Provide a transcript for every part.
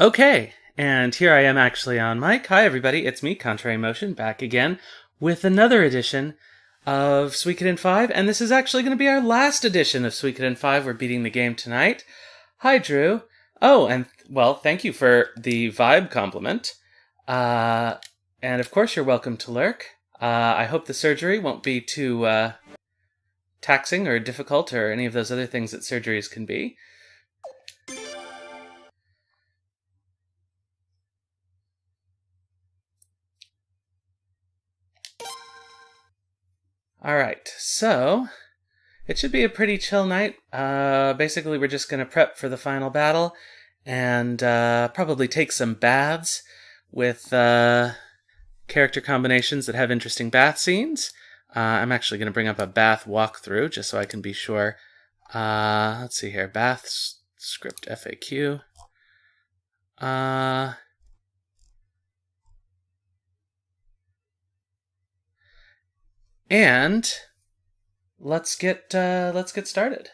Okay, and here I am actually on mic. Hi everybody, it's me, Contrary Motion, back again with another edition of Suikoden V, and this is actually going to be our last edition of Suikoden V. We're beating the game tonight. Hi Drew. Oh, and well, thank you for the vibe compliment. And of course you're welcome to lurk. I hope the surgery won't be too taxing or difficult or any of those other things that surgeries can be. Alright, so it should be a pretty chill night. Basically, we're just going to prep for the final battle and probably take some baths with character combinations that have interesting bath scenes. I'm actually going to bring up a bath walkthrough just so I can be sure. Let's see here. Bath script FAQ. And let's get started.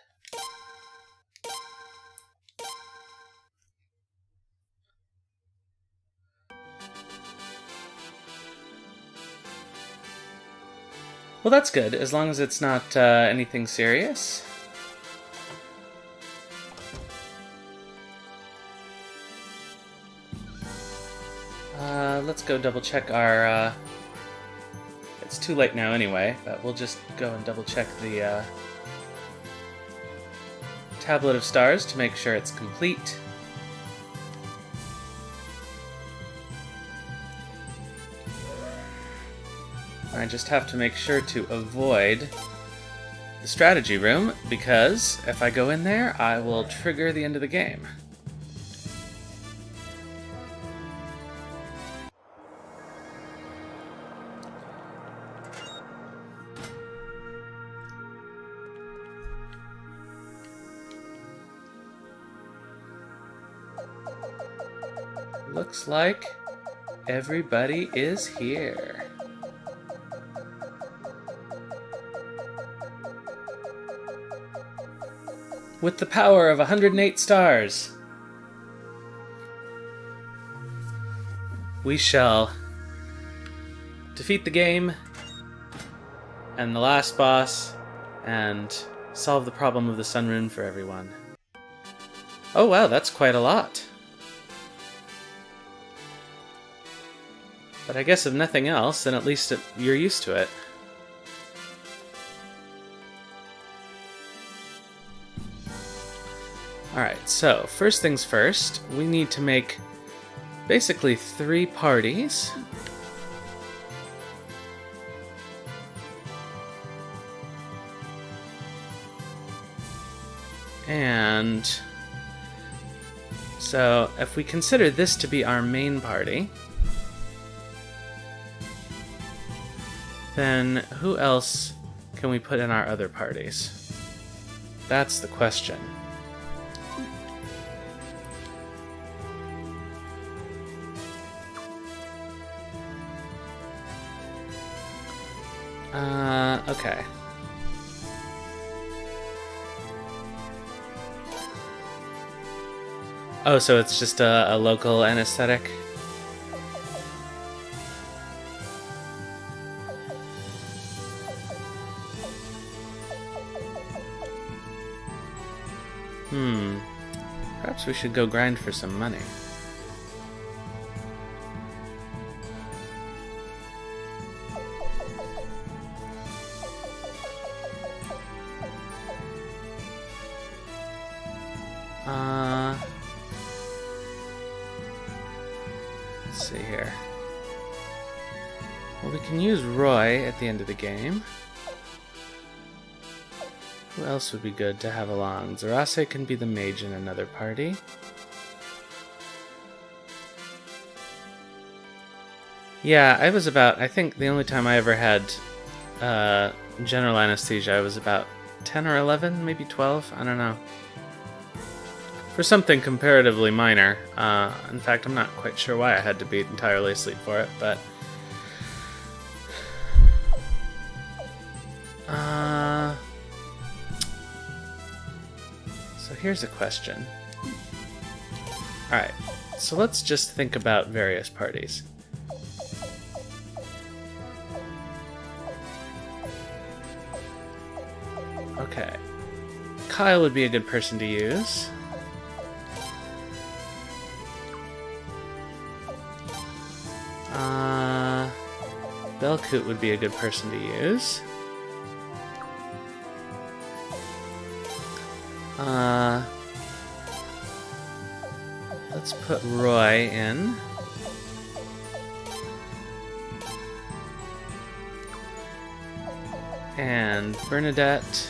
Well, that's good, as long as it's not anything serious. Let's go double check our... It's too late now anyway, but we'll just go and double check the tablet of stars to make sure it's complete. I just have to make sure to avoid the strategy room, because if I go in there, I will trigger the end of the game. Looks like everybody is here. With the power of 108 stars, we shall defeat the game and the last boss and solve the problem of the Sun Rune for everyone. Oh wow, that's quite a lot. But I guess if nothing else, then at least you're used to it. Alright, so first things first, we need to make basically 3 parties. And so if we consider this to be our main party, then who else can we put in our other parties? That's the question. Okay. Oh, so it's just a local anesthetic? Perhaps we should go grind for some money. Let's see here. Well, we can use Roy at the end of the game. Who else would be good to have along? Zarase can be the mage in another party. Yeah, I think the only time I ever had general anesthesia, I was about 10 or 11, maybe 12, I don't know. For something comparatively minor. In fact, I'm not quite sure why I had to be entirely asleep for it, but... So here's a question. Alright, So let's just think about various parties. Okay. Kyle would be a good person to use. Belcoot would be a good person to use. Let's put Roy in. And Bernadette.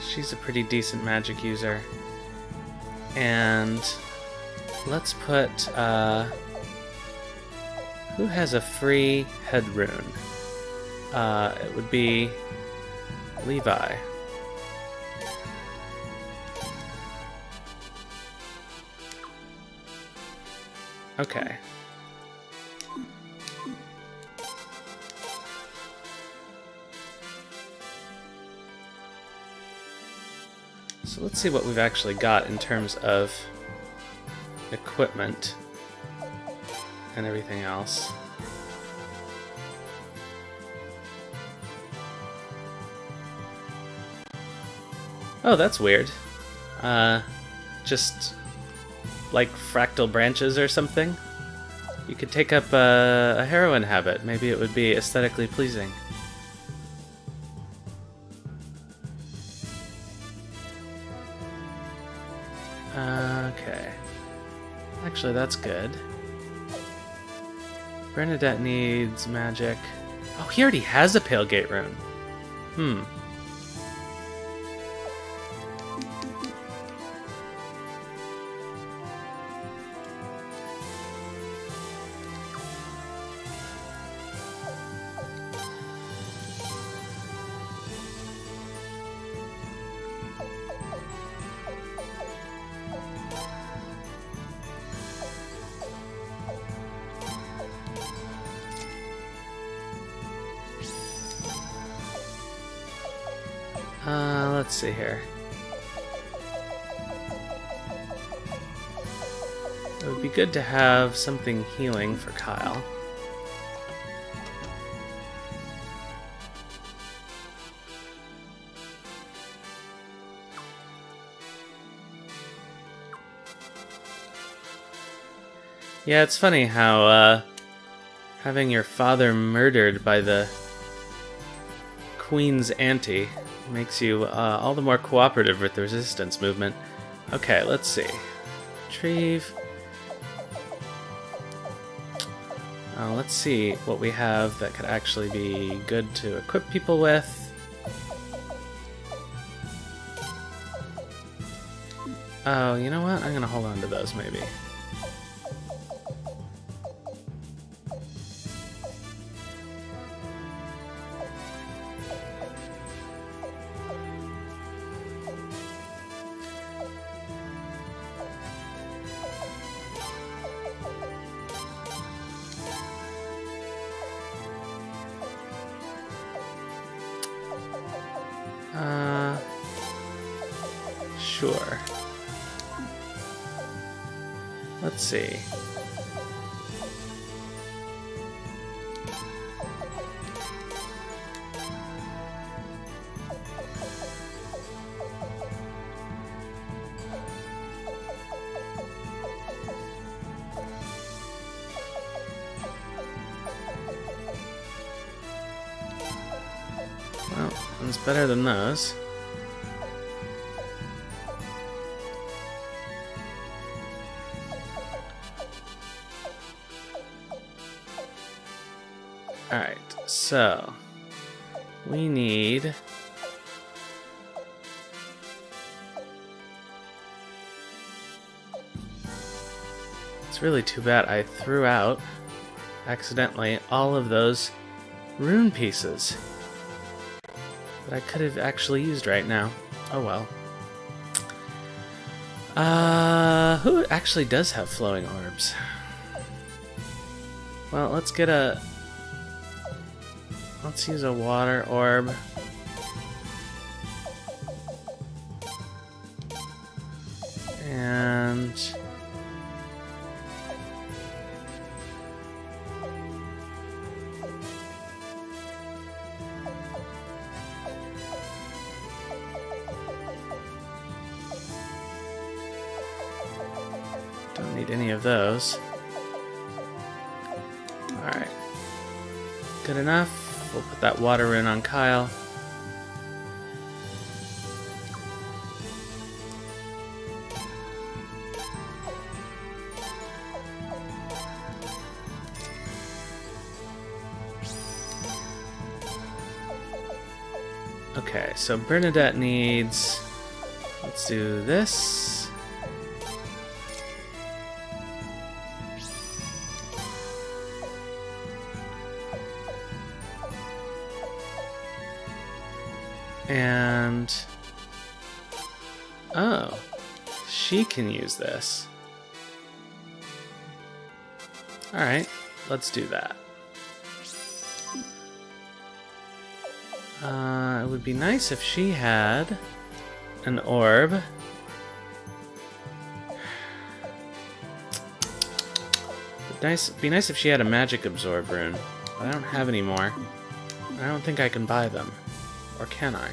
She's a pretty decent magic user. And let's put, who has a free head rune? It would be Levi. Okay. So let's see what we've actually got in terms of equipment and everything else. Oh, that's weird. Just like fractal branches or something? You could take up a heroin habit. Maybe it would be aesthetically pleasing. Okay. Actually, that's good. Bernadette needs magic. Oh, he already has a Pale Gate rune. Let's see here. It would be good to have something healing for Kyle. Yeah, it's funny how having your father murdered by the Queen's auntie makes you all the more cooperative with the resistance movement. Okay, let's see. Retrieve. Let's see what we have that could actually be good to equip people with. Oh, you know what? I'm gonna hold on to those maybe. Sure. Let's see. Well, it's better than those. Alright, so we need it's really too bad I threw out accidentally all of those rune pieces that I could have actually used right now. Oh well. Who actually does have flowing orbs? Well, let's use a water orb. And don't need any of those. Alright. Good enough. We'll put that water rune on Kyle. Okay, so Bernadette needs... Let's do this. And... Oh, she can use this. Alright, let's do that. It would be nice if she had an orb. It'd be nice if she had a magic absorb rune, but I don't have any more. I don't think I can buy them. Or can I?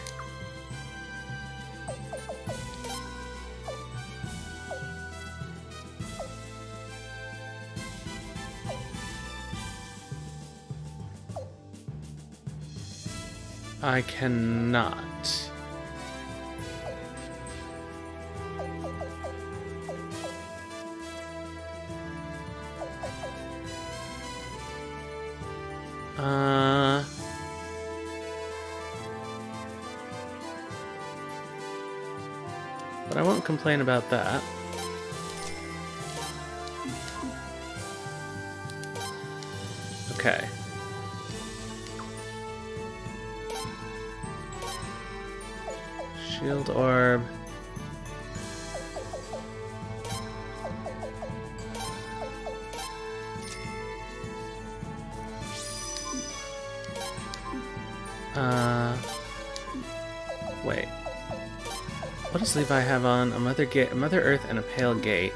I cannot. But I won't complain about that. Okay. Shield orb. Wait. What does Levi have on? A Mother Earth and a Pale Gate.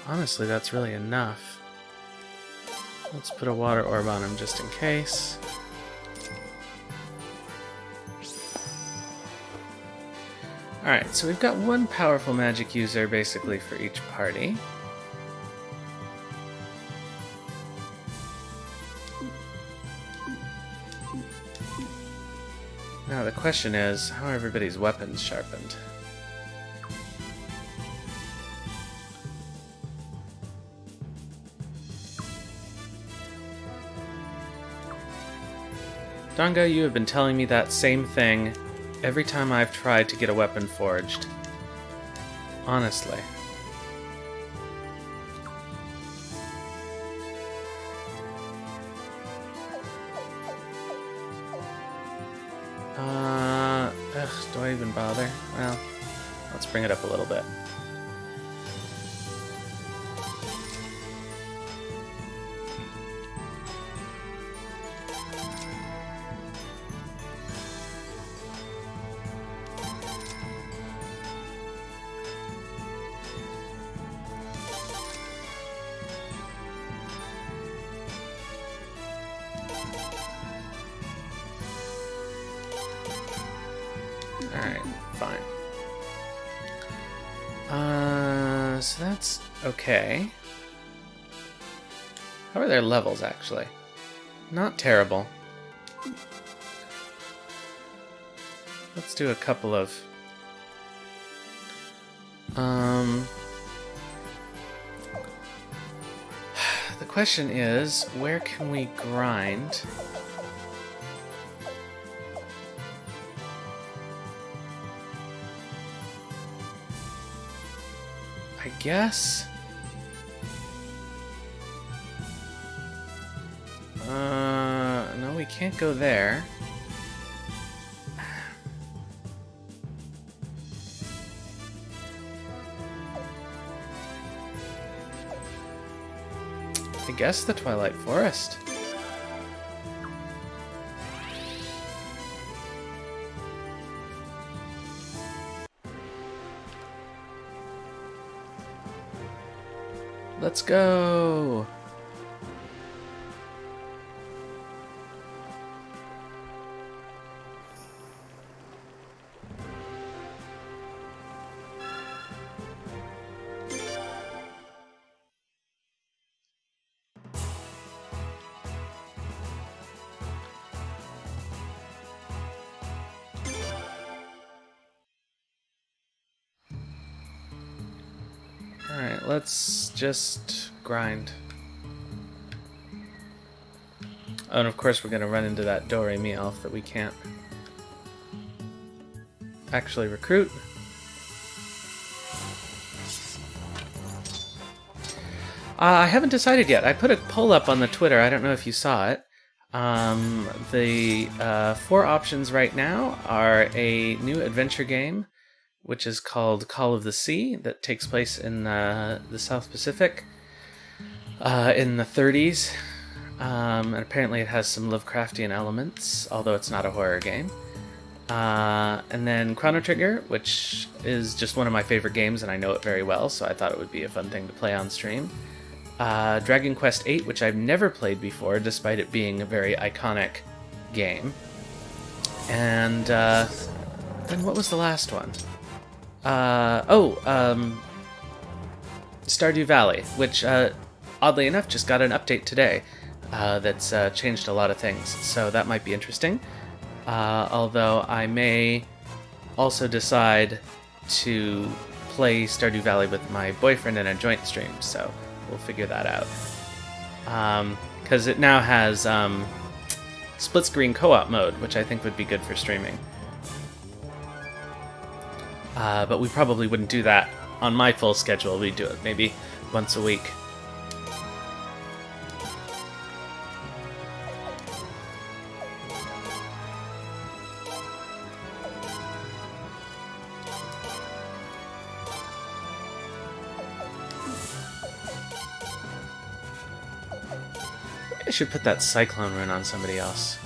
Honestly, that's really enough. Let's put a water orb on him just in case. Alright, so we've got one powerful magic user basically for each party. Now the question is, how are everybody's weapons sharpened? Donga, you have been telling me that same thing every time I've tried to get a weapon forged. Honestly. Do I even bother? Well, let's bring it up a little bit. Alright, fine. So that's okay. How are their levels, actually? Not terrible. Let's do a couple of... The question is, where can we grind? I guess... no, we can't go there. guess the Twilight Forest. Let's go! Alright, let's just grind. Oh, and of course we're gonna run into that Do-Re-Mi elf that we can't actually recruit. I haven't decided yet. I put a poll up on the Twitter. I don't know if you saw it. The 4 options right now are a new adventure game, which is called Call of the Sea, that takes place in the South Pacific in the 30s. And apparently it has some Lovecraftian elements, although it's not a horror game. And then Chrono Trigger, which is just one of my favorite games, and I know it very well, so I thought it would be a fun thing to play on stream. Dragon Quest VIII, which I've never played before, despite it being a very iconic game. And then what was the last one? Stardew Valley, which, oddly enough, just got an update today that's changed a lot of things, so that might be interesting. Although I may also decide to play Stardew Valley with my boyfriend in a joint stream, so we'll figure that out. Because it now has split-screen co-op mode, which I think would be good for streaming. But we probably wouldn't do that on my full schedule. We'd do it maybe once a week. I should put that Cyclone rune on somebody else.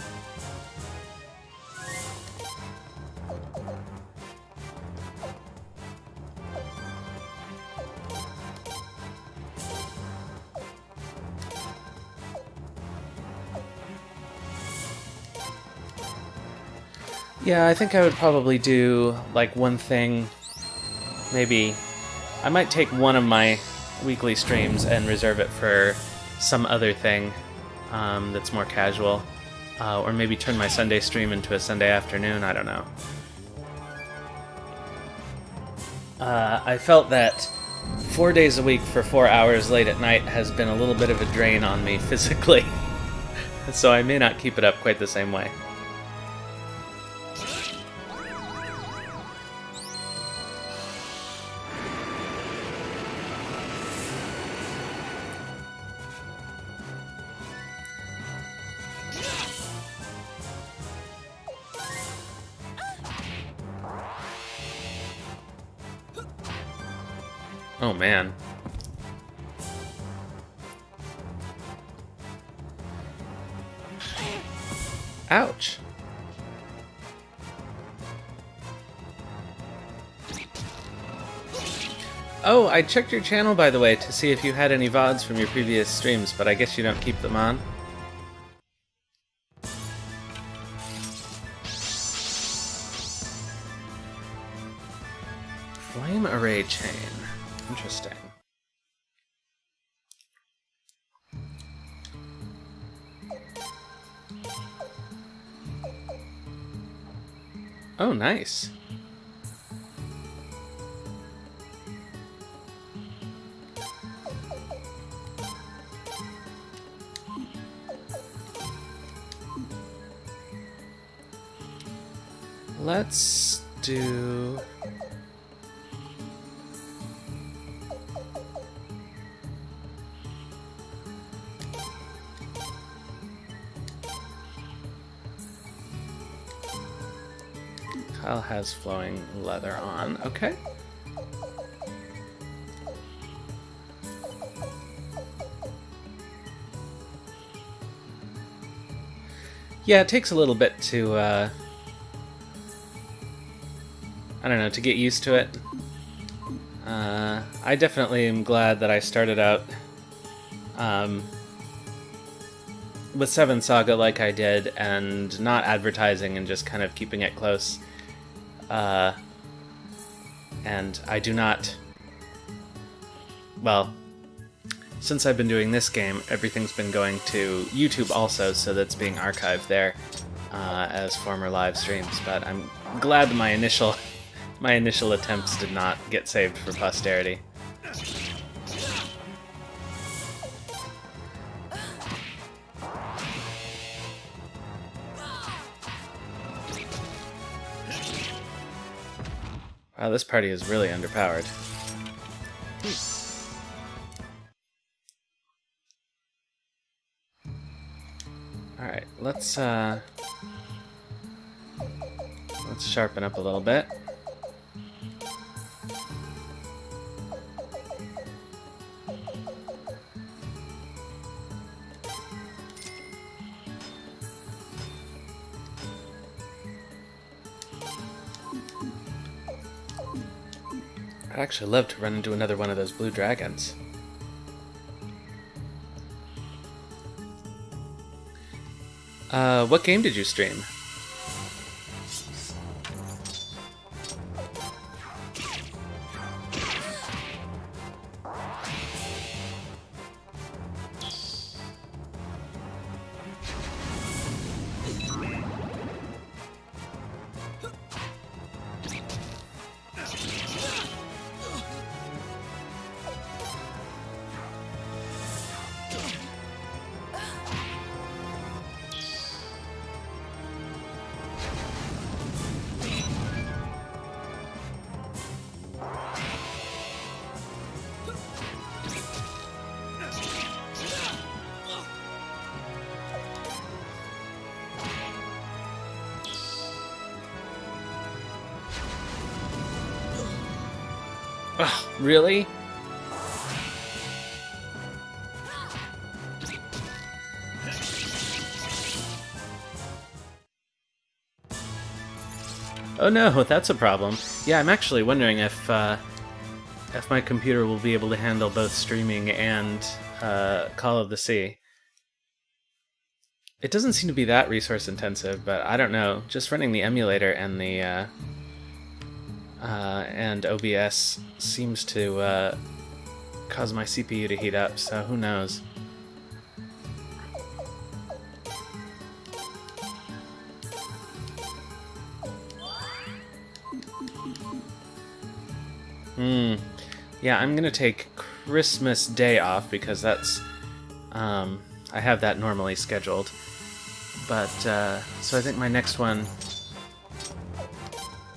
Yeah, I think I would probably do, like, one thing. Maybe I might take one of my weekly streams and reserve it for some other thing that's more casual. Or maybe turn my Sunday stream into a Sunday afternoon, I don't know. I felt that 4 days a week for 4 hours late at night has been a little bit of a drain on me physically. So I may not keep it up quite the same way. Oh man. Ouch. Oh, I checked your channel, by the way, to see if you had any VODs from your previous streams, but I guess you don't keep them on. Flame array chain. Interesting. Oh, nice. Let's do... Kyle has flowing leather on. Okay. Yeah, it takes a little bit to, I don't know, to get used to it. I definitely am glad that I started out with 7 Saga like I did, and not advertising and just kind of keeping it close. And I do not... Well, since I've been doing this game, everything's been going to YouTube also, so that's being archived there as former live streams. But I'm glad that my initial attempts did not get saved for posterity. Wow, this party is really underpowered. Alright, let's sharpen up a little bit. I'd actually love to run into another one of those blue dragons. What game did you stream? Ugh, really? Oh no, that's a problem. Yeah, I'm actually wondering if my computer will be able to handle both streaming and Call of the Sea. It doesn't seem to be that resource intensive, but I don't know. Just running the emulator and the and OBS seems to cause my CPU to heat up, so who knows. Yeah, I'm gonna take Christmas Day off because that's I have that normally scheduled. But so I think my next one,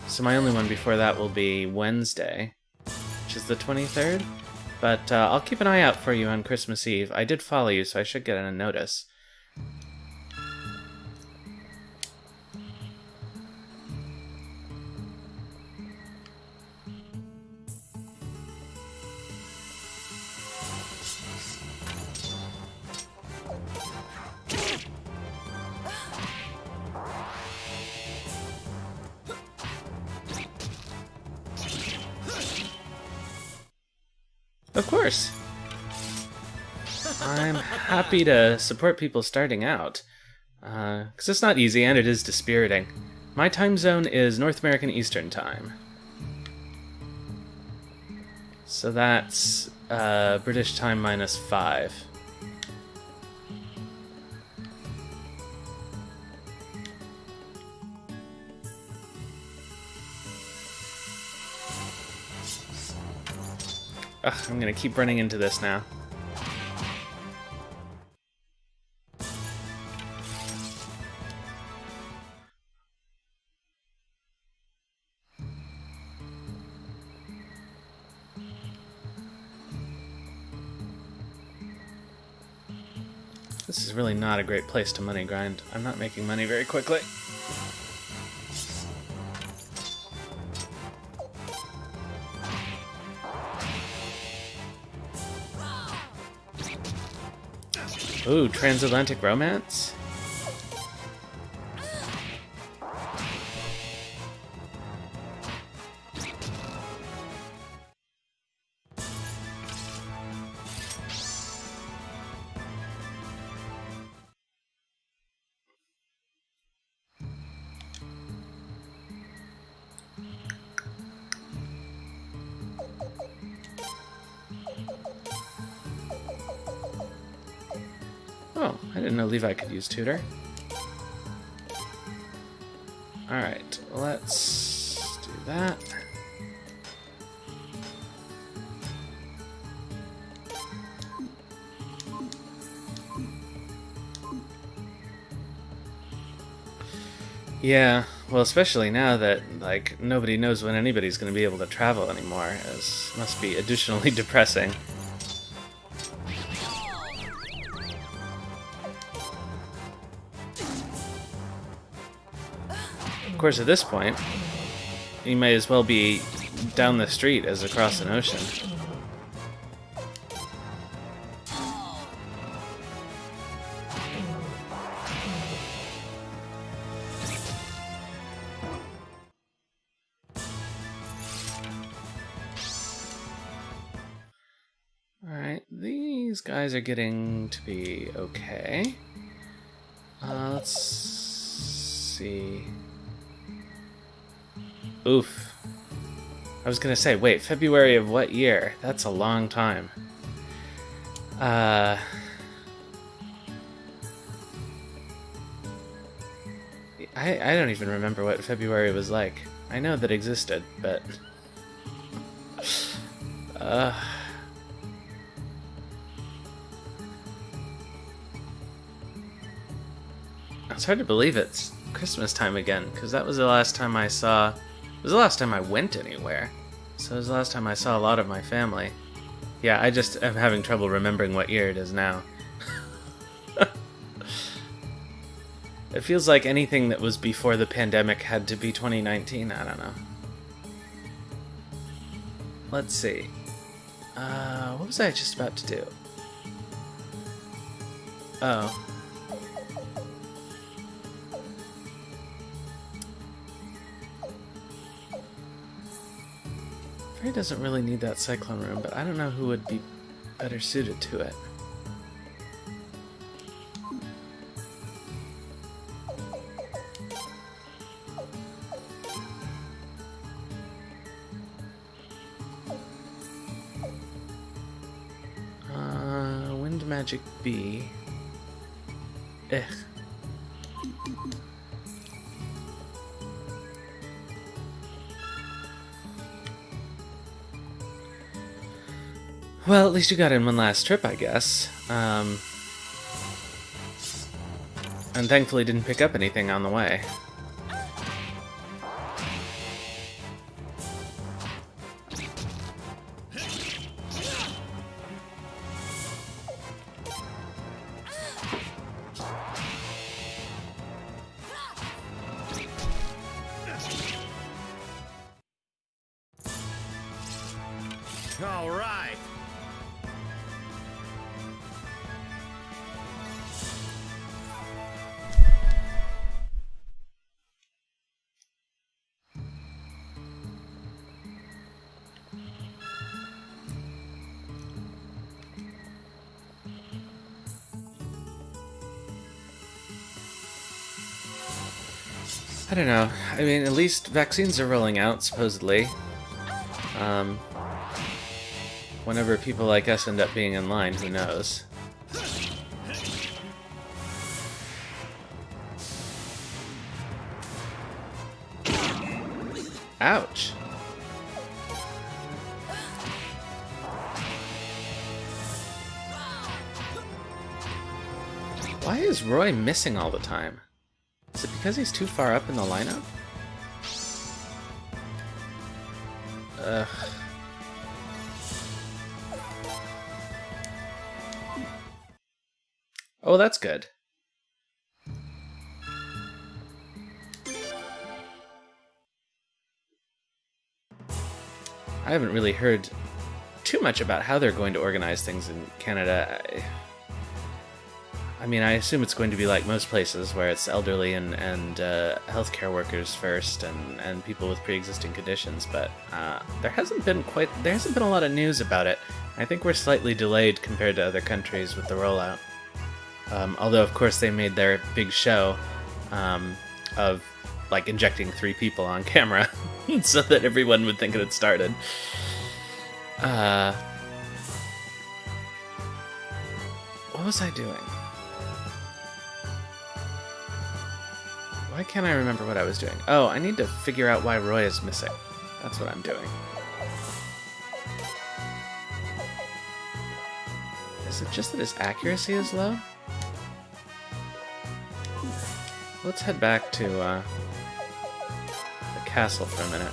so my only one before that will be Wednesday, which is the 23rd. But I'll keep an eye out for you on Christmas Eve. I did follow you, so I should get a notice. Of course. I'm happy to support people starting out, because it's not easy and it is dispiriting. My time zone is North American Eastern Time. So that's British time -5. Ugh, I'm gonna keep running into this now. This is really not a great place to money grind. I'm not making money very quickly. Ooh, transatlantic romance? didn't know Levi could use tutor. Alright, let's do that. Yeah, well, especially now that, like, nobody knows when anybody's going to be able to travel anymore. It must be additionally depressing. Of course, at this point, you may as well be down the street as across an ocean. Alright, these guys are getting to be okay. Let's see. Oof. I was gonna say, wait, February of what year? That's a long time. I don't even remember what February was like. I know that existed, but... It's hard to believe it's Christmas time again, because that was the last time I saw... It was the last time I went anywhere. So it was the last time I saw a lot of my family. Yeah, I just am having trouble remembering what year it is now. It feels like anything that was before the pandemic had to be 2019. I don't know. Let's see. What was I just about to do? Oh. Frey doesn't really need that cyclone room, but I don't know who would be better suited to it. Wind Magic B. Ugh. Well, at least you got in one last trip, I guess. And thankfully didn't pick up anything on the way. All right. I don't know. I mean, at least vaccines are rolling out, supposedly. Whenever people like us end up being in line, who knows? Ouch! Why is Roy missing all the time? Is it because he's too far up in the lineup? Ugh. Oh, that's good. I haven't really heard too much about how they're going to organize things in Canada. I mean, I assume it's going to be like most places, where it's elderly and healthcare workers first, and people with pre-existing conditions. But there hasn't been a lot of news about it. I think we're slightly delayed compared to other countries with the rollout. Although, of course, they made their big show of like injecting 3 people on camera so that everyone would think it had started. What was I doing? Why can't I remember what I was doing? Oh, I need to figure out why Roy is missing. That's what I'm doing. Is it just that his accuracy is low? Let's head back to the castle for a minute.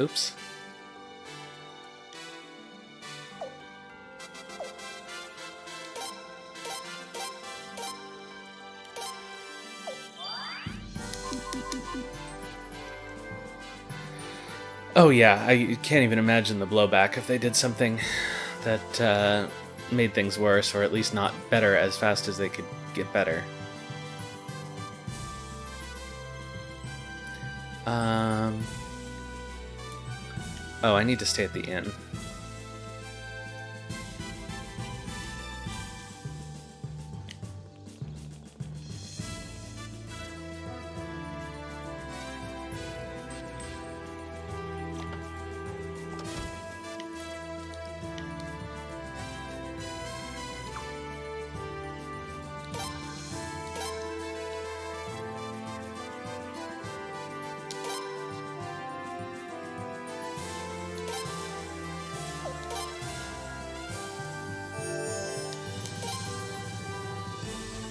Oops. Oh yeah, I can't even imagine the blowback if they did something that made things worse, or at least not better as fast as they could get better. Oh, I need to stay at the inn.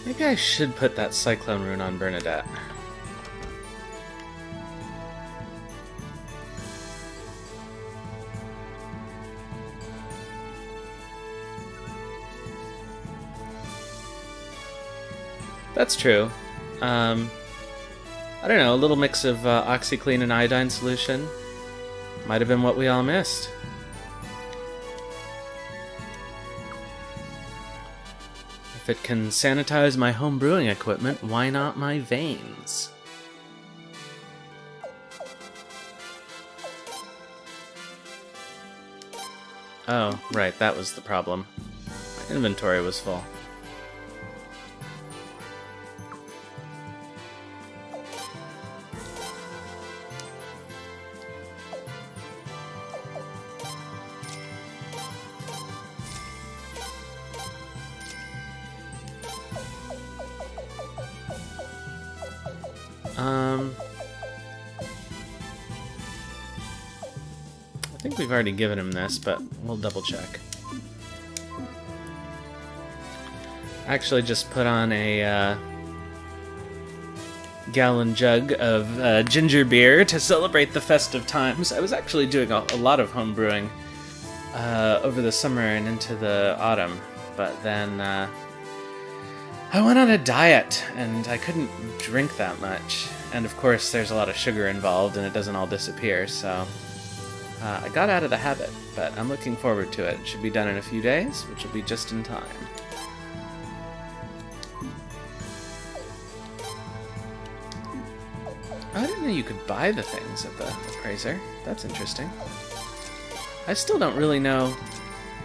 Maybe I should put that Cyclone rune on Bernadette. That's true. I don't know, a little mix of OxyClean and iodine solution might have been what we all missed. If it can sanitize my home brewing equipment, why not my veins? Oh, right, that was the problem. My inventory was full. I think we've already given him this, but we'll double check. Actually just put on a gallon jug of ginger beer to celebrate the festive times. I was actually doing a lot of home brewing over the summer and into the autumn, but then I went on a diet and I couldn't drink that much. And of course there's a lot of sugar involved and it doesn't all disappear, so I got out of the habit, but I'm looking forward to it. It should be done in a few days, which will be just in time. I didn't know you could buy the things at the appraiser. That's interesting. I still don't really know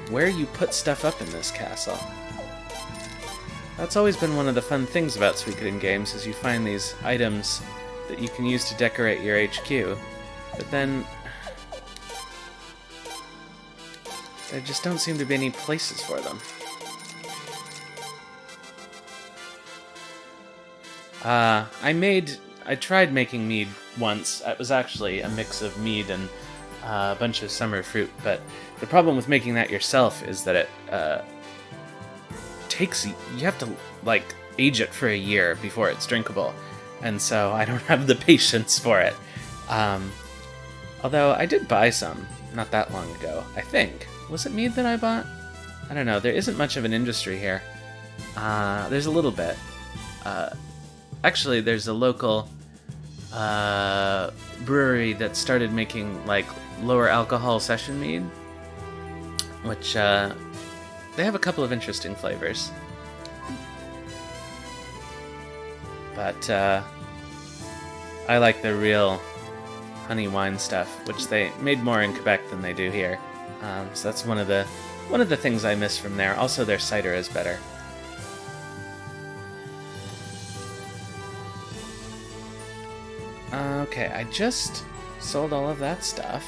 where you put stuff up in this castle. That's always been one of the fun things about Suikoden games, is you find these items that you can use to decorate your HQ, but then there just don't seem to be any places for them. I tried making mead once. It was actually a mix of mead and a bunch of summer fruit, but the problem with making that yourself is that it you have to like age it for a year before it's drinkable, and so I don't have the patience for it. Although I did buy some not that long ago, I think. Was it mead that I bought? I don't know. There isn't much of an industry here. There's a little bit. Actually, there's a local brewery that started making like lower alcohol session mead, which they have a couple of interesting flavors. But I like the real honey wine stuff, which they made more in Quebec than they do here. So that's one of the things I miss from there. Also, their cider is better. Okay, I just sold all of that stuff,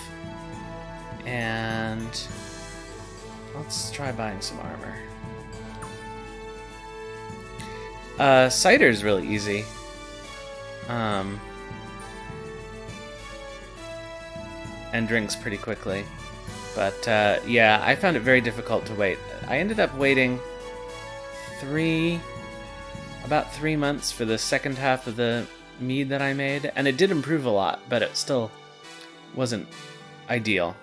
And let's try buying some armor. Cider's really easy. And drinks pretty quickly. But yeah, I found it very difficult to wait. I ended up waiting about 3 months for the second half of the mead that I made, and it did improve a lot, but it still wasn't ideal.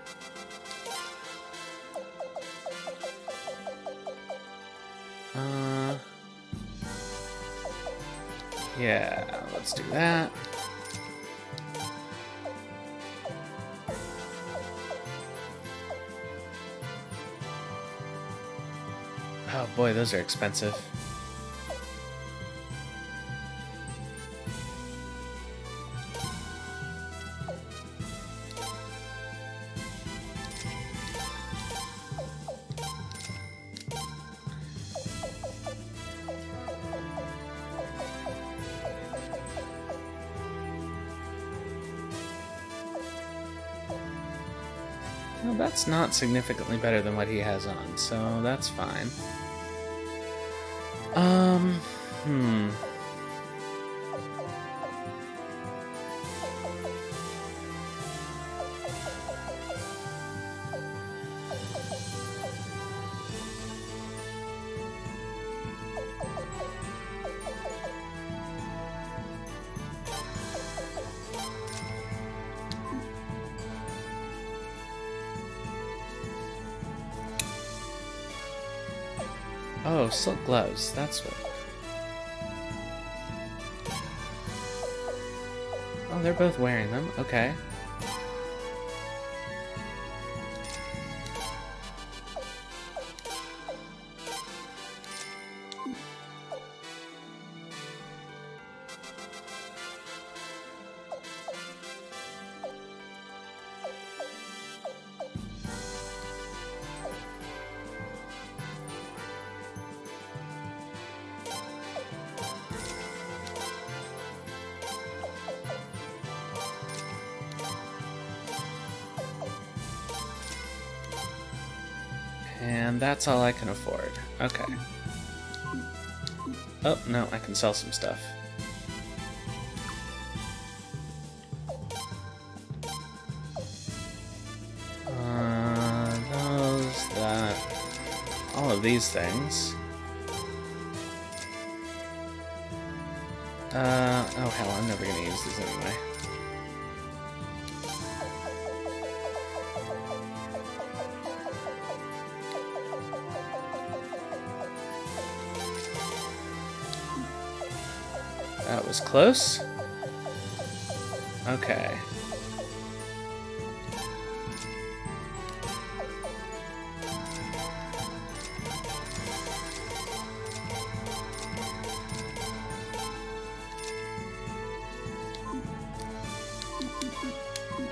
Yeah, let's do that. Oh boy, those are expensive. Well, that's not significantly better than what he has on, so that's fine. Oh, silk gloves, that's what... Oh, they're both wearing them, okay. And that's all I can afford. Okay. Oh, no, I can sell some stuff. All of these things. Oh hell, I'm never gonna use these anyway. That was close. Okay.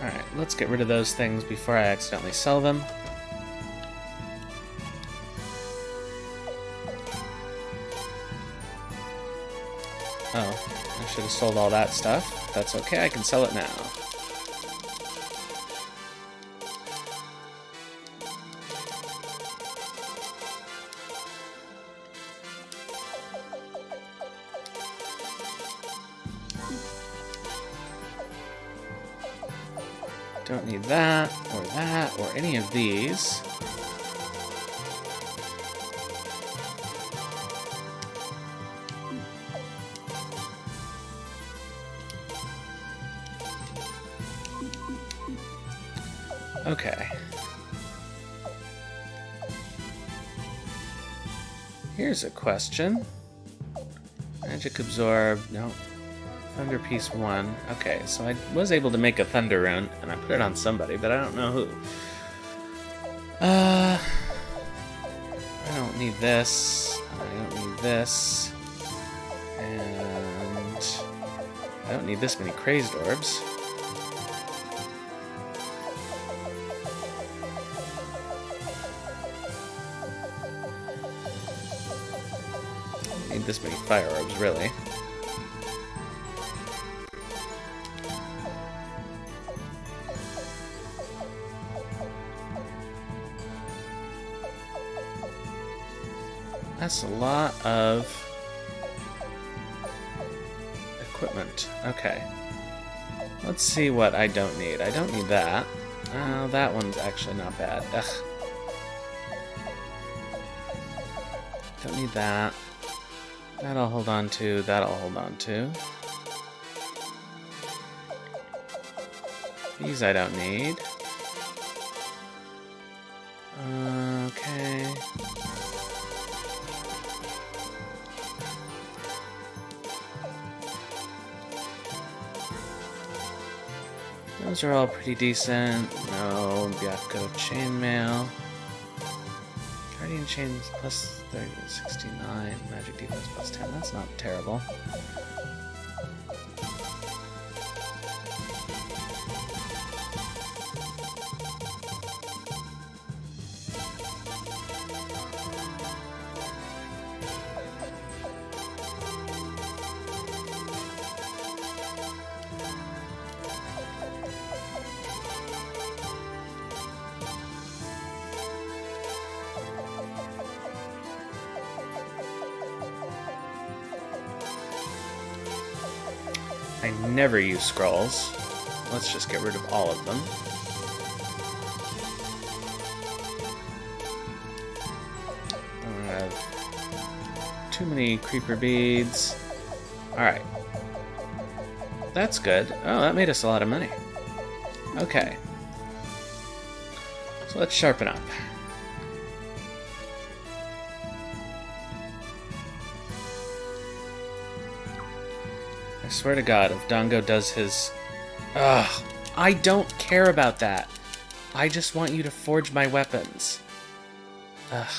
Alright, let's get rid of those things before I accidentally sell them. Oh, I should have sold all that stuff. That's okay, I can sell it now. Don't need that, or any of these. Okay. Here's a question. Magic absorb, no. Thunder Piece 1. Okay, so I was able to make a Thunder Rune, and I put it on somebody, but I don't know who. I don't need this. I don't need this. And I don't need this many Crazed Orbs. I don't need this many Fire Orbs, really. That's a lot of equipment. Okay. Let's see what I don't need. I don't need that. Oh, that one's actually not bad. Ugh. Don't need that. That I'll hold on to. That I'll hold on to. These I don't need. Okay. Those are all pretty decent. No, Byakugo chainmail. Guardian chains plus 30 to 69. Magic defense plus 10. That's not terrible. I never use scrolls. Let's just get rid of all of them. I don't have too many creeper beads. Alright. That's good. Oh, that made us a lot of money. Okay. So let's sharpen up. I swear to God, if Dango does his... Ugh, I don't care about that. I just want you to forge my weapons. Ugh.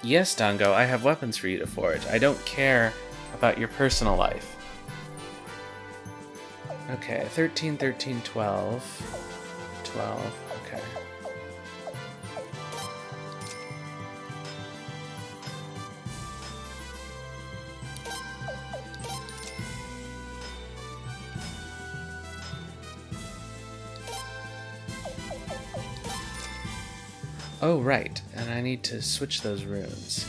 Yes, Dango, I have weapons for you to forge. I don't care about your personal life. Okay, 13, 13, 12. 12, okay. Oh, right, and I need to switch those runes.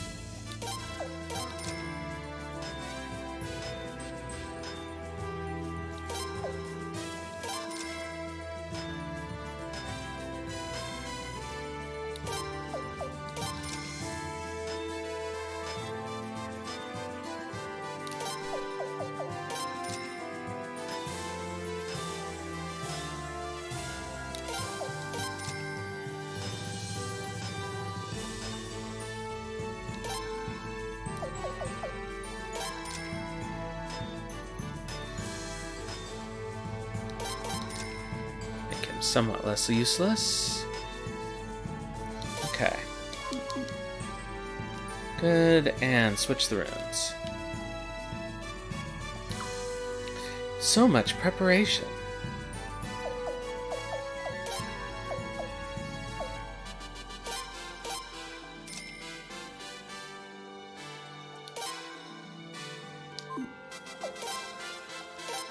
Somewhat less useless. Okay. Good, and switch the runes. So much preparation.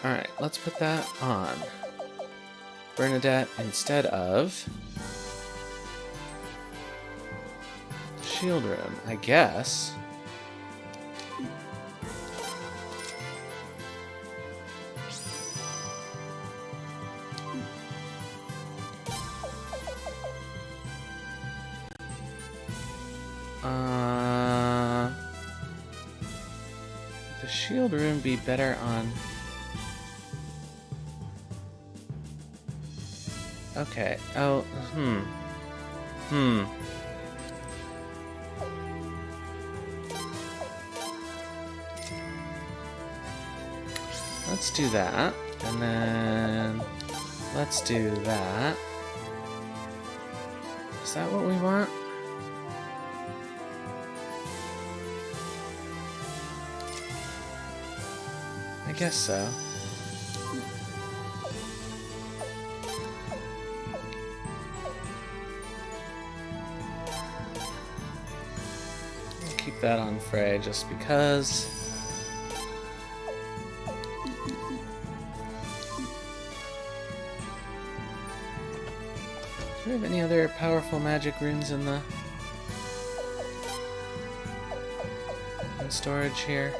Alright, let's put that on. Bernadette instead of shield room, I guess. The shield room be better on... Okay. Oh, Let's do that. And then... let's do that. Is that what we want? I guess so. Keep that on Frey just because. Do we have any other powerful magic runes in the storage here?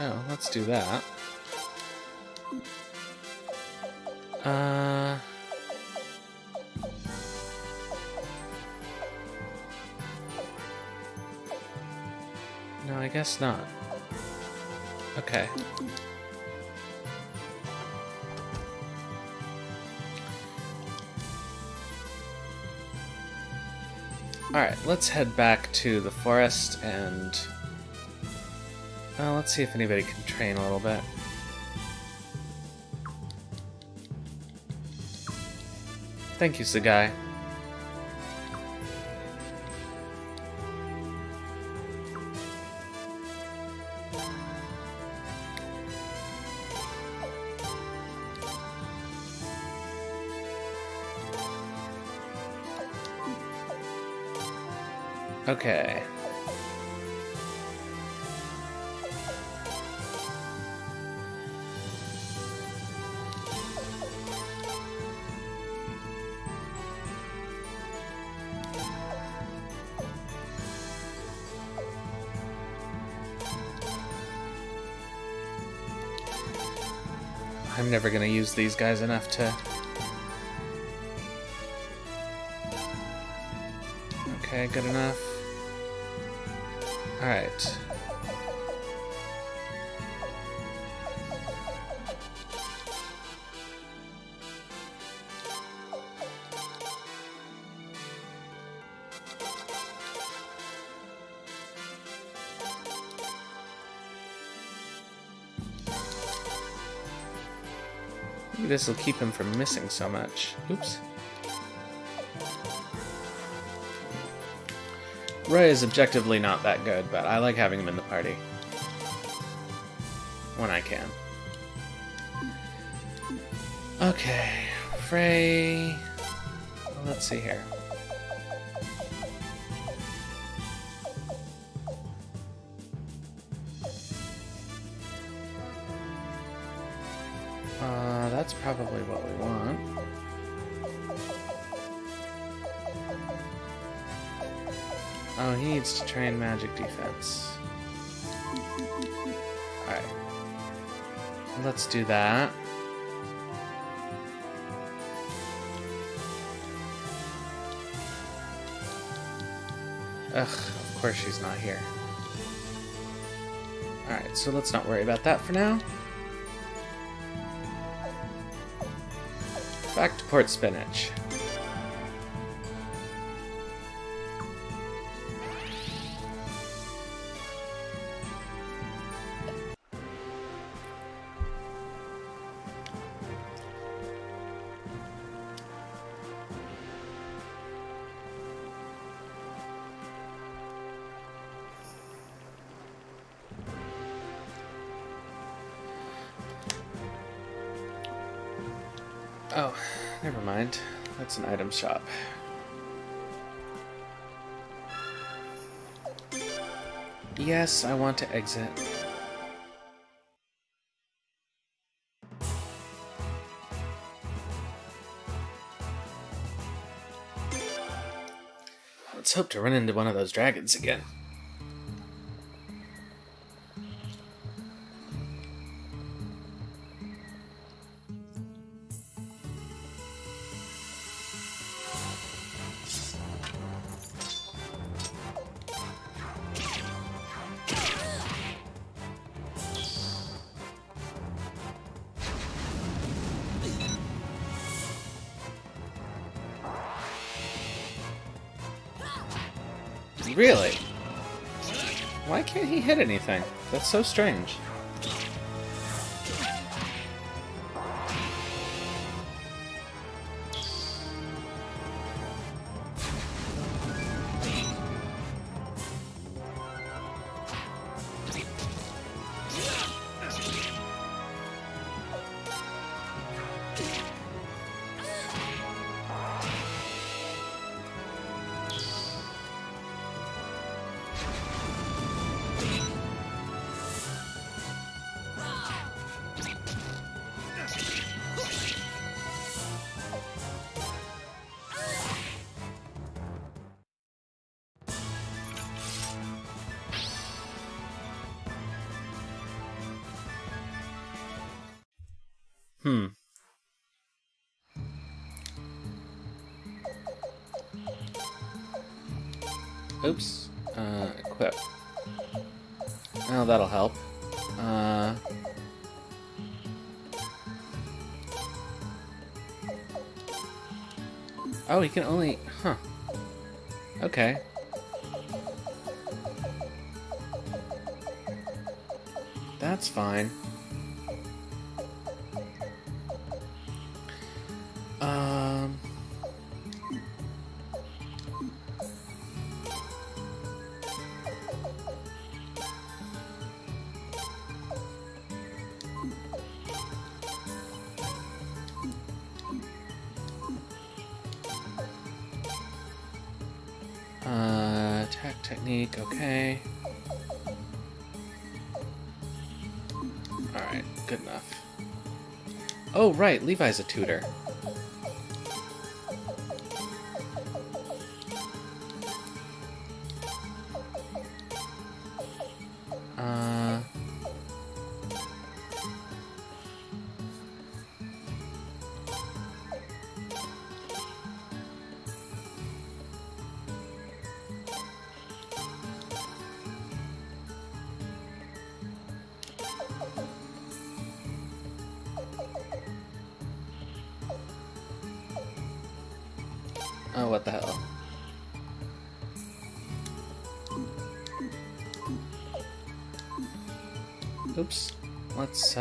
Oh, let's do that. No, I guess not. Okay. Alright, let's head back to the forest and... let's see if anybody can train a little bit. Thank you, Sagai. Okay. I'm never gonna use these guys enough to... Okay, good enough. Alright. Maybe this will keep him from missing so much. Oops. Roy is objectively not that good, but I like having him in the party. When I can. Okay. Frey... Well, let's see here. That's probably what we want. Oh, he needs to train magic defense. Alright. Let's do that. Ugh, of course she's not here. Alright, so let's not worry about that for now. Back to Port Spinach. Oh, never mind. That's an item shop. Yes, I want to exit. Let's hope to run into one of those dragons again. Really? Why can't he hit anything? That's so strange. Oops. Equip. Oh, that'll help. Oh, he can only... Huh. Okay. That's fine. Attack technique, okay. Alright, good enough. Oh, right, Levi's a tutor. Oh, what the hell? Oops. Let's,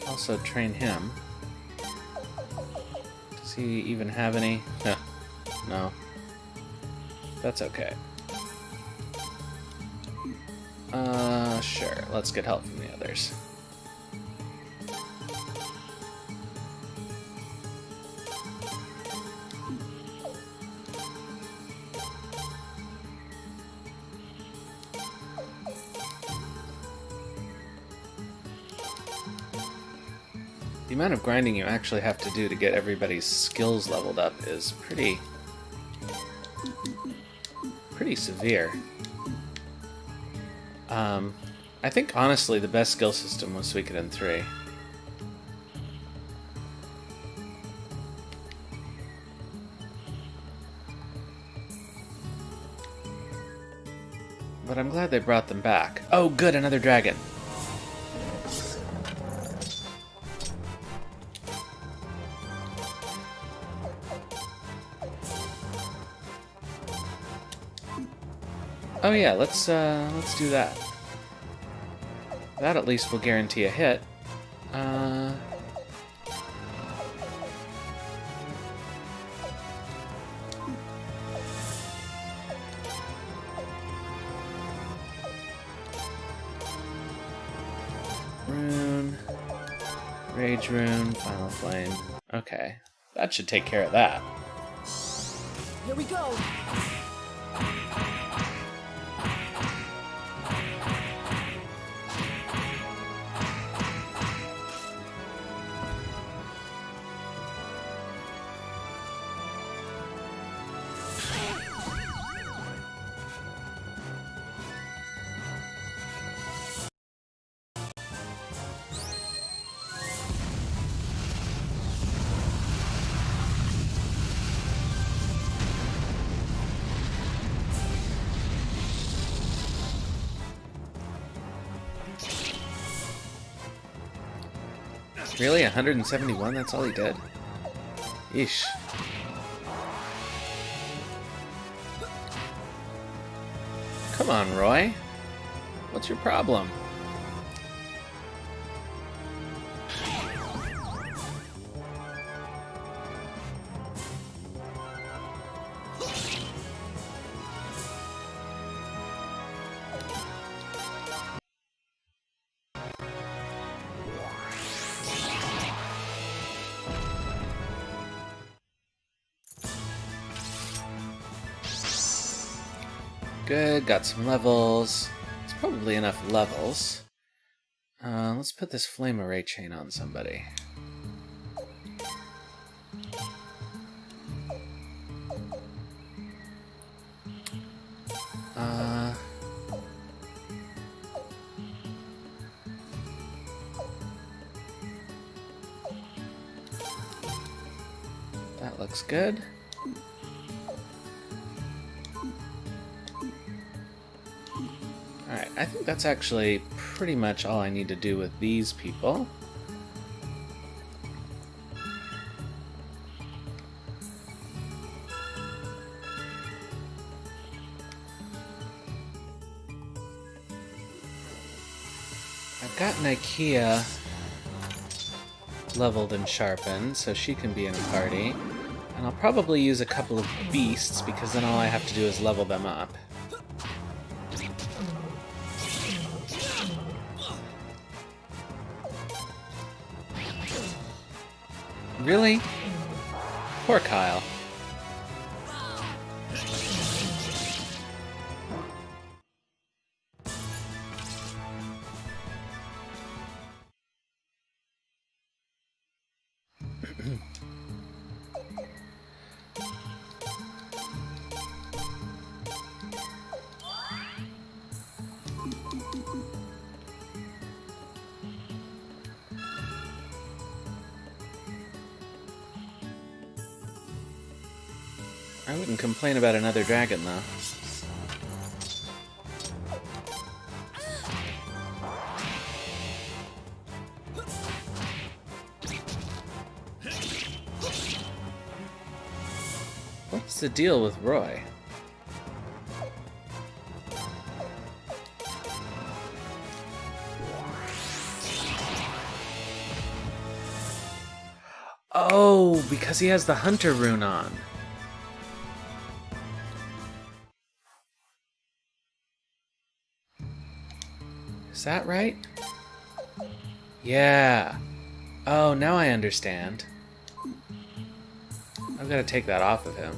also train him. Does he even have any? No. That's okay. Sure. Let's get help from the others. The amount of grinding you actually have to do to get everybody's skills leveled up is pretty severe. I think honestly the best skill system was Suikoden 3. But I'm glad they brought them back. Oh good, another dragon. Oh yeah, let's do that. That at least will guarantee a hit. Rune, Rage Rune, Final Flame. Okay, that should take care of that. Here we go. Really? 171? That's all he did? Yeesh. Come on, Roy. What's your problem? Good, got some levels. It's probably enough levels. Let's put this flame array chain on somebody. looks good. Alright, I think that's actually pretty much all I need to do with these people. I've got Nikea leveled and sharpened, so she can be in a party. And I'll probably use a couple of beasts, because then all I have to do is level them up. Really? Poor Kyle. I wouldn't complain about another dragon, though. What's the deal with Roy? Oh, because he has the Hunter rune on. Is that right? Yeah. Oh, now I understand. I've got to take that off of him.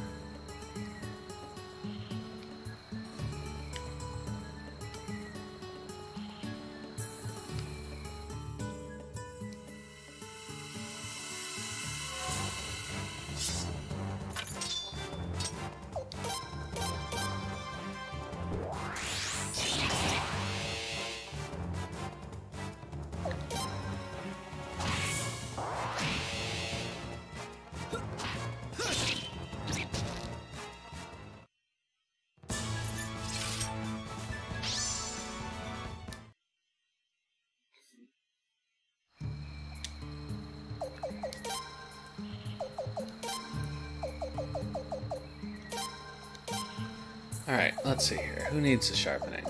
Alright, let's see here. Who needs the sharpening?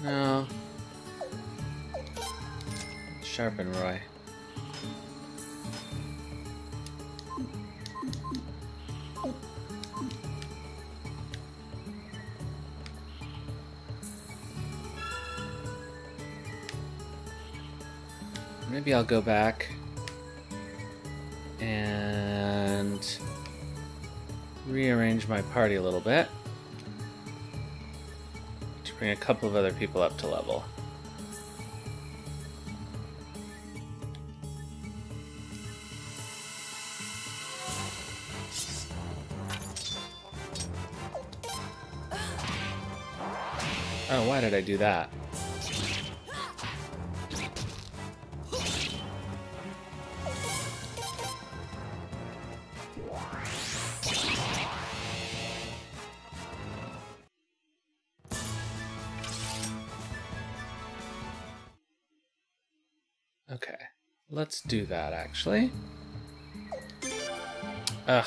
No. Sharpen Roy. Maybe I'll go back and rearrange my party a little bit to bring a couple of other people up to level. Oh, why did I do that? Okay, let's do that, actually. Ugh.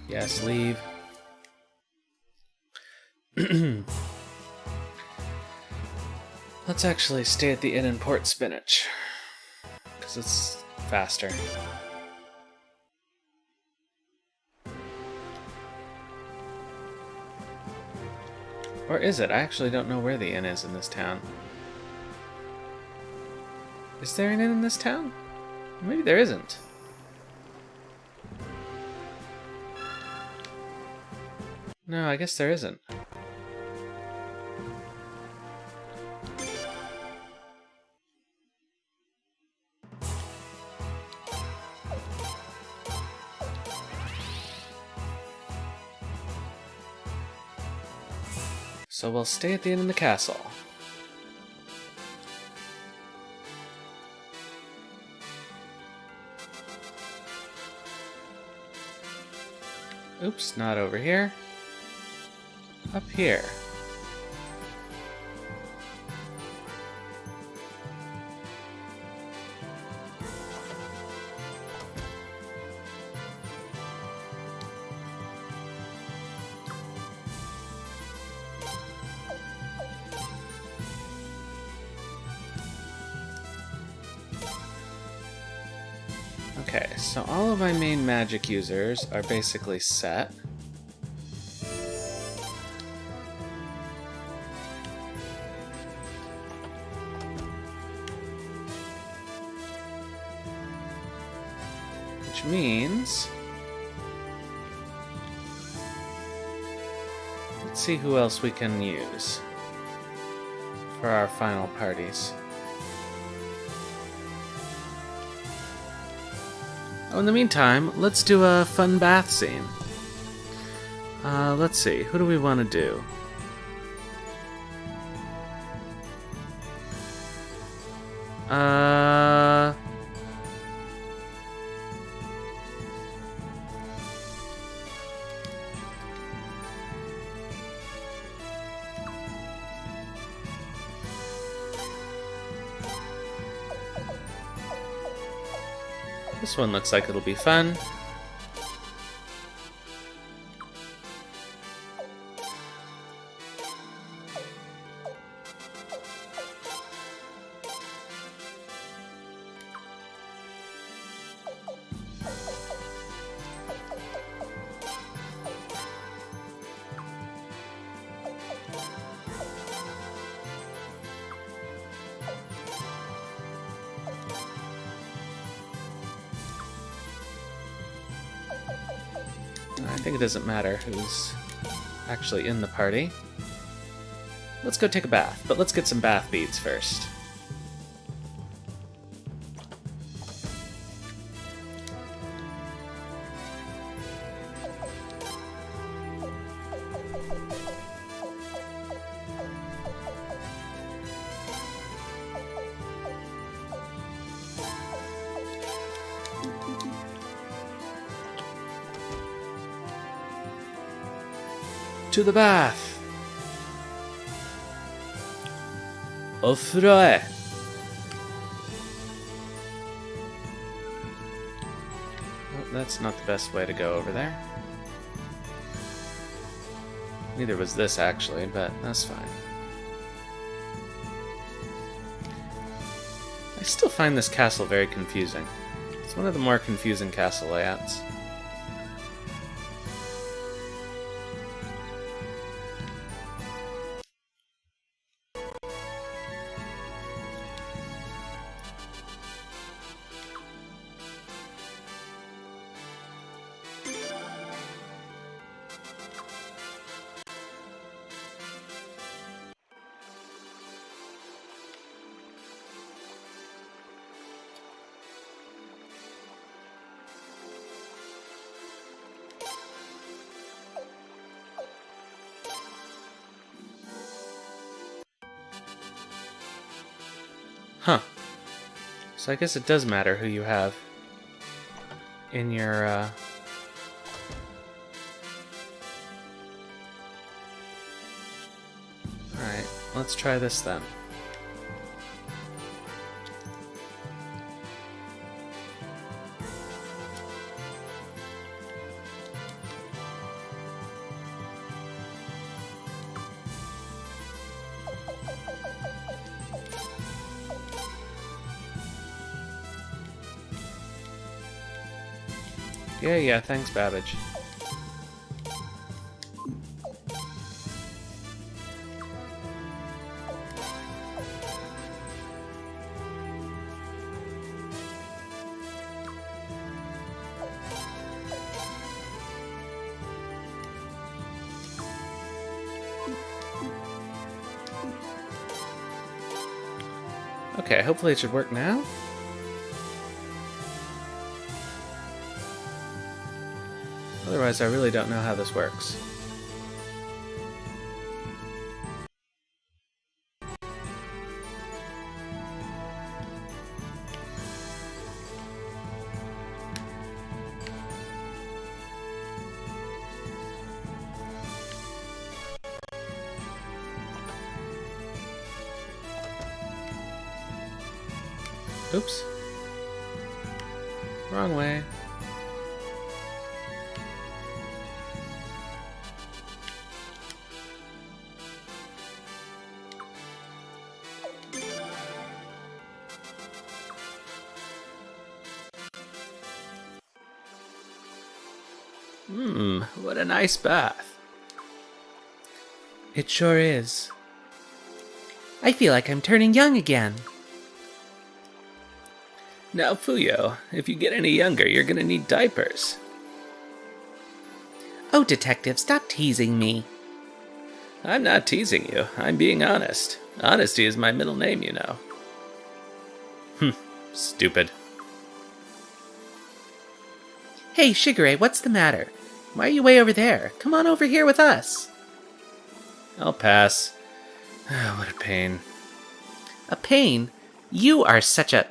Yes, leave. Let's actually stay at the inn in Port Spinach, because it's faster. Or is it? I actually don't know where the inn is in this town. Is there an inn in this town? Maybe there isn't. No, I guess there isn't. So we'll stay at the inn in the castle. Oops, not over here. Up here. Okay, so all of my main magic users are basically set. Which means... let's see who else we can use for our final parties. Oh, in the meantime, let's do a fun bath scene. Let's see, who do we want to do? This one looks like it'll be fun. I think it doesn't matter who's actually in the party. Let's go take a bath, but let's get some bath beads first. To the bath! お風呂へ! Oh, that's not the best way to go over there. Neither was this, actually, but that's fine. I still find this castle very confusing. It's one of the more confusing castle layouts. Huh. So I guess it does matter who you have in your, Alright, let's try this then. Yeah, thanks, Babbage. Okay, hopefully it should work now. Otherwise, I really don't know how this works. Oops. Wrong way. What a nice bath. It sure is. I feel like I'm turning young again. Now, Fuyo, if you get any younger, you're gonna need diapers. Oh, Detective, stop teasing me. I'm not teasing you. I'm being honest. Honesty is my middle name, you know. Stupid. Hey, Shigure, what's the matter? Why are you way over there? Come on over here with us. I'll pass. What a pain. A pain? You are such a...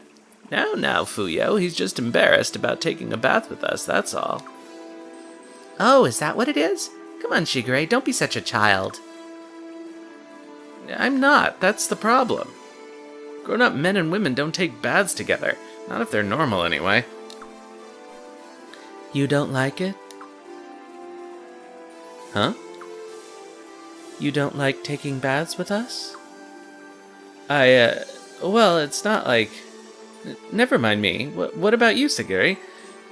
Now, Fuyo, he's just embarrassed about taking a bath with us, that's all. Oh, is that what it is? Come on, Shigure, don't be such a child. I'm not, that's the problem. Grown-up men and women don't take baths together. Not if they're normal, anyway. You don't like it? Huh? You don't like taking baths with us? Well, it's not like... Never mind me. What about you, Siguri?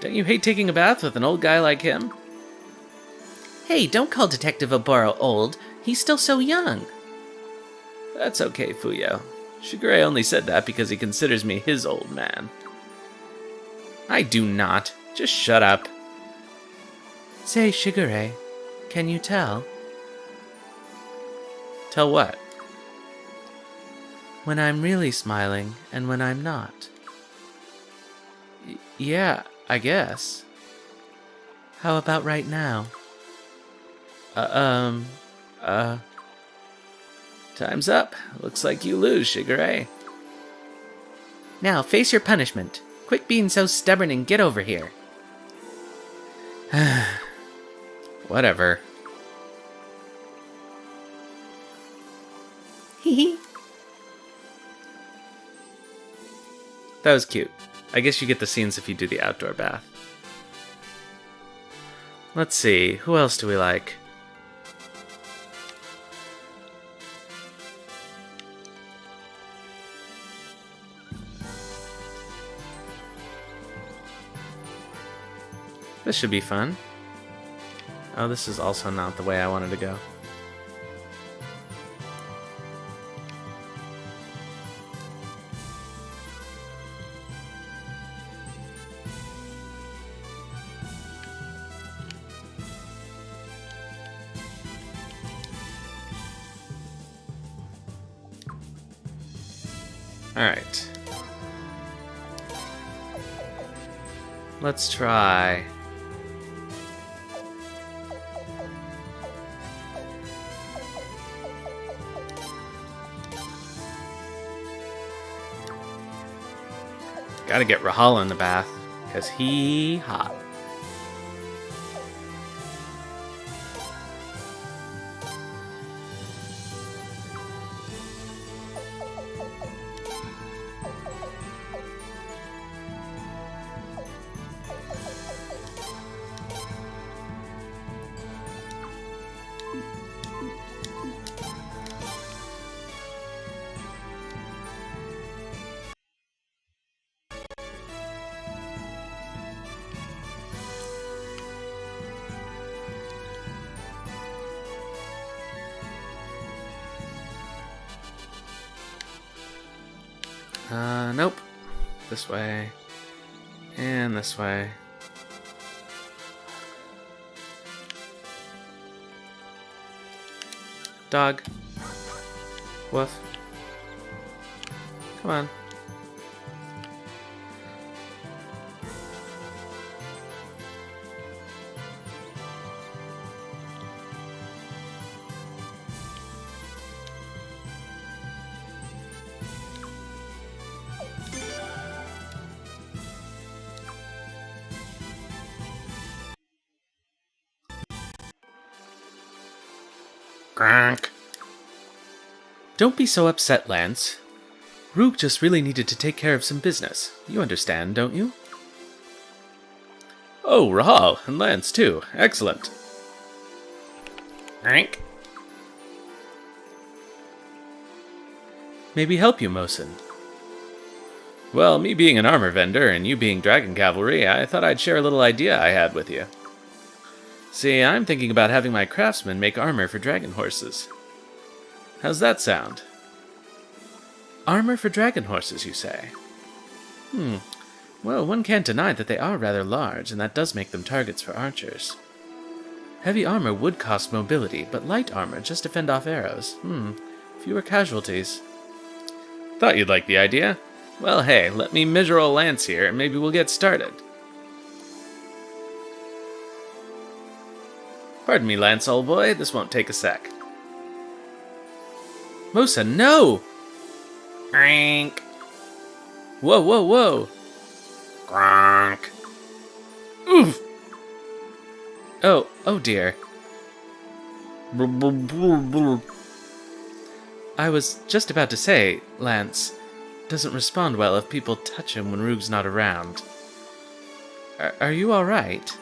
Don't you hate taking a bath with an old guy like him? Hey, don't call Detective Oboro old. He's still so young. That's okay, Fuyo. Shigure only said that because he considers me his old man. I do not. Just shut up. Say, Shigure, can you tell? Tell what? When I'm really smiling and when I'm not. Yeah, I guess. How about right now? Time's up. Looks like you lose, Shigure. Now, face your punishment. Quit being so stubborn and get over here. Whatever. Hee. That was cute. I guess you get the scenes if you do the outdoor bath. Let's see, who else do we like? This should be fun. Oh, this is also not the way I wanted to go. Alright. Let's try... Gotta get Rahal in the bath, because he hot. Nope. This way. And this way. Dog. Woof. Come on. Gronk. Don't be so upset, Lance. Rook just really needed to take care of some business. You understand, don't you? Oh, Rahal, and Lance too. Excellent. Hank? Maybe help you, Mosin. Well, me being an armor vendor and you being dragon cavalry, I thought I'd share a little idea I had with you. See, I'm thinking about having my craftsmen make armor for dragon horses. How's that sound? Armor for dragon horses, you say? Well, one can't deny that they are rather large, and that does make them targets for archers. Heavy armor would cost mobility, but light armor just to fend off arrows. Fewer casualties. Thought you'd like the idea. Well, hey, let me measure a lance here, and maybe we'll get started. Pardon me, Lance, old boy. This won't take a sec. Mosa, no! Crank. Whoa, whoa, whoa! Crank. Oof! Oh dear. I was just about to say, Lance doesn't respond well if people touch him when Roog's not around. Are you alright?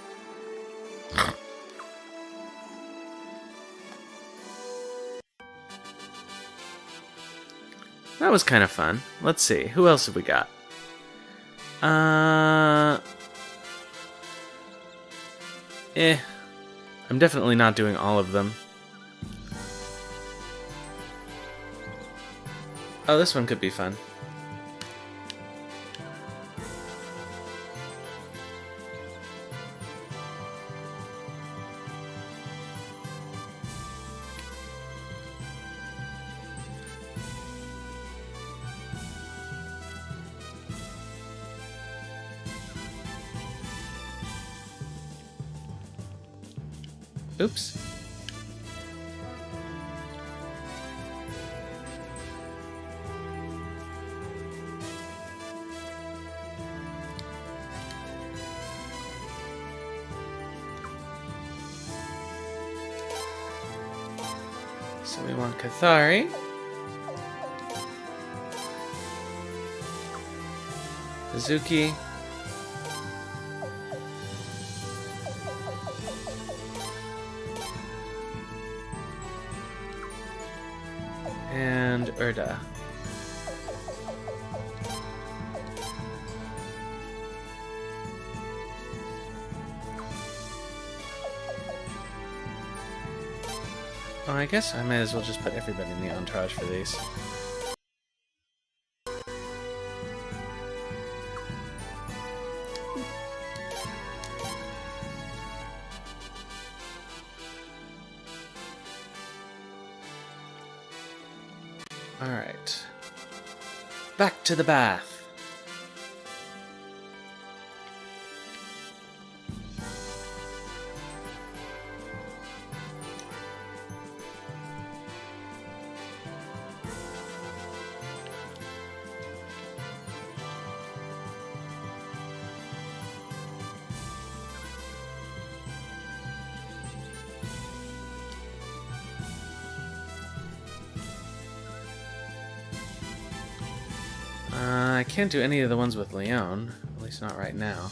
That was kind of fun. Let's see, who else have we got? I'm definitely not doing all of them. Oh, this one could be fun. Oops. So we want Cathari. Hazuki. And Urda. Well, I guess I might as well just put everybody in the entourage for these. Alright. Back to the bath. I can't do any of the ones with Leon, at least not right now.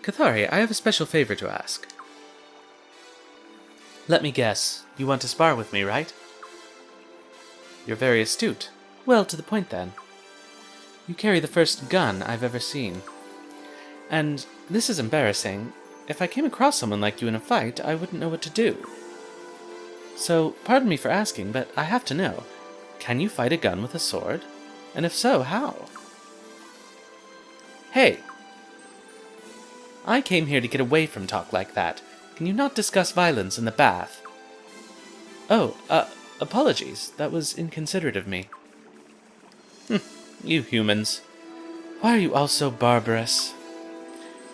Cathari, I have a special favor to ask. Let me guess, you want to spar with me, right? You're very astute. Well, to the point then. You carry the first gun I've ever seen. And this is embarrassing. If I came across someone like you in a fight, I wouldn't know what to do. So, pardon me for asking, but I have to know. Can you fight a gun with a sword? And if so, how? Hey! I came here to get away from talk like that. Can you not discuss violence in the bath? Oh, apologies. That was inconsiderate of me. You humans. Why are you all so barbarous?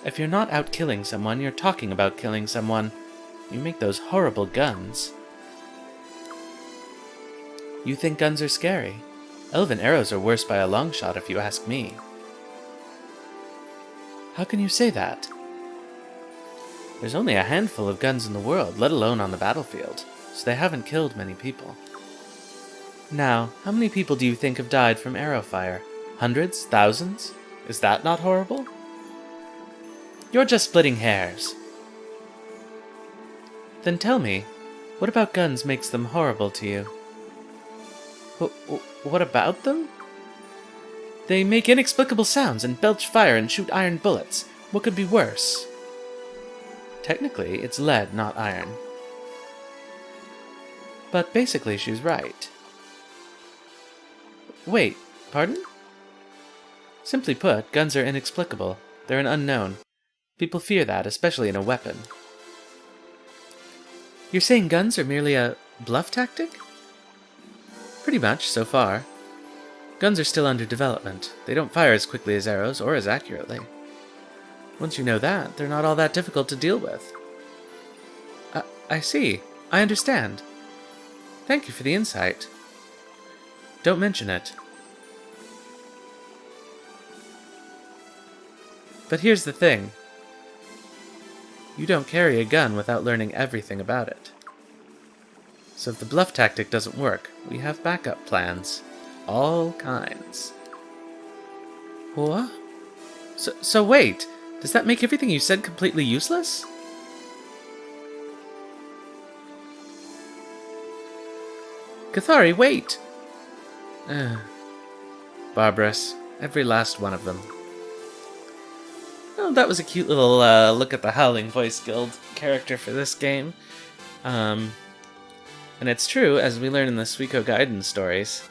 If you're not out killing someone, you're talking about killing someone. You make those horrible guns. You think guns are scary? Elven arrows are worse by a long shot if you ask me. How can you say that? There's only a handful of guns in the world, let alone on the battlefield, so they haven't killed many people. Now, how many people do you think have died from arrow fire? Hundreds? Thousands? Is that not horrible? You're just splitting hairs. Then tell me, what about guns makes them horrible to you? What about them? They make inexplicable sounds and belch fire and shoot iron bullets. What could be worse? Technically, it's lead, not iron. But basically, she's right. Wait, pardon? Simply put, guns are inexplicable. They're an unknown. People fear that, especially in a weapon. You're saying guns are merely a bluff tactic? Pretty much, so far. Guns are still under development. They don't fire as quickly as arrows, or as accurately. Once you know that, they're not all that difficult to deal with. I see. I understand. Thank you for the insight. Don't mention it. But here's the thing. You don't carry a gun without learning everything about it. So if the bluff tactic doesn't work, we have backup plans. All kinds. What? So wait, does that make everything you said completely useless? Cathari, wait! Barbarous. Every last one of them. Oh, that was a cute little look at the Howling Voice Guild character for this game. And it's true, as we learn in the Suikoden stories,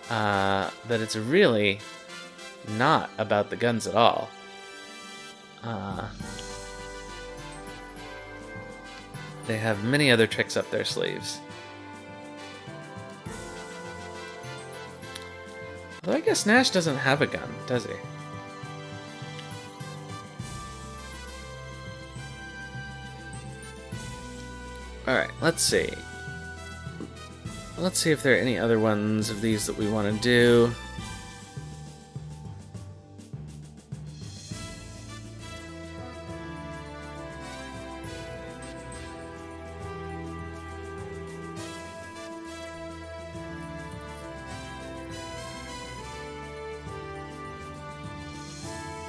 that it's really not about the guns at all. They have many other tricks up their sleeves. Although I guess Nash doesn't have a gun, does he? Alright, let's see. Let's see if there are any other ones of these that we want to do.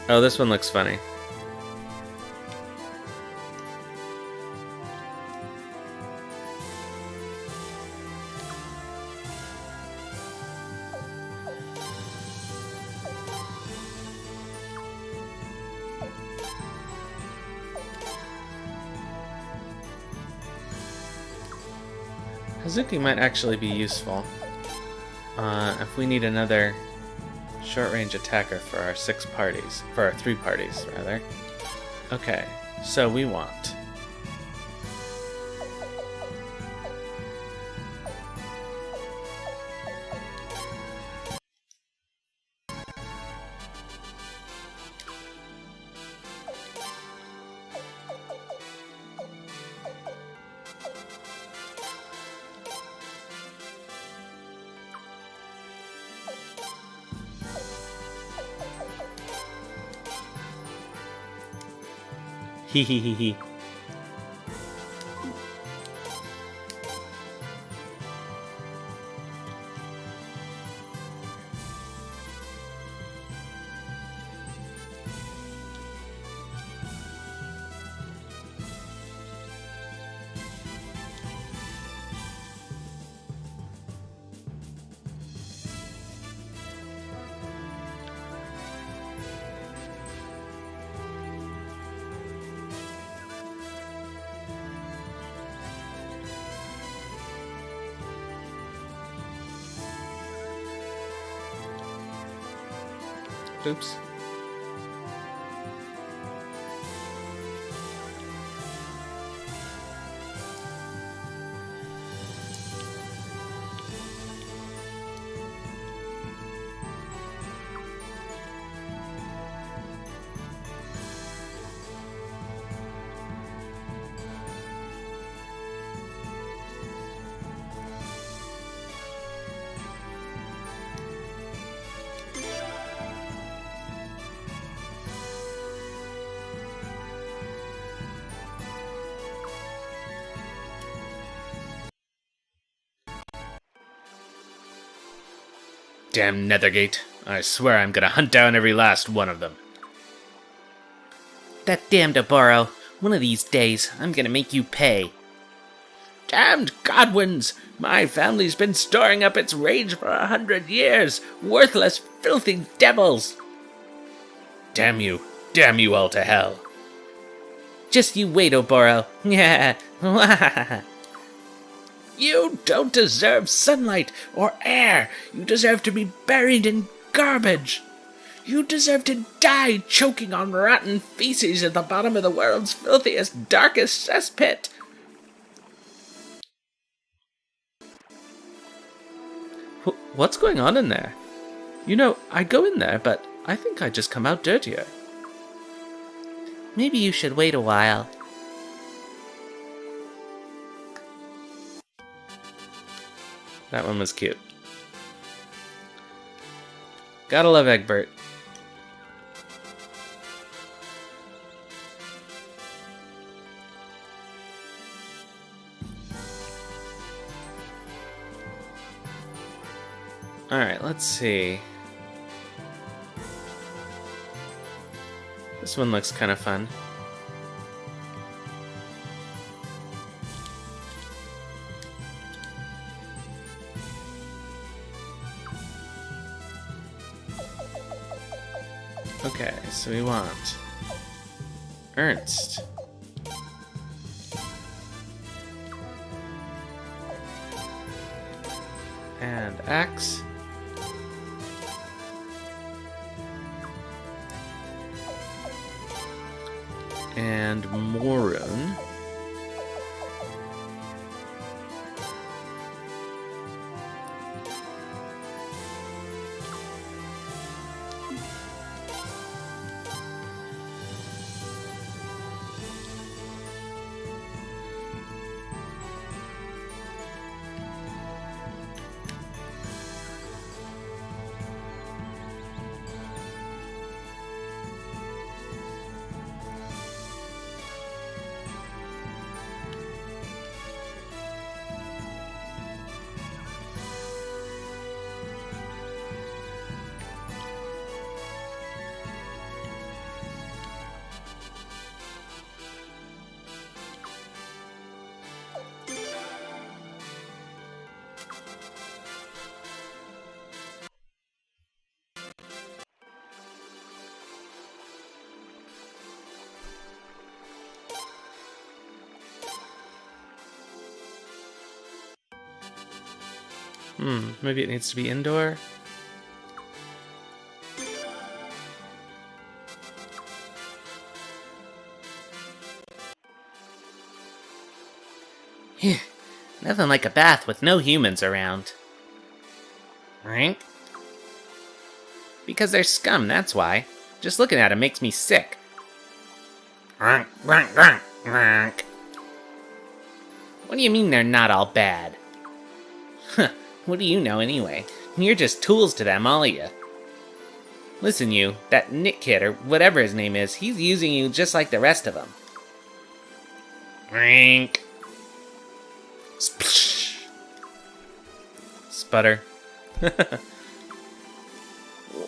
Oh, this one looks funny. Hazuki might actually be useful if we need another short-range attacker for our 6 parties. For our 3 parties, rather. Okay, so we want... Hee. Oops. Damn Nethergate. I swear I'm gonna hunt down every last one of them. That damned Oboro. One of these days, I'm gonna make you pay. Damned Godwins! My family's been storing up its rage for 100 years! Worthless, filthy devils! Damn you all to hell. Just you wait, Oboro. Yeah. You don't deserve sunlight or air! You deserve to be buried in garbage! You deserve to die choking on rotten feces at the bottom of the world's filthiest, darkest cesspit! What's going on in there? You know, I go in there, but I think I just come out dirtier. Maybe you should wait a while. That one was cute. Gotta love Egbert. Alright, let's see. This one looks kind of fun. Okay, so we want Ernst. And Axe. And Morun. Maybe it needs to be indoor. Nothing like a bath with no humans around. Right? Because they're scum, that's why. Just looking at them makes me sick. Ronk, ronk, ronk, ronk. What do you mean they're not all bad? Huh, what do you know anyway? You're just tools to them, all of you. Listen, you, that Nick kid, or whatever his name is, he's using you just like the rest of them. Ronk. Splish. Sputter.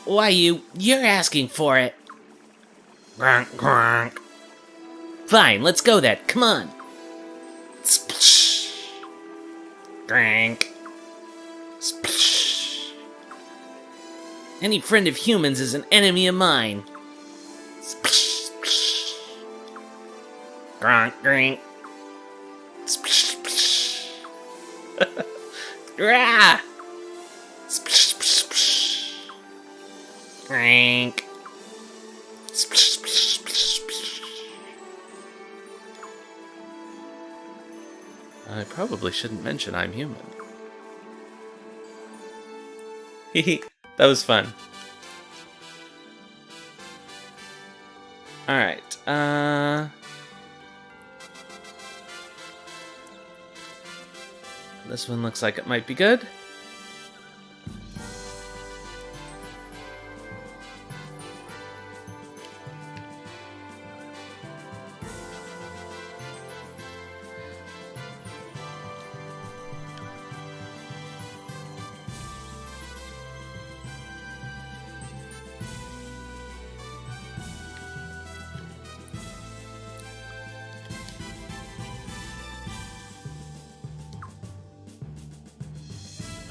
Why, you're asking for it. Gronk, gronk. Fine, let's go then, come on. Splish. Gronk. Splish. Any friend of humans is an enemy of mine. Splish, splish. Gronk, gronk. Splish, splish. Rah! Splish, splish, splish. Gronk. Splish, splish, splish, splish. I probably shouldn't mention I'm human. Hehe, that was fun. Alright, this one looks like it might be good.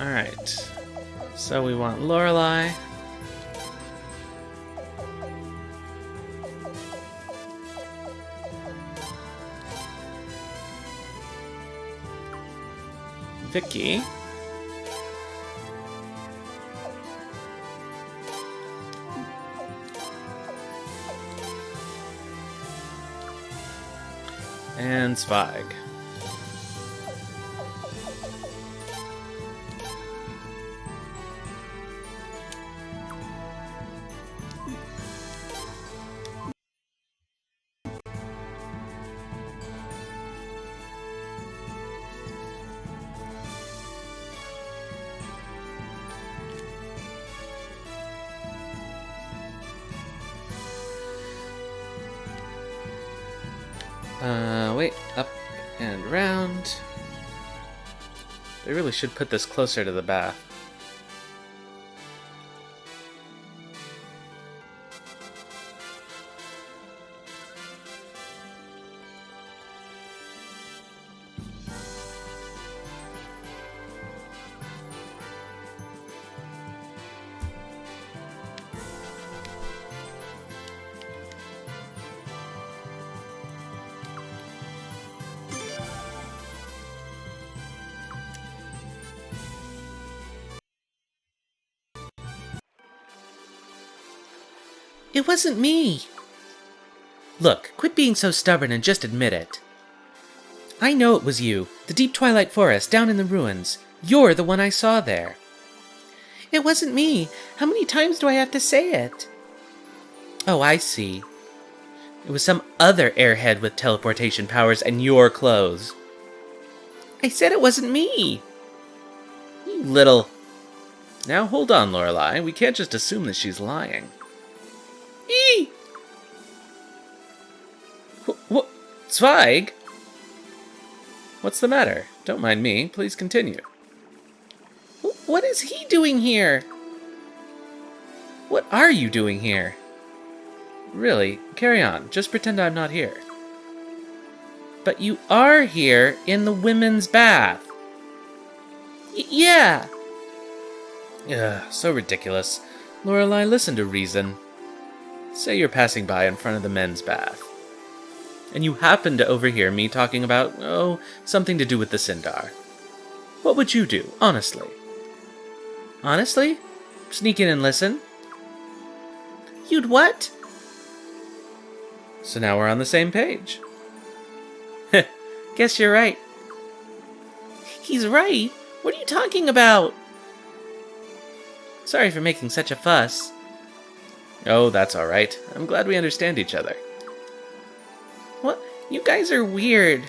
Alright. So we want Lorelei. Vicky. And Zweig. Wait, up and round. They really should put this closer to the bath. It wasn't me. Look, quit being so stubborn and just admit it. I know it was you, the deep twilight forest down in the ruins. You're the one I saw there. It wasn't me. How many times do I have to say it? Oh, I see. It was some other airhead with teleportation powers and your clothes. I said it wasn't me. You little... Now hold on, Lorelei. We can't just assume that she's lying. Eee! What? Zweig? What's the matter? Don't mind me. Please continue. What is he doing here? What are you doing here? Really, carry on. Just pretend I'm not here. But you are here in the women's bath. Yeah. Ugh, so ridiculous. Lorelei, listen to reason. Say you're passing by in front of the men's bath, and you happen to overhear me talking about, something to do with the Sindar. What would you do, honestly? Honestly? Sneak in and listen? You'd what? So now we're on the same page. Guess you're right. He's right. What are you talking about? Sorry for making such a fuss. Oh, that's all right. I'm glad we understand each other. What? You guys are weird.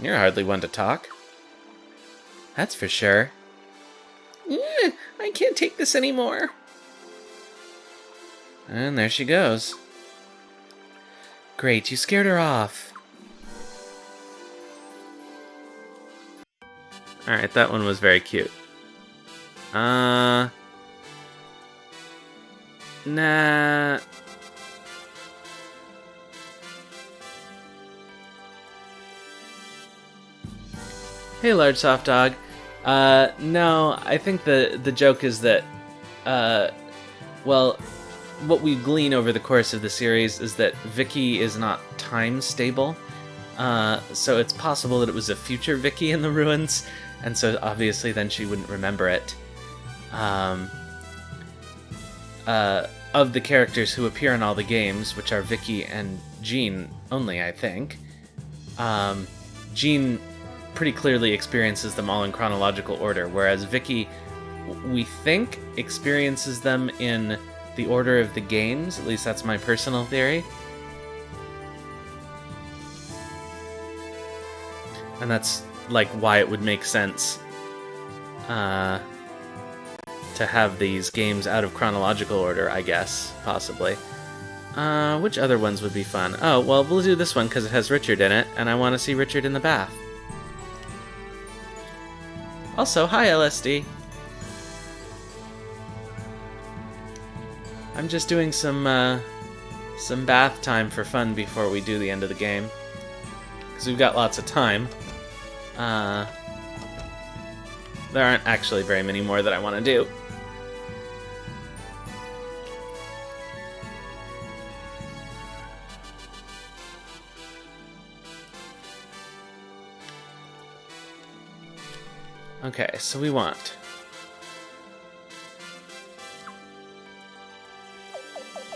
You're hardly one to talk. That's for sure. I can't take this anymore. And there she goes. Great, you scared her off. Alright, that one was very cute. Nah. Hey, large soft dog. No, I think the joke is that, well, what we glean over the course of the series is that Vicky is not time stable. So it's possible that it was a future Vicky in the ruins, and so obviously then she wouldn't remember it. Of the characters who appear in all the games, which are Vicky and Jean only, I think, Jean pretty clearly experiences them all in chronological order, whereas Vicky, we think, experiences them in the order of the games. At least that's my personal theory. And that's, like, why it would make sense to have these games out of chronological order, I guess, possibly. Which other ones would be fun? Oh, well, we'll do this one because it has Richard in it, and I want to see Richard in the bath. Also, hi, LSD. I'm just doing some bath time for fun before we do the end of the game, because we've got lots of time. There aren't actually very many more that I want to do. Okay, so we want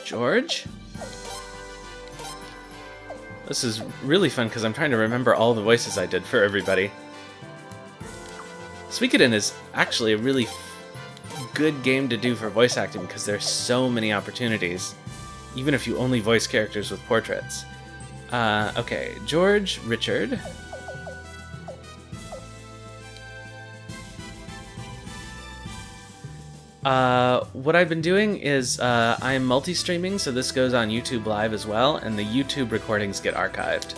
George. This is really fun because I'm trying to remember all the voices I did for everybody. Suikoden is actually a really good game to do for voice acting because there's so many opportunities, even if you only voice characters with portraits. Okay, George, Richard. What I've been doing is I'm multi-streaming, so this goes on YouTube Live as well, and the YouTube recordings get archived.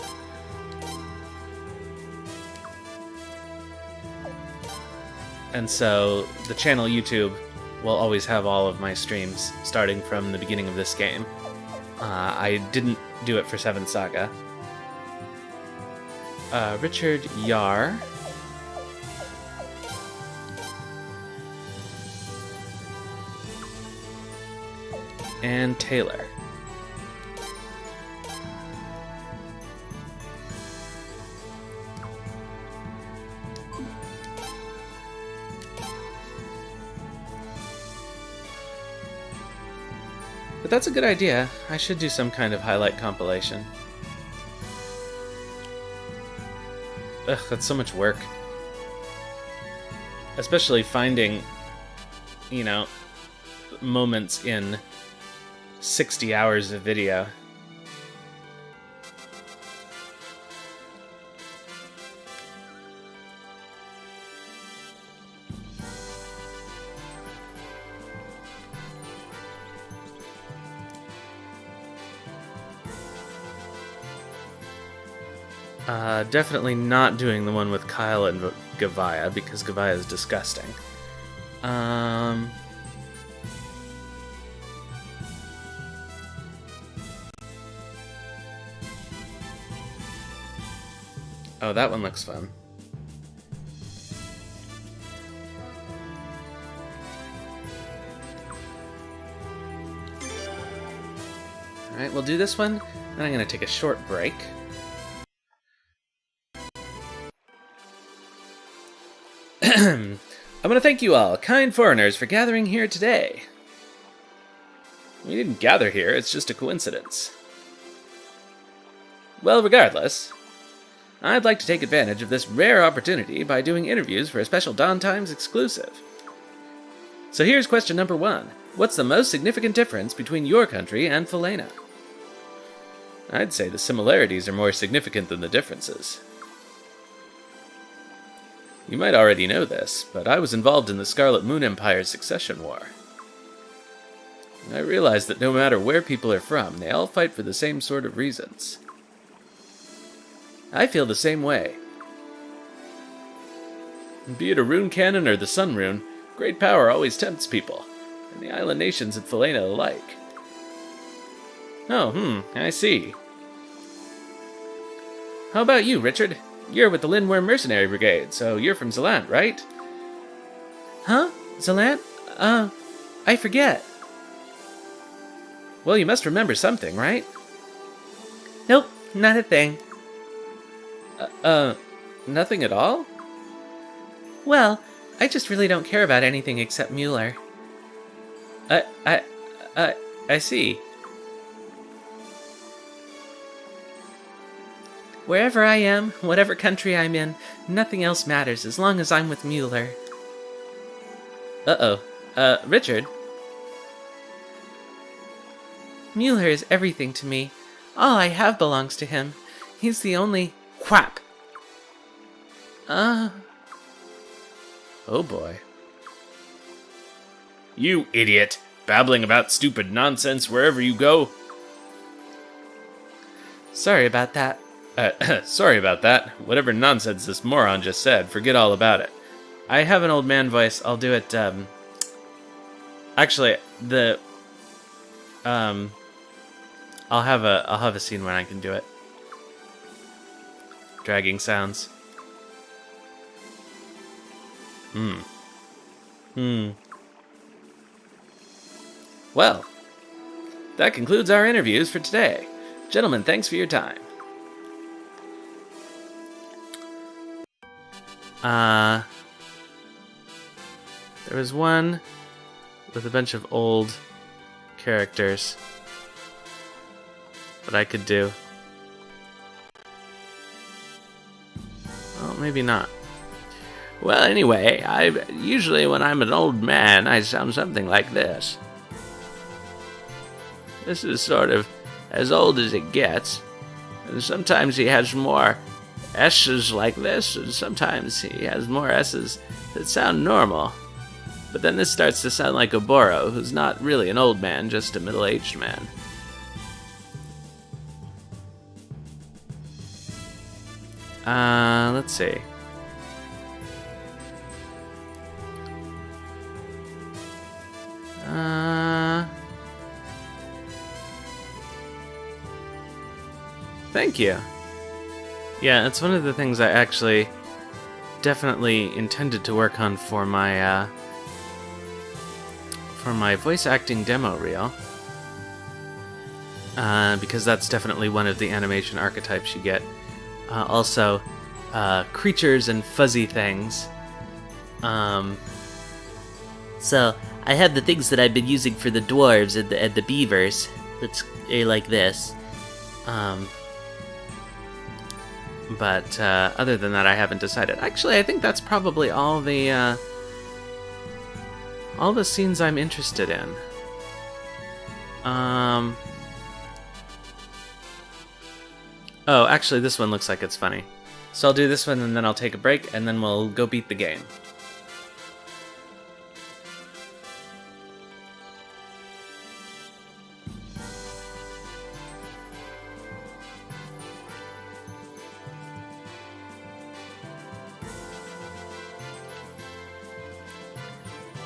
And so the channel YouTube will always have all of my streams starting from the beginning of this game. I didn't do it for 7th Saga. Richard Yar. And Taylor. But that's a good idea. I should do some kind of highlight compilation. Ugh, that's so much work. Especially finding, you know, moments in 60 hours of video. Definitely not doing the one with Kyle and Gavaya, because Gavaya is disgusting. Oh, that one looks fun. Alright, we'll do this one, then I'm going to take a short break. I'm going to thank you all, kind foreigners, for gathering here today. We didn't gather here, it's just a coincidence. Well, regardless, I'd like to take advantage of this rare opportunity by doing interviews for a special Dawn Times exclusive. So here's question number 1. What's the most significant difference between your country and Falena? I'd say the similarities are more significant than the differences. You might already know this, but I was involved in the Scarlet Moon Empire's succession war. I realized that no matter where people are from, they all fight for the same sort of reasons. I feel the same way. Be it a rune cannon or the sun rune, great power always tempts people, and the island nations of Falena alike. Oh, I see. How about you, Richard? You're with the Lindworm Mercenary Brigade, so you're from Zelant, right? Huh? Zelant? I forget. Well, you must remember something, right? Nope, not a thing. Nothing at all? Well, I just really don't care about anything except Mueller. I see. Wherever I am, whatever country I'm in, nothing else matters as long as I'm with Mueller. Richard? Mueller is everything to me. All I have belongs to him. He's the only... Quap! Oh boy. You idiot! Babbling about stupid nonsense wherever you go. Sorry about that. Sorry about that. Whatever nonsense this moron just said, forget all about it. I have an old man voice. I'll do it, Actually, I'll have a scene when I can do it. Dragging sounds. Well, that concludes our interviews for today. Gentlemen, thanks for your time. There was one with a bunch of old characters that I could do. Well, maybe not. Well, anyway, usually when I'm an old man, I sound something like this. This is sort of as old as it gets. And sometimes he has more S's like this, and sometimes he has more S's that sound normal. But then this starts to sound like a Boro, who's not really an old man, just a middle-aged man. Let's see. Thank you. Yeah, it's one of the things I actually definitely intended to work on for my voice acting demo reel. Because that's definitely one of the animation archetypes you get. Also, creatures and fuzzy things. So, I have the things that I've been using for the dwarves and the beavers. That's like this. But other than that, I haven't decided. Actually, I think that's probably all the scenes I'm interested in. Oh, actually, this one looks like it's funny. So I'll do this one, and then I'll take a break, and then we'll go beat the game.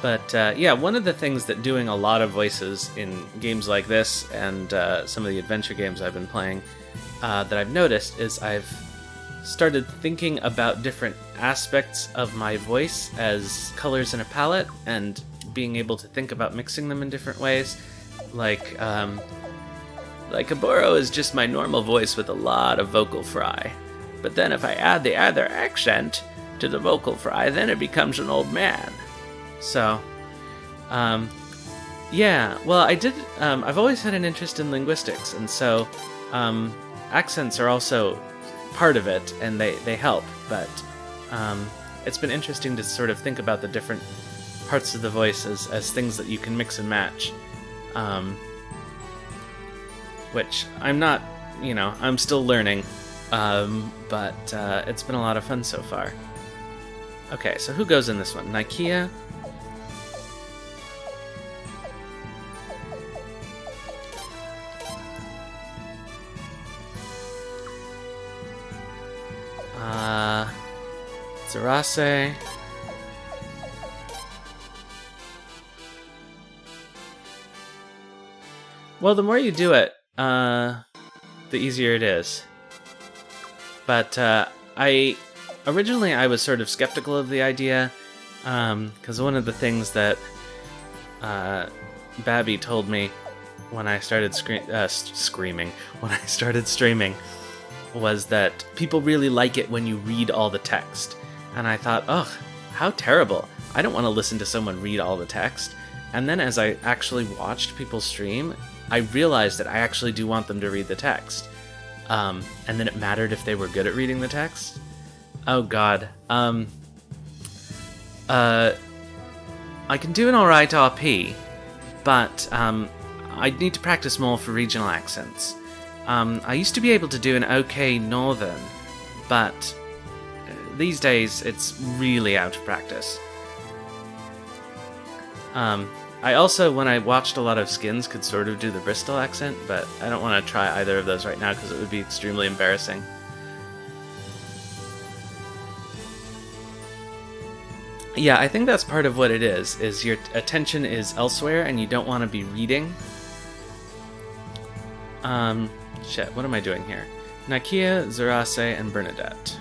But yeah, one of the things that doing a lot of voices in games like this and some of the adventure games I've been playing that I've noticed is I've started thinking about different aspects of my voice as colors in a palette and being able to think about mixing them in different ways. Like a Boro is just my normal voice with a lot of vocal fry. But then if I add the other accent to the vocal fry, then it becomes an old man. So, yeah, well, I've always had an interest in linguistics, and so, accents are also part of it, and they help, but, it's been interesting to sort of think about the different parts of the voice as things that you can mix and match, which I'm not, I'm still learning, but, it's been a lot of fun so far. Okay, so who goes in this one? Nikia? Zarase. Well, the more you do it, the easier it is. But originally I was sort of skeptical of the idea, because one of the things that Babby told me when I started screaming, when I started streaming, was that people really like it when you read all the text. And I thought, ugh, how terrible. I don't want to listen to someone read all the text. And then as I actually watched people stream, I realized that I actually do want them to read the text. And then it mattered if they were good at reading the text. Oh god. I can do an alright RP, but I need to practice more for regional accents. I used to be able to do an okay Northern, but these days it's really out of practice. I also, when I watched a lot of Skins, could sort of do the Bristol accent, but I don't want to try either of those right now because it would be extremely embarrassing. Yeah, I think that's part of what it is your attention is elsewhere and you don't want to be reading. Shit, what am I doing here? Nakia, Zarase, and Bernadette.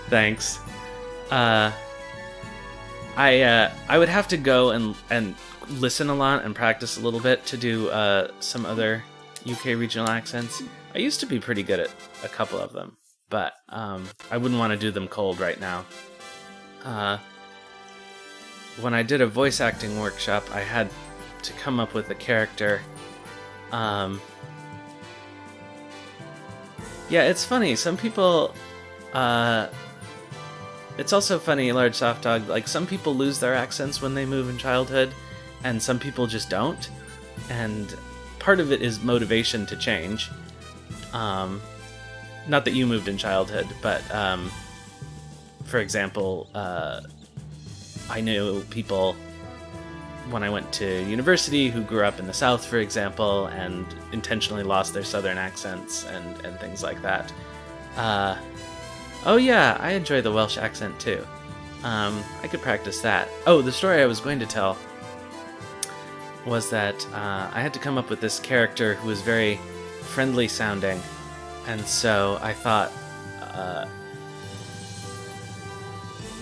Thanks. I would have to go and listen a lot and practice a little bit to do some other UK regional accents. I used to be pretty good at a couple of them, but I wouldn't want to do them cold right now. When I did a voice acting workshop, I had to come up with a character. Yeah, it's funny. Some people... it's also funny, Large Soft Dog, like, some people lose their accents when they move in childhood, and some people just don't. And part of it is motivation to change. Not that you moved in childhood, but, for example, I knew people when I went to university who grew up in the South, for example, and intentionally lost their Southern accents and things like that. Oh yeah, I enjoy the Welsh accent too. I could practice that. Oh, the story I was going to tell was that I had to come up with this character who was very friendly sounding, and so I thought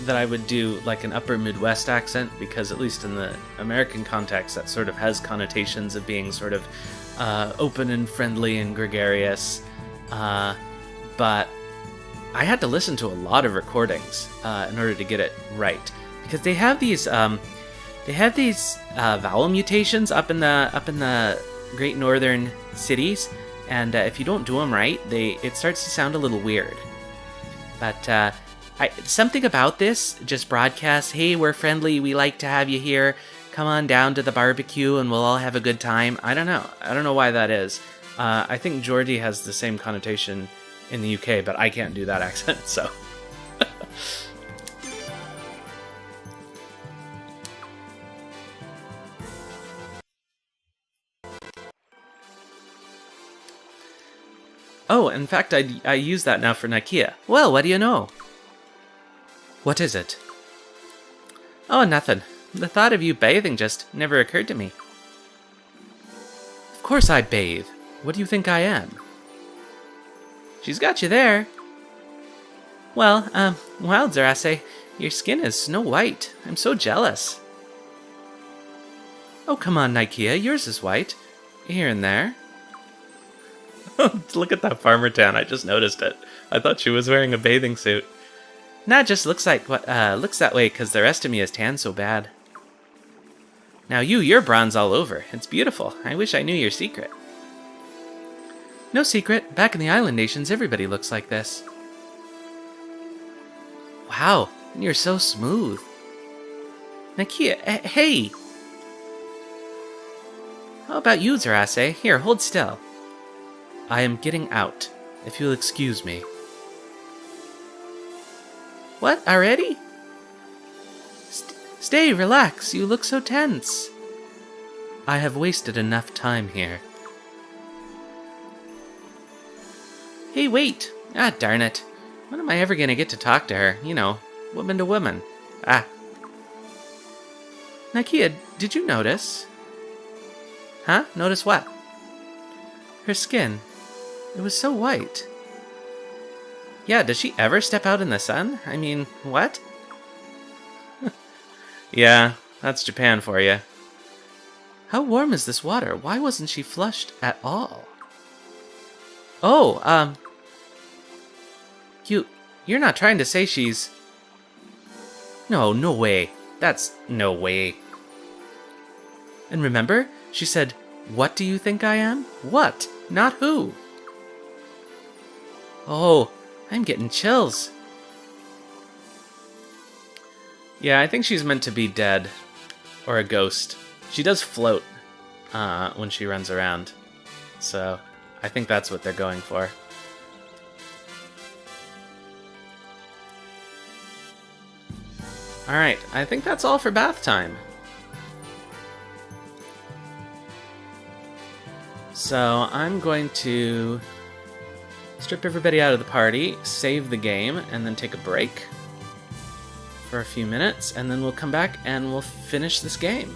that I would do like an upper Midwest accent, because at least in the American context that sort of has connotations of being sort of open and friendly and gregarious, but I had to listen to a lot of recordings in order to get it right, because they have these vowel mutations up in the Great Northern cities, and if you don't do them right, it starts to sound a little weird. But something about this just broadcasts, hey, we're friendly, we like to have you here, come on down to the barbecue and we'll all have a good time. I don't know why that is. I think Geordie has the same connotation in the UK, but I can't do that accent, so. Oh, in fact, I use that now for Nakia. Well, what do you know? What is it? Oh, nothing. The thought of you bathing just never occurred to me. Of course I bathe. What do you think I am? She's got you there. Well, wow, Zarase, your skin is snow white. I'm so jealous. Oh, come on, Nikia, yours is white. Here and there. Look at that farmer tan, I just noticed it. I thought she was wearing a bathing suit. Nah, it just looks that way because the rest of me is tan so bad. Now you're bronze all over. It's beautiful. I wish I knew your secret. No secret. Back in the island nations, everybody looks like this. Wow, you're so smooth. Nakia, hey! How about you, Zarase? Here, hold still. I am getting out, if you'll excuse me. What, already? Stay, relax, you look so tense. I have wasted enough time here. Hey, wait! Ah, darn it. When am I ever gonna get to talk to her? You know, woman to woman. Ah. Nakia, did you notice? Huh? Notice what? Her skin. It was so white. Yeah, does she ever step out in the sun? I mean, what? Yeah, that's Japan for you. How warm is this water? Why wasn't she flushed at all? Oh, you're not trying to say she's... No way. That's no way. And remember, she said, what do you think I am? What, not who. Oh, I'm getting chills. Yeah, I think she's meant to be dead. Or a ghost. She does float when she runs around. So, I think that's what they're going for. Alright, I think that's all for bath time. So, I'm going to strip everybody out of the party, save the game, and then take a break for a few minutes, and then we'll come back and we'll finish this game.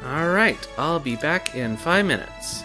Alright, I'll be back in 5 minutes.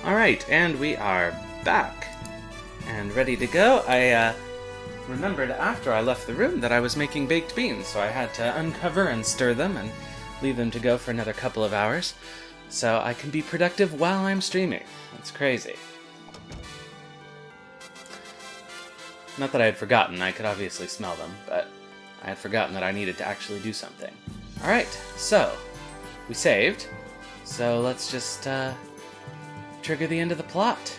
Alright, and we are back. and ready to go. I remembered after I left the room that I was making baked beans, so I had to uncover and stir them and leave them to go for another couple of hours, so I can be productive while I'm streaming. That's crazy. Not that I had forgotten, I could obviously smell them, but I had forgotten that I needed to actually do something. Alright, so, we saved, so let's just trigger the end of the plot.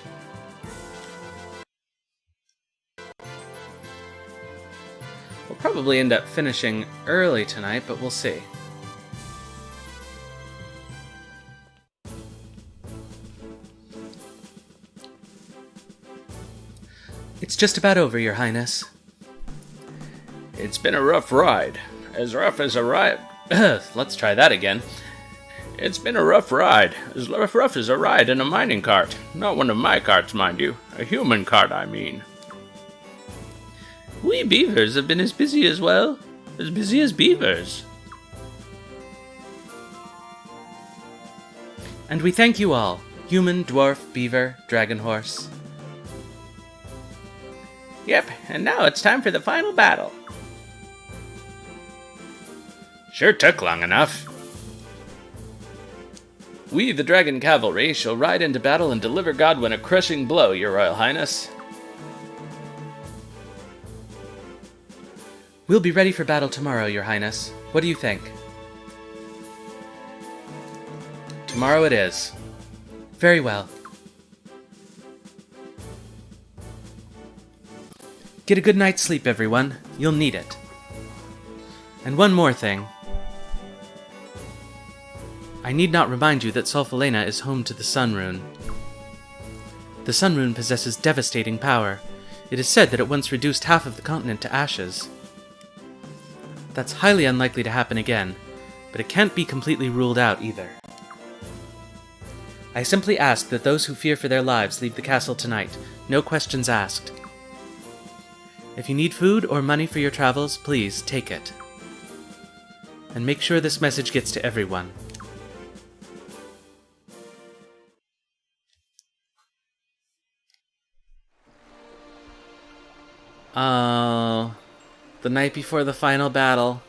We'll probably end up finishing early tonight, but we'll see. It's just about over, Your Highness. It's been a rough ride. As rough as a ride. Let's try that again. It's been a rough ride. As rough as a ride in a mining cart. Not one of my carts, mind you. A human cart, I mean. We beavers have been as busy as beavers. And we thank you all, human, dwarf, beaver, dragon horse. Yep, and now it's time for the final battle. Sure took long enough. We, the Dragon Cavalry, shall ride into battle and deliver Godwin a crushing blow, Your Royal Highness. We'll be ready for battle tomorrow, Your Highness. What do you think? Tomorrow it is. Very well. Get a good night's sleep, everyone. You'll need it. And one more thing. I need not remind you that Falena is home to the Sun Rune. The Sun Rune possesses devastating power. It is said that it once reduced half of the continent to ashes. That's highly unlikely to happen again, but it can't be completely ruled out either. I simply ask that those who fear for their lives leave the castle tonight, no questions asked. If you need food or money for your travels, please take it. And make sure this message gets to everyone. Oh, the night before the final battle.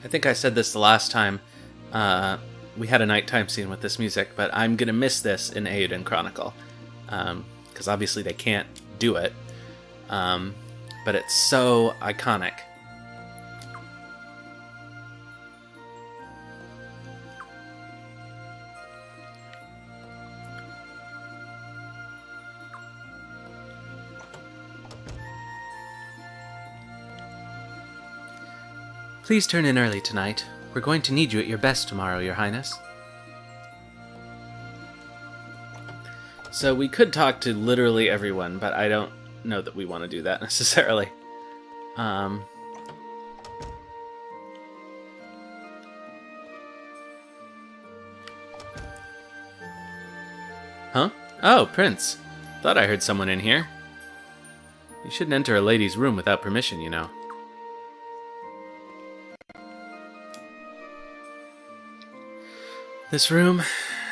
I think I said this the last time we had a nighttime scene with this music, but I'm gonna miss this in Eiyuden Chronicle, because obviously they can't do it, but it's so iconic. Please turn in early tonight. We're going to need you at your best tomorrow, Your Highness. So we could talk to literally everyone, but I don't know that we want to do that necessarily. Huh? Oh, Prince. Thought I heard someone in here. You shouldn't enter a lady's room without permission, you know. This room,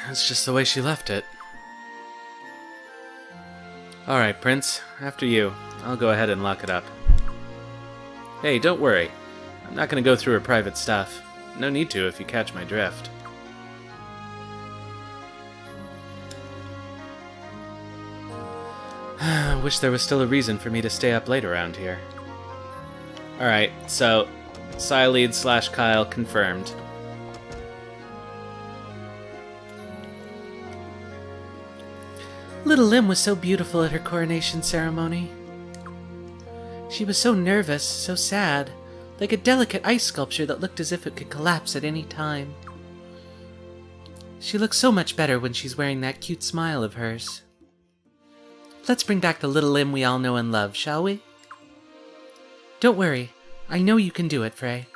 it's just the way she left it. Alright, Prince, after you. I'll go ahead and lock it up. Hey, don't worry. I'm not going to go through her private stuff. No need to if you catch my drift. I wish there was still a reason for me to stay up late around here. Alright, so, Psylead/Kyle confirmed. Little Lim was so beautiful at her coronation ceremony. She was so nervous, so sad, like a delicate ice sculpture that looked as if it could collapse at any time. She looks so much better when she's wearing that cute smile of hers. Let's bring back the Little Lim we all know and love, shall we? Don't worry, I know you can do it, Frey.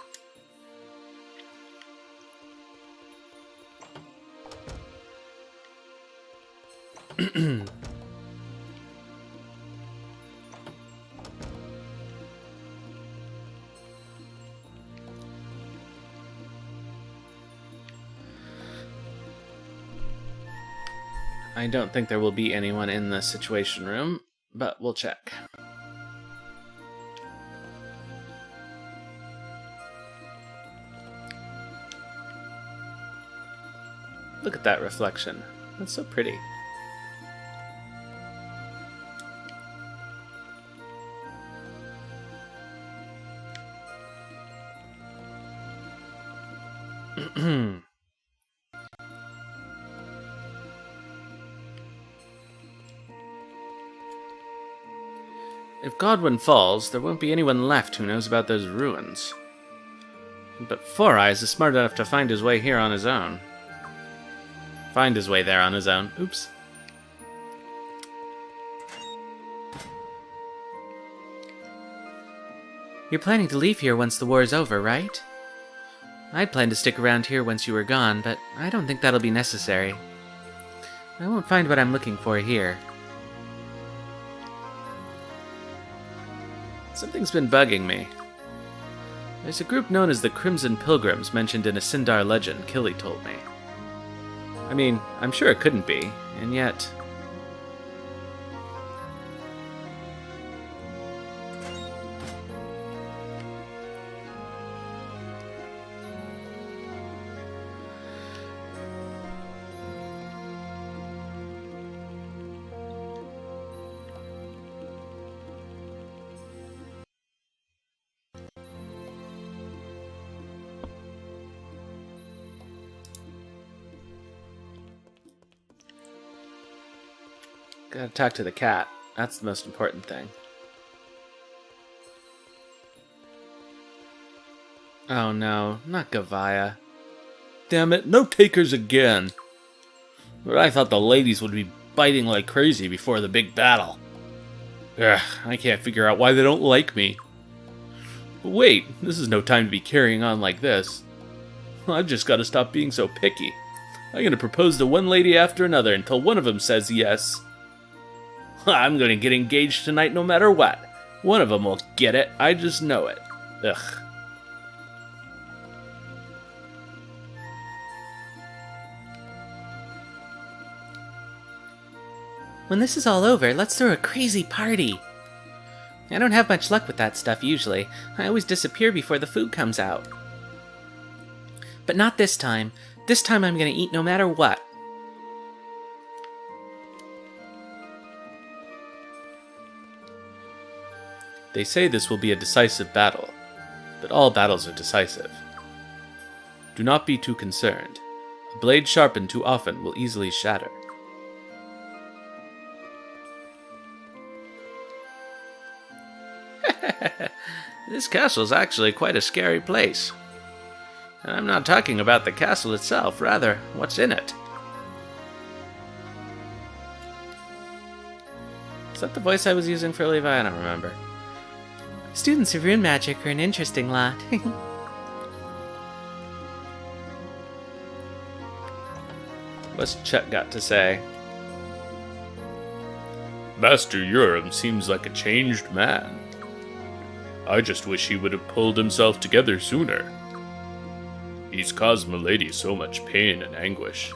I don't think there will be anyone in the Situation Room, but we'll check. Look at that reflection. That's so pretty. If Godwin falls, there won't be anyone left who knows about those ruins. But Four Eyes is smart enough to find his way here on his own. Find his way there on his own. Oops. You're planning to leave here once the war is over, right? I'd planned to stick around here once you were gone, but I don't think that'll be necessary. I won't find what I'm looking for here. Something's been bugging me. There's a group known as the Crimson Pilgrims mentioned in a Sindar legend Killy told me. I mean, I'm sure it couldn't be, and yet... Gotta talk to the cat. That's the most important thing. Oh no, not Gavaya. Damn it, no takers again. But I thought the ladies would be biting like crazy before the big battle. Ugh, I can't figure out why they don't like me. But wait, this is no time to be carrying on like this. I've just gotta stop being so picky. I'm gonna propose to one lady after another until one of them says yes. I'm gonna get engaged tonight no matter what. One of them will get it, I just know it. Ugh. When this is all over, let's throw a crazy party. I don't have much luck with that stuff usually. I always disappear before the food comes out. But not this time. This time I'm gonna eat no matter what. They say this will be a decisive battle, but all battles are decisive. Do not be too concerned. A blade sharpened too often will easily shatter. This castle is actually quite a scary place. And I'm not talking about the castle itself, rather, what's in it. Is that the voice I was using for Levi? I don't remember. Students of rune magic are an interesting lot. What's Chet got to say? Master Urim seems like a changed man. I just wish he would have pulled himself together sooner. He's caused Milady so much pain and anguish.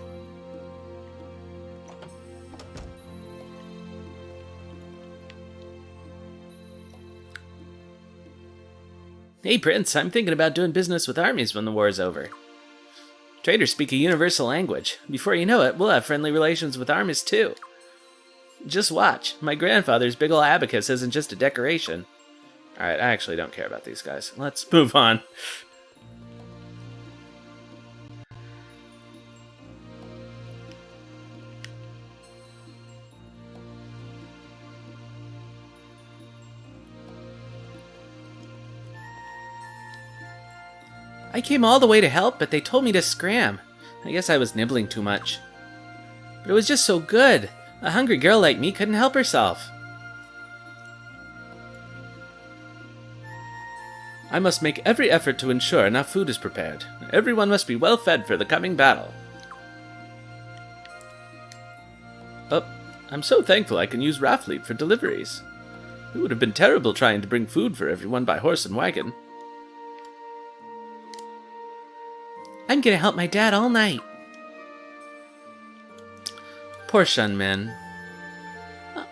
Hey Prince, I'm thinking about doing business with armies when the war is over. Traders speak a universal language. Before you know it, we'll have friendly relations with armies too. Just watch. My grandfather's big ol' abacus isn't just a decoration. Alright, I actually don't care about these guys. Let's move on. I came all the way to help, but they told me to scram. I guess I was nibbling too much. But it was just so good. A hungry girl like me couldn't help herself. I must make every effort to ensure enough food is prepared. Everyone must be well fed for the coming battle. Oh, I'm so thankful I can use Raffleet for deliveries. It would have been terrible trying to bring food for everyone by horse and wagon. I'm gonna help my dad all night. Poor Shunmin.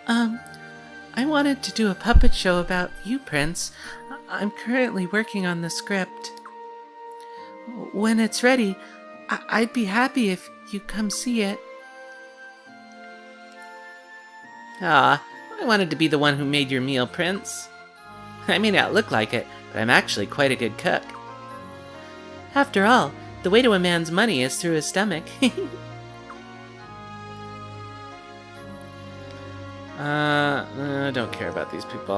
I wanted to do a puppet show about you, Prince. I'm currently working on the script. When it's ready, I'd be happy if you come see it. Ah, I wanted to be the one who made your meal, Prince. I may not look like it, but I'm actually quite a good cook. After all, the way to a man's money is through his stomach. I don't care about these people.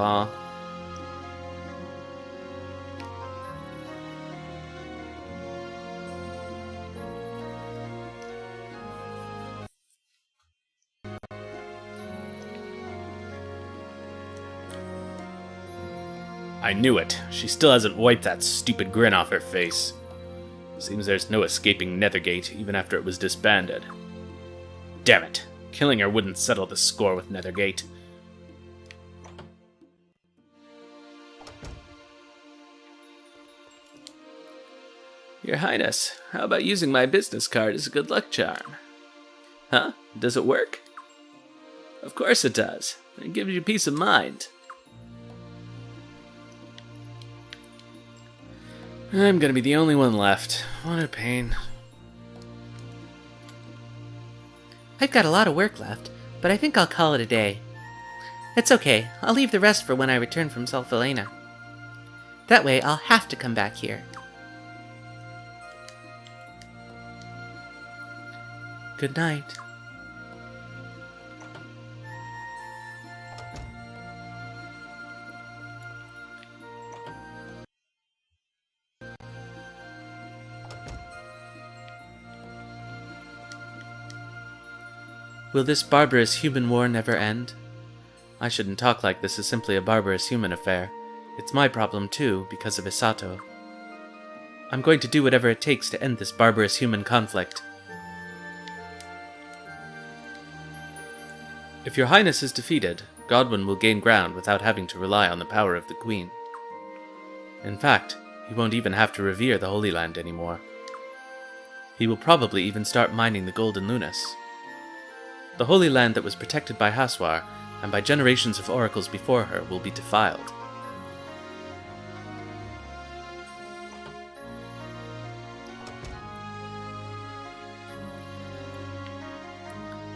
I knew it. She still hasn't wiped that stupid grin off her face. Seems there's no escaping Nethergate, even after it was disbanded. Damn it. Killing her wouldn't settle the score with Nethergate. Your Highness, how about using my business card as a good luck charm? Huh? Does it work? Of course it does. It gives you peace of mind. I'm gonna be the only one left. What a pain. I've got a lot of work left, but I think I'll call it a day. It's okay, I'll leave the rest for when I return from Falena. That way I'll have to come back here. Good night. Will this barbarous human war never end? I shouldn't talk like this is simply a barbarous human affair. It's my problem too, because of Isato. I'm going to do whatever it takes to end this barbarous human conflict. If your Highness is defeated, Godwin will gain ground without having to rely on the power of the Queen. In fact, he won't even have to revere the Holy Land anymore. He will probably even start mining the Golden Lunas. The Holy Land that was protected by Ashtwar, and by generations of oracles before her, will be defiled.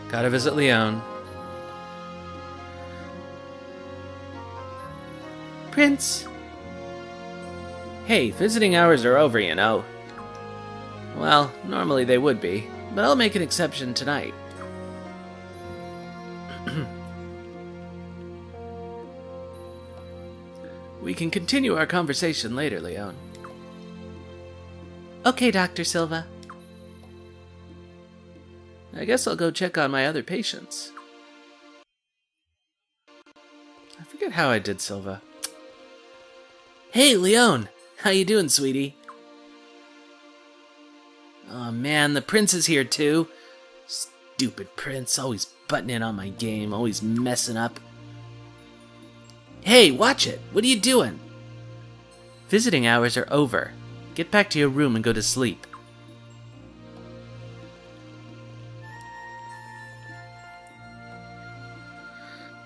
Gotta visit Leon. Prince! Hey, visiting hours are over, you know. Well, normally they would be, but I'll make an exception tonight. We can continue our conversation later, Leon. Okay, Dr. Silva. I guess I'll go check on my other patients. I forget how I did, Silva. Hey, Leon! How you doing, sweetie? Oh man, the prince is here too. Stupid prince, always butting in on my game, always messing up. Hey, watch it! What are you doing? Visiting hours are over. Get back to your room and go to sleep.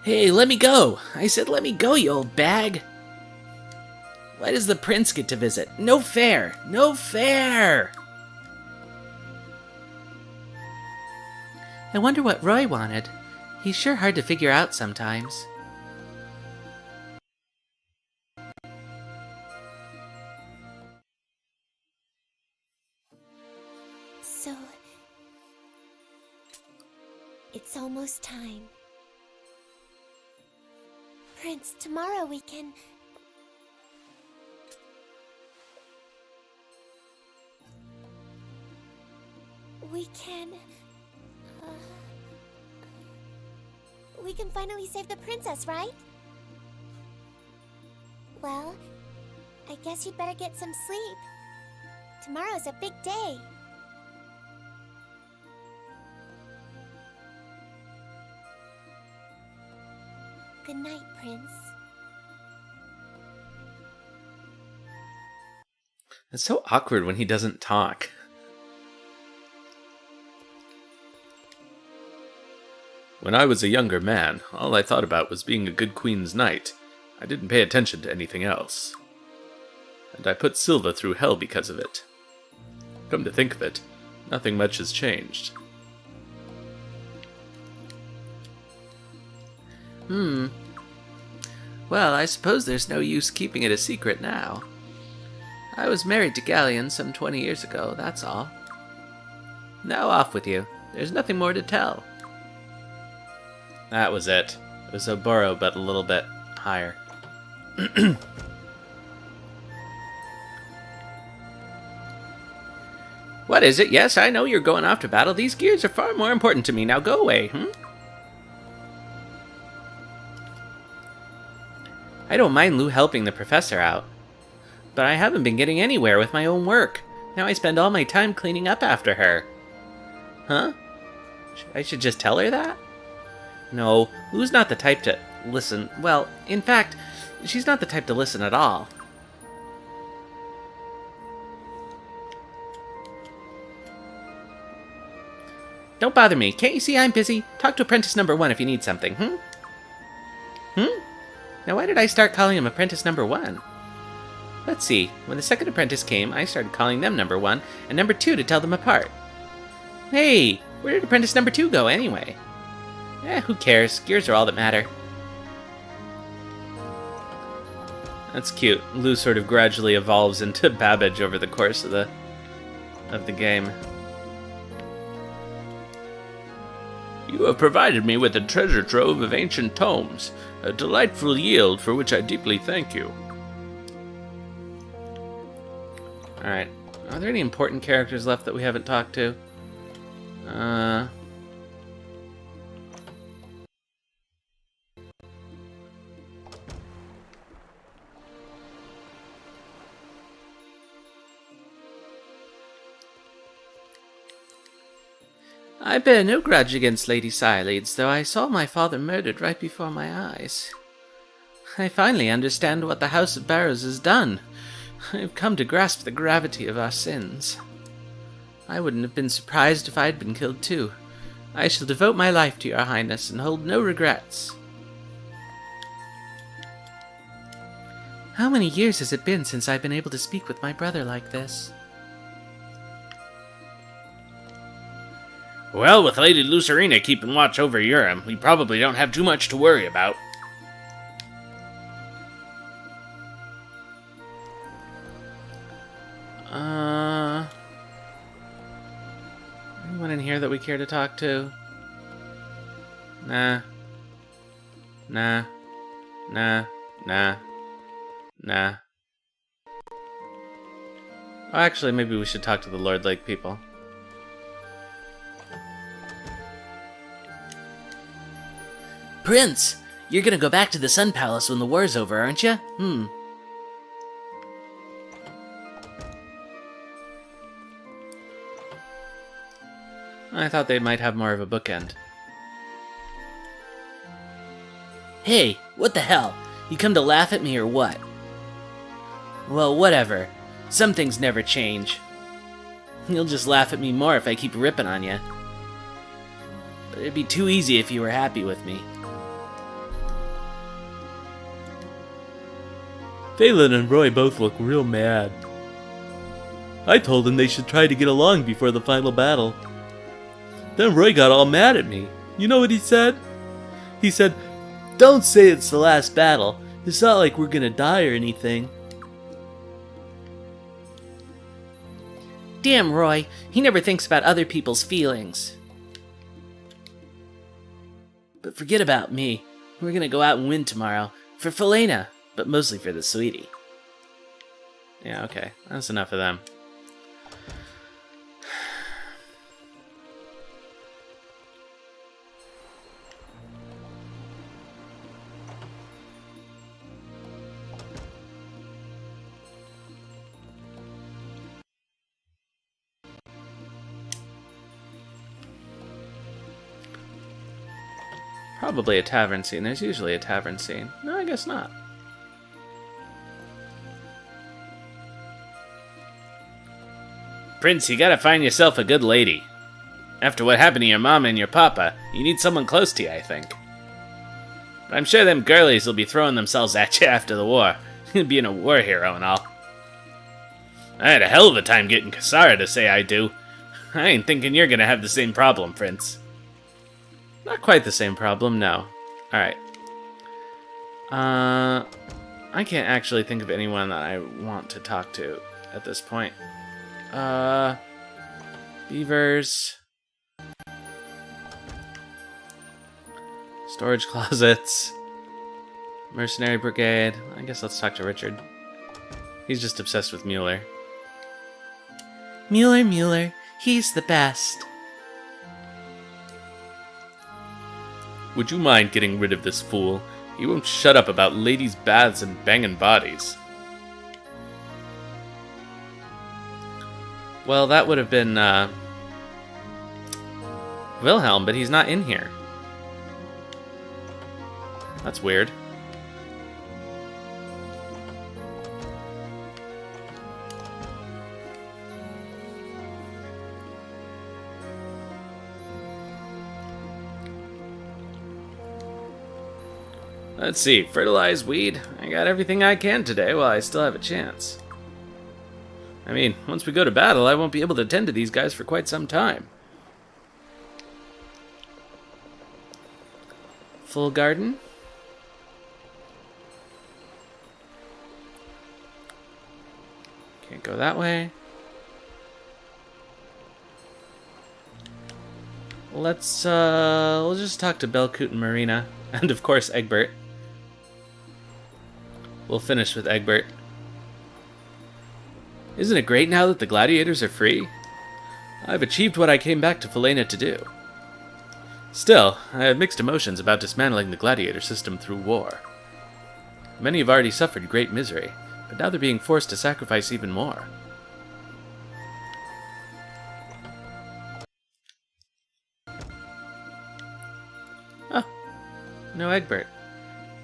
Hey, let me go! I said let me go, you old bag! Why does the prince get to visit? No fair! No fair! I wonder what Roy wanted. He's sure hard to figure out sometimes. So, it's almost time. Prince, tomorrow we can... We can finally save the princess, right? Well, I guess you'd better get some sleep. Tomorrow's a big day. Good night, Prince. It's so awkward when he doesn't talk. When I was a younger man, all I thought about was being a good queen's knight. I didn't pay attention to anything else. And I put Silva through hell because of it. Come to think of it, nothing much has changed. Well, I suppose there's no use keeping it a secret now. I was married to Galleon some 20 years ago, that's all. Now off with you. There's nothing more to tell. That was it. It was Oboro, but a little bit higher. What is it? Yes, I know you're going off to battle. These gears are far more important to me. Now go away, I don't mind Lou helping the professor out, but I haven't been getting anywhere with my own work. Now I spend all my time cleaning up after her. Huh? I should just tell her that? No, Lou's not the type to listen. Well, in fact, she's not the type to listen at all. Don't bother me. Can't you see I'm busy? Talk to apprentice number 1 if you need something, Now why did I start calling him apprentice number 1? Let's see. When the second apprentice came, I started calling them number 1 and number 2 to tell them apart. Hey, where did apprentice number 2 go anyway? Who cares? Gears are all that matter. That's cute. Lou sort of gradually evolves into Babbage over the course of the game. You have provided me with a treasure trove of ancient tomes, a delightful yield for which I deeply thank you. Alright. Are there any important characters left that we haven't talked to? I bear no grudge against Lady Sileads, though I saw my father murdered right before my eyes. I finally understand what the House of Barrows has done. I've come to grasp the gravity of our sins. I wouldn't have been surprised if I had been killed too. I shall devote my life to your highness and hold no regrets. How many years has it been since I've been able to speak with my brother like this? Well, with Lady Lucerina keeping watch over Urim, we probably don't have too much to worry about. Anyone in here that we care to talk to? Nah. Nah. Nah. Nah. Nah. Oh, actually, maybe we should talk to the Lord Lake people. Prince, you're gonna go back to the Sun Palace when the war's over, aren't you? I thought they might have more of a bookend. Hey, what the hell? You come to laugh at me or what? Well, whatever. Some things never change. You'll just laugh at me more if I keep ripping on you. But it'd be too easy if you were happy with me. Phelan and Roy both look real mad. I told them they should try to get along before the final battle. Then Roy got all mad at me. You know what he said? He said, "Don't say it's the last battle. It's not like we're gonna die or anything." Damn, Roy. He never thinks about other people's feelings. But forget about me. We're gonna go out and win tomorrow. For Falena, but mostly for the sweetie. Yeah, okay. That's enough of them. Probably a tavern scene. There's usually a tavern scene. No, I guess not. Prince, you gotta find yourself a good lady. After what happened to your mama and your papa, you need someone close to you, I think. But I'm sure them girlies will be throwing themselves at you after the war, being a war hero and all. I had a hell of a time getting Kasara to say I do. I ain't thinking you're gonna have the same problem, Prince. Not quite the same problem, no. Alright. I can't actually think of anyone that I want to talk to at this point. Beavers. Storage closets. Mercenary Brigade. I guess let's talk to Richard. He's just obsessed with Mueller. Mueller. He's the best. Would you mind getting rid of this fool? He won't shut up about ladies' baths and banging bodies. Well, that would have been, Wilhelm, but he's not in here. That's weird. Let's see, fertilize weed. I got everything I can today while I still have a chance. I mean, once we go to battle, I won't be able to tend to these guys for quite some time. Full garden? Can't go that way. Let's, we'll just talk to Belcoot and Marina. And of course, Egbert. We'll finish with Egbert. Isn't it great now that the gladiators are free? I've achieved what I came back to Falena to do. Still, I have mixed emotions about dismantling the gladiator system through war. Many have already suffered great misery, but now they're being forced to sacrifice even more. Oh, no Egbert.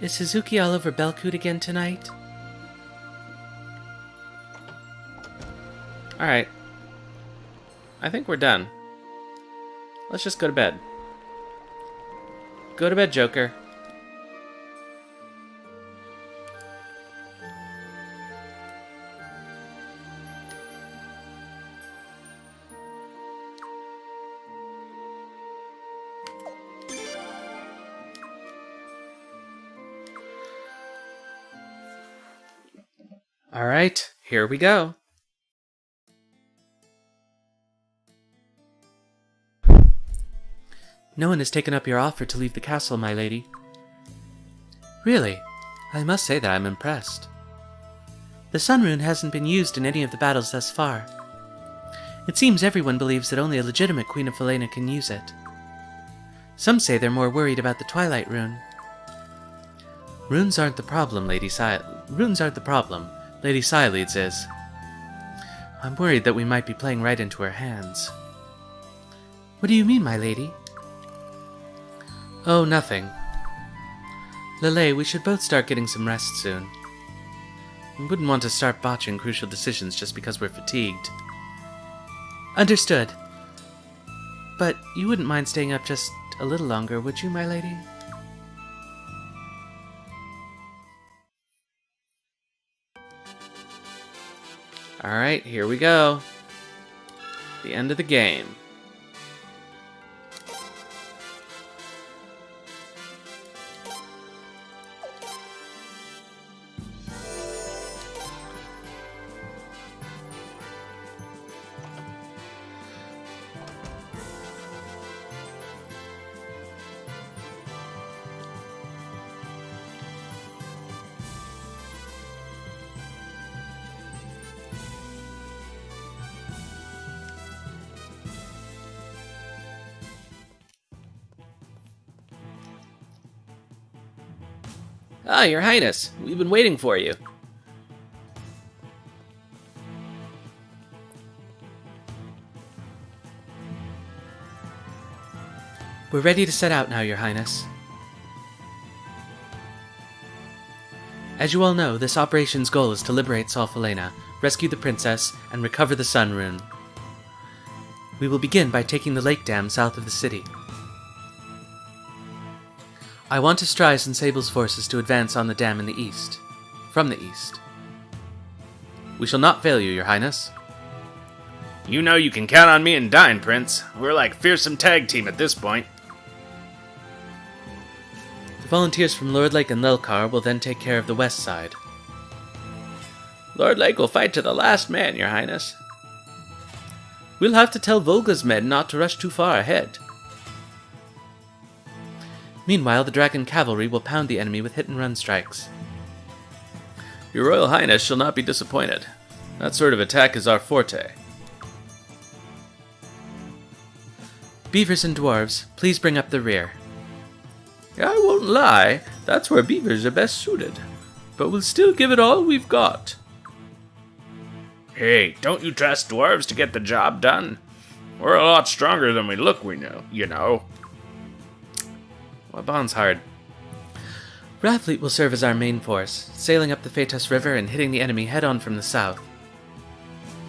Is Suzuki all over Belcoot again tonight? Alright. I think we're done. Let's just go to bed. Go to bed, Joker. Alright, here we go. No one has taken up your offer to leave the castle, my lady. Really? I must say that I'm impressed. The Sun Rune hasn't been used in any of the battles thus far. It seems everyone believes that only a legitimate Queen of Falena can use it. Some say they're more worried about the Twilight Rune. Runes aren't the problem, Lady Sileeds is. I'm worried that we might be playing right into her hands. What do you mean, my lady? Oh, nothing. Lele, we should both start getting some rest soon. We wouldn't want to start botching crucial decisions just because we're fatigued. Understood. But you wouldn't mind staying up just a little longer, would you, my lady? Alright, here we go. The end of the game. Ah, Your Highness, we've been waiting for you. We're ready to set out now, Your Highness. As you all know, this operation's goal is to liberate Sol Falena, rescue the princess, and recover the Sun Rune. We will begin by taking the lake dam south of the city. I want Astrais and Sable's forces to advance on the dam in the east. From the east. We shall not fail you, Your Highness. You know you can count on me and Dine, Prince. We're like fearsome tag team at this point. The volunteers from Lord Lake and Lelkar will then take care of the west side. Lord Lake will fight to the last man, Your Highness. We'll have to tell Volga's men not to rush too far ahead. Meanwhile, the Dragon Cavalry will pound the enemy with hit-and-run strikes. Your Royal Highness shall not be disappointed. That sort of attack is our forte. Beavers and dwarves, please bring up the rear. I won't lie, that's where beavers are best suited. But we'll still give it all we've got. Hey, don't you trust dwarves to get the job done? We're a lot stronger than we look, you know. Well, bond's hard. Rathfleet will serve as our main force, sailing up the Phaetus River and hitting the enemy head-on from the south.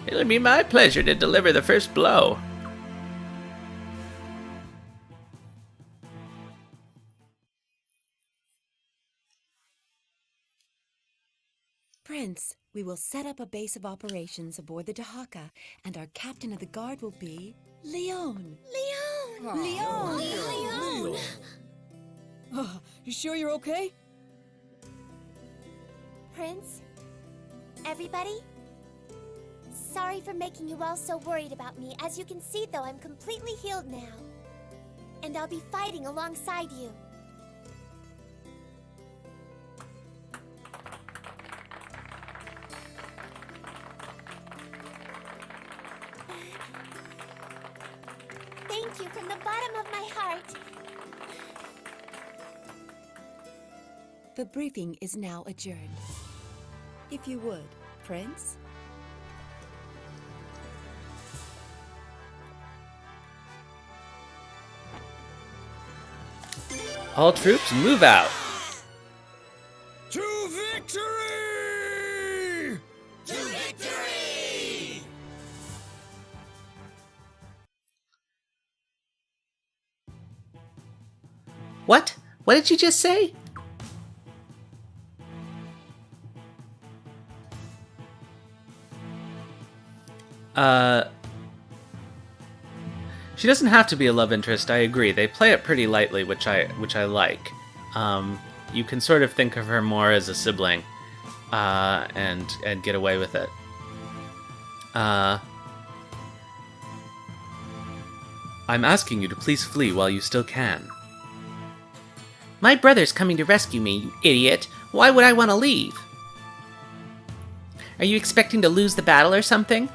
It'll be my pleasure to deliver the first blow. Prince, we will set up a base of operations aboard the Dahaka, and our captain of the guard will be Leon. Leon! You sure you're okay? Prince? Everybody? Sorry for making you all so worried about me. As you can see, though, I'm completely healed now. And I'll be fighting alongside you. Thank you from the bottom of my heart. The briefing is now adjourned. If you would, Prince? All troops, move out! To victory! To victory! What? What did you just say? She doesn't have to be a love interest, I agree. They play it pretty lightly, which I like. You can sort of think of her more as a sibling, and get away with it. I'm asking you to please flee while you still can. My brother's coming to rescue me, you idiot. Why would I want to leave? Are you expecting to lose the battle or something?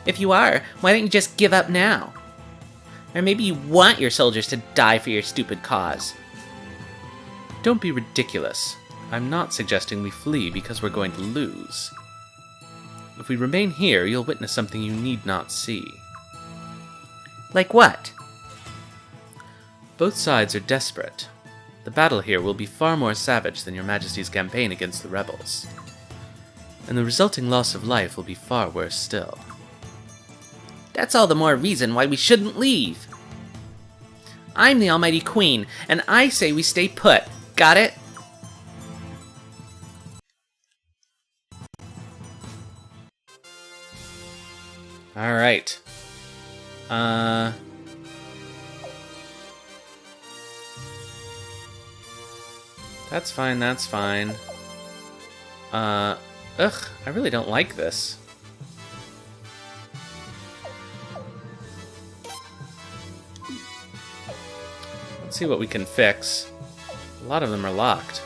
If you are, why don't you just give up now? Or maybe you want your soldiers to die for your stupid cause. Don't be ridiculous. I'm not suggesting we flee because we're going to lose. If we remain here, you'll witness something you need not see. Like what? Both sides are desperate. The battle here will be far more savage than your Majesty's campaign against the rebels. And the resulting loss of life will be far worse still. That's all the more reason why we shouldn't leave. I'm the Almighty Queen, and I say we stay put. Got it? Alright. That's fine, that's fine. Ugh, I really don't like this. Let's see what we can fix. A lot of them are locked.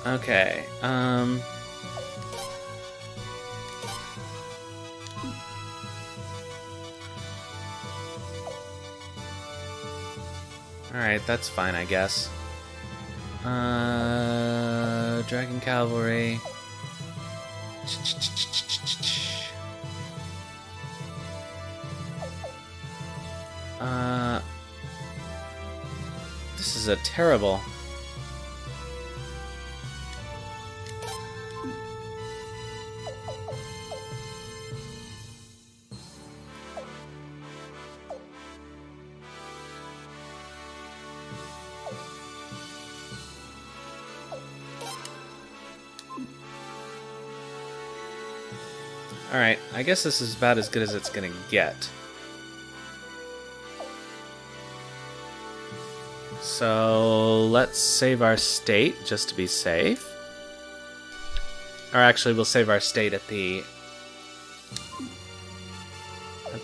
Okay, alright, that's fine, I guess. Dragon Cavalry. This is a terrible... Alright, I guess this is about as good as it's gonna get. So let's save our state just to be safe. Or actually, we'll save our state at the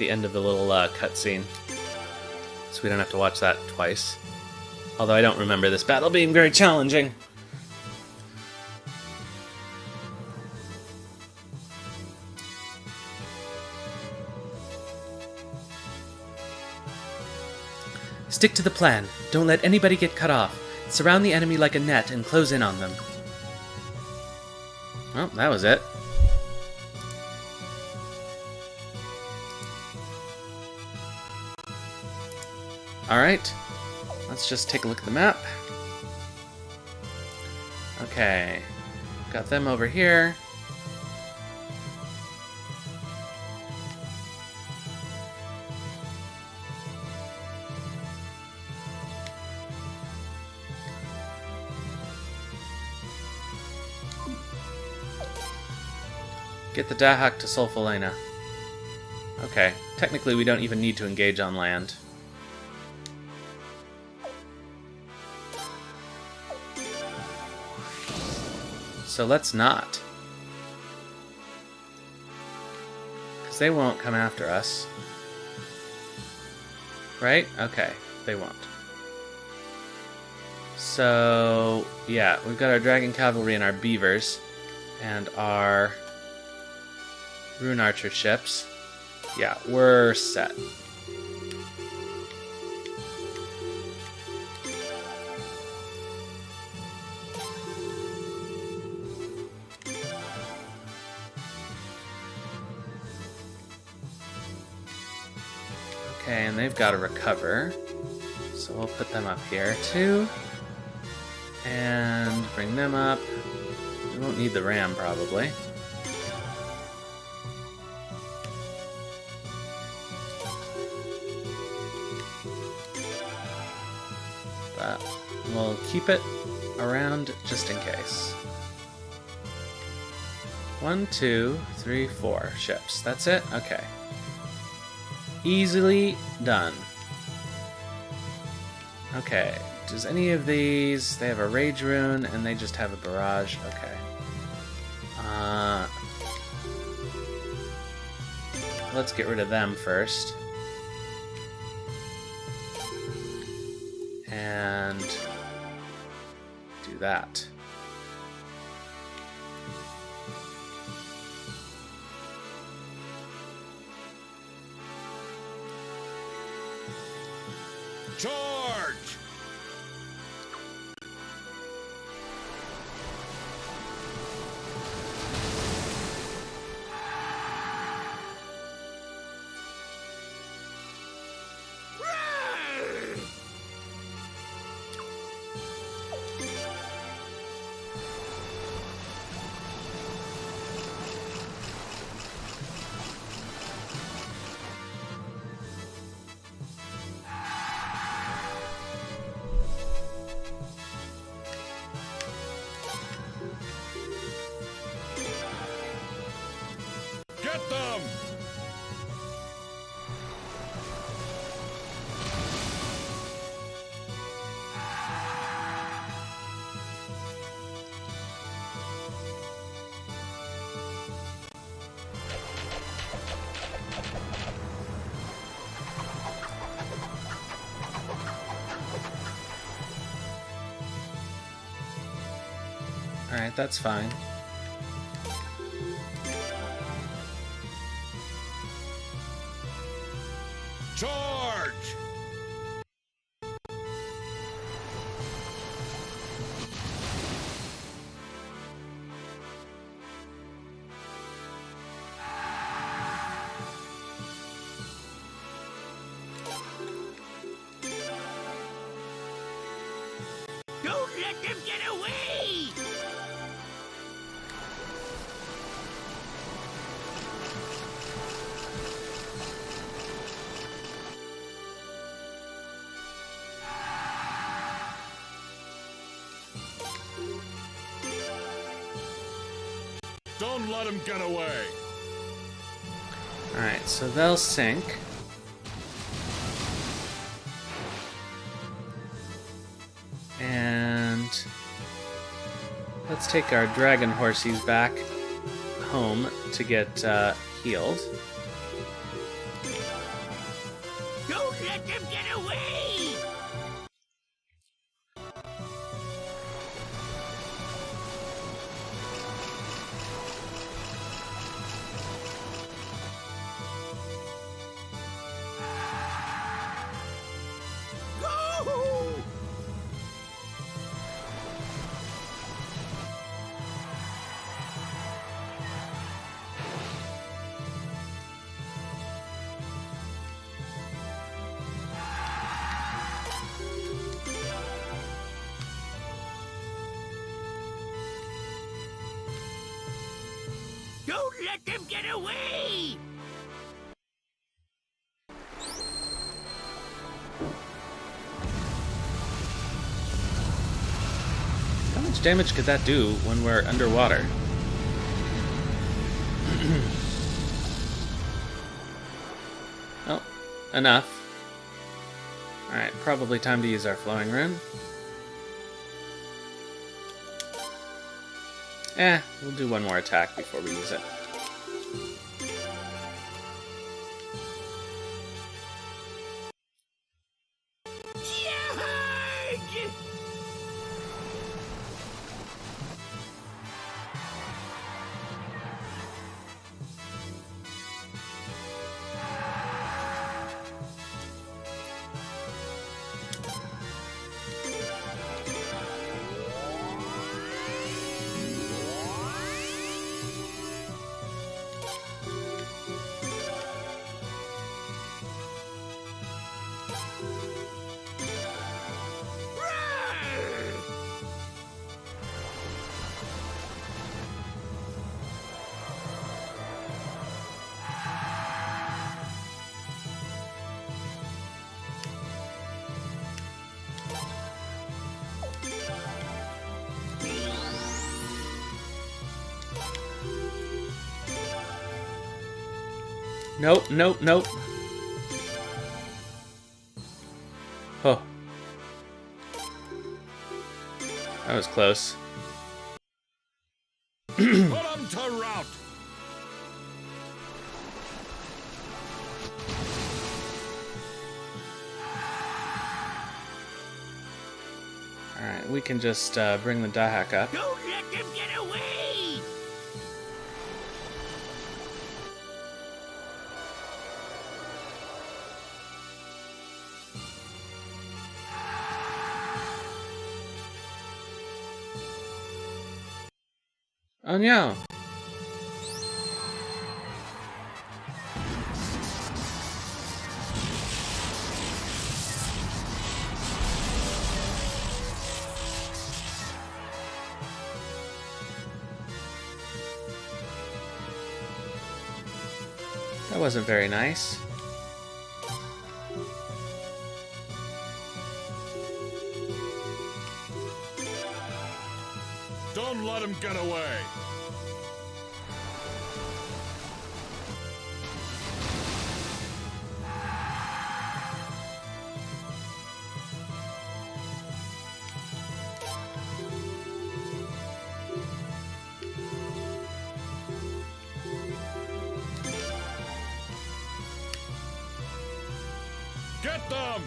end of the little cutscene, so we don't have to watch that twice. Although I don't remember this battle being very challenging. Stick to the plan. Don't let anybody get cut off. Surround the enemy like a net and close in on them. Well, that was it. Alright, let's just take a look at the map. Okay, got them over here. Get the Dahak to Sol Falena. Okay, technically we don't even need to engage on land. So let's not. Because they won't come after us. Right? Okay, they won't. So, yeah, we've got our Dragon Cavalry and our Beavers, and our Rune Archer ships. Yeah, we're set. Okay, and they've got to recover. So we'll put them up here too. And bring them up. We won't need the ram probably. But we'll keep it around just in case. 1, 2, 3, 4 ships. That's it? Okay. Easily done. Okay. Does any of these... They have a Rage Rune, and they just have a Barrage. Okay. Let's get rid of them first. And do that. Charge! Get them! Alright, that's fine. Charge! Don't let them get away! Don't let him get away! Alright, so they'll sink. And let's take our dragon horsies back home to get healed. Don't let them get away! Go! Don't let them get away! How much damage could that do when we're underwater? Oh, enough. Alright, probably time to use our flowing rune. We'll do one more attack before we use it. Georg! Nope, nope, nope. Oh. That was close. Put 'em to rout! Alright, we can just bring the Dahak up. Don't let them get away! Oh no! That wasn't very nice. Don't let him get away! Get them!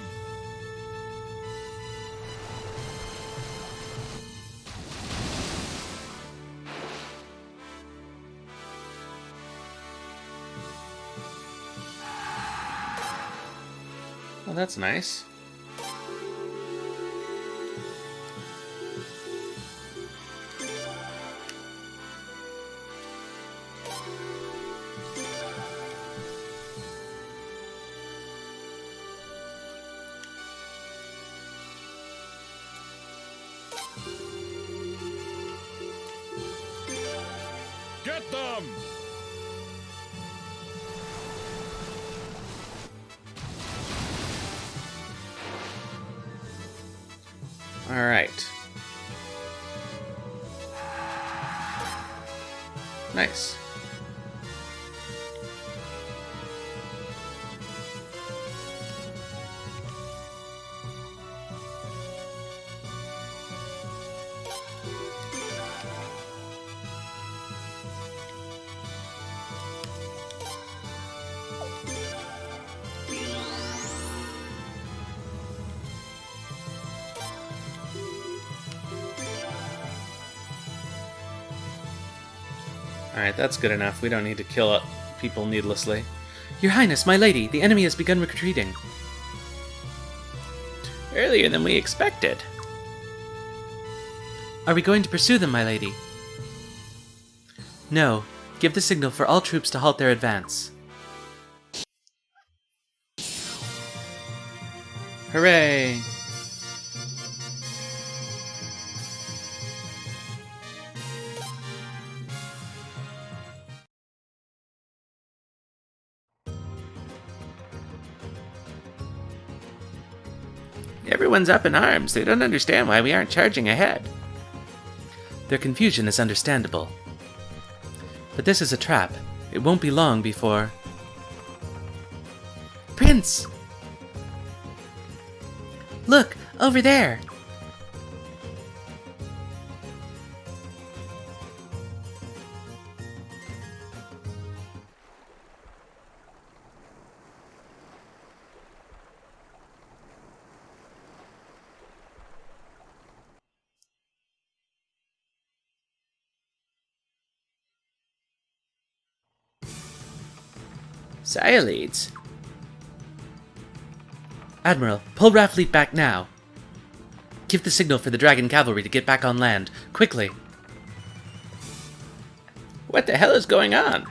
Oh, that's nice. Get them! All right. Nice. Alright, that's good enough. We don't need to kill people needlessly. Your Highness, my lady, the enemy has begun retreating. Earlier than we expected. Are we going to pursue them, my lady? No. Give the signal for all troops to halt their advance. Hooray! Everyone's up in arms. They don't understand why we aren't charging ahead. Their confusion is understandable. But this is a trap. It won't be long before... Prince! Look! Over there! Sialides. Admiral, pull Raffleet back now. Give the signal for the Dragon Cavalry to get back on land. Quickly. What the hell is going on?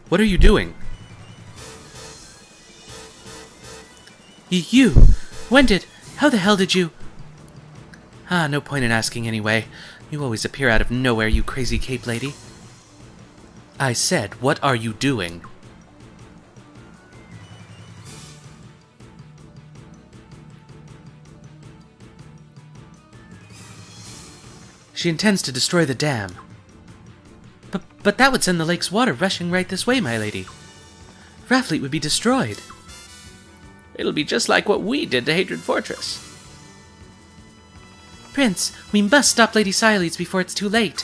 What are you doing? You! When did... How the hell did you... Ah, no point in asking anyway. You always appear out of nowhere, you crazy cape lady. I said, what are you doing? She intends to destroy the dam. But that would send the lake's water rushing right this way, my lady. Raffleet would be destroyed. It'll be just like what we did to Hatred Fortress. Prince, we must stop Lady Sialides before it's too late.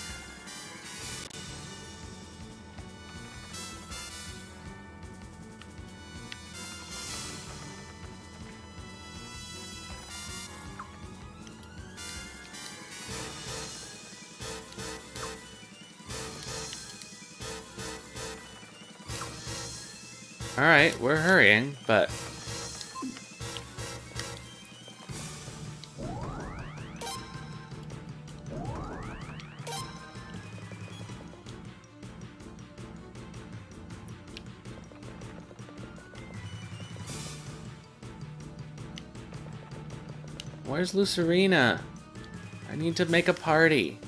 Alright, we're hurrying, but... Where's Lucerina? I need to make a party.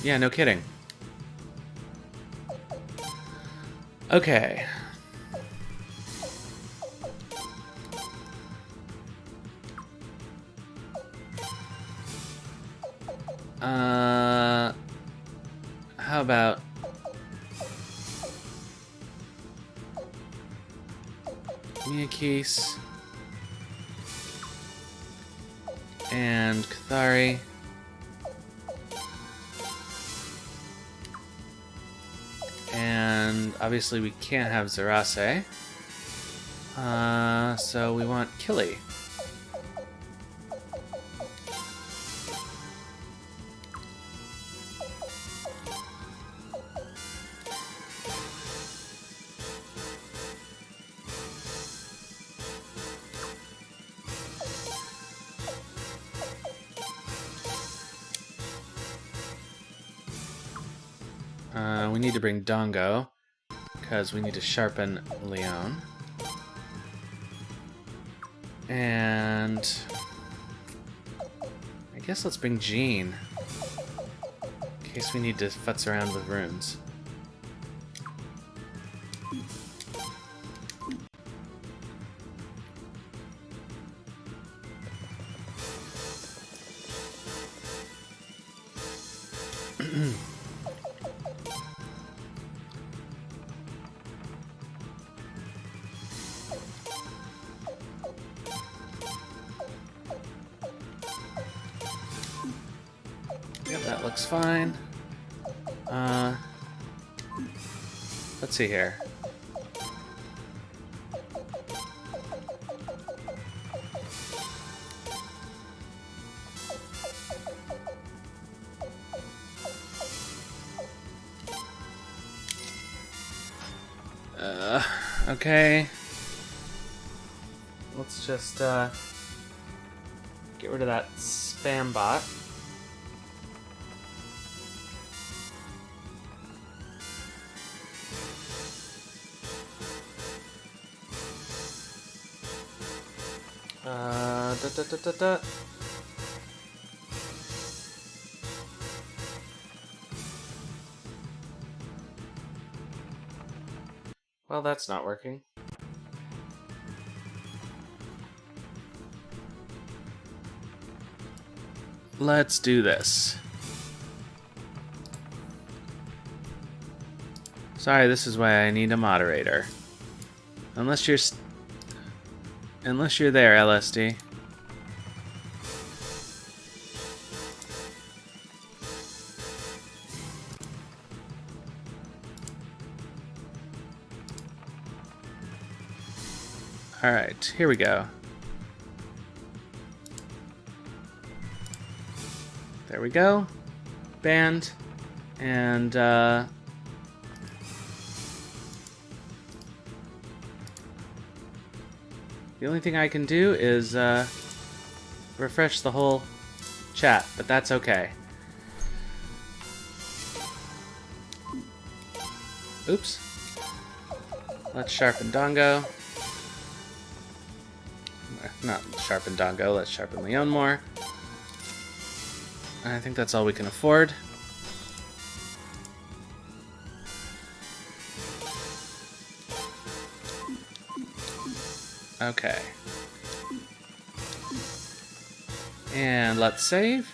Yeah, no kidding. Okay. How about... Miyakis and Cathari. And obviously we can't have Zarase. So we want Killy. We need to bring Dongo, because we need to sharpen Leon. And... I guess let's bring Jean, in case we need to futz around with runes. Yep, that looks fine. Let's see here. Okay. Let's just, get rid of that spam bot. Da, da, da, da, da. Well, that's not working. Let's do this. Sorry, this is why I need a moderator. Unless you're there, LSD. Alright, here we go. There we go. Banned. And, the only thing I can do is, refresh the whole chat, but that's okay. Oops. Let's sharpen Dongo. Not sharpen Dongo, let's sharpen Leon more. I think that's all we can afford. Okay. And let's save.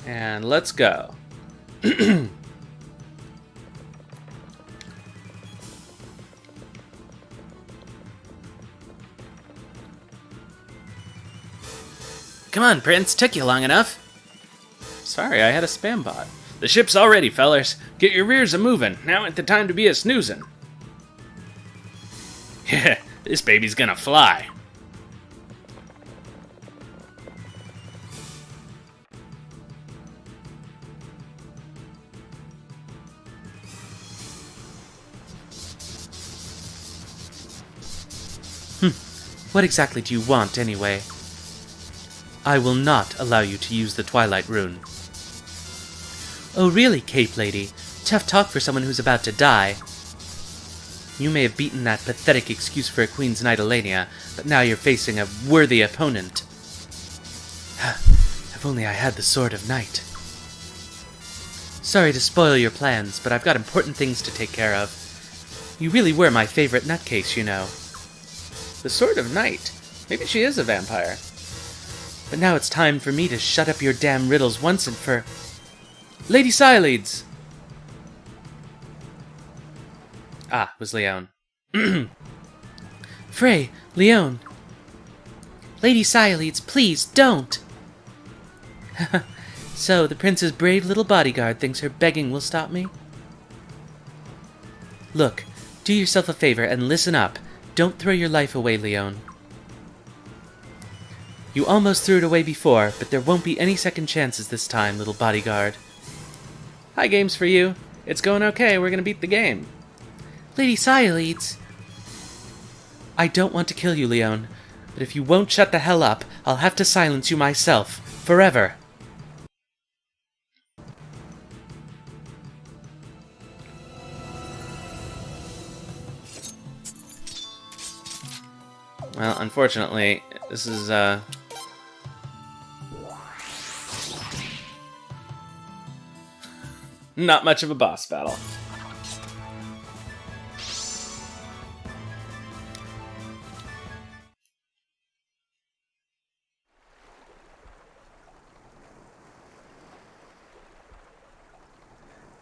And let's go. Come on, Prince. Took you long enough. Sorry, I had a spam bot. The ship's all ready, fellers. Get your rears a-movin'. Now ain't the time to be a-snoozin'. Yeah, this baby's gonna fly. What exactly do you want, anyway? I will not allow you to use the Twilight Rune. Oh really, Cape Lady? Tough talk for someone who's about to die. You may have beaten that pathetic excuse for a Queen's Knight Elenia, but now you're facing a worthy opponent. If only I had the Sword of Night. Sorry to spoil your plans, but I've got important things to take care of. You really were my favorite nutcase, you know. The Sword of Night? Maybe she is a vampire. But now it's time for me to shut up your damn riddles once and for... Lady Siledes! Ah, it was Leon. Frey, Leon. Lady Siledes, please, don't! So, the prince's brave little bodyguard thinks her begging will stop me? Look, do yourself a favor and listen up. Don't throw your life away, Leon. You almost threw it away before, but there won't be any second chances this time, little bodyguard. High games for you. It's going okay. We're gonna beat the game. Lady Siledes! I don't want to kill you, Leon, but if you won't shut the hell up, I'll have to silence you myself, forever. Well, unfortunately, this is, not much of a boss battle.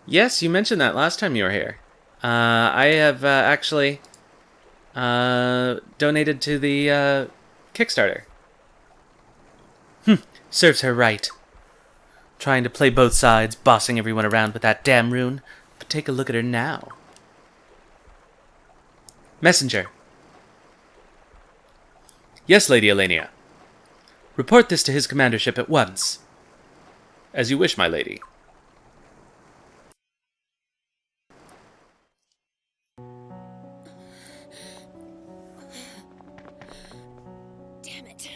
Yes, you mentioned that last time you were here. I have actually donated to the Kickstarter. Serves her right. Trying to play both sides, bossing everyone around with that damn rune. But take a look at her now. Messenger. Yes, Lady Elenia. Report this to his commandership at once. As you wish, my lady. Damn it.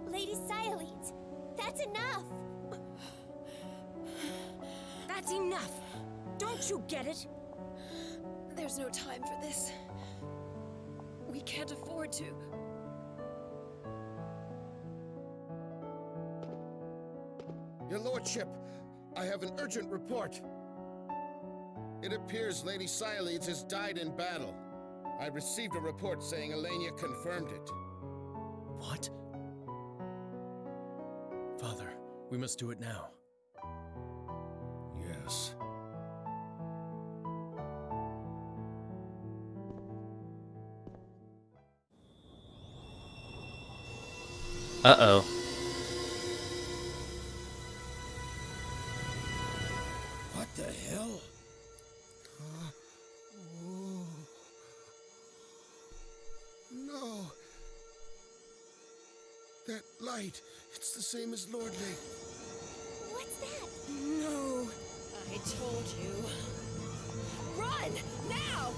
Lady Sialeeds, that's enough! That's enough! Don't you get it? There's no time for this. We can't afford to. Your lordship, I have an urgent report. It appears Lady Sialeeds has died in battle. I received a report saying Elenia confirmed it. What? Father, we must do it now. Yes. Uh-oh. What the hell? No. That light, it's the same as Lordly. What's that? No. I told you. Run! Now!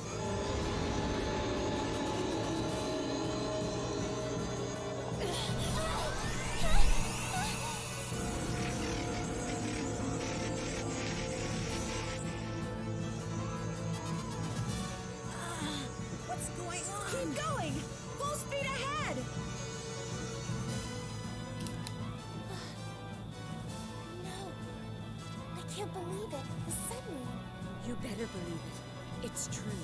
What's going on? Keep going! Full speed ahead! No. I can't believe it. The sun rune. You better believe it. It's true.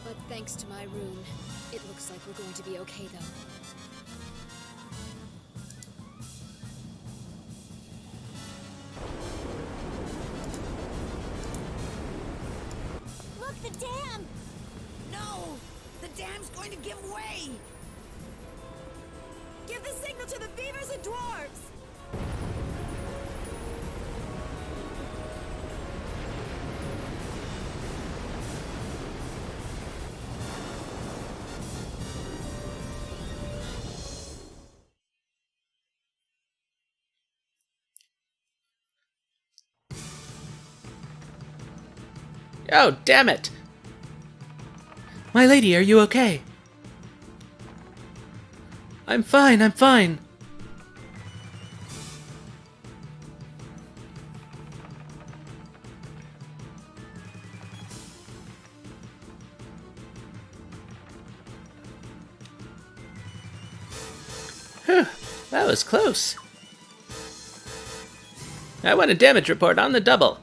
But thanks to my rune, it looks like we're going to be okay, though. Look, the dam! No! The dam's going to give way! Give the signal to the beavers and dwarves! Oh, damn it! My lady, are you okay? I'm fine, I'm fine. Whew, that was close. I want a damage report on the double.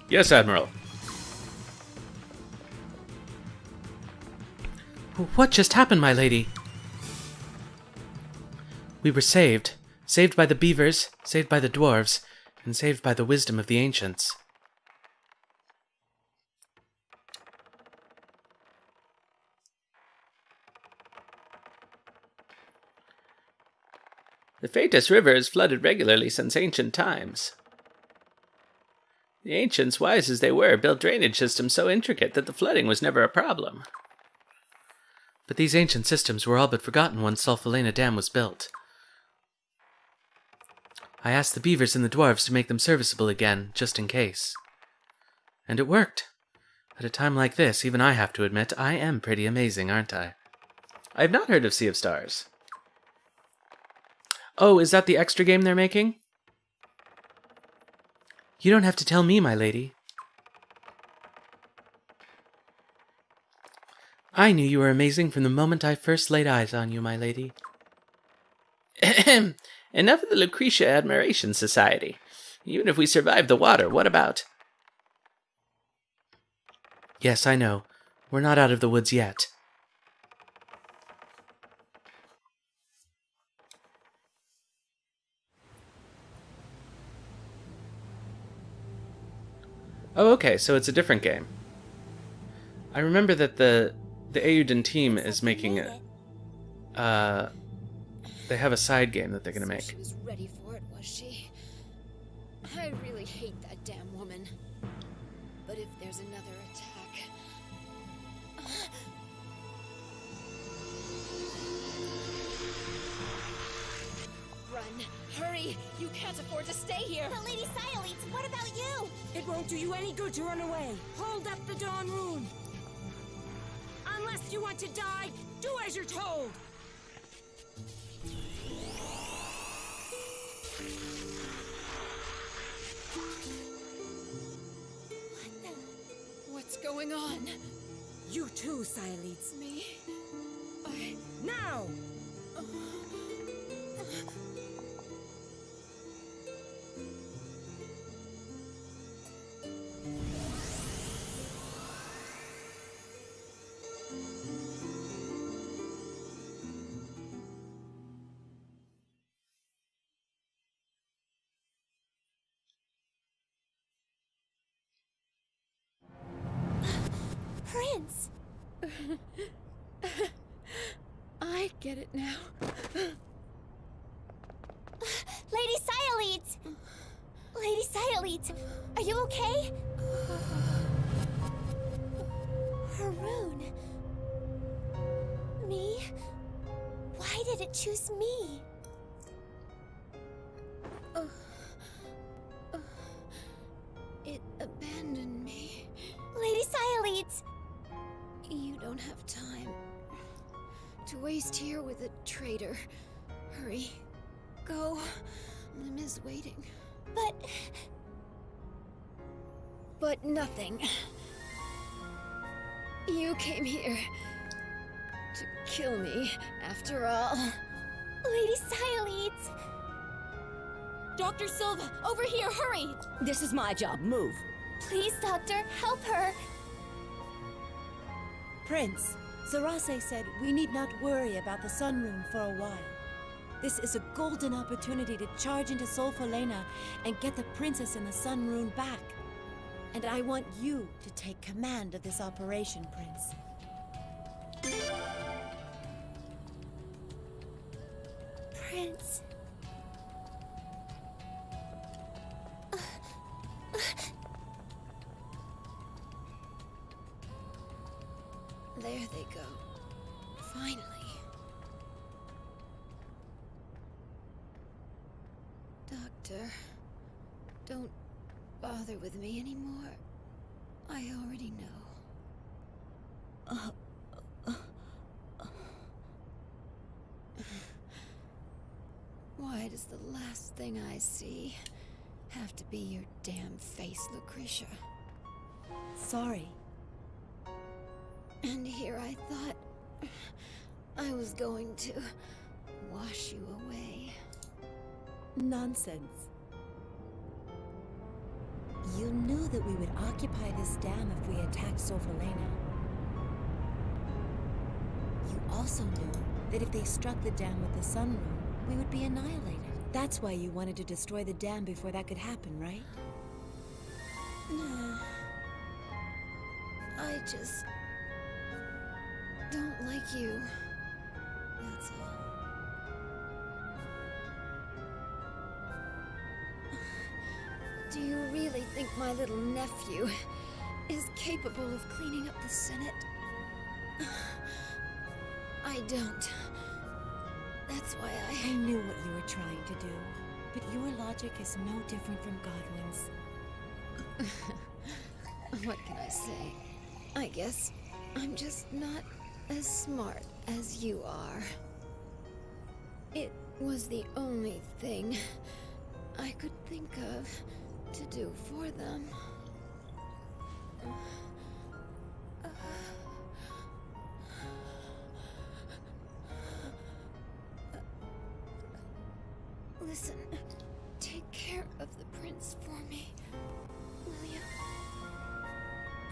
Yes, Admiral. What just happened, my lady? We were saved. Saved by the beavers, saved by the dwarves, and saved by the wisdom of the ancients. The Phaetus River has flooded regularly since ancient times. The ancients, wise as they were, built drainage systems so intricate that the flooding was never a problem. But these ancient systems were all but forgotten once Falena Dam was built. I asked the beavers and the dwarves to make them serviceable again, just in case. And it worked. At a time like this, even I have to admit, I am pretty amazing, aren't I? I have not heard of Sea of Stars. Oh, is that the extra game they're making? You don't have to tell me, my lady. I knew you were amazing from the moment I first laid eyes on you, my lady. Ahem. Enough of the Lucretia Admiration Society. Even if we survive the water, what about? Yes, I know. We're not out of the woods yet. Oh, okay, so it's a different game. I remember that the Eiyuden team is making it. They have a side game that they're gonna make. She was ready for it, was she? I really hate that damn woman. But if there's another attack... Run! Hurry! You can't afford to stay here! But Lady Sialeeds, what about you? It won't do you any good to run away. Hold up the Dawn Rune. Unless you want to die, do as you're told. What's going on? You too, Sialeeds. Me? Now! Prince! I get it now. Lady Sialeeds! Lady Sialeeds, are you okay? Her rune. Me? Why did it choose me? It abandoned me. Lady Sialeeds! You don't have time to waste here with a traitor. Hurry. Go. Lim is waiting. But nothing. You came here to kill me, after all. Lady Sialeeds! Dr. Silva, over here, hurry! This is my job. Move. Please, Doctor, help her! Prince, Sarase said we need not worry about the Sun Rune for a while. This is a golden opportunity to charge into Sol Falena and get the princess and the Sun Rune back. And I want you to take command of this operation, Prince. Prince. There they go. Finally. Doctor, don't bother with me anymore. I already know. Why does the last thing I see have to be your damn face, Lucretia? Sorry. And here I thought I was going to wash you away. Nonsense. You knew that we would occupy this dam if we attacked Sol Falena. You also knew that if they struck the dam with the Sun Rune, we would be annihilated. That's why you wanted to destroy the dam before that could happen, right? No. I just don't like you. That's all. Do you really think my little nephew is capable of cleaning up the Senate? I don't. That's why I knew what you were trying to do, but your logic is no different from Godwin's. What can I say? I guess I'm just not as smart as you are. It was the only thing I could think of to do for them. Listen, take care of the prince for me, will you?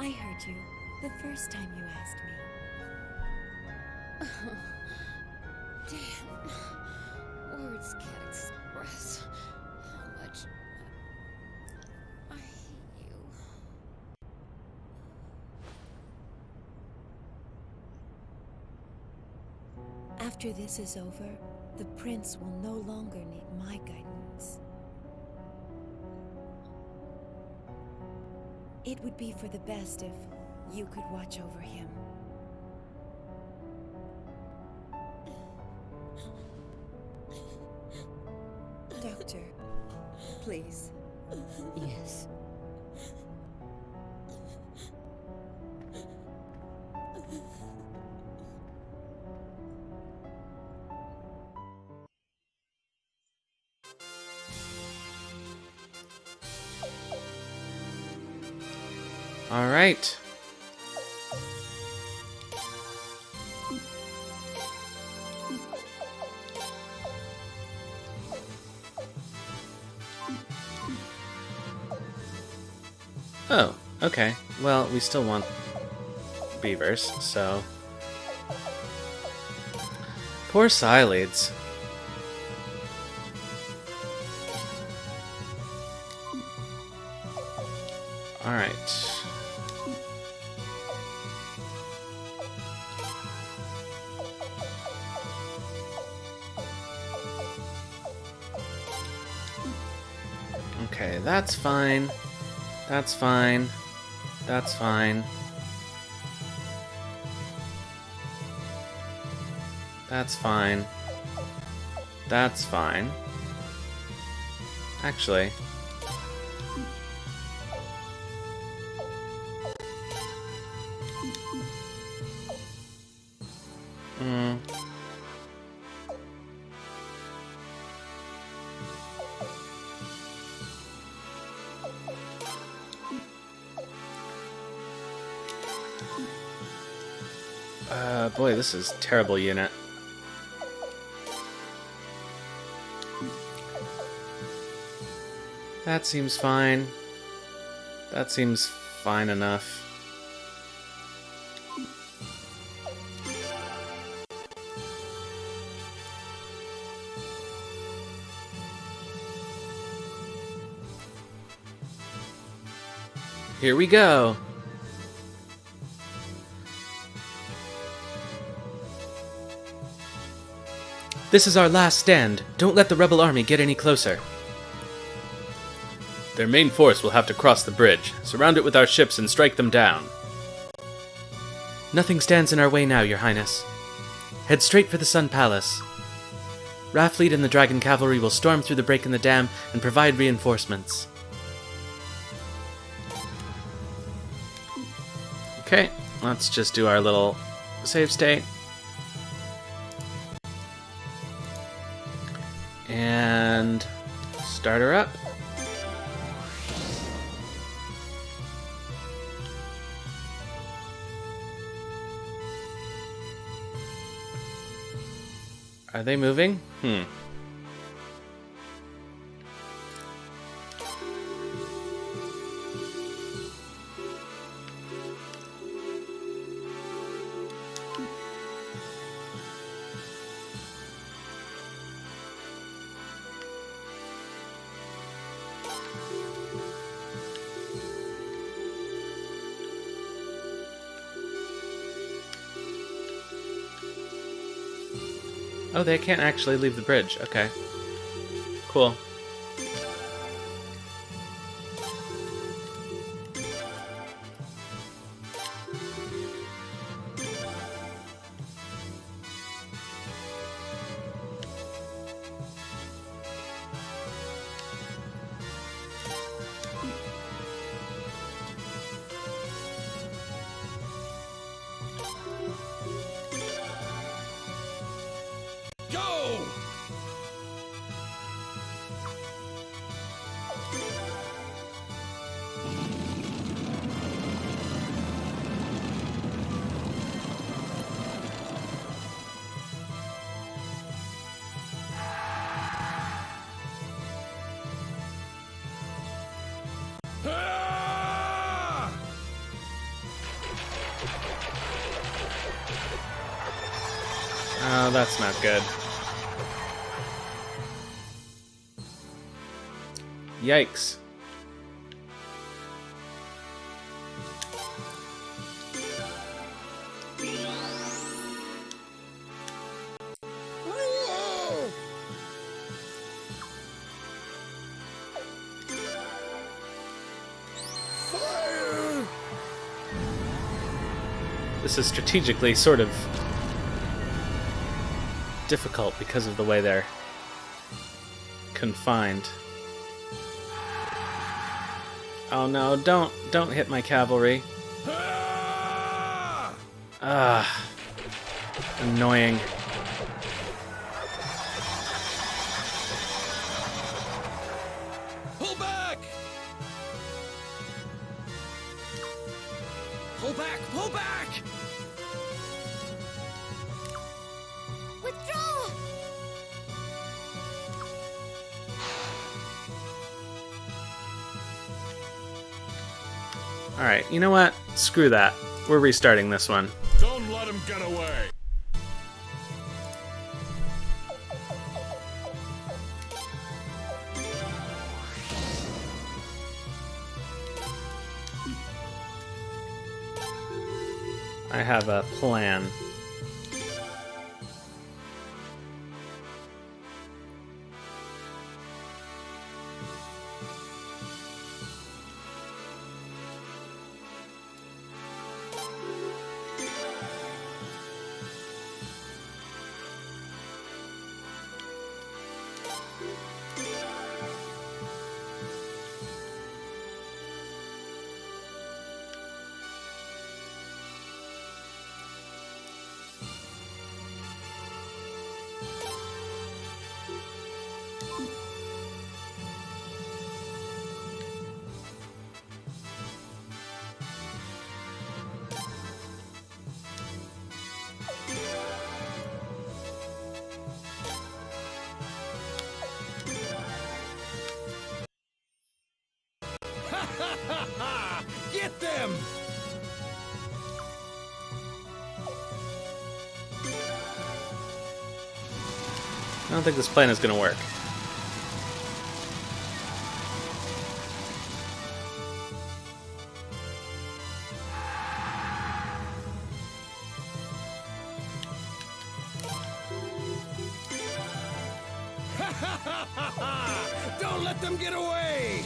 I heard you the first time you asked me. Oh, damn. Words can't express how much I hate you. After this is over, the prince will no longer need my guidance. It would be for the best if you could watch over him. Doctor, please. Yes. All right. Oh, okay. Well, we still want beavers, so... Poor Psyleads. Alright. Okay, that's fine. That's fine. That's fine. That's fine. That's fine. Actually. Boy, this is a terrible unit. That seems fine. That seems fine enough. Here we go. This is our last stand. Don't let the rebel army get any closer. Their main force will have to cross the bridge. Surround it with our ships and strike them down. Nothing stands in our way now, Your Highness. Head straight for the Sun Palace. Rafleet and the Dragon Cavalry will storm through the break in the dam and provide reinforcements. Okay, let's just do our little save state. And start her up. Are they moving? Oh, they can't actually leave the bridge. Okay. Cool. Oh, that's not good. Yikes. This is strategically sort of difficult because of the way they're confined. Oh no, don't hit my cavalry. Ah, annoying. Pull back! Pull back! Pull back! Withdraw! Alright, you know what? Screw that. We're restarting this one. Don't let him get away. I have a plan. Get them! I don't think this plan is going to work. Don't let them get away!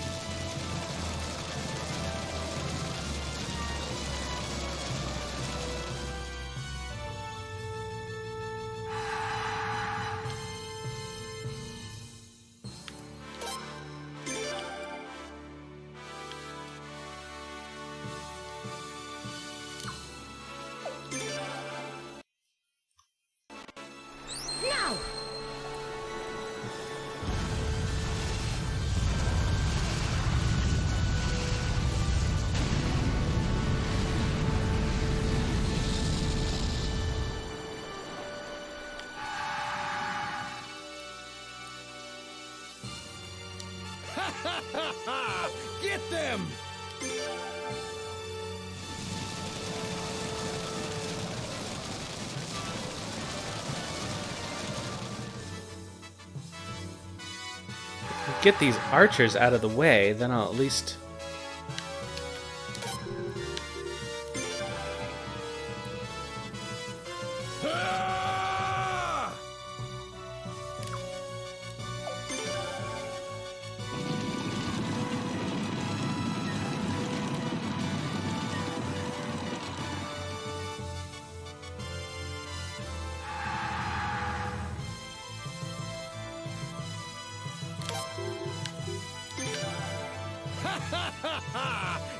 Now! Get them! Get these archers out of the way, then I'll at least... Ah!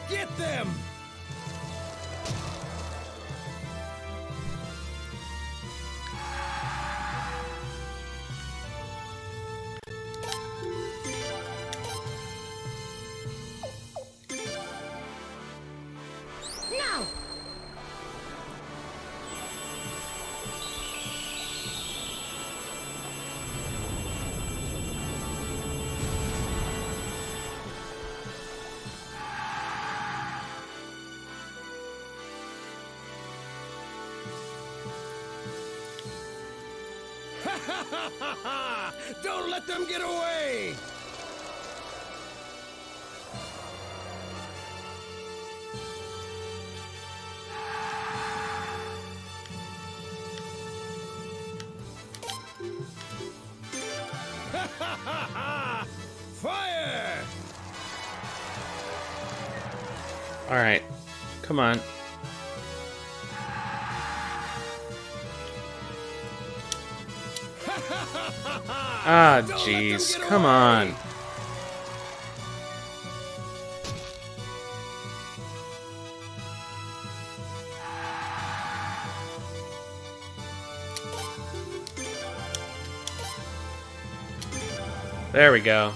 Get them! Now! Don't let them get away! Fire! Alright. Come on. Ah, jeez. Come on. There we go.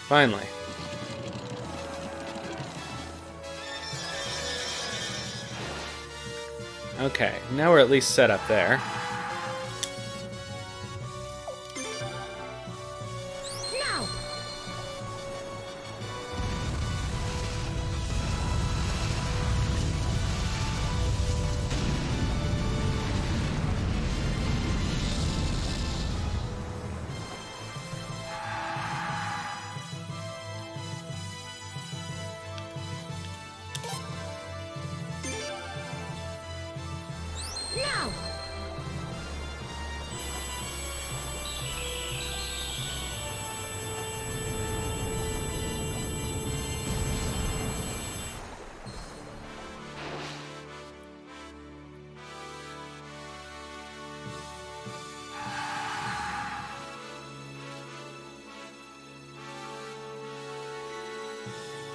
Finally. Okay, now we're at least set up there. Now! Now!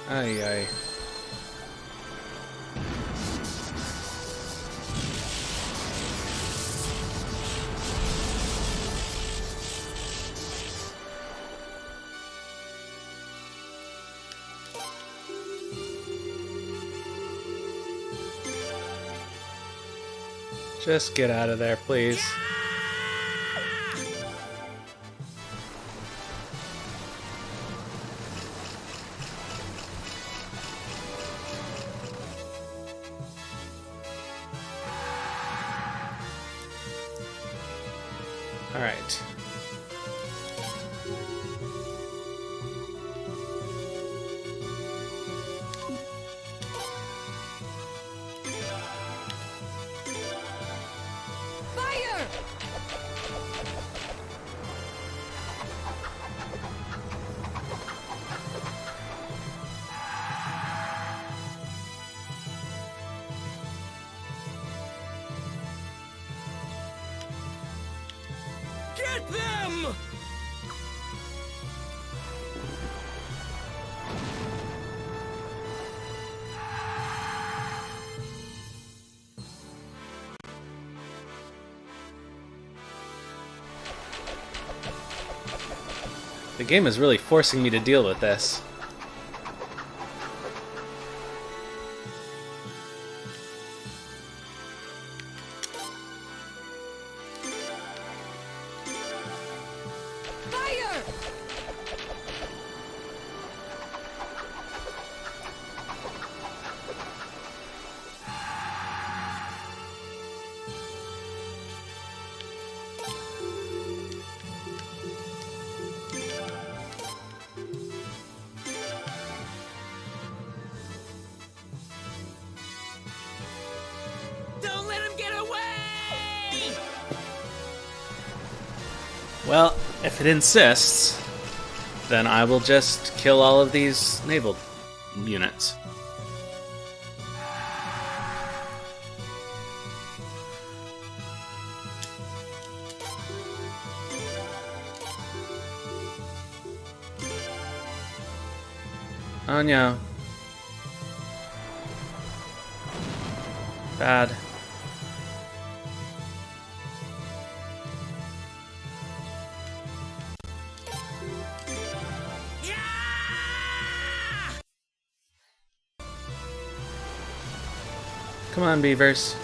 Ay, ay. Just get out of there, please. All right. Fire! Get them! The game is really forcing me to deal with this. Fire! Don't let him get away! Well, if it insists, then I will just kill all of these naval units. Oh no. Bad. Come on, beavers.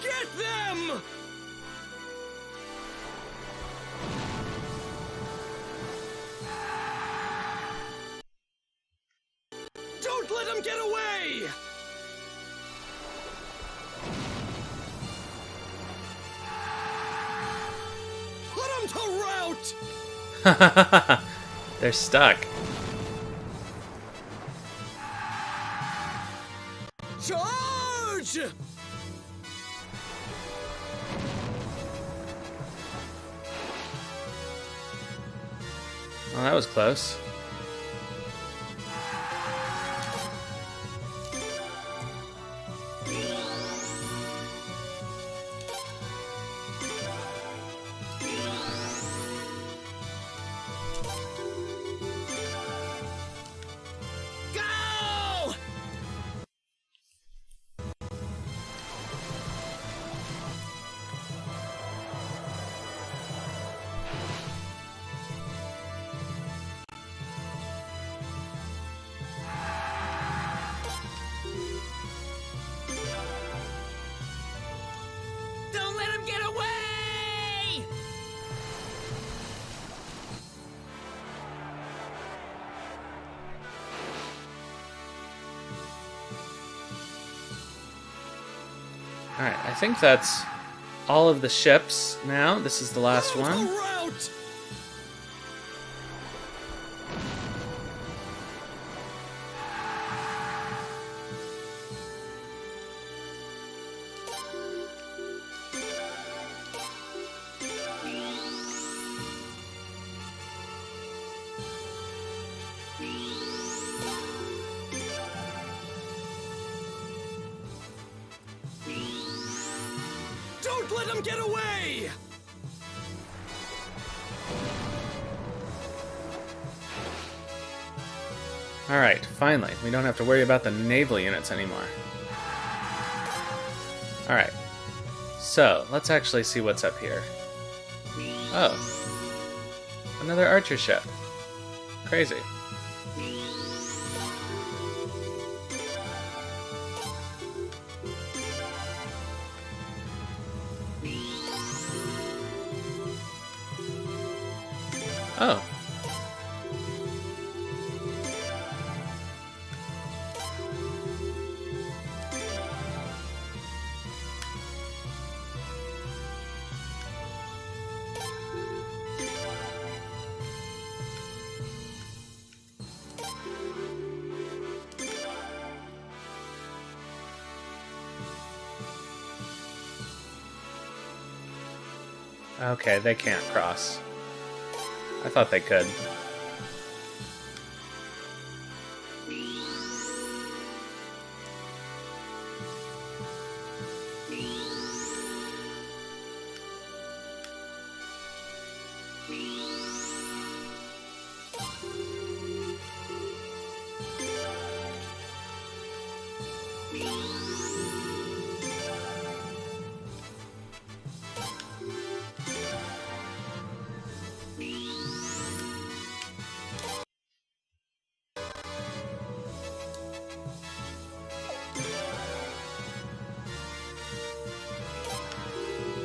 Get them! Don't let them get away! Put them to rout! They're stuck. Charge! Oh, that was close. Go! Don't let him get away! Alright, I think that's all of the ships now. This is the last Put 'em one. to rout! Don't let him get away! Alright, finally. We don't have to worry about the naval units anymore. Alright. So, let's actually see what's up here. Oh. Another archer ship. Crazy. Oh. Okay, they can't cross. I thought they could.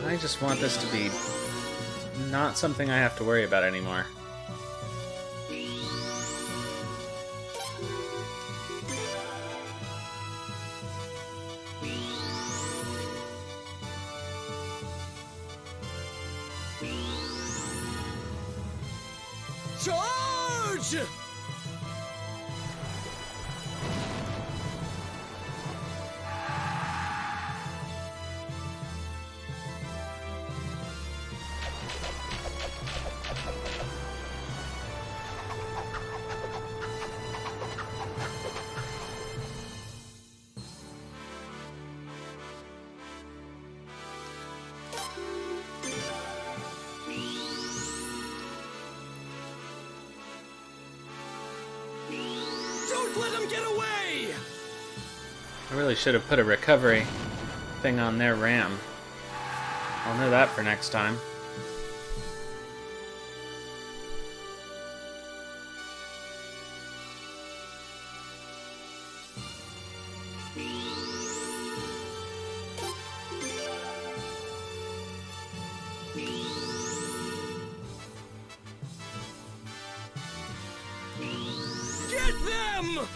I just want this to be not something I have to worry about anymore. Charge! I really should have put a recovery thing on their ram. I'll know that for next time. Get them!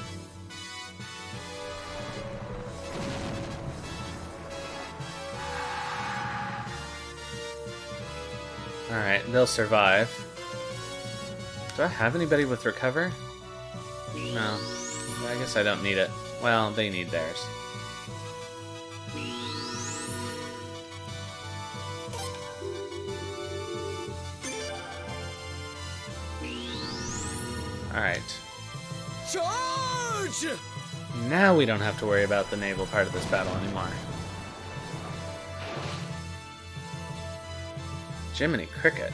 Alright, they'll survive. Do I have anybody with recover? No. I guess I don't need it. Well, they need theirs. Alright. Charge! Now we don't have to worry about the naval part of this battle anymore. Jiminy Cricket.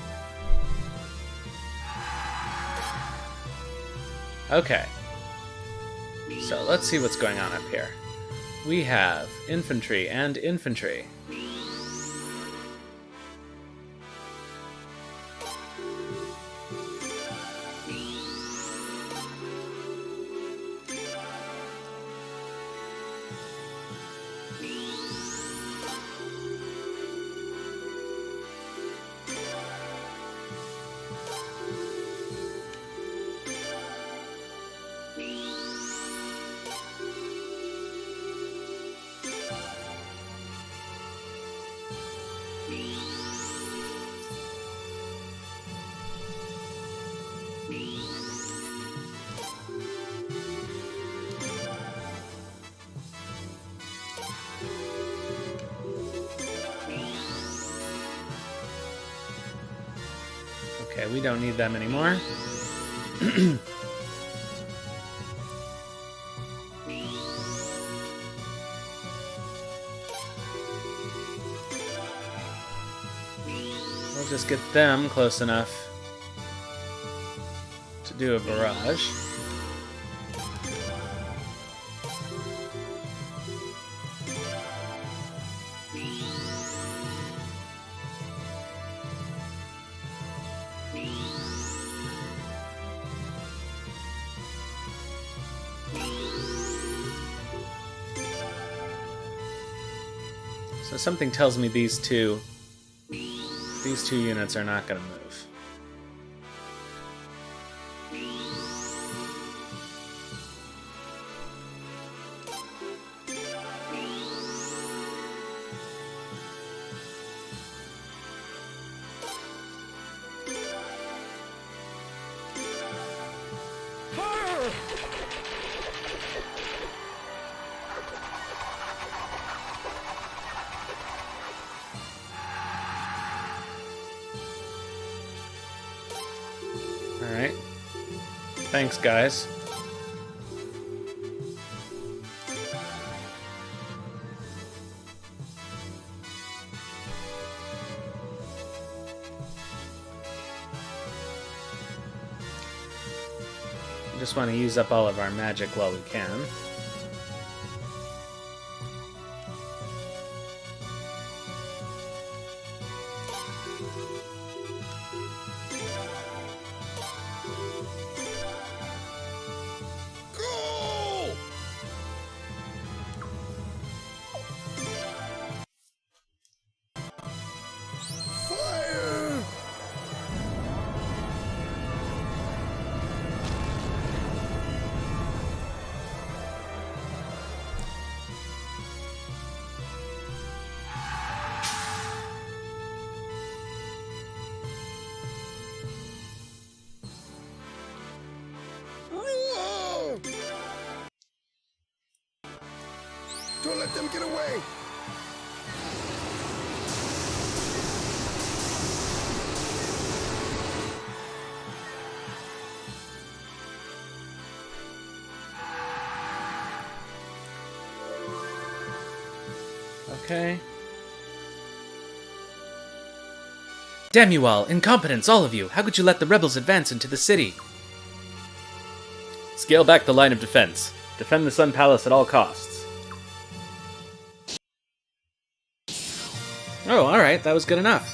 Okay. So let's see what's going on up here. We have infantry and infantry. Okay, we don't need them anymore. We'll just get them close enough to do a barrage. So something tells me these two units are not going to move. Alright. Thanks, guys. We just want to use up all of our magic while we can. Don't let them get away! Okay. Damn you all! Incompetence, all of you! How could you let the rebels advance into the city? Scale back the line of defense. Defend the Sun Palace at all costs. Oh, alright, that was good enough.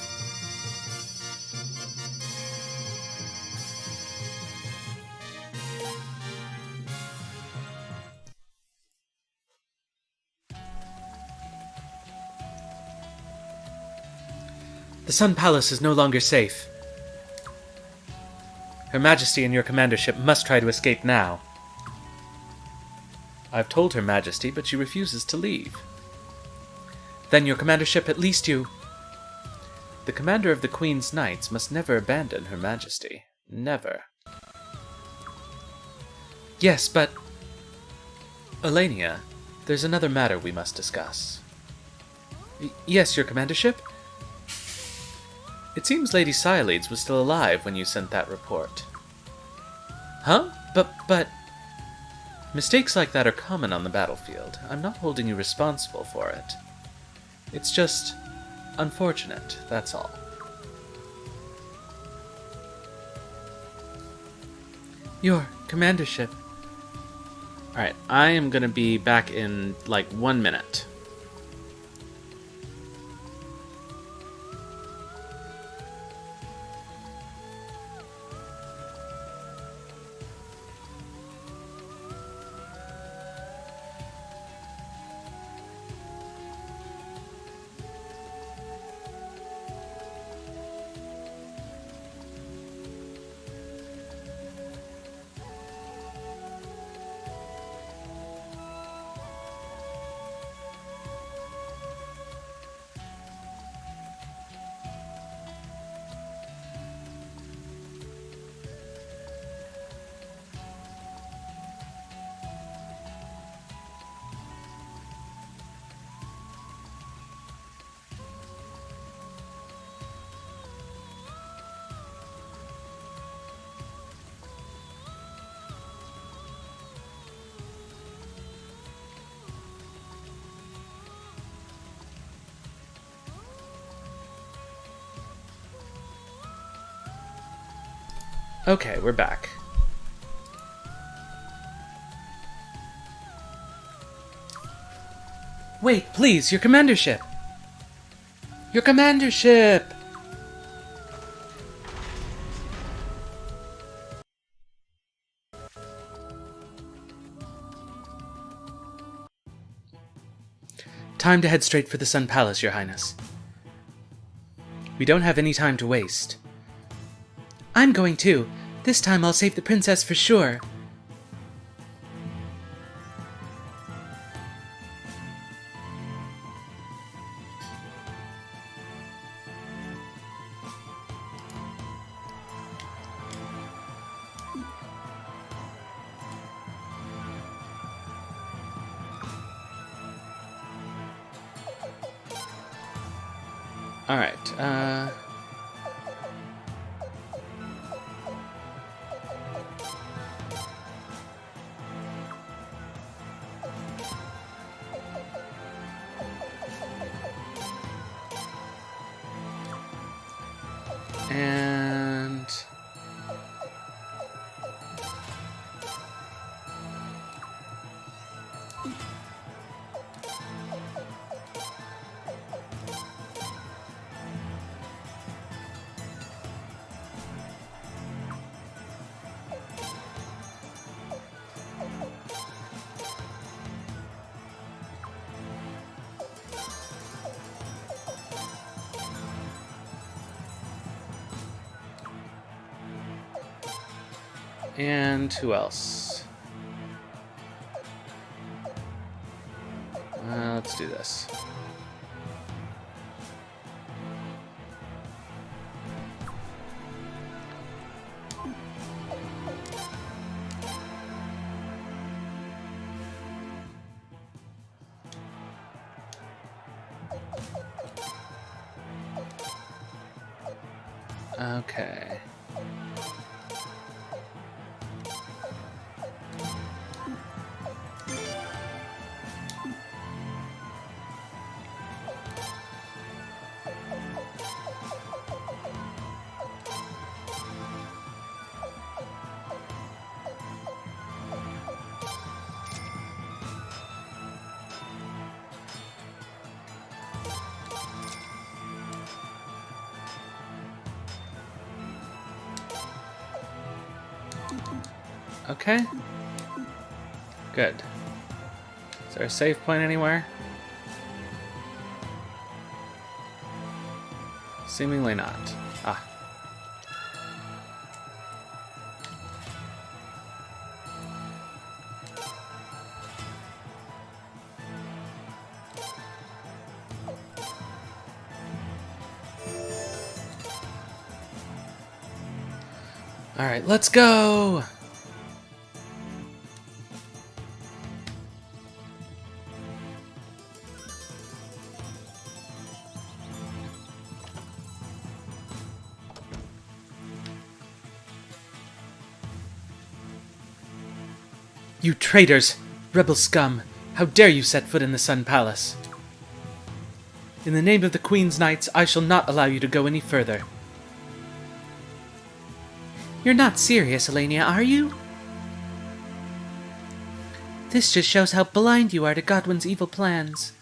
The Sun Palace is no longer safe. Her Majesty and your commandership must try to escape now. I've told Her Majesty, but she refuses to leave. Then your commandership, at least you... The commander of the Queen's Knights must never abandon Her Majesty. Never. Yes, but... Elenia, there's another matter we must discuss. Yes, your commandership? It seems Lady Siledes was still alive when you sent that report. Huh? But... Mistakes like that are common on the battlefield. I'm not holding you responsible for it. It's just... unfortunate, that's all. Your commandership. Alright, I am gonna be back in, like, 1 minute. Okay, we're back. Wait, please, your commandership! Your commandership! Time to head straight for the Sun Palace, Your Highness. We don't have any time to waste. I'm going too. This time I'll save the princess for sure. Alright, and... And who else? Let's do this. Okay. Okay. Good. Is there a save point anywhere? Seemingly not. Ah. Alright, let's go! You traitors! Rebel scum! How dare you set foot in the Sun Palace! In the name of the Queen's Knights, I shall not allow you to go any further. You're not serious, Alenia, are you? This just shows how blind you are to Godwin's evil plans.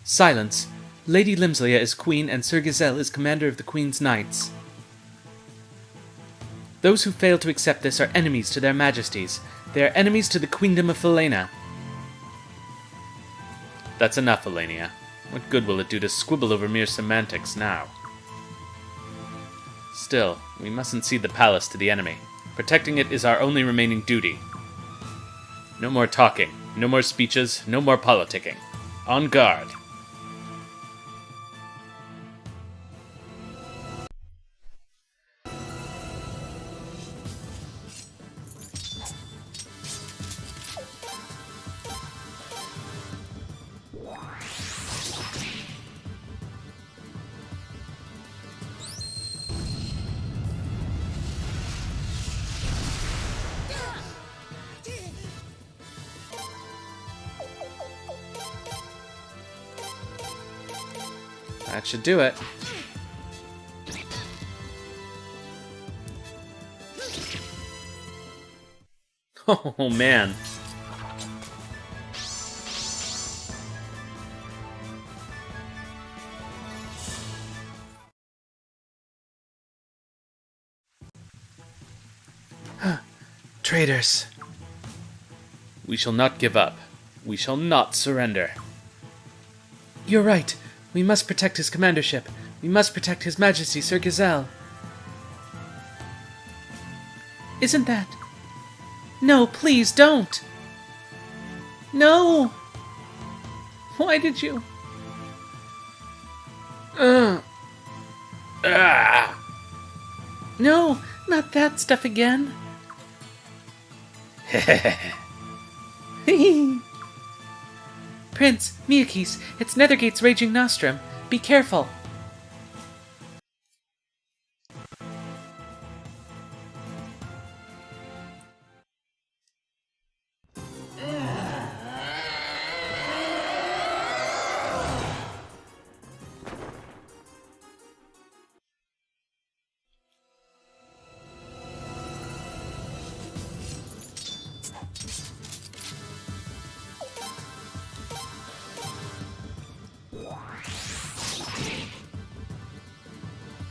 Silence. Lady Limslia is queen and Sir Gazelle is commander of the Queen's Knights. Those who fail to accept this are enemies to their majesties. They are enemies to the Queendom of Falena. That's enough, Alenia. What good will it do to squibble over mere semantics now? Still, we mustn't cede the palace to the enemy. Protecting it is our only remaining duty. No more talking, no more speeches, no more politicking. On guard! That should do it. Oh, man. Traitors. We shall not give up. We shall not surrender. You're right. We must protect his commandership. We must protect His Majesty Sir Gazelle. Isn't that... No, please don't! No! Why did you... No, not that stuff again. Prince, Miyakis, it's Nethergate's raging nostrum. Be careful.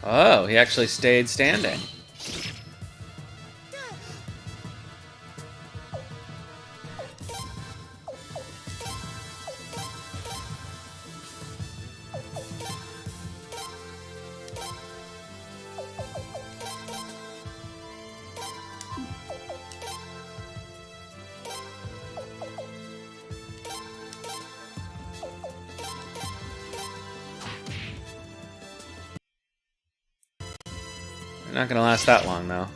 Oh, he actually stayed standing. Not gonna last that long, though.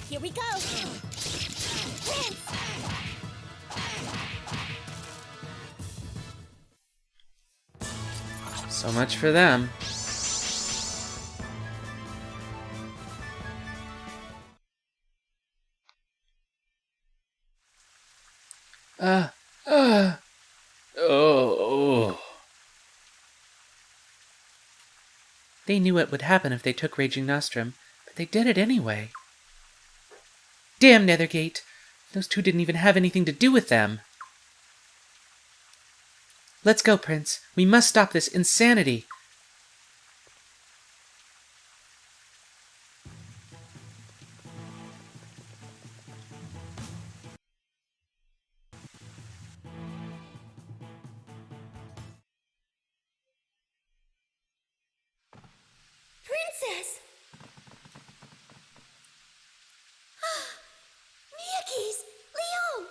Here we go! So much for them. They knew what would happen if they took Raging Nostrum, but they did it anyway. Damn Nethergate. Those two didn't even have anything to do with them. Let's go, Prince. We must stop this insanity. Princess! Miyakis! Leon!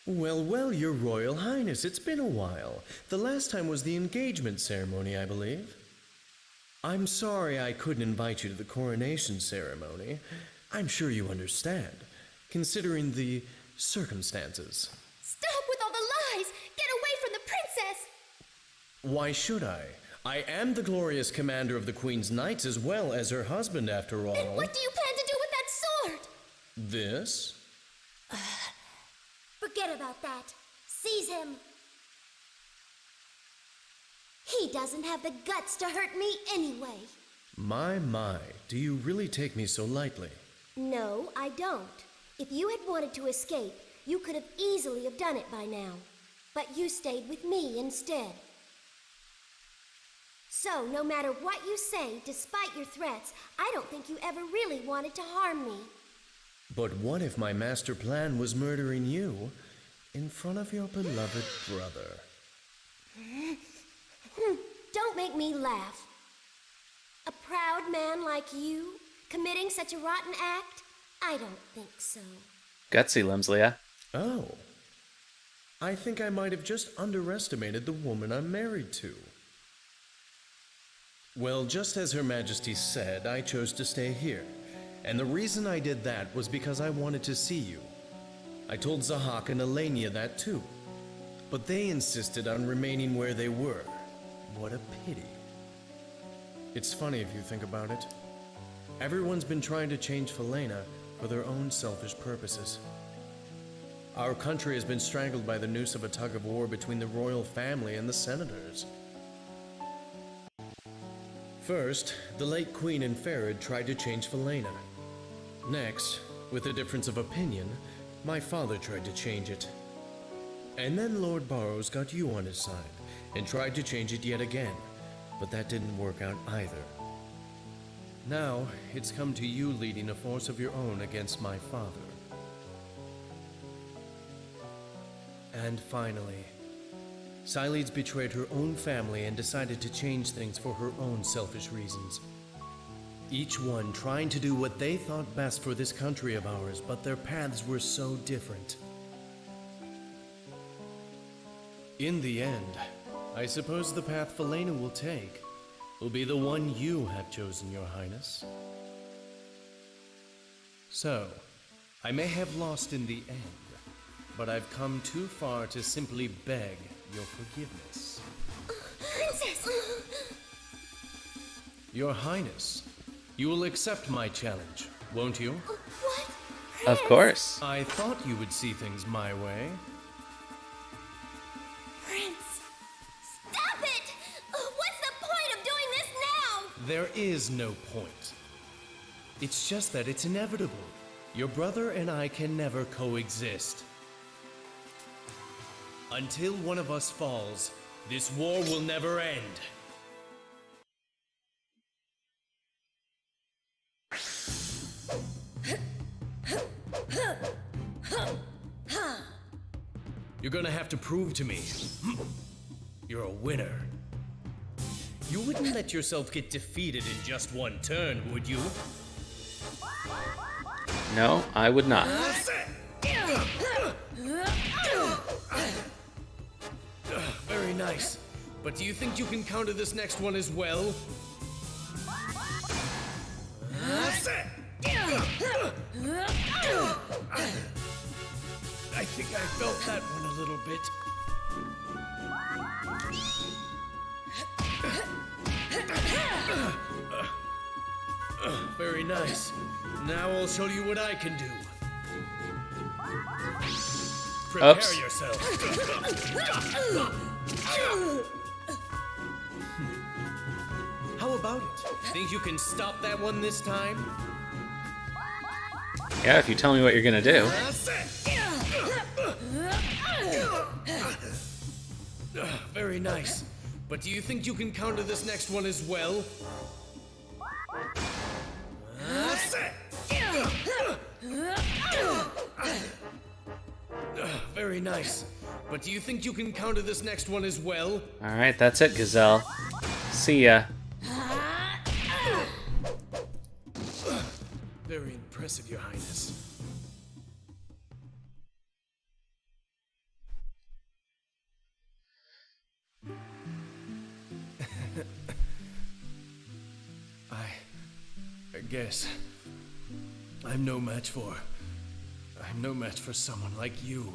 Well, well, Your Royal Highness, it's been a while. The last time was the engagement ceremony, I believe. I'm sorry I couldn't invite you to the coronation ceremony. I'm sure you understand, considering the circumstances. Stop with all the lies! Get away from the princess! Why should I? I am the glorious commander of the Queen's Knights as well as her husband, after all. And what do you plan to do with that sword? This? Forget about that. Seize him. He doesn't have the guts to hurt me anyway. My, do you really take me so lightly? No, I don't. If you had wanted to escape, you could have easily have done it by now. But you stayed with me instead. So, no matter what you say, despite your threats, I don't think you ever really wanted to harm me. But what if my master plan was murdering you in front of your beloved brother? Don't make me laugh. A proud man like you, committing such a rotten act? I don't think so. Gutsy, Lemslia. Oh. I think I might have just underestimated the woman I'm married to. Well, just as Her Majesty said, I chose to stay here. And the reason I did that was because I wanted to see you. I told Zahak and Elenia that too. But they insisted on remaining where they were. What a pity. It's funny if you think about it. Everyone's been trying to change Falena for their own selfish purposes. Our country has been strangled by the noose of a tug-of-war between the royal family and the senators. First, the late Queen and Farid tried to change Falena. Next, with a difference of opinion, my father tried to change it. And then Lord Barrows got you on his side and tried to change it yet again, but that didn't work out either. Now, it's come to you leading a force of your own against my father. And finally, Siledes betrayed her own family and decided to change things for her own selfish reasons. Each one trying to do what they thought best for this country of ours, but their paths were so different. In the end, I suppose the path Falena will take will be the one you have chosen, Your Highness. So, I may have lost in the end, but I've come too far to simply beg your forgiveness. Princess! Your Highness, you will accept my challenge, won't you? What? Of course. I thought you would see things my way. Prince! Stop it! What's the point of doing this now? There is no point. It's just that it's inevitable. Your brother and I can never coexist. Until one of us falls, this war will never end. You're gonna have to prove to me you're a winner. You wouldn't let yourself get defeated in just one turn, would you? No, I would not. Very nice. But do you think you can counter this next one as well? I think I felt that one a little bit. Very nice. Now I'll show you what I can do. Prepare yourself. How about it? Think you can stop that one this time? Yeah, if you tell me what you're gonna do. Very nice. But do you think you can counter this next one as well? Very nice. But do you think you can counter this next one as well? Alright, that's it, Gazelle. See ya. Very impressive, Your Highness. I guess I'm no match for someone like you.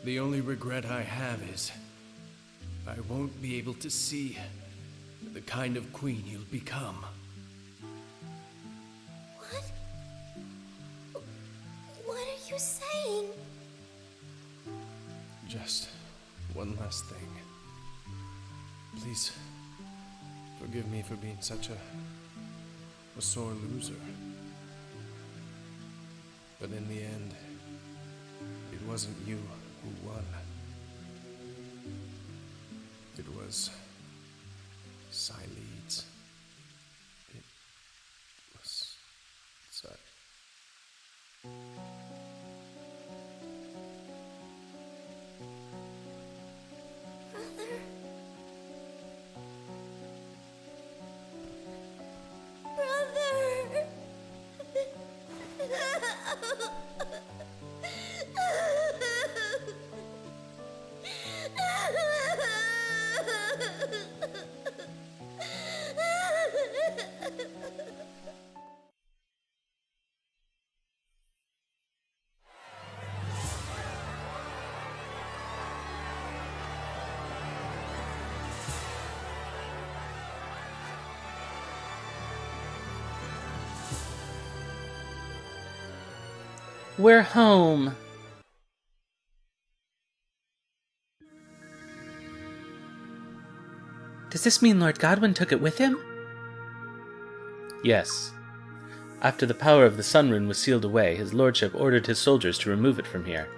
The only regret I have is I won't be able to see the kind of queen you'll become. What are you saying? Just one last thing. Please forgive me for being such a sore loser. But in the end, it wasn't you who won. It was Sileeds. It was We're home. Does this mean Lord Godwin took it with him? Yes. After the power of the Sun Rune was sealed away, his lordship ordered his soldiers to remove it from here.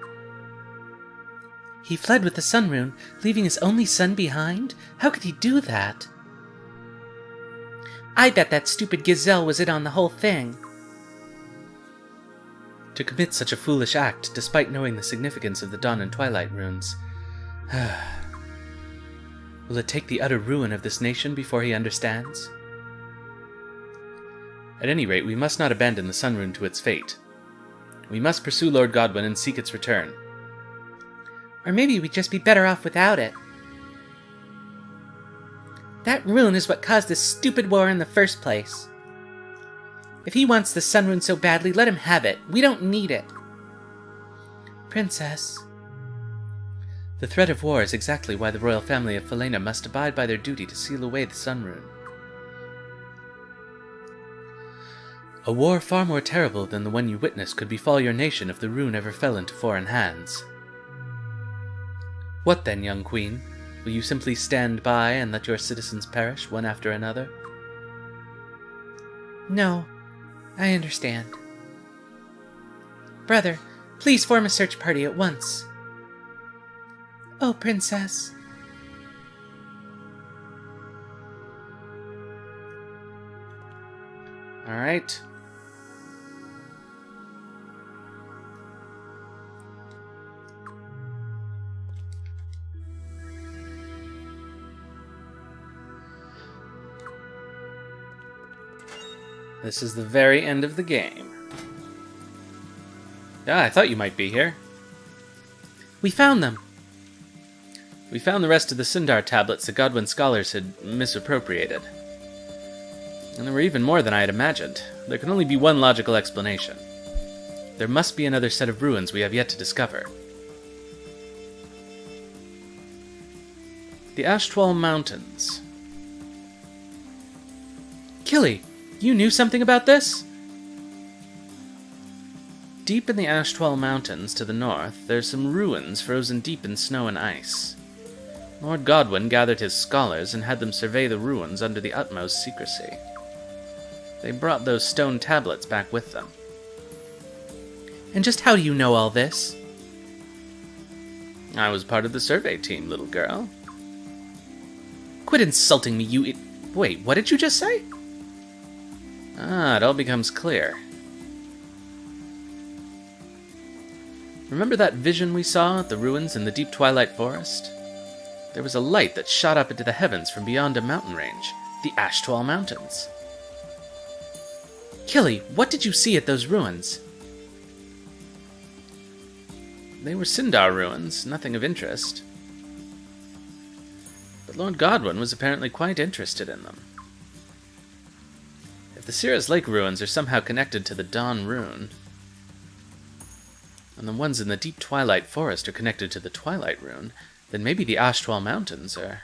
He fled with the Sun Rune, leaving his only son behind? How could he do that? I bet that stupid Gazelle was in on the whole thing. To commit such a foolish act, despite knowing the significance of the Dawn and Twilight runes. Will it take the utter ruin of this nation before he understands? At any rate, we must not abandon the Sun Rune to its fate. We must pursue Lord Godwin and seek its return. Or maybe we'd just be better off without it. That rune is what caused this stupid war in the first place. If he wants the Sun Rune so badly, let him have it. We don't need it. Princess. The threat of war is exactly why the royal family of Falena must abide by their duty to seal away the Sun Rune. A war far more terrible than the one you witnessed could befall your nation if the rune ever fell into foreign hands. What then, young queen? Will you simply stand by and let your citizens perish one after another? No, I understand. Brother, please form a search party at once. Oh, Princess. All right. This is the very end of the game. Ah, I thought you might be here. We found them. We found the rest of the Sindar tablets the Godwin scholars had misappropriated. And there were even more than I had imagined. There can only be one logical explanation. There must be another set of ruins we have yet to discover. The Ashtwar Mountains. Killy, you knew something about this? Deep in the Ashtwar Mountains to the north, there's some ruins frozen deep in snow and ice. Lord Godwin gathered his scholars and had them survey the ruins under the utmost secrecy. They brought those stone tablets back with them. And just how do you know all this? I was part of the survey team, little girl. Quit insulting me, you Wait, what did you just say? It all becomes clear. Remember that vision we saw at the ruins in the deep twilight forest? There was a light that shot up into the heavens from beyond a mountain range, the Ashtwar Mountains. Killy, what did you see at those ruins? They were Sindar ruins, nothing of interest. But Lord Godwin was apparently quite interested in them. If the Cirrus Lake ruins are somehow connected to the Dawn Rune, and the ones in the deep twilight forest are connected to the Twilight Rune, then maybe the Ashtwar Mountains are...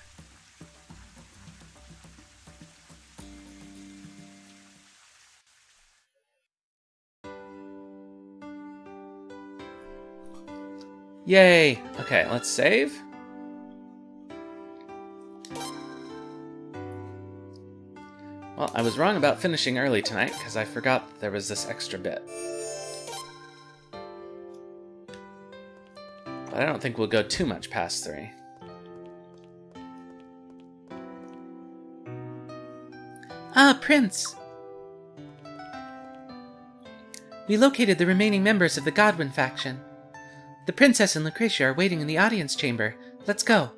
Yay! Okay, let's save. Well, I was wrong about finishing early tonight, because I forgot that there was this extra bit. But I don't think we'll go too much past 3. Ah, Prince! We located the remaining members of the Godwin faction. The princess and Lucretia are waiting in the audience chamber. Let's go.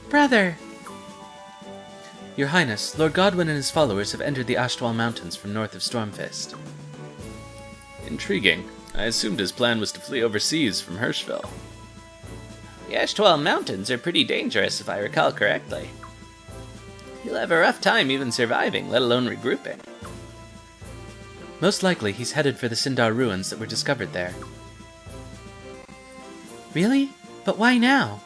Brother! Your Highness, Lord Godwin and his followers have entered the Ashtwar Mountains from north of Stormfist. Intriguing. I assumed his plan was to flee overseas from Hirschville. The Ashtwar Mountains are pretty dangerous, if I recall correctly. He'll have a rough time even surviving, let alone regrouping. Most likely he's headed for the Sindar ruins that were discovered there. Really? But why now?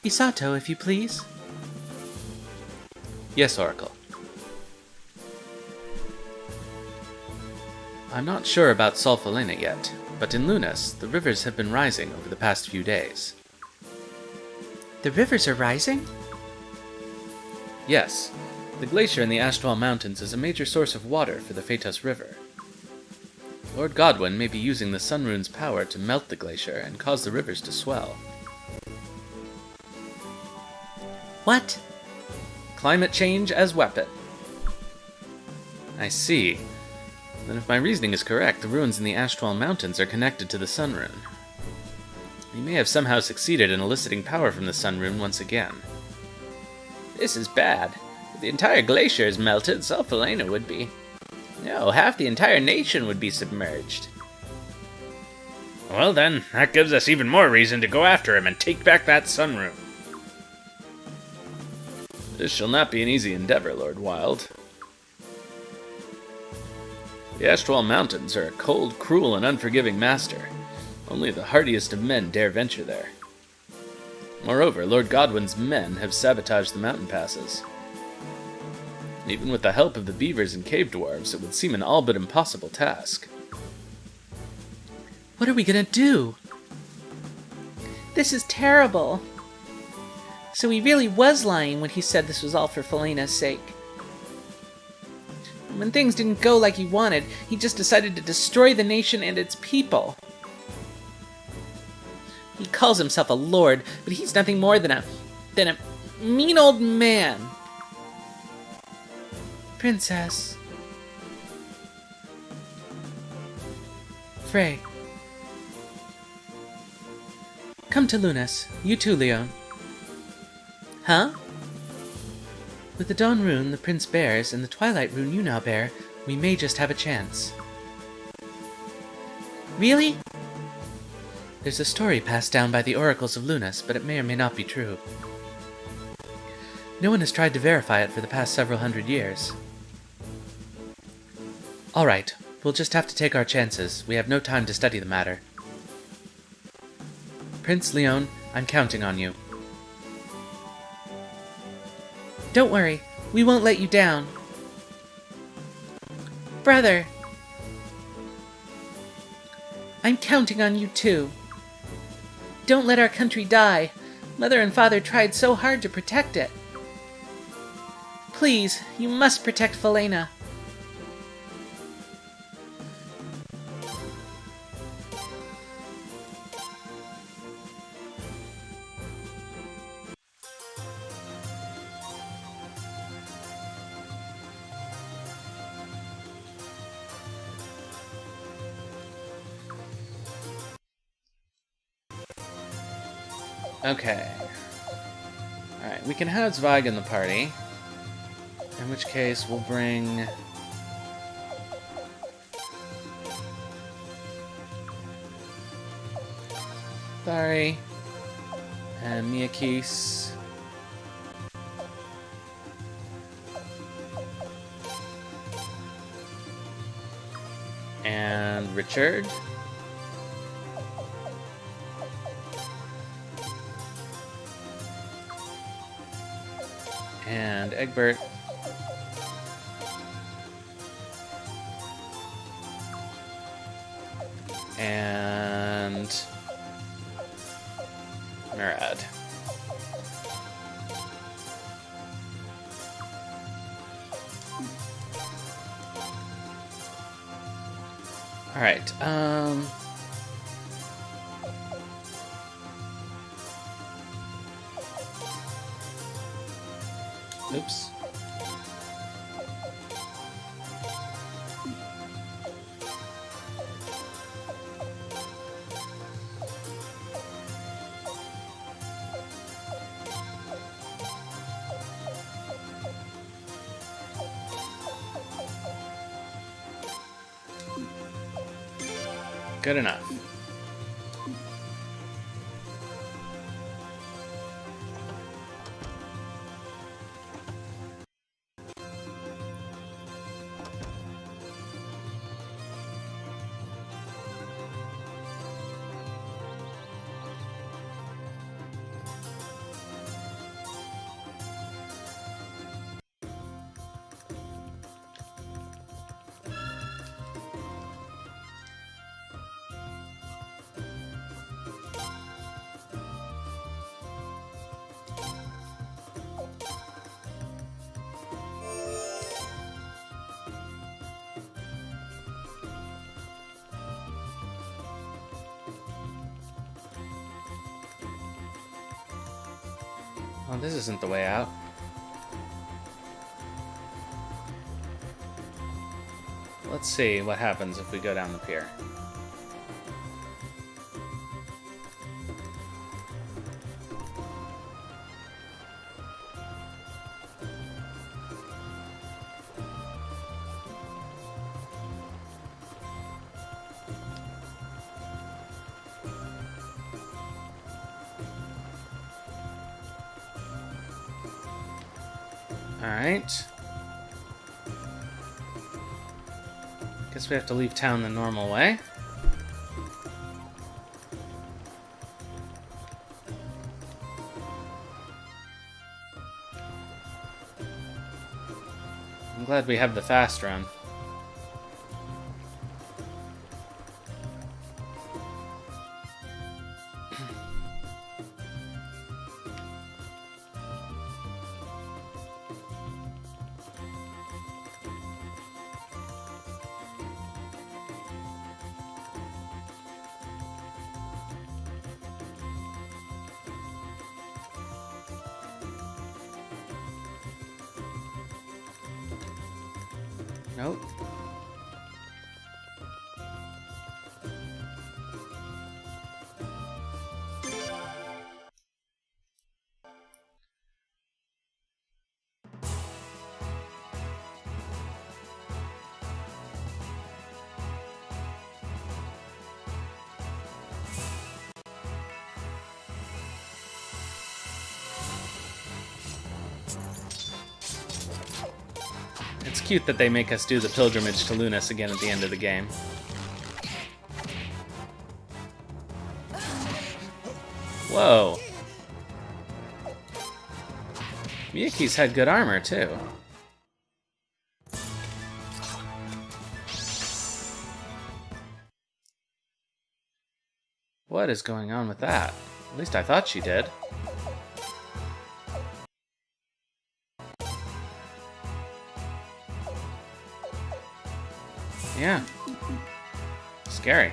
Isato, if you please. Yes, Oracle. I'm not sure about Falena yet, but in Lunas, the rivers have been rising over the past few days. The rivers are rising? Yes. The glacier in the Ashtwar Mountains is a major source of water for the Phaetos River. Lord Godwin may be using the Sun Rune's power to melt the glacier and cause the rivers to swell. What? Climate change as weapon. I see. Then if my reasoning is correct, the ruins in the Ashtwar Mountains are connected to the Sun Rune. He may have somehow succeeded in eliciting power from the Sun Rune once again. This is bad. If the entire glacier is melted, Falena would be... No, half the entire nation would be submerged. Well then, that gives us even more reason to go after him and take back that Sun Rune. This shall not be an easy endeavor, Lord Wild. The Ashtwar Mountains are a cold, cruel, and unforgiving master. Only the hardiest of men dare venture there. Moreover, Lord Godwin's men have sabotaged the mountain passes. Even with the help of the beavers and cave dwarves, it would seem an all but impossible task. What are we gonna do? This is terrible. So he really was lying when he said this was all for Falena's sake. When things didn't go like he wanted, he just decided to destroy the nation and its people. He calls himself a lord, but he's nothing more than a mean old man. Princess. Frey. Come to Lunas. You too, Leon. Huh? With the Dawn Rune the Prince bears and the Twilight Rune you now bear, we may just have a chance. Really? There's a story passed down by the oracles of Lunas, but it may or may not be true. No one has tried to verify it for the past several hundred years. Alright, we'll just have to take our chances. We have no time to study the matter. Prince Leon, I'm counting on you. Don't worry, we won't let you down. Brother! I'm counting on you too. Don't let our country die. Mother and Father tried so hard to protect it. Please, you must protect Falena. Okay. Alright, we can have Zweig in the party. In which case, we'll bring... Thari. And Miyakis. And Richard. And Egbert. And Murad. Alright, oops. Good enough. Oh, this isn't the way out. Let's see what happens if we go down the pier. Alright. Guess we have to leave town the normal way. I'm glad we have the fast run. Nope. It's cute that they make us do the pilgrimage to Lunas again at the end of the game. Whoa. Miyaki's had good armor, too. What is going on with that? At least I thought she did. Yeah. Scary.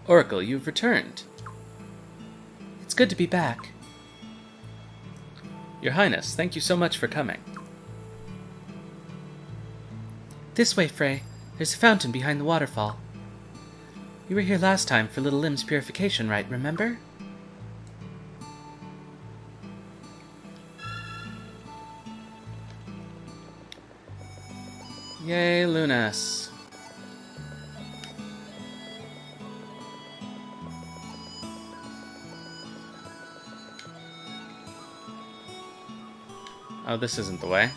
Oracle, you've returned. It's good to be back. Your Highness, thank you so much for coming. This way, Frey. There's a fountain behind the waterfall. You were here last time for Little Lim's purification, right, remember? Yay, Lunas. Oh, this isn't the way.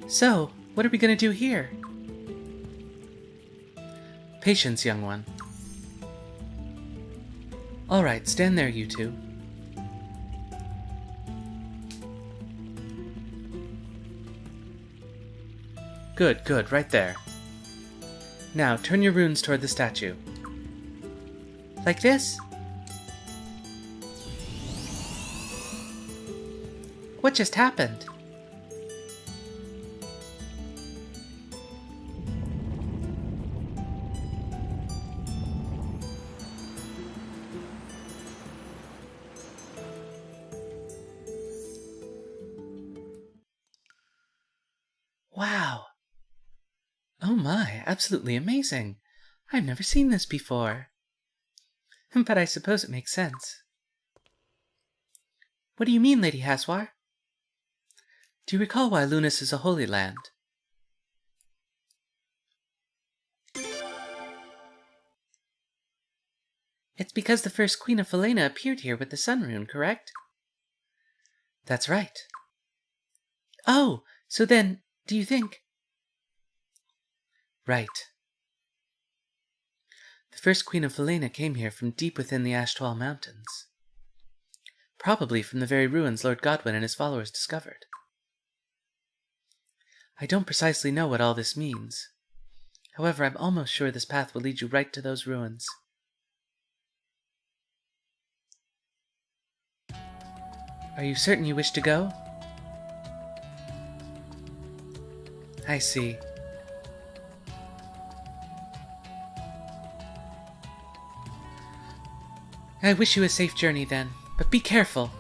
So, what are we going to do here? Patience, young one. All right, stand there, you two. Good, good, right there. Now, turn your runes toward the statue. Like this? What just happened? Wow. Oh my, absolutely amazing. I've never seen this before. But I suppose it makes sense. What do you mean, Lady Ashtwar? Do you recall why Lunas is a holy land? It's because the first Queen of Falena appeared here with the Sun Rune, correct? That's right. Oh, so then, do you think... Right. The first Queen of Falena came here from deep within the Ashtwar Mountains. Probably from the very ruins Lord Godwin and his followers discovered. I don't precisely know what all this means. However, I'm almost sure this path will lead you right to those ruins. Are you certain you wish to go? I see. I wish you a safe journey then, but be careful.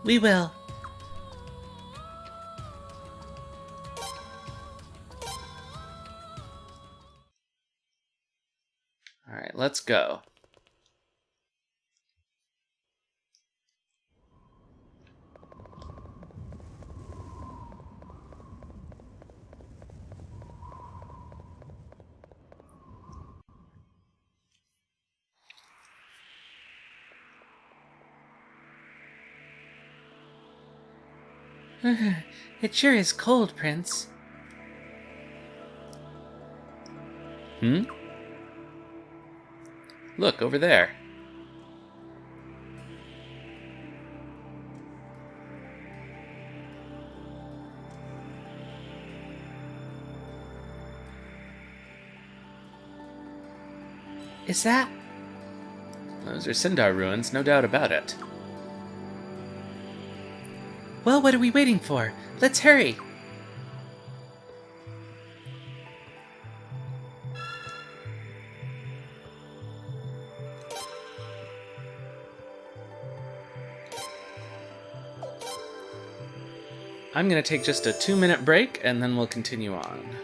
We will. Alright, let's go. It sure is cold, Prince. Look, over there. Is that... Those are Sindar ruins, no doubt about it. Well, what are we waiting for? Let's hurry! I'm gonna take just a 2-minute break, and then we'll continue on.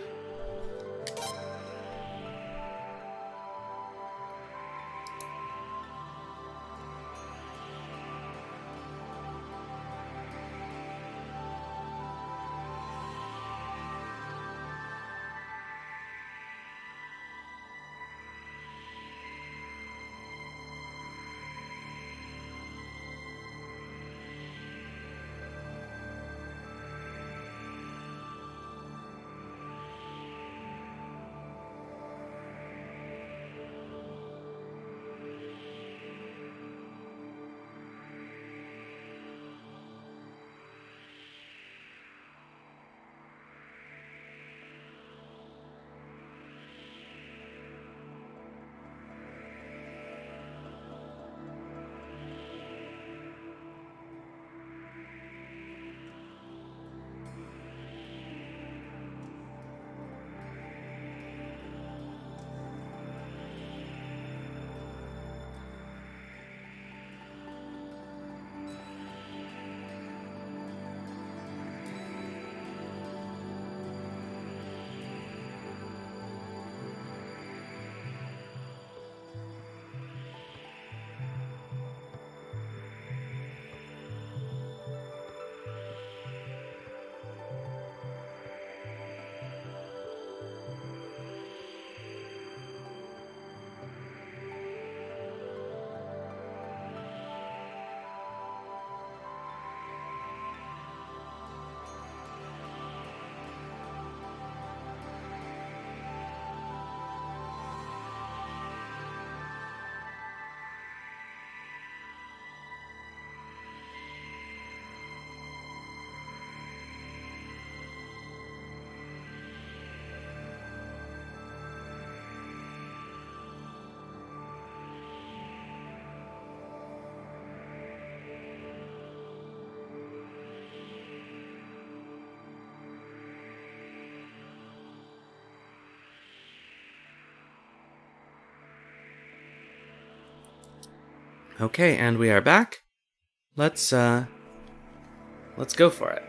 Okay, and we are back. Let's go for it.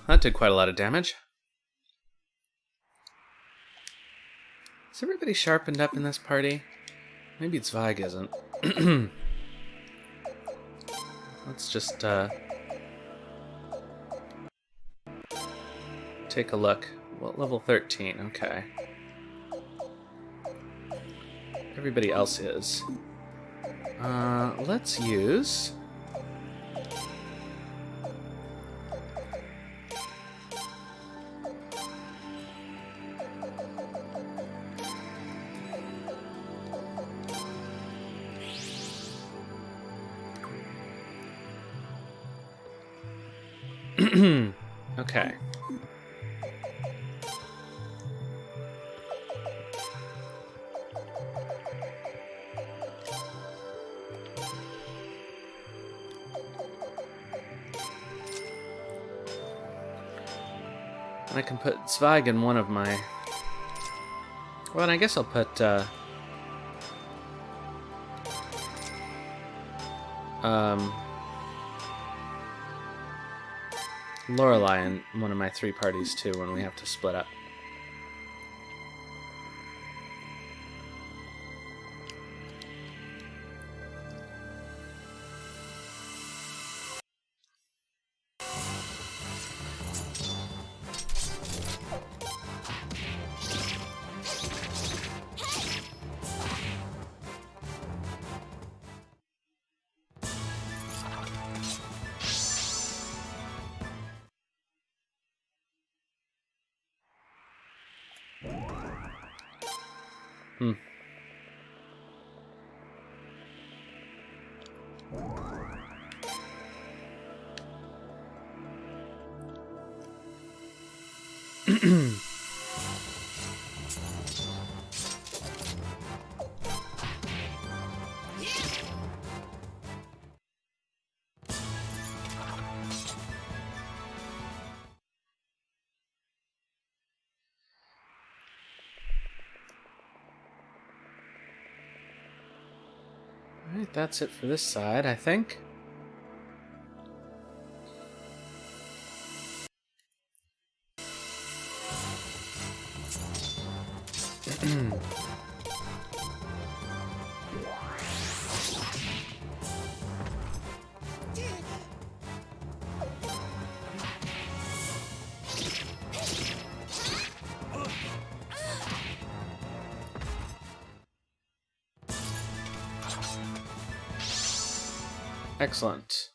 That did quite a lot of damage. Is everybody sharpened up in this party? Maybe Zweig isn't. Let's just take a look. What level 13? Okay. Everybody else is. Let's use... Okay. And I can put Zweig in one of my... Well, and I guess I'll put... Lorelei in one of my 3 parties too when we have to split up. Alright, that's it for this side, I think. Excellent.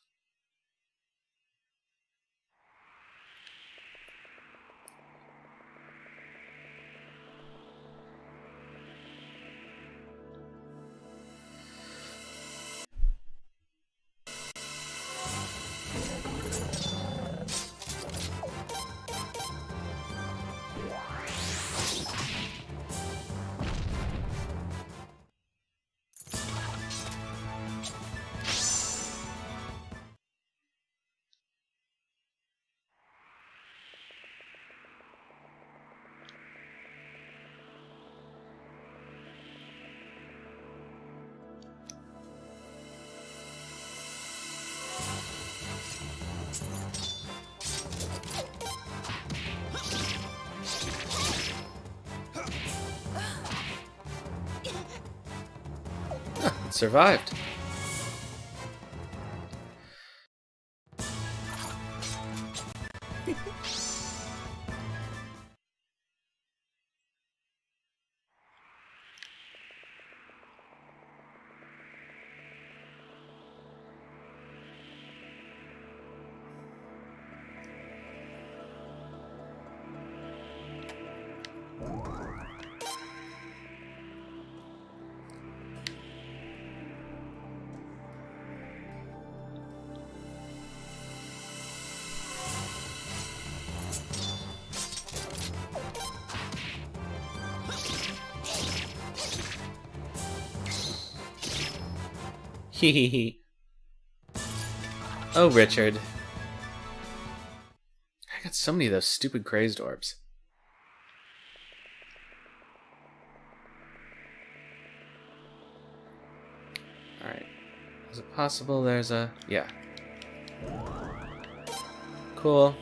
It survived. Hehehe. Oh, Richard. I got so many of those stupid crazed orbs. Alright. Is it possible there's a... Yeah. Cool.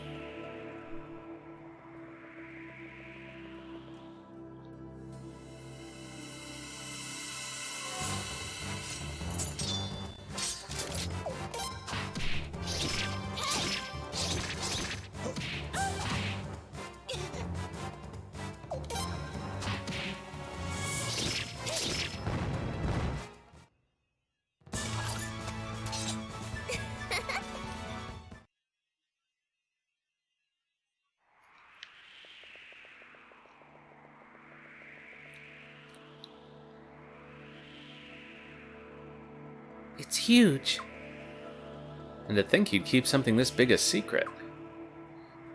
It's huge. And to think you'd keep something this big a secret.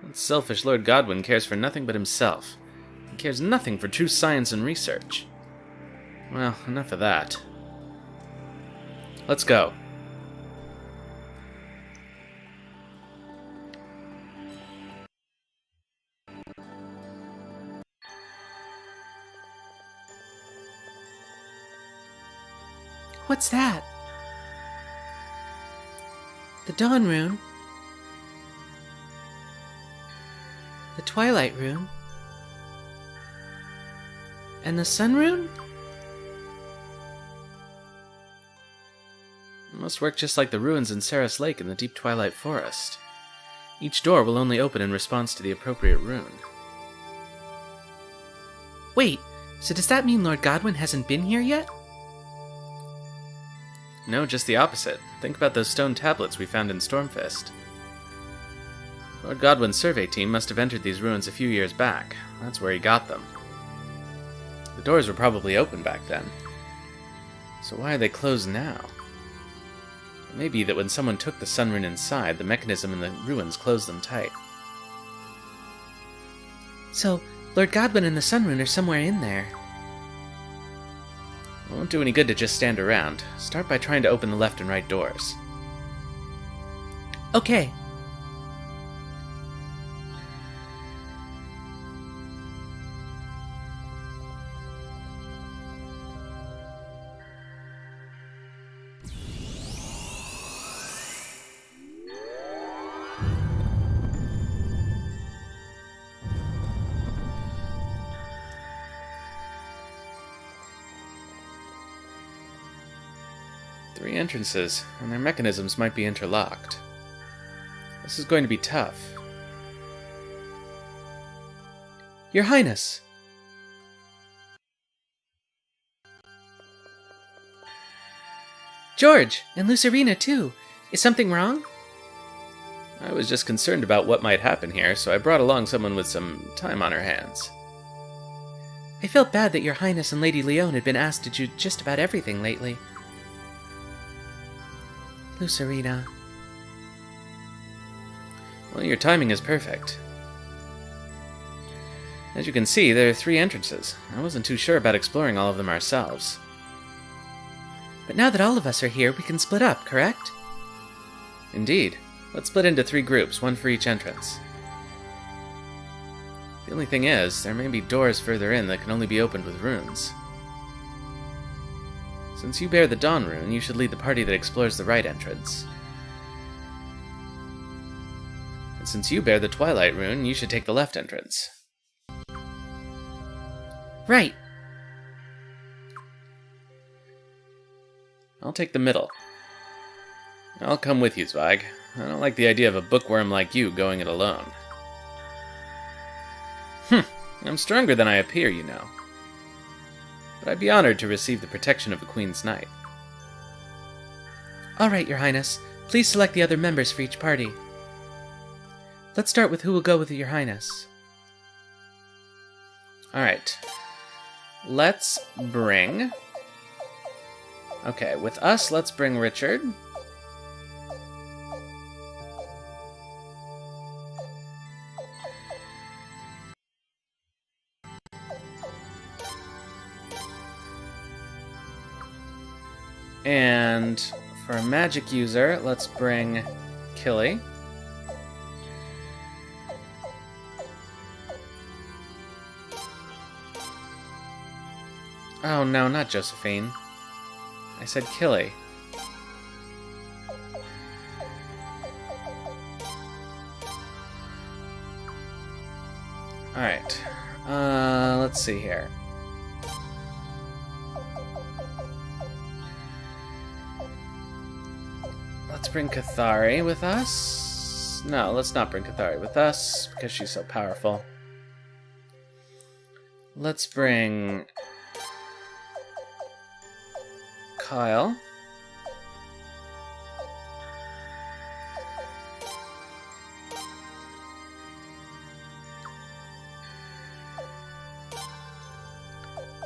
That selfish Lord Godwin cares for nothing but himself. He cares nothing for true science and research. Well, enough of that. Let's go. What's that? The Dawn Rune. The Twilight Rune. And the Sun Rune? It must work just like the ruins in Saris Lake in the Deep Twilight Forest. Each door will only open in response to the appropriate rune. Wait, so does that mean Lord Godwin hasn't been here yet? No, just the opposite. Think about those stone tablets we found in Stormfist. Lord Godwin's survey team must have entered these ruins a few years back. That's where he got them. The doors were probably open back then. So why are they closed now? It may be that when someone took the Sun Rune inside, the mechanism in the ruins closed them tight. So, Lord Godwin and the Sun Rune are somewhere in there. It won't do any good to just stand around. Start by trying to open the left and right doors. Okay. Three entrances, and their mechanisms might be interlocked. This is going to be tough. Your Highness! George! And Lucerina, too! Is something wrong? I was just concerned about what might happen here, so I brought along someone with some time on her hands. I felt bad that Your Highness and Lady Leone had been asked to do just about everything lately. Lucerina. Well, your timing is perfect. As you can see, there are 3 entrances. I wasn't too sure about exploring all of them ourselves. But now that all of us are here, we can split up, correct? Indeed. Let's split into 3 groups, one for each entrance. The only thing is, there may be doors further in that can only be opened with runes. Since you bear the Dawn Rune, you should lead the party that explores the right entrance. And since you bear the Twilight Rune, you should take the left entrance. Right. I'll take the middle. I'll come with you, Zweig. I don't like the idea of a bookworm like you going it alone. I'm stronger than I appear, you know. But I'd be honored to receive the protection of a Queen's Knight. All right, Your Highness. Please select the other members for each party. Let's start with who will go with Your Highness. All right. Let's bring... Okay, with us, let's bring Richard. And for a magic user, let's bring Killy. Oh no, not Josephine. I said Killy. Alright. Let's see here. Let's bring Cathari with us. No, let's not bring Cathari with us, because she's so powerful. Let's bring... Kyle.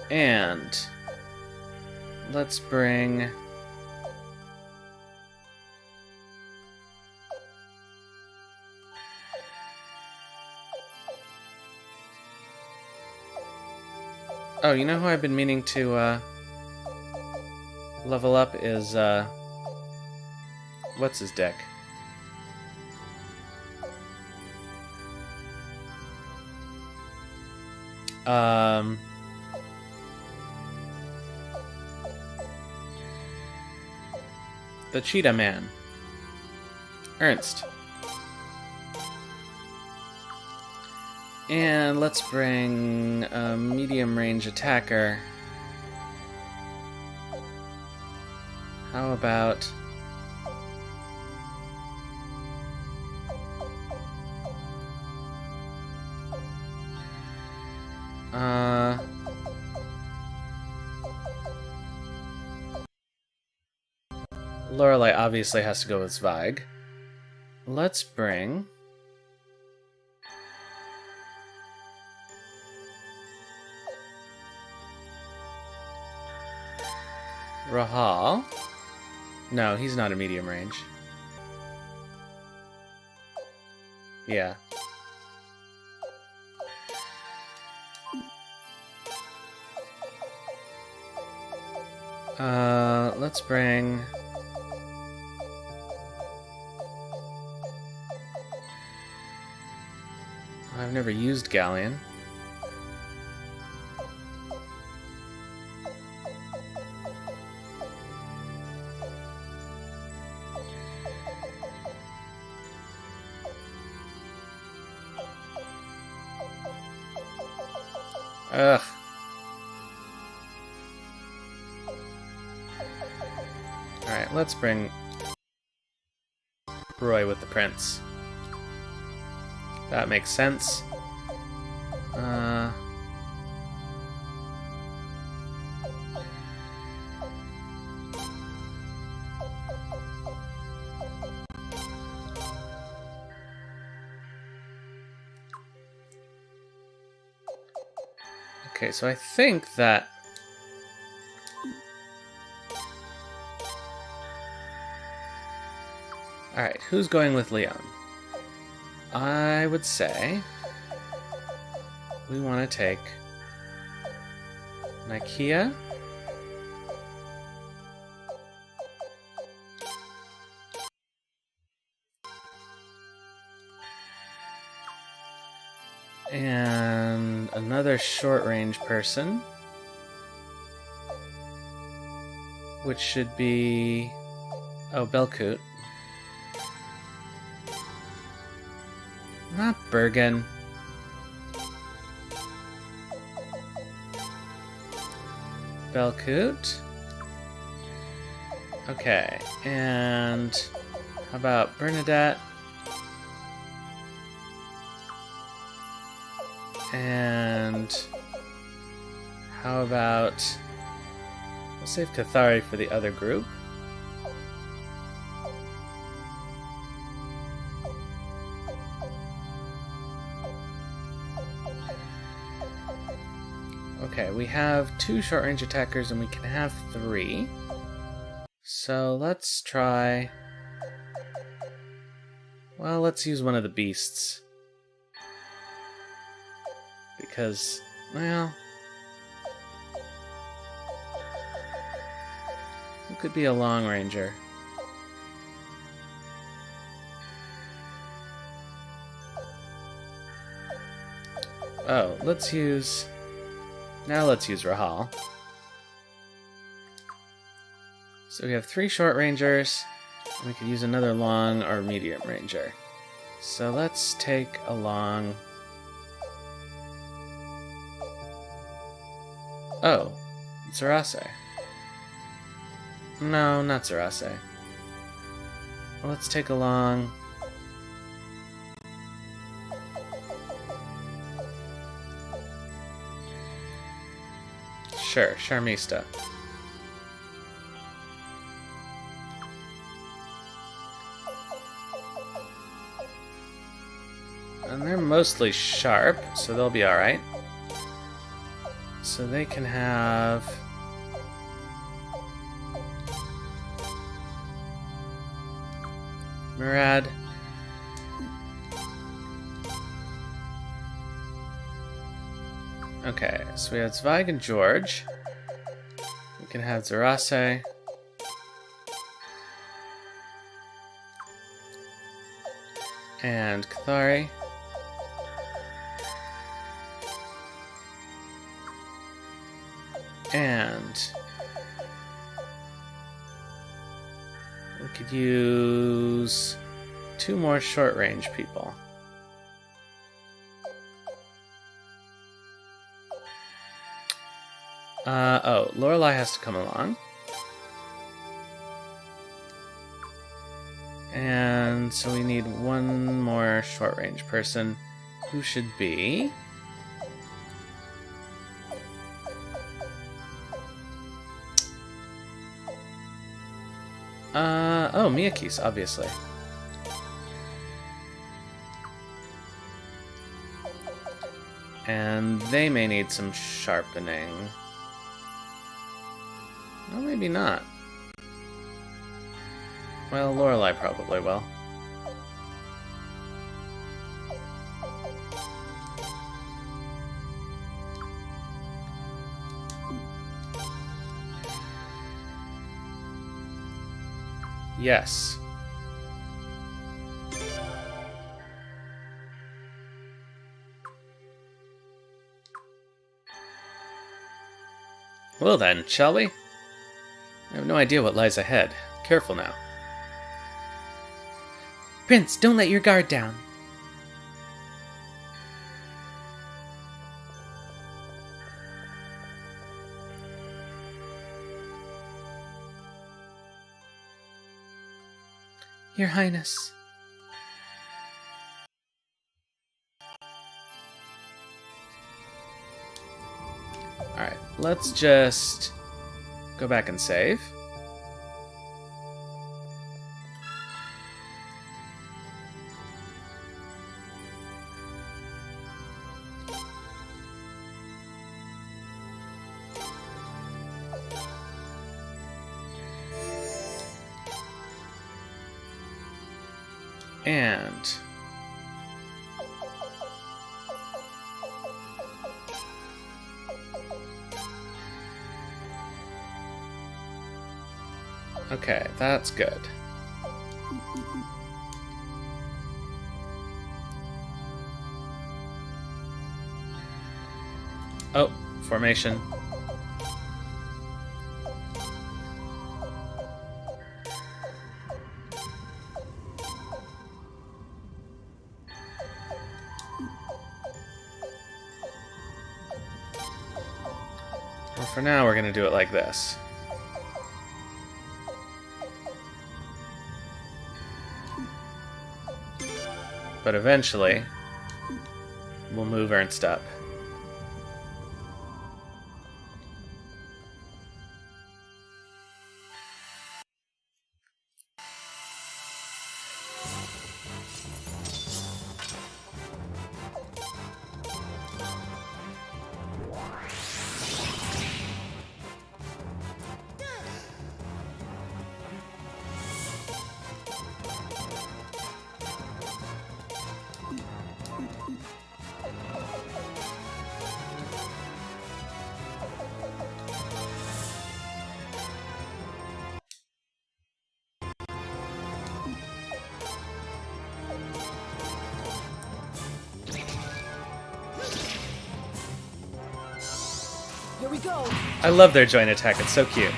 And... let's bring... Oh, you know who I've been meaning to, level up is, what's his deck? The Cheetah Man. Ernst. And let's bring a medium range attacker. How about... Lorelei obviously has to go with Zweig. Let's bring... Rahal. No, he's not a medium range. Yeah. Let's bring... I've never used Galleon. Ugh. Alright, let's bring Roy with the prince. That makes sense. Okay, so I think that... Alright, who's going with Leon? I would say we want to take Nikia, and another short-range person, which should be... Oh, Belkut. Not Bergen. Belkut. Okay, and how about Bernadette? And how about... We'll save Cathari for the other group. Okay, we have 2 short-range attackers and we can have 3. So let's try... Well, let's use one of the beasts. Because, well... It could be a long ranger. Oh, let's use... Now let's use Rahal. So we have 3 short rangers, and we could use another long or medium ranger. So let's take a long... Oh, Zarase. No, not Zarase. Well, let's take a long... Sure, Sharmista. And they're mostly sharp, so they'll be alright. So they can have... Murad. Okay, so we have Zweig and George. We can have Zarase. And Cathari. And we could use 2 more short-range people. Oh, Lorelei has to come along. And so we need 1 more short-range person, who should be... oh, Miyaki's, obviously. And they may need some sharpening. No, maybe not. Well, Lorelei probably will. Yes. Well then, shall we? I have no idea what lies ahead. Careful now. Prince, don't let your guard down. Your Highness. Alright, let's just go back and save. And okay, that's good. Oh, formation. Well, for now, we're going to do it like this. But eventually, we'll move Ernst up. Here we go. I love their joint attack, it's so cute.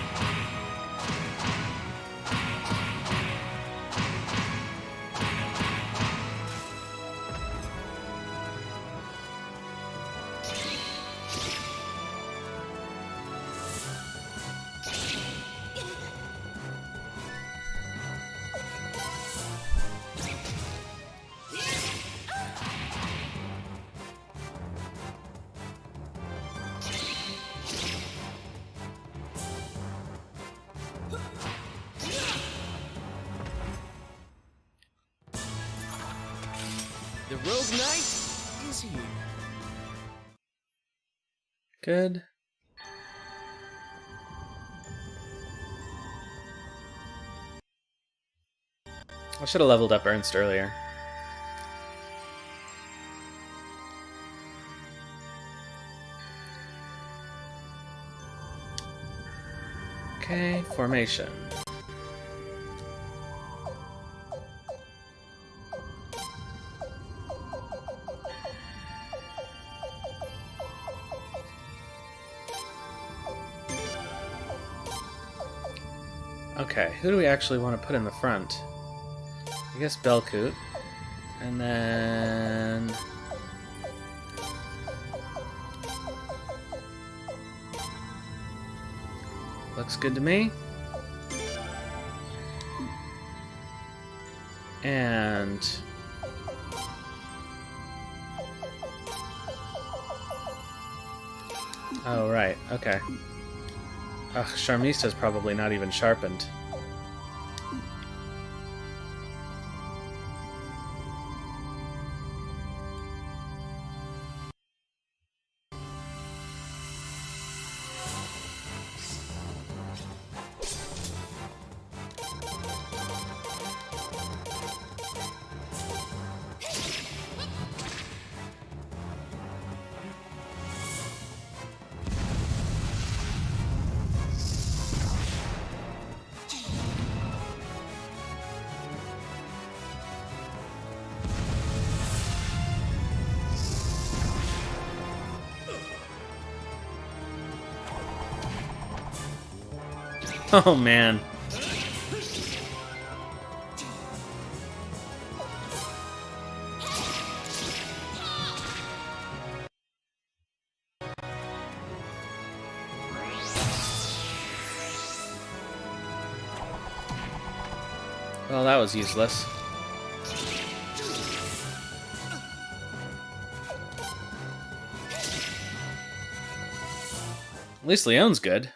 The Rogue Knight is here. Good. I should have leveled up Ernst earlier. Okay, formation. Okay, who do we actually want to put in the front? I guess Belkut. And then... looks good to me. And... oh, right. Okay. Ugh, Charmista's probably not even sharpened. Oh, man. Well, that was useless. At least Leon's good.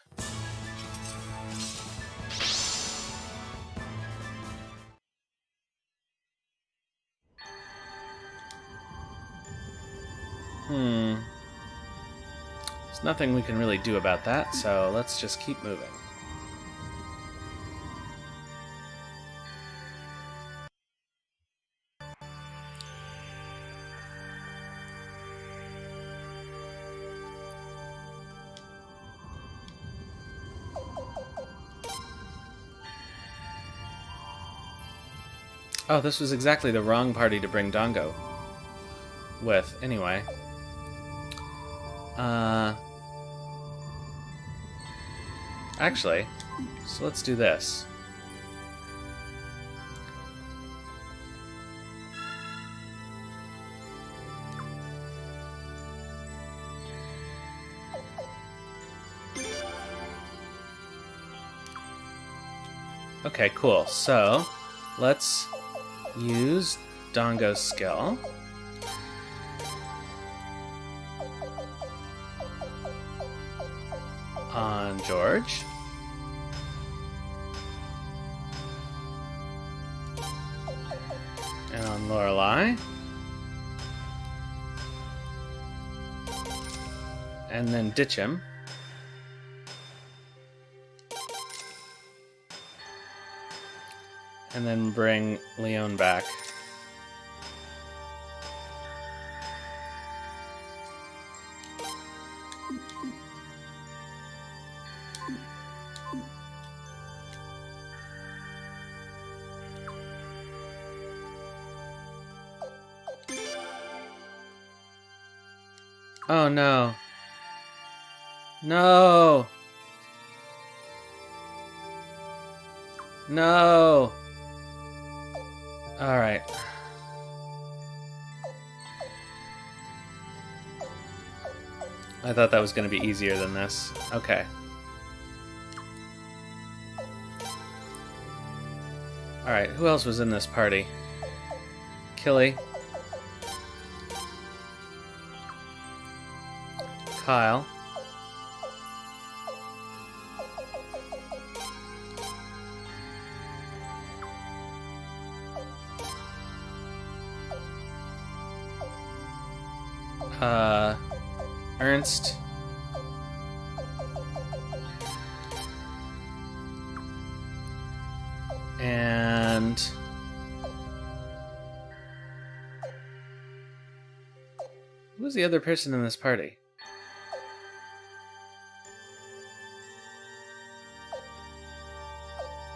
There's nothing we can really do about that, so let's just keep moving. Oh, this was exactly the wrong party to bring Dongo with. Anyway. Actually, so let's do this. Okay, cool. So, let's use Dongo's skill. On George. And on Lorelei. And then ditch him. And then bring Leon back. Oh no. No! No! Alright. I thought that was going to be easier than this. Okay. Alright, who else was in this party? Killy. Kyle. Ernst. And who was the other person in this party?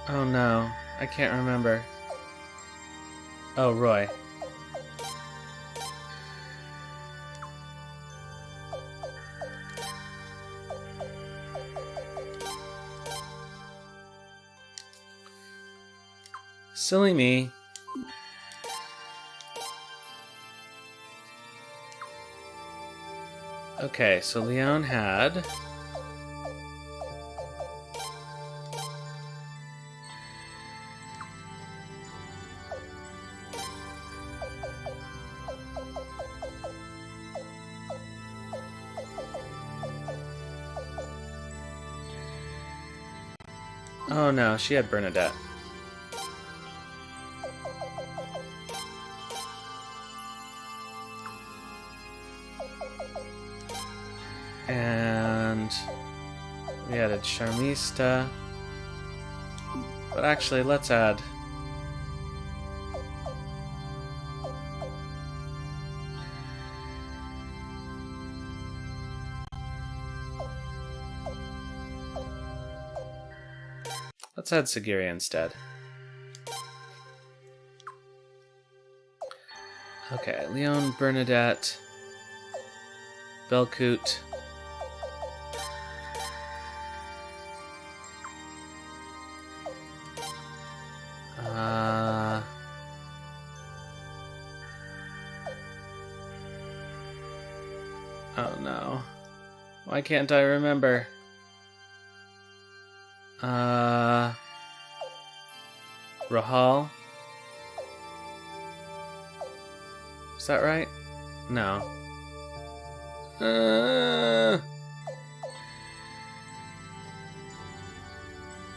Oh no, I can't remember. Oh, Roy. Silly me. Okay, so Leon had... Oh no, she had Bernadette. And we added Charmista. But actually, let's add... Let's add Sagiri instead. Okay, Leon, Bernadette, Belcoot. Oh no. Why can't I remember? Rahal? Is that right? No.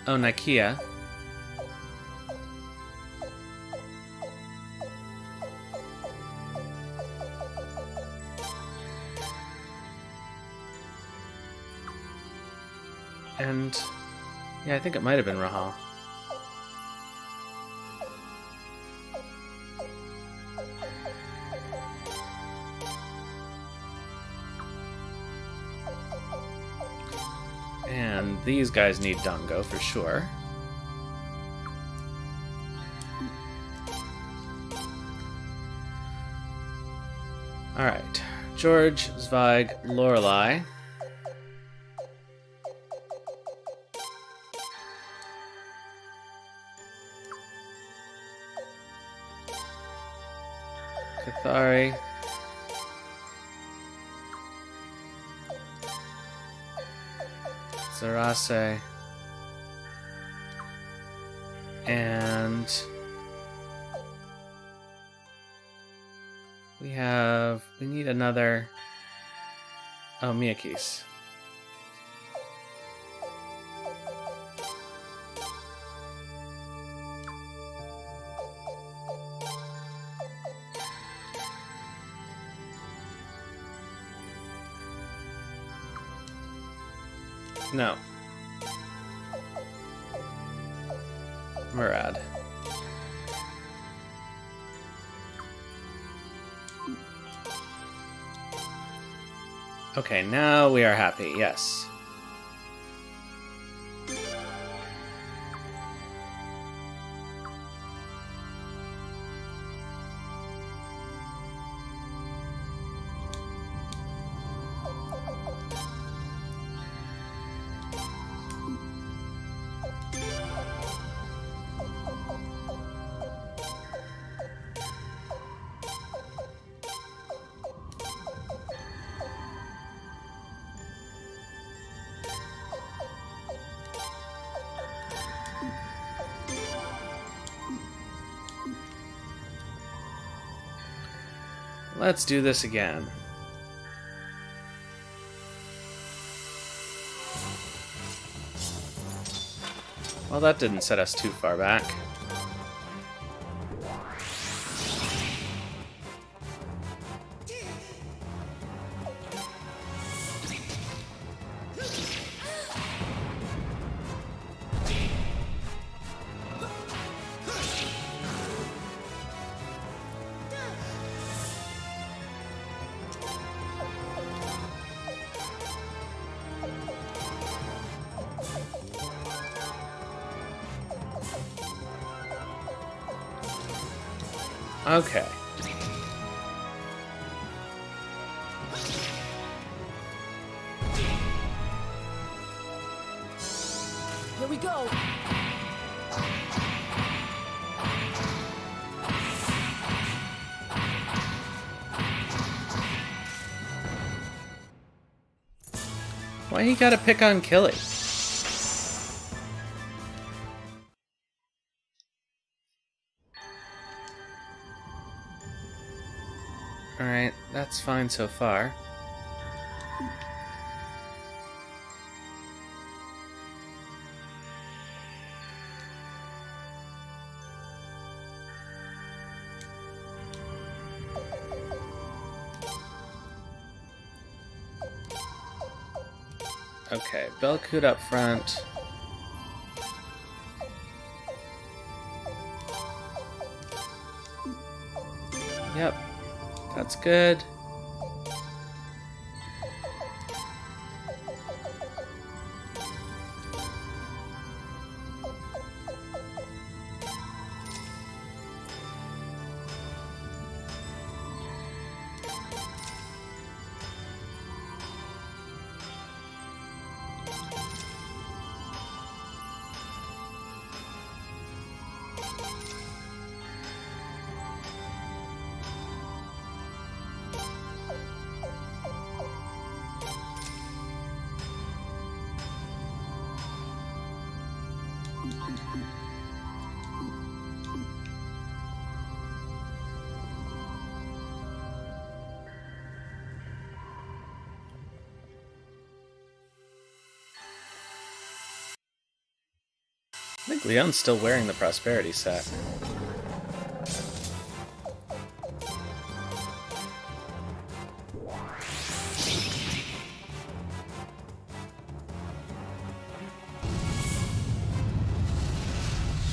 Oh, Nakia. And yeah, I think it might have been Rahal. And these guys need Dango for sure. Alright. George, Zweig, Lorelei. Cathari. Zarase. And we need another. Oh, Miyakis. No. Murad. Okay, now we are happy, yes. Let's do this again. Well, that didn't set us too far back. Okay. Here we go. Why you gotta pick on Killy? Alright, that's fine so far. Okay, Belkut up front. Yep, that's good. I think Leon's still wearing the prosperity set.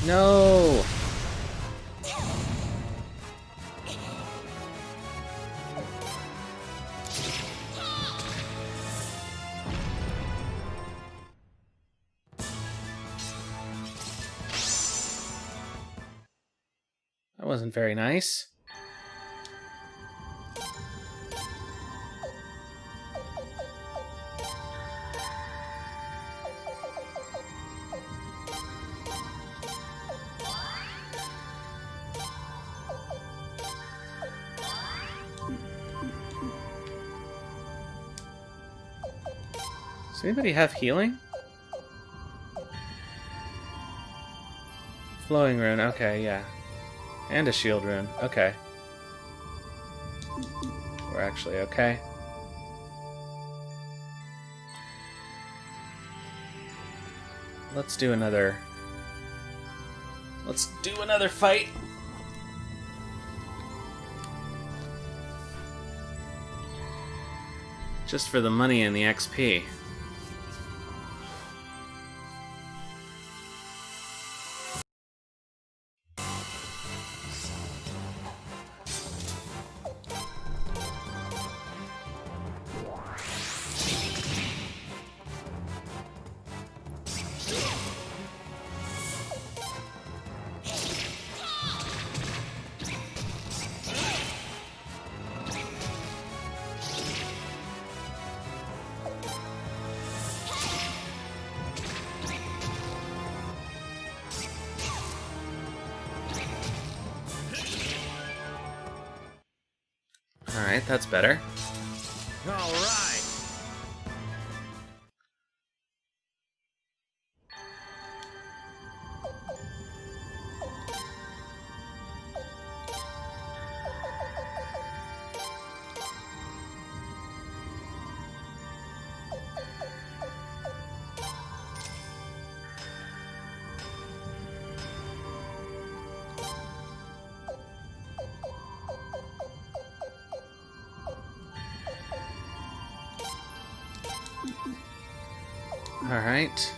No! That wasn't very nice. Does anybody have healing? Flowing rune, okay, yeah. And a shield rune, okay. We're actually okay. Let's do another fight. Just for the money and the XP. Alright, that's better. Alright! Alright.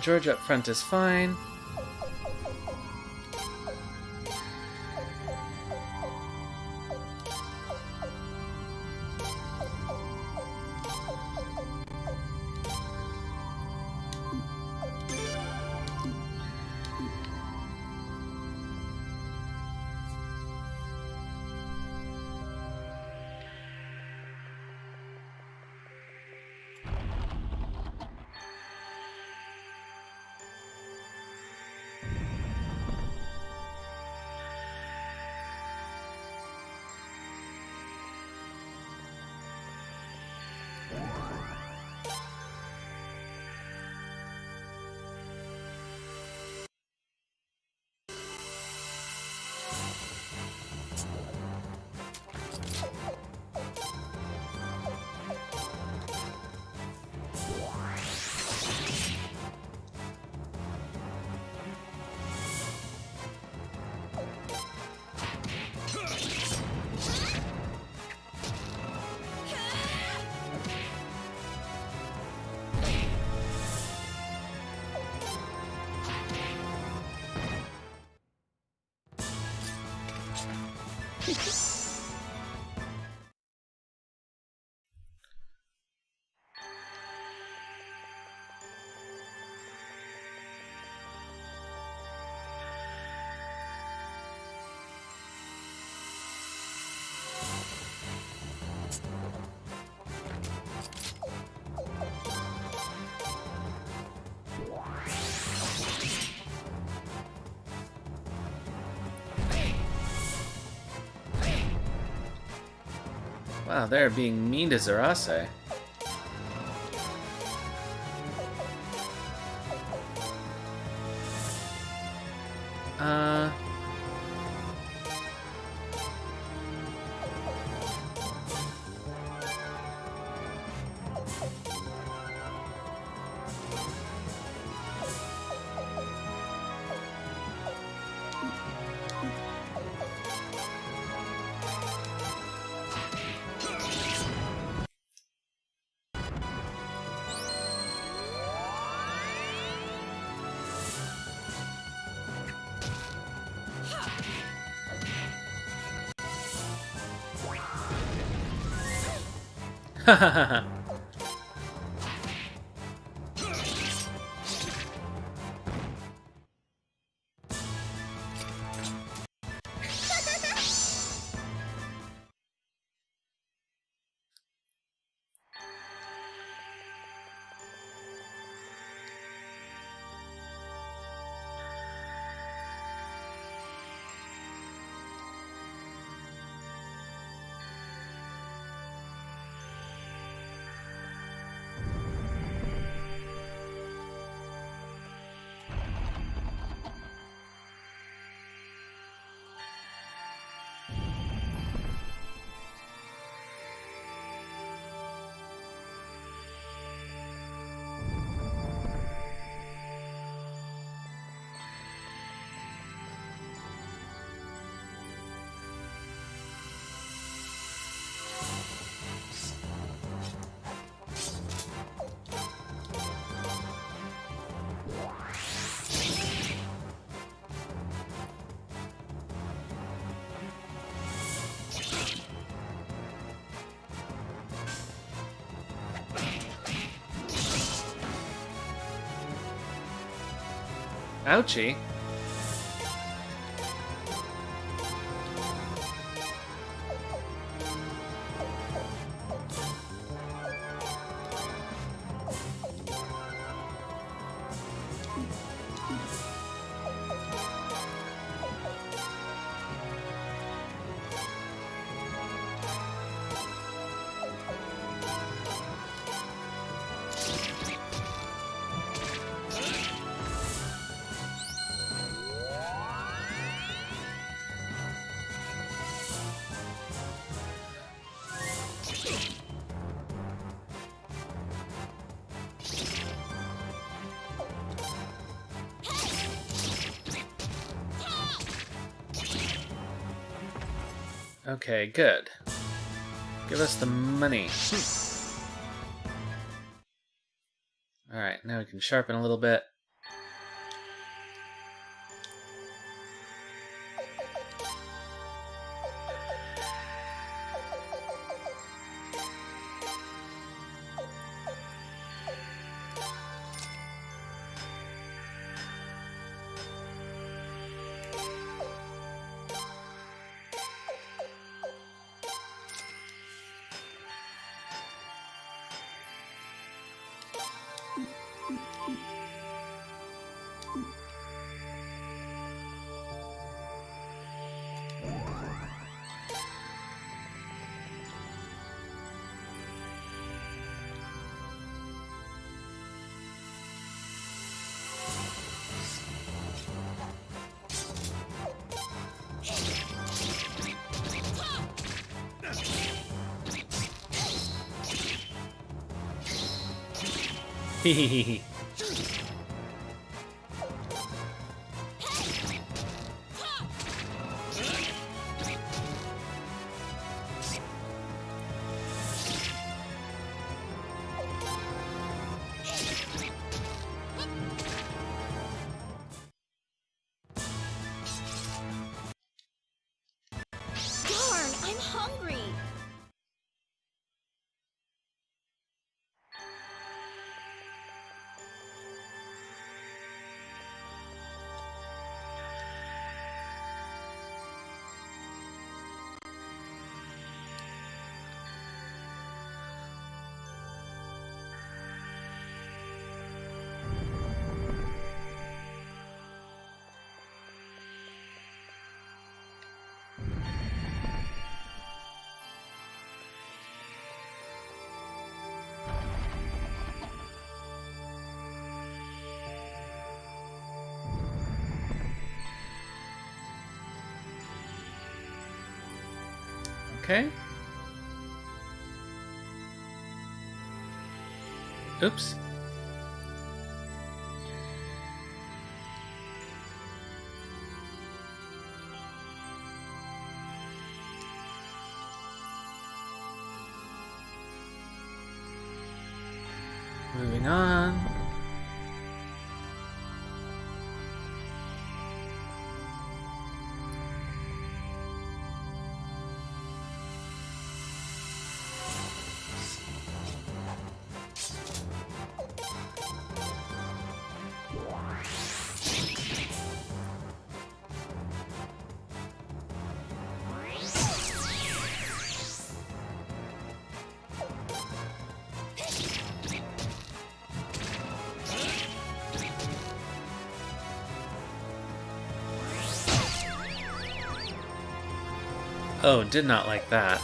George up front is fine. Wow, they're being mean to Zarase. Uh... Ouchie. Okay, good. Give us the money. Alright, now we can sharpen a little bit. Hehehe. Okay. Oops. Moving on. Oh, did not like that.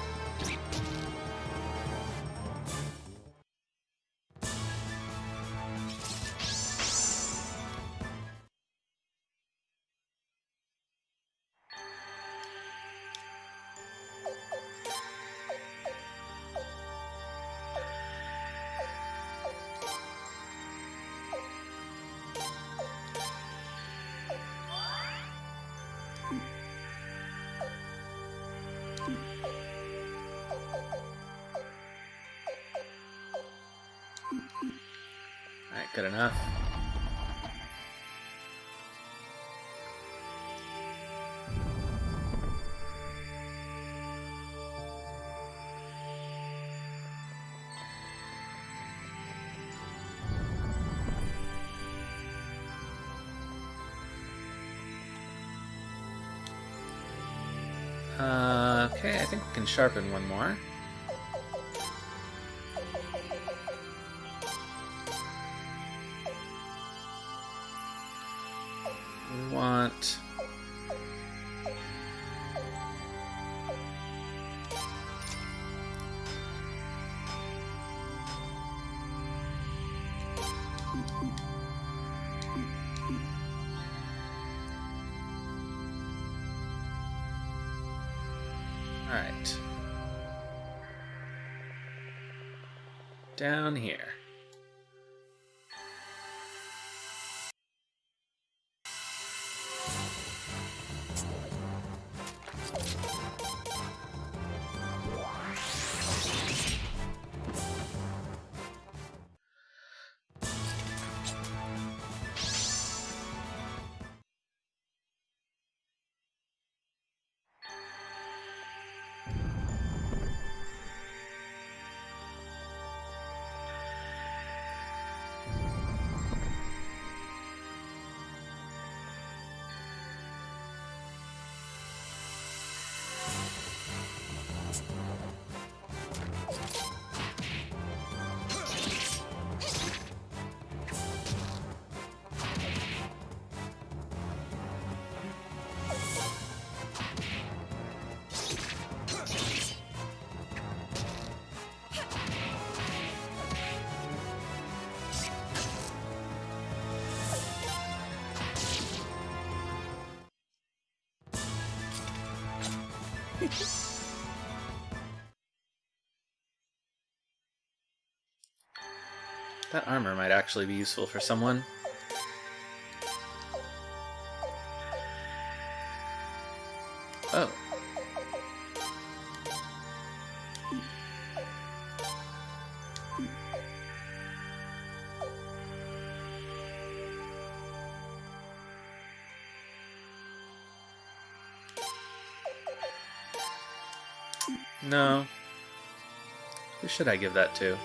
Alright, good enough. Okay, I think we can sharpen one more. We want... Alright. Down here. That armor might actually be useful for someone. Oh. No. Who should I give that to?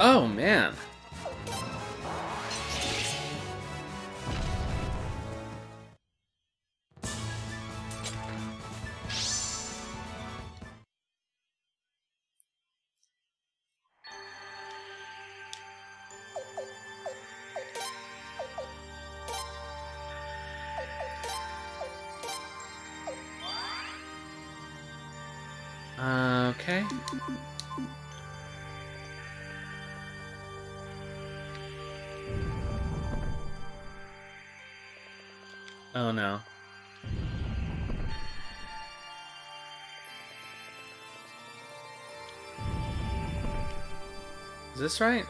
Oh, man. Okay. Oh no. Is this right?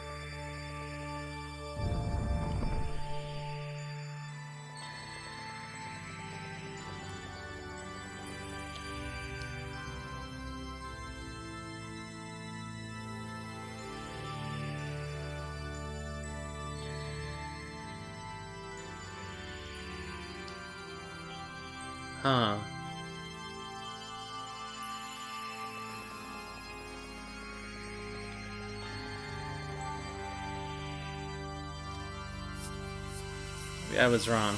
Huh. I was wrong.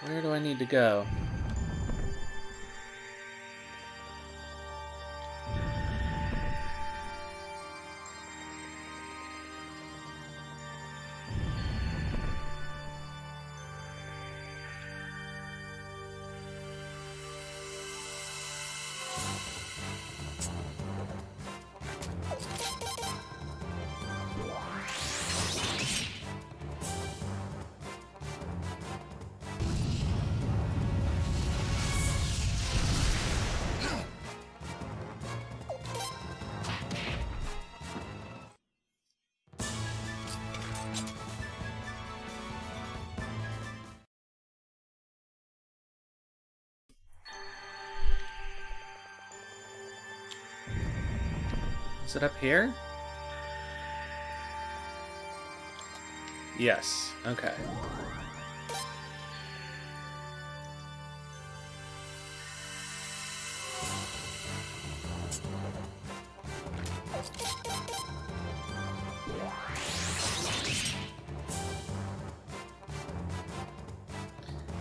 Where do I need to go? Is it up here? Yes. Okay.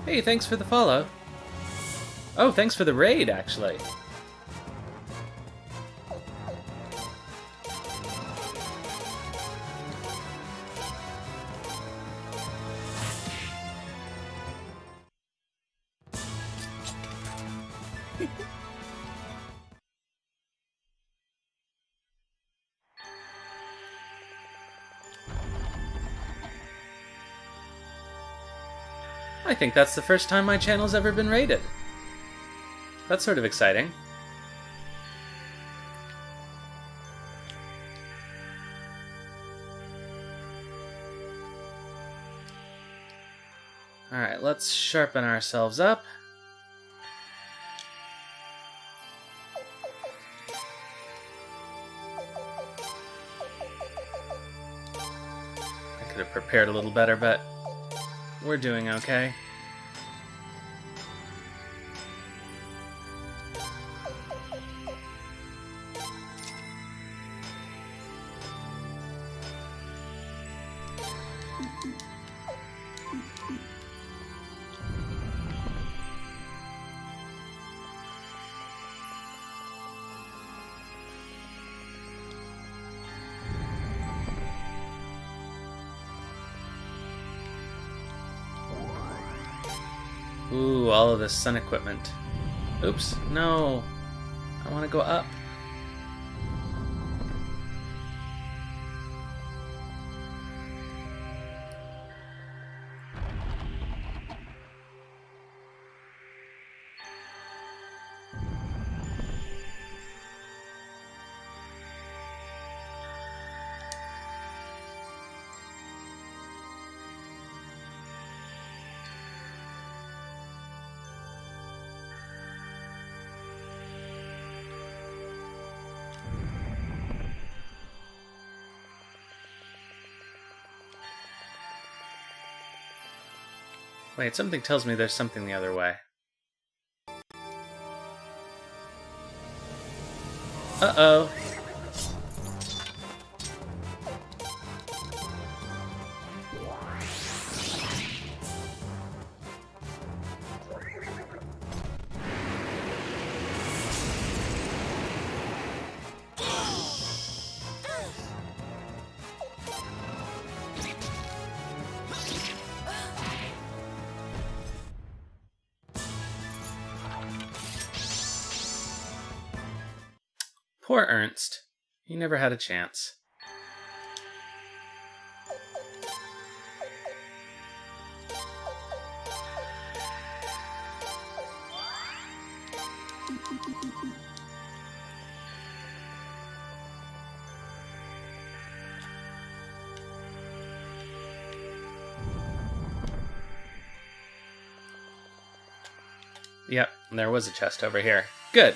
Hey, thanks for the follow. Oh, thanks for the raid, actually. I think that's the first time my channel's ever been rated. That's sort of exciting. Alright, let's sharpen ourselves up. I could have prepared a little better, but we're doing okay. Ooh, all of this sun equipment. Oops, no. I want to go up. Wait, something tells me there's something the other way. Uh-oh. Poor Ernst. He never had a chance. Yep, there was a chest over here. Good.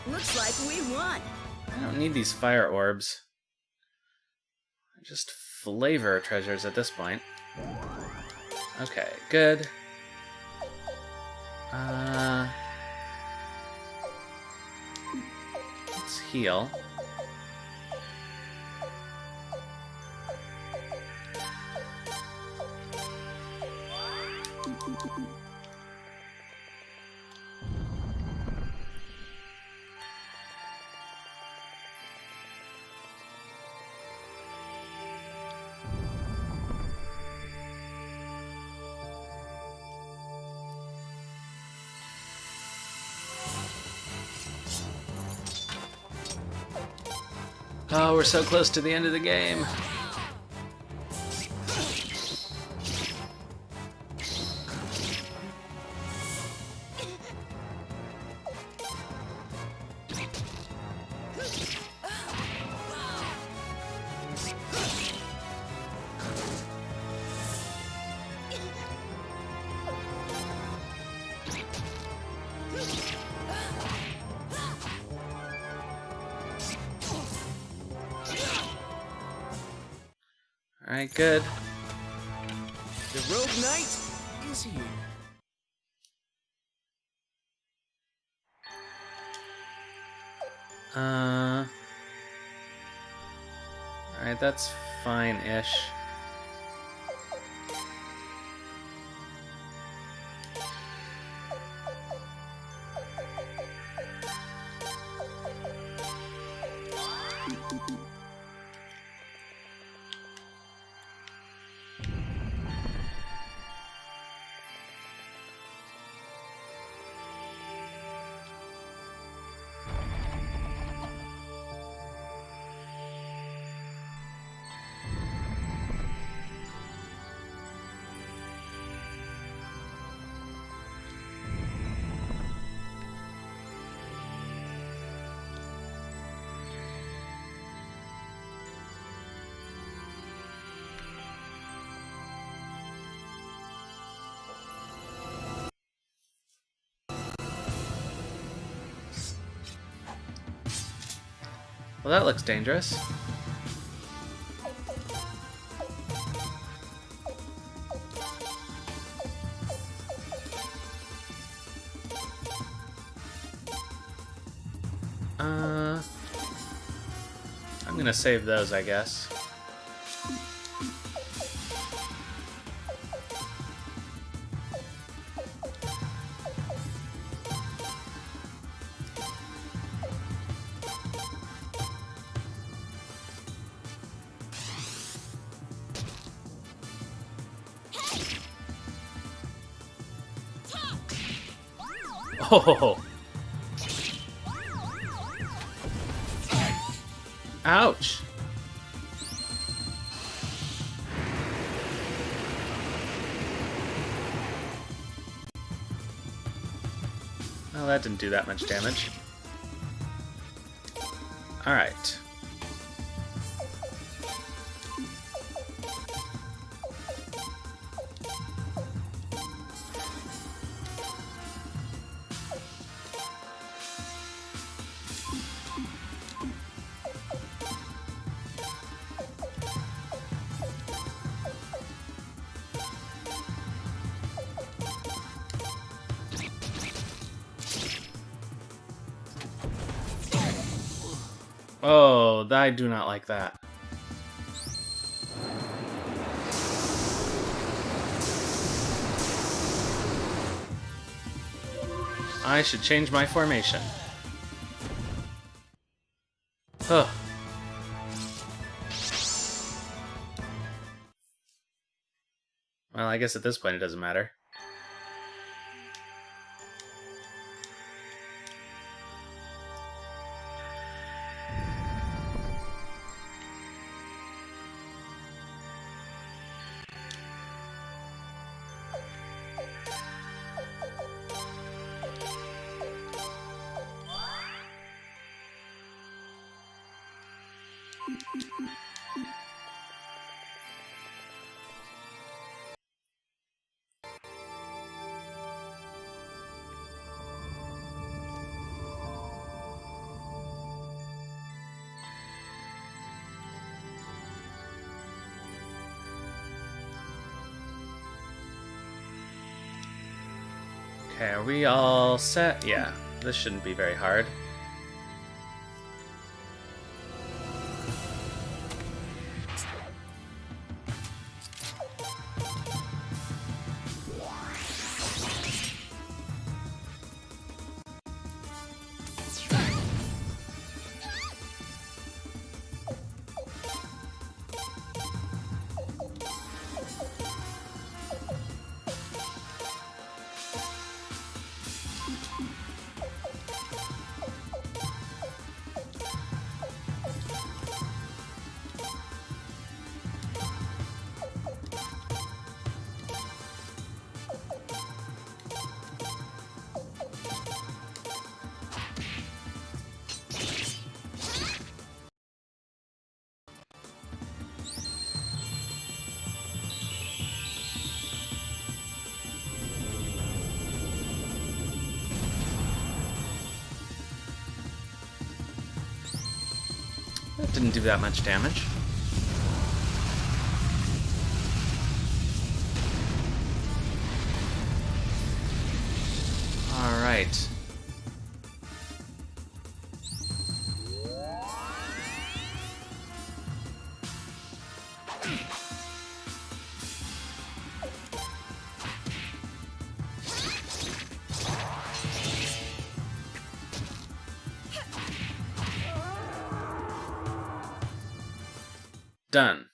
Looks like we won. I don't need these fire orbs. They're just flavor treasures at this point. Okay, good. Let's heal. Oh, we're so close to the end of the game. Alright, good. The Rogue Knight is here. Alright, that's fine-ish. Well, that looks dangerous. I'm gonna save those, I guess. Oh! Ouch! that didn't do that much damage. Alright. Oh, I do not like that. I should change my formation. Ugh. Well, I guess at this point it doesn't matter. Okay, are we all set? Yeah, this shouldn't be very hard. That didn't do that much damage. Alright. Done.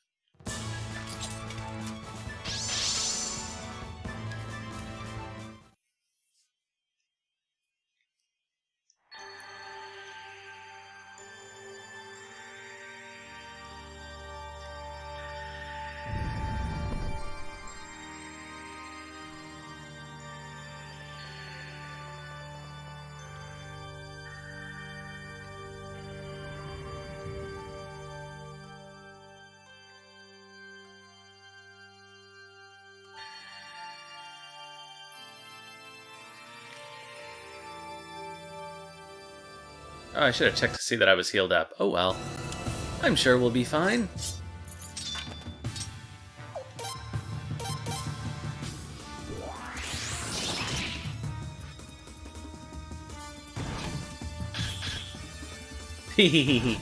Oh, I should have checked to see that I was healed up. Oh well. I'm sure we'll be fine. Hehehe.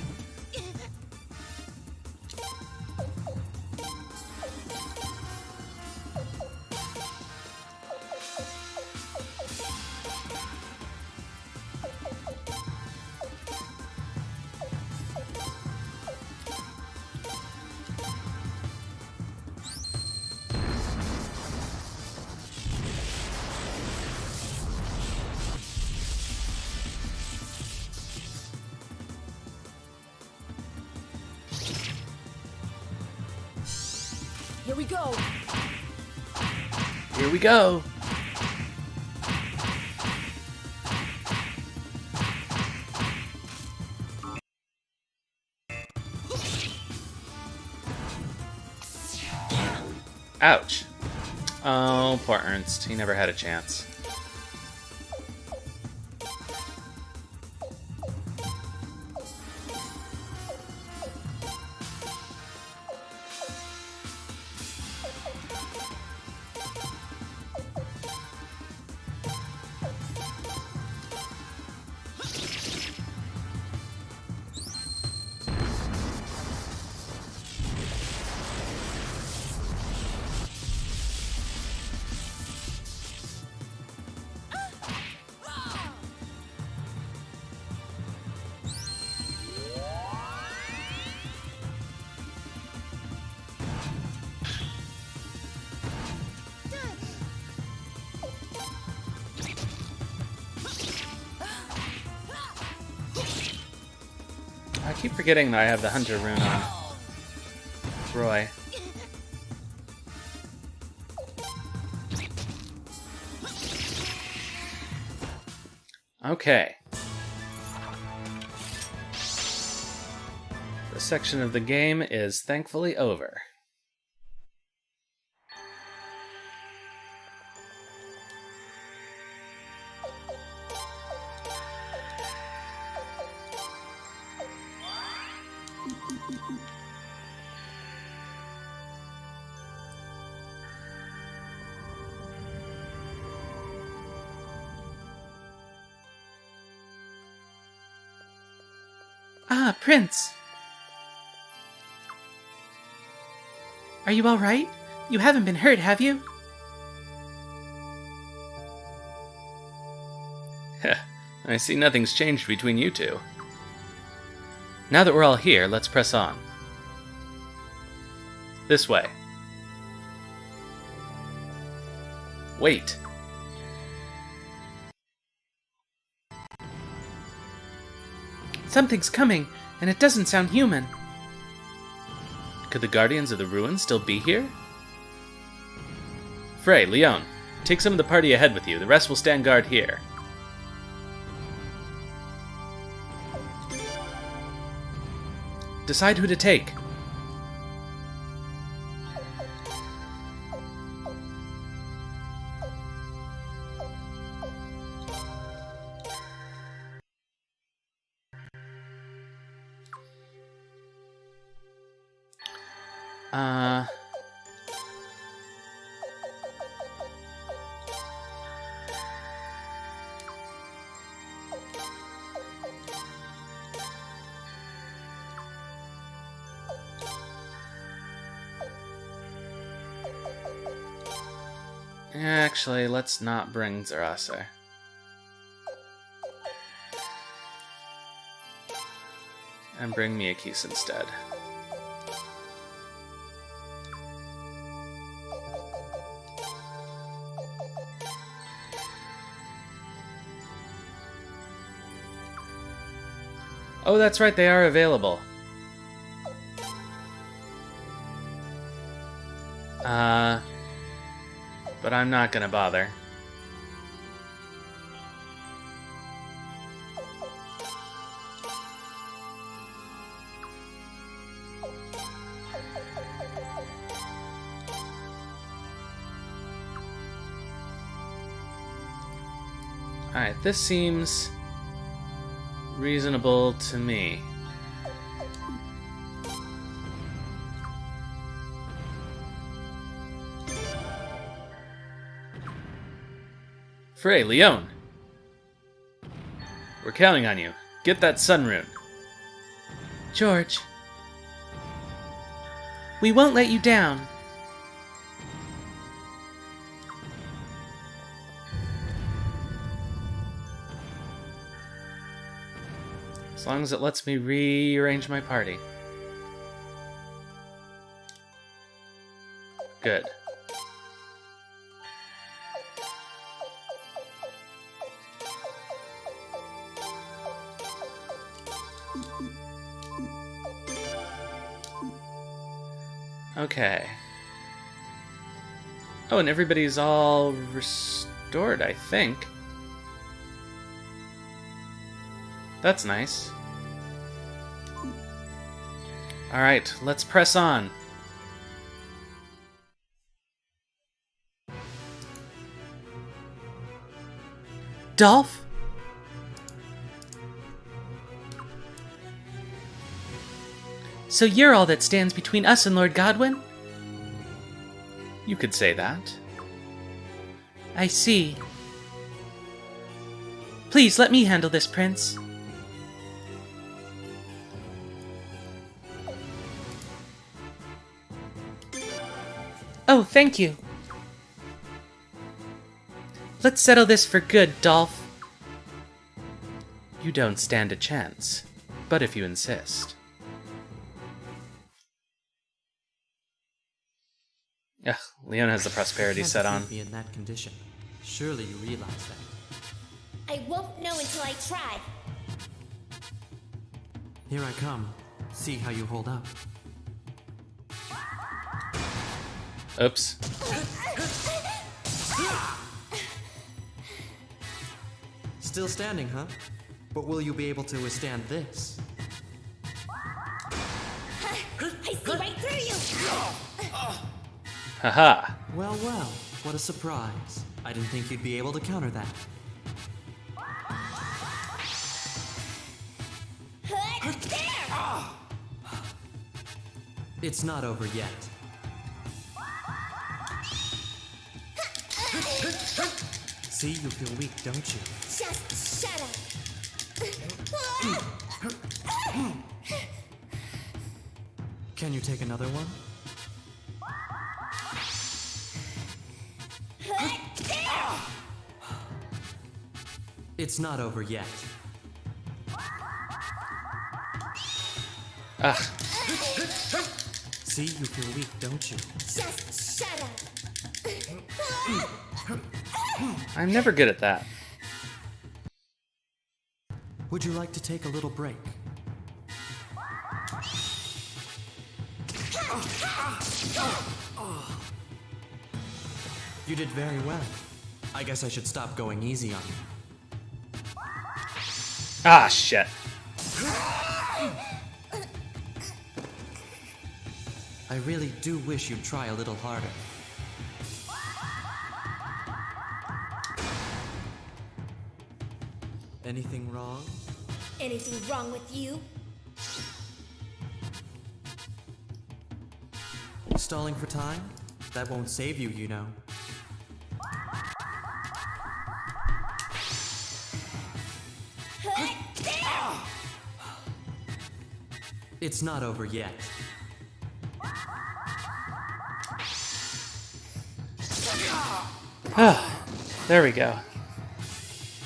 Here we go. Here we go. Ouch. Oh, poor Ernst. He never had a chance. I keep forgetting that I have the Hunter rune on Roy. Okay. This section of the game is thankfully over. Ah, Prince! Are you all right? You haven't been hurt, have you? I see nothing's changed between you two. Now that we're all here, let's press on. This way. Wait. Something's coming, and it doesn't sound human. Could the Guardians of the Ruins still be here? Frey, Leon, take some of the party ahead with you. The rest will stand guard here. Decide who to take. Actually, let's not bring Zarasa. And bring Miyakis instead. Oh, that's right, they are available. But I'm not gonna bother. Alright, this seems reasonable to me. Frey, Leon! We're counting on you. Get that sun rune. George. We won't let you down. As long as it lets me rearrange my party. Good. Okay. Oh, and everybody's all restored, I think. That's nice. Alright, let's press on. Dolph? So you're all that stands between us and Lord Godwin? You could say that. I see. Please let me handle this, Prince. Oh, thank you. Let's settle this for good, Dolph. You don't stand a chance, but if you insist. Ugh, Leon has the prosperity set on. Be in that condition. Surely you realize that. I won't know until I try. Here I come. See how you hold up. Oops. Still standing, huh? But will you be able to withstand this? I see right through you! Haha. Well, well, what a surprise. I didn't think you'd be able to counter that. There! It's not over yet. See, you feel weak, don't you? Just shut up! Can you take another one? It's not over yet. Ugh. See, you feel weak, don't you? Just shut up! I'm never good at that. Would you like to take a little break? You did very well. I guess I should stop going easy on you. Ah, shit. I really do wish you'd try a little harder. Anything wrong? Anything wrong with you? Stalling for time? That won't save you, you know. It's not over yet. There we go.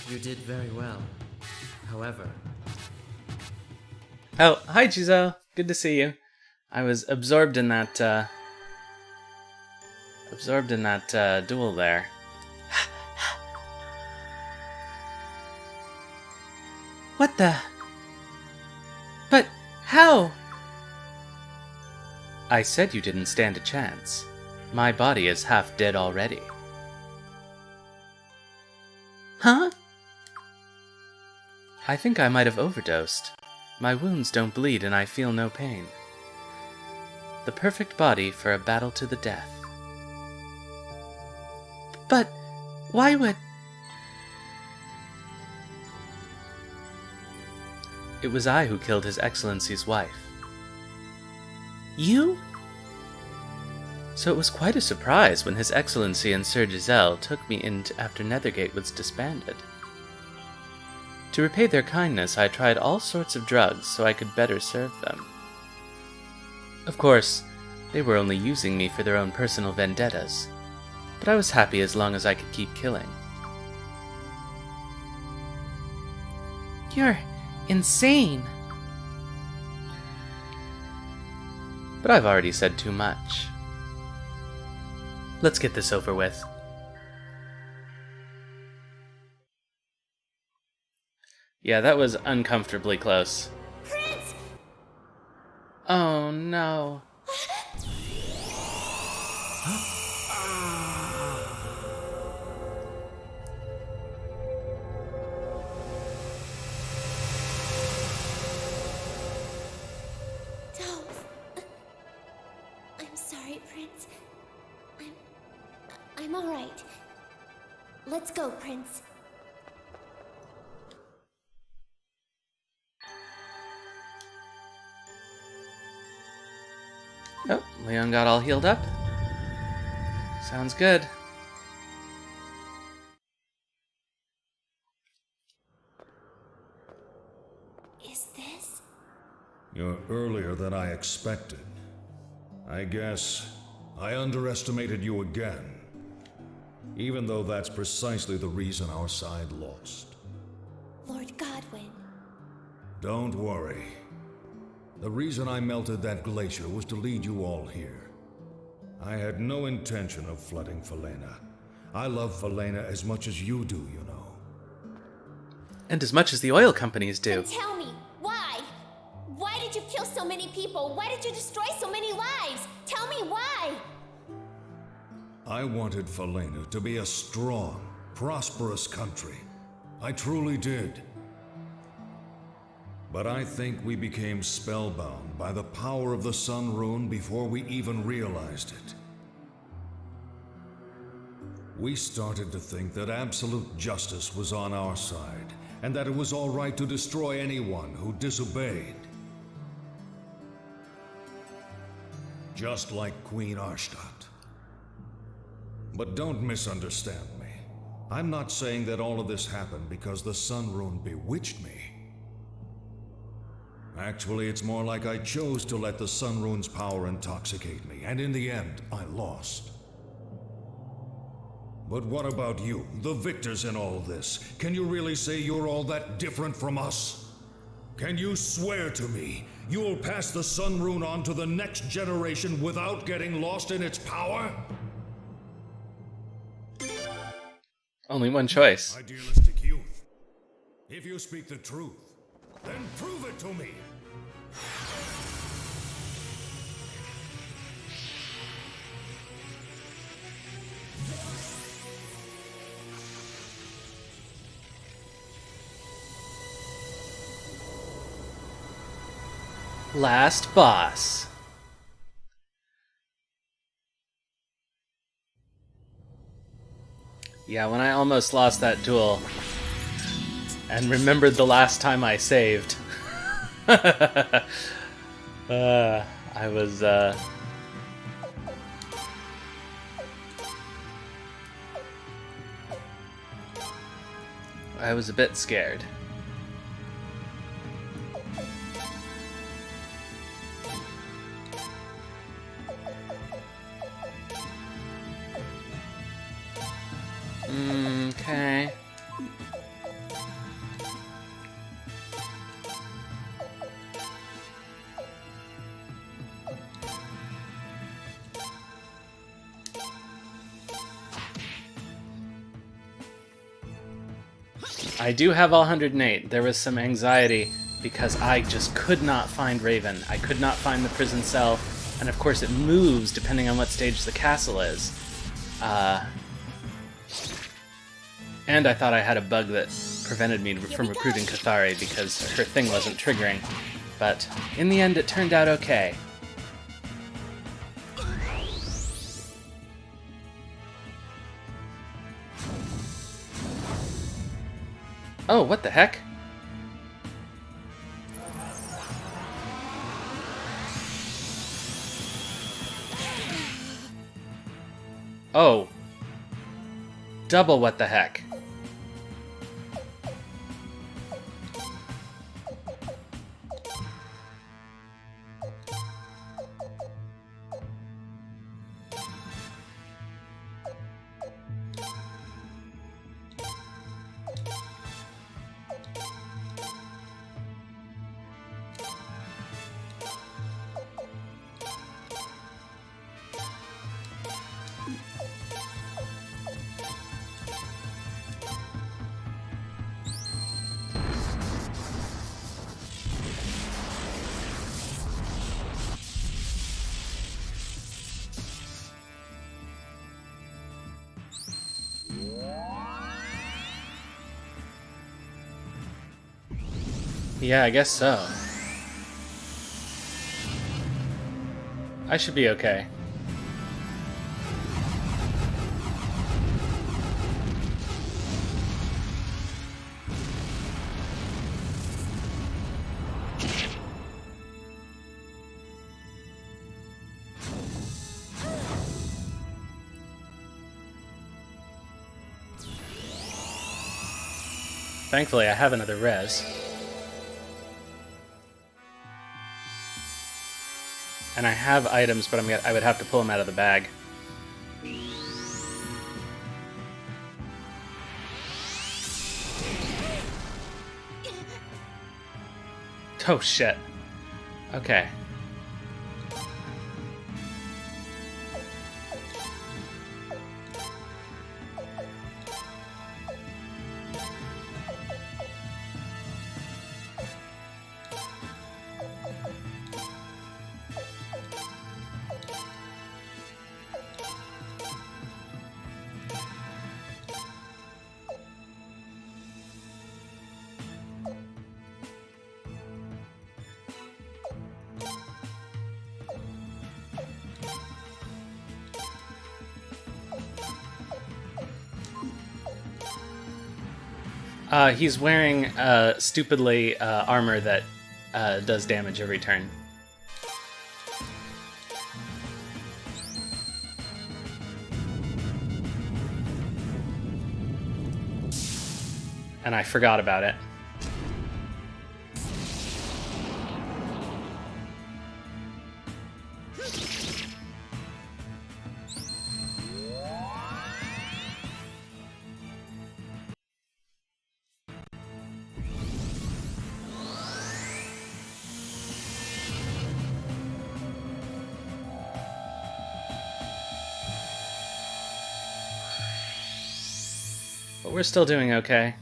You did very well. However... Oh, hi, Jizo. Good to see you. I was absorbed in that duel there. What the? But how? I said you didn't stand a chance. My body is half dead already. Huh? I think I might have overdosed. My wounds don't bleed and I feel no pain. The perfect body for a battle to the death. But why would... It was I who killed His Excellency's wife. You? So it was quite a surprise when His Excellency and Sir Giselle took me in after Nethergate was disbanded. To repay their kindness, I tried all sorts of drugs so I could better serve them. Of course, they were only using me for their own personal vendettas, but I was happy as long as I could keep killing. You're insane. But I've already said too much. Let's get this over with. Yeah, that was uncomfortably close. Prince! Oh no. Dolph. I'm sorry, Prince. I'm all right. Let's go, Prince. Oh, Leon got all healed up. Sounds good. Is this? You're earlier than I expected. I guess I underestimated you again. Even though that's precisely the reason our side lost. Lord Godwin. Don't worry. The reason I melted that glacier was to lead you all here. I had no intention of flooding Falena. I love Falena as much as you do, you know. And as much as the oil companies do. Then tell me, why? Why did you kill so many people? Why did you destroy so many lives? Tell me why! I wanted Falena to be a strong, prosperous country. I truly did. But I think we became spellbound by the power of the Sun Rune before we even realized it. We started to think that absolute justice was on our side, and that it was all right to destroy anyone who disobeyed. Just like Queen Arshtat. But don't misunderstand me. I'm not saying that all of this happened because the Sun Rune bewitched me. Actually, it's more like I chose to let the Sun Rune's power intoxicate me, and in the end, I lost. But what about you, the victors in all this? Can you really say you're all that different from us? Can you swear to me you'll pass the Sun Rune on to the next generation without getting lost in its power? Only one choice. Idealistic youth. If you speak the truth, then prove it to me! Last boss. Yeah, when I almost lost that duel and remembered the last time I saved, I was a bit scared. Okay. I do have all 108. There was some anxiety because I just could not find Raven. I could not find the prison cell, and of course it moves depending on what stage the castle is. And I thought I had a bug that prevented me from recruiting Cathari because her thing wasn't triggering. But in the end, it turned out okay. Oh, what the heck? Oh. Double what the heck. Yeah, I guess so. I should be okay. Thankfully, I have another res. And I have items, but I would have to pull them out of the bag. Oh shit. Okay. He's wearing, stupidly, armor that does damage every turn. And I forgot about it. But we're still doing okay.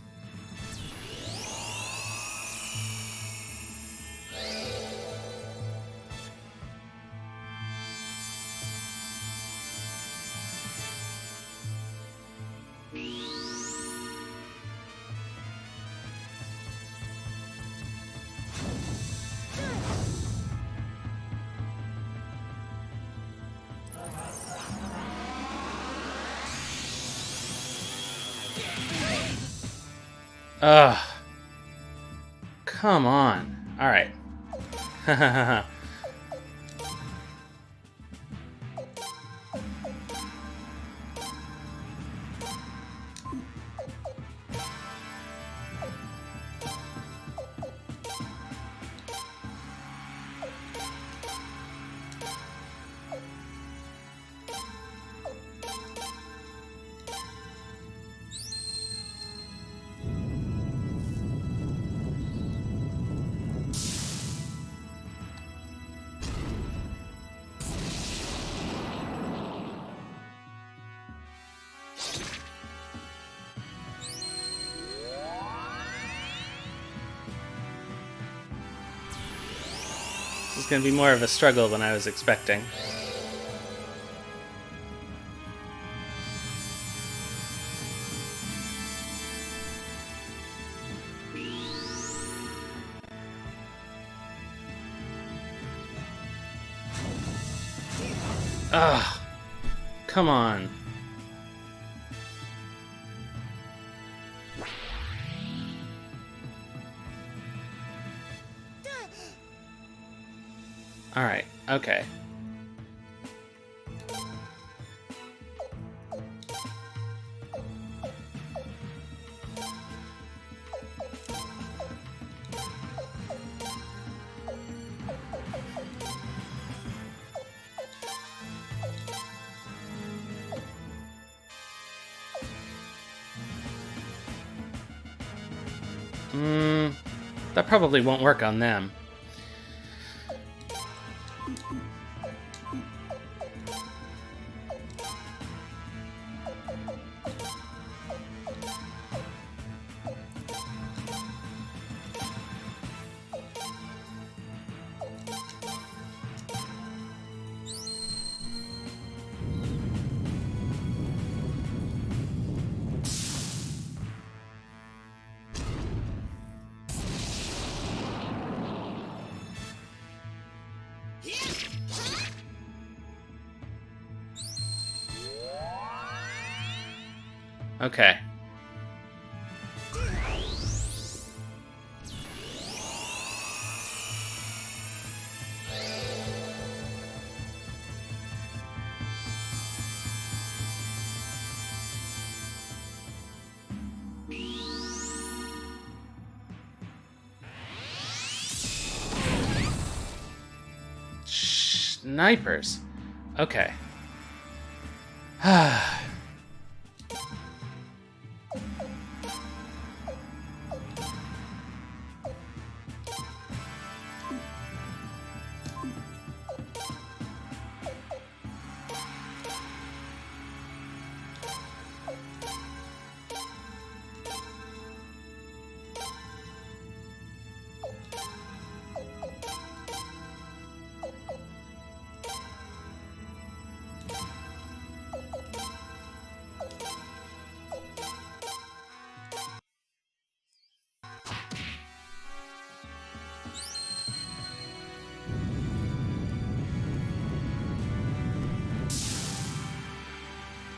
Ugh. Come on. Alright. This is going to be more of a struggle than I was expecting. Ugh. Come on. Alright, okay. That probably won't work on them. Okay. snipers. Okay.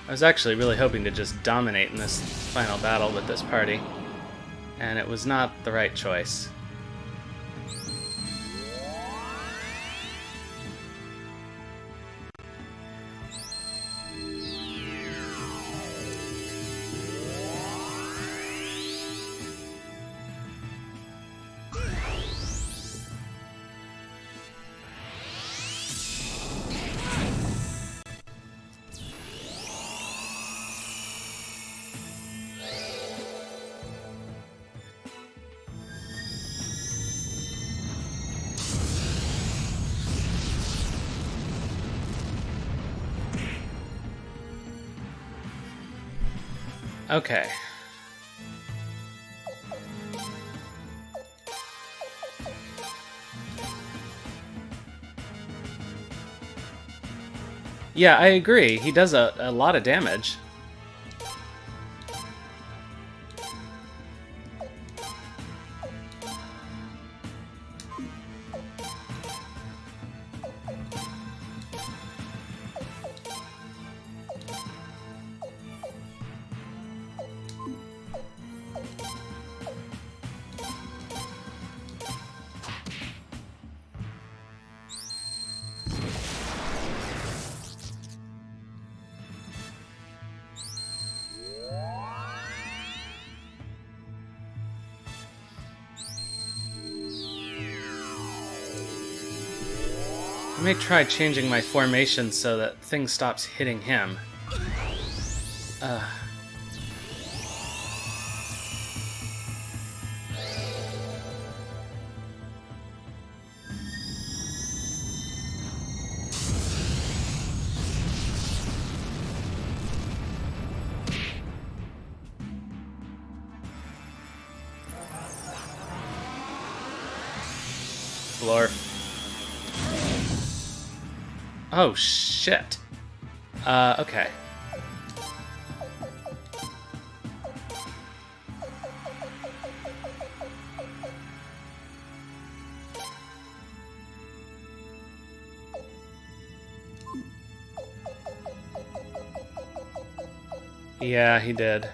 I was actually really hoping to just dominate in this final battle with this party, and it was not the right choice. Okay. Yeah, I agree. He does a lot of damage. I may try changing my formation so that thing stops hitting him. Blorf. Oh, shit. Okay. Yeah, he did.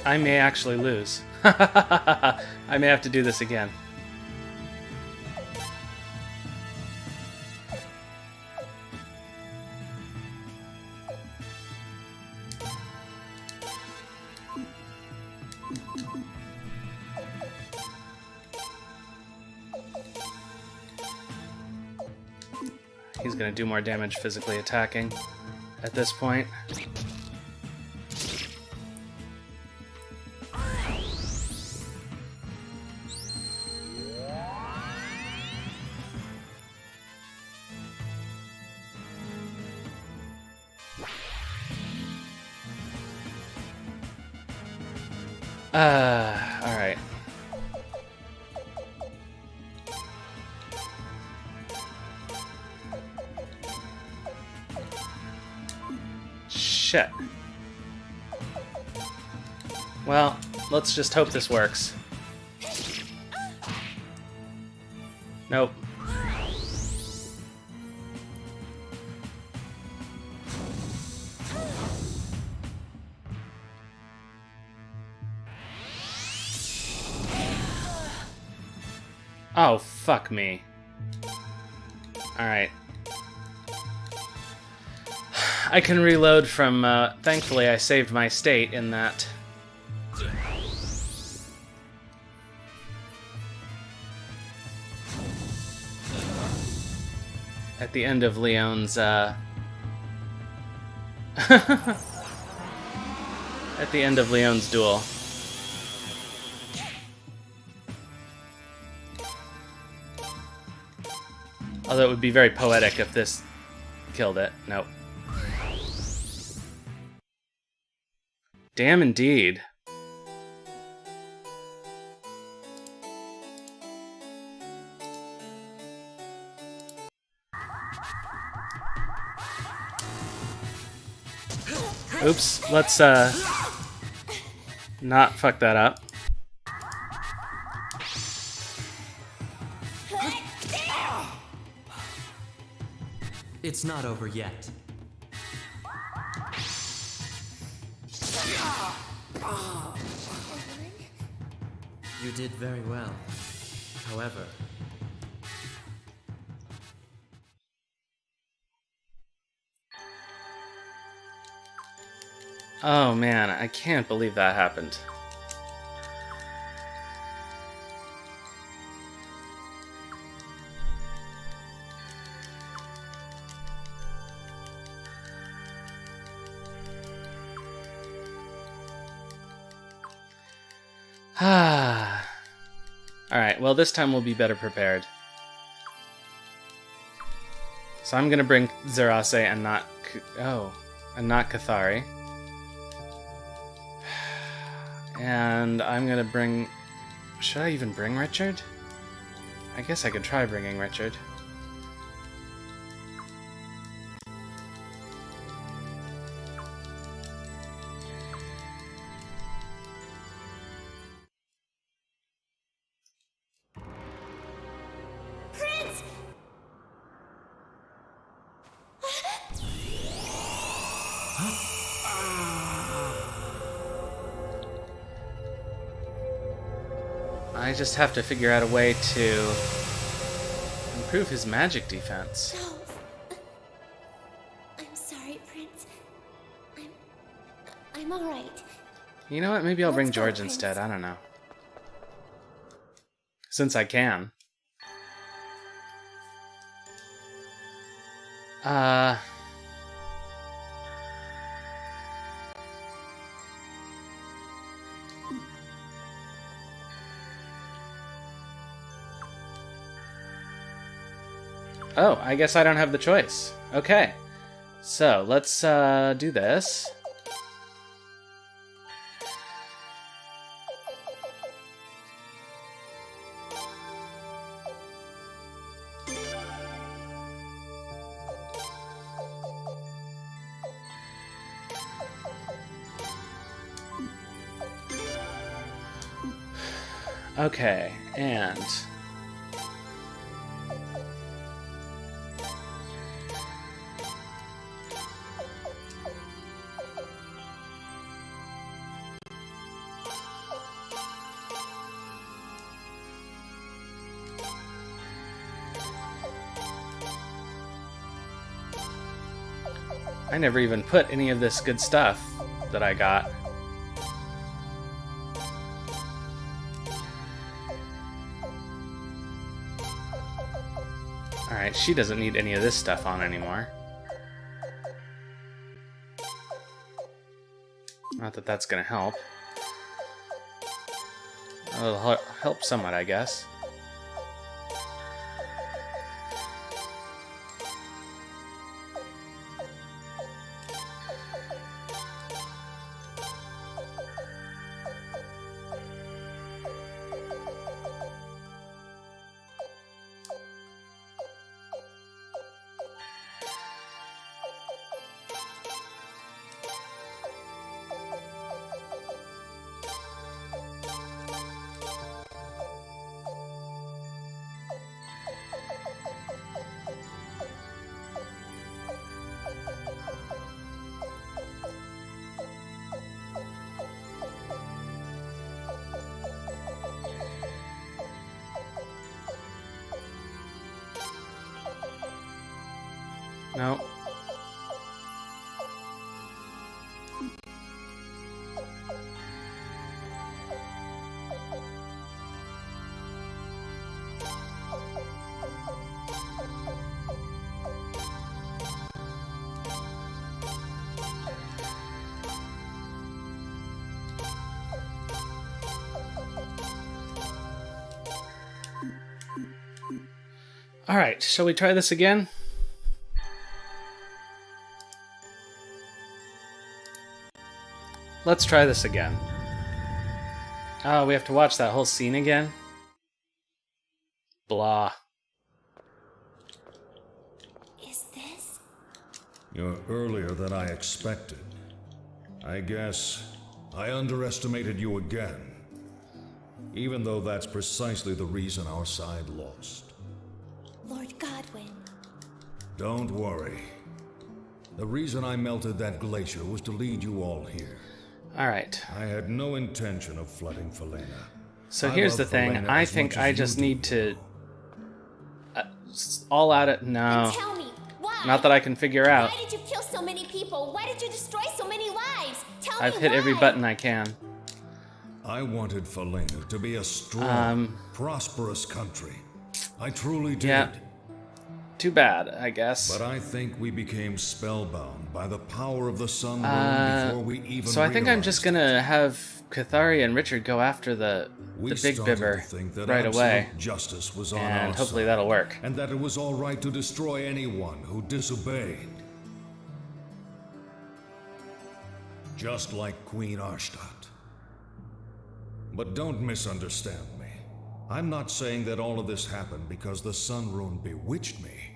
I may actually lose. I may have to do this again. He's gonna do more damage physically attacking at this point. Alright. Shit. Well, let's just hope this works. Nope. Oh, fuck me. Alright. I can reload from, thankfully I saved my state in that. At the end of Leon's, at the end of Leon's duel. Although it would be very poetic if this killed it. Nope. Damn indeed. Oops, let's not fuck that up. It's not over yet. You did very well. However, oh man, I can't believe that happened. Ah. Alright, well this time we'll be better prepared. So I'm gonna bring Zarase and not... and not Cathari. And I'm gonna bring... Should I even bring Richard? I guess I could try bringing Richard. Prince! I just have to figure out a way to improve his magic defense. I'm sorry, Prince. I'm alright. You know what? Maybe I'll bring Let's go, George Prince. instead. I don't know. Since I can. Oh, I guess I don't have the choice. Okay. So, let's do this. Okay, and... I never even put any of this good stuff that I got. Alright, she doesn't need any of this stuff on anymore. Not that that's gonna help. It'll help somewhat, I guess. No. Alright, shall we try this again? Let's try this again. Oh, we have to watch that whole scene again? Blah. Is this? You're earlier than I expected. I guess I underestimated you again. Even though that's precisely the reason our side lost. Lord Godwin. Don't worry. The reason I melted that glacier was to lead you all here. Alright. I had no intention of flooding Falena. So here's the thing. I think I just need to... all out it... No. Tell me, why? Not that I can figure out. Why did you kill so many people? Why did you destroy so many lives? Tell me I've hit why. every button I can. I wanted Falena to be a strong, prosperous country. I truly did. Yeah. Too bad, I guess. But I think we became spellbound by the power of the Sun Moon before we even So I think I'm just gonna have Cathari and Richard go after the Big Bibber right away. Justice was on and our hopefully side, that'll work. and that it was all right to destroy anyone who disobeyed. Just like Queen Arshtat. But don't misunderstand me. I'm not saying that all of this happened because the Sun Rune bewitched me.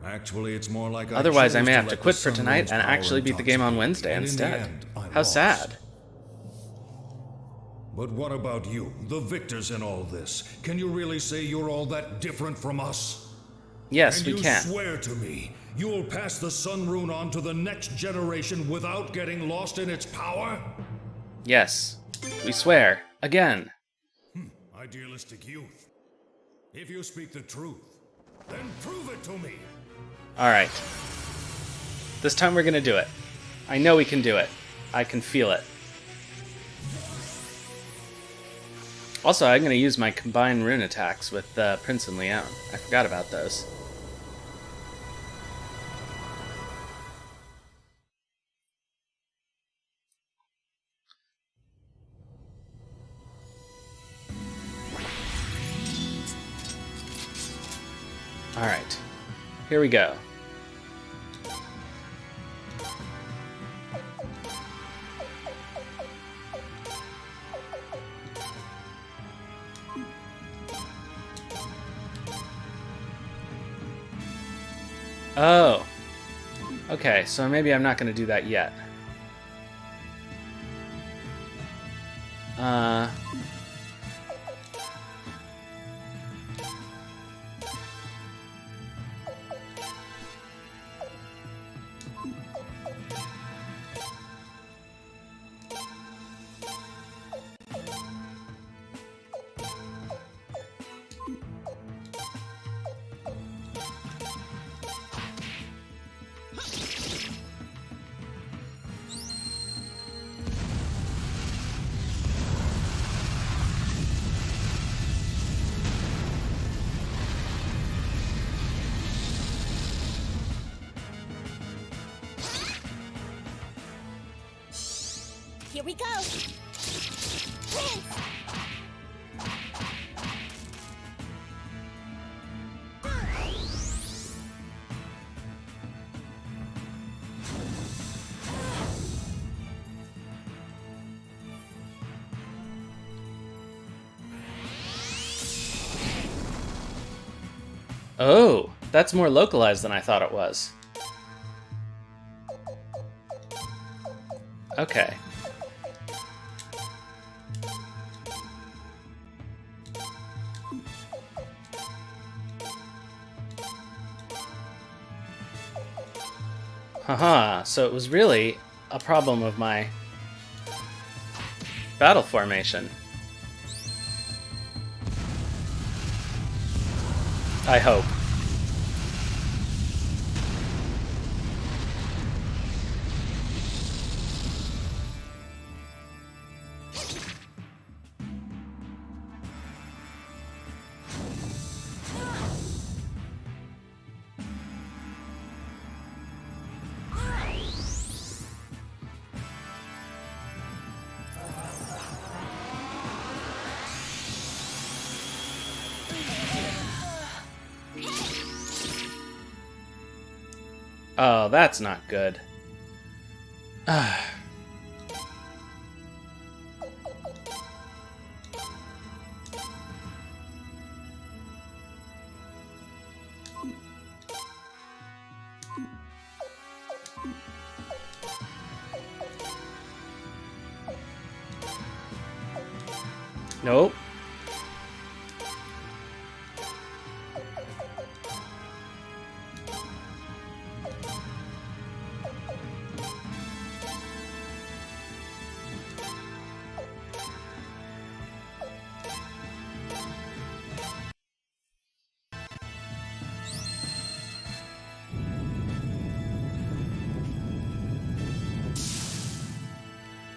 Actually, it's more like Otherwise, I chose may have let to the quit for Sun tonight Rune's and power actually beat the game on intoxicate me, Wednesday and in the instead. end, I How lost. sad. But what about you, the victors in all this? Can you really say you're all that different from us? Yes, we can. You swear to me you'll pass the Sun Rune on to the next generation without getting lost in its power? Yes, we swear. Again. Idealistic youth. If you speak the truth, then prove it to me. Alright. This time we're gonna do it. I know we can do it. I can feel it. Also, I'm gonna use my combined rune attacks with Prince and Leon. I forgot about those. Alright, here we go. Oh. Okay, so maybe I'm not going to do that yet. Here we go. Prince! Oh, that's more localized than I thought it was. Okay. Haha, so it was really a problem of my battle formation. I hope. Oh, that's not good. Ah. Nope.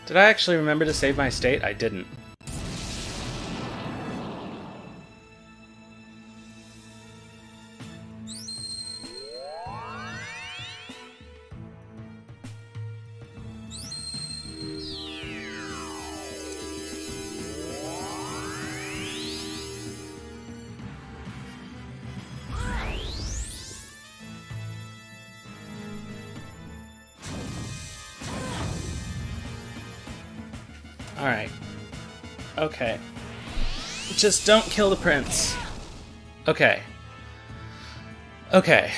Did I actually remember to save my state? I didn't. Alright. Okay. Just don't kill the prince. Okay. Okay.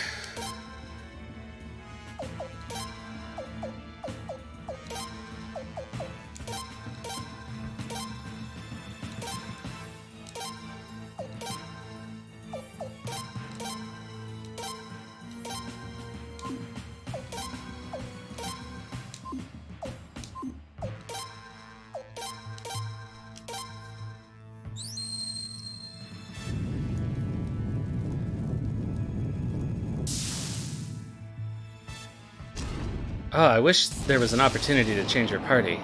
Oh, I wish there was an opportunity to change your party.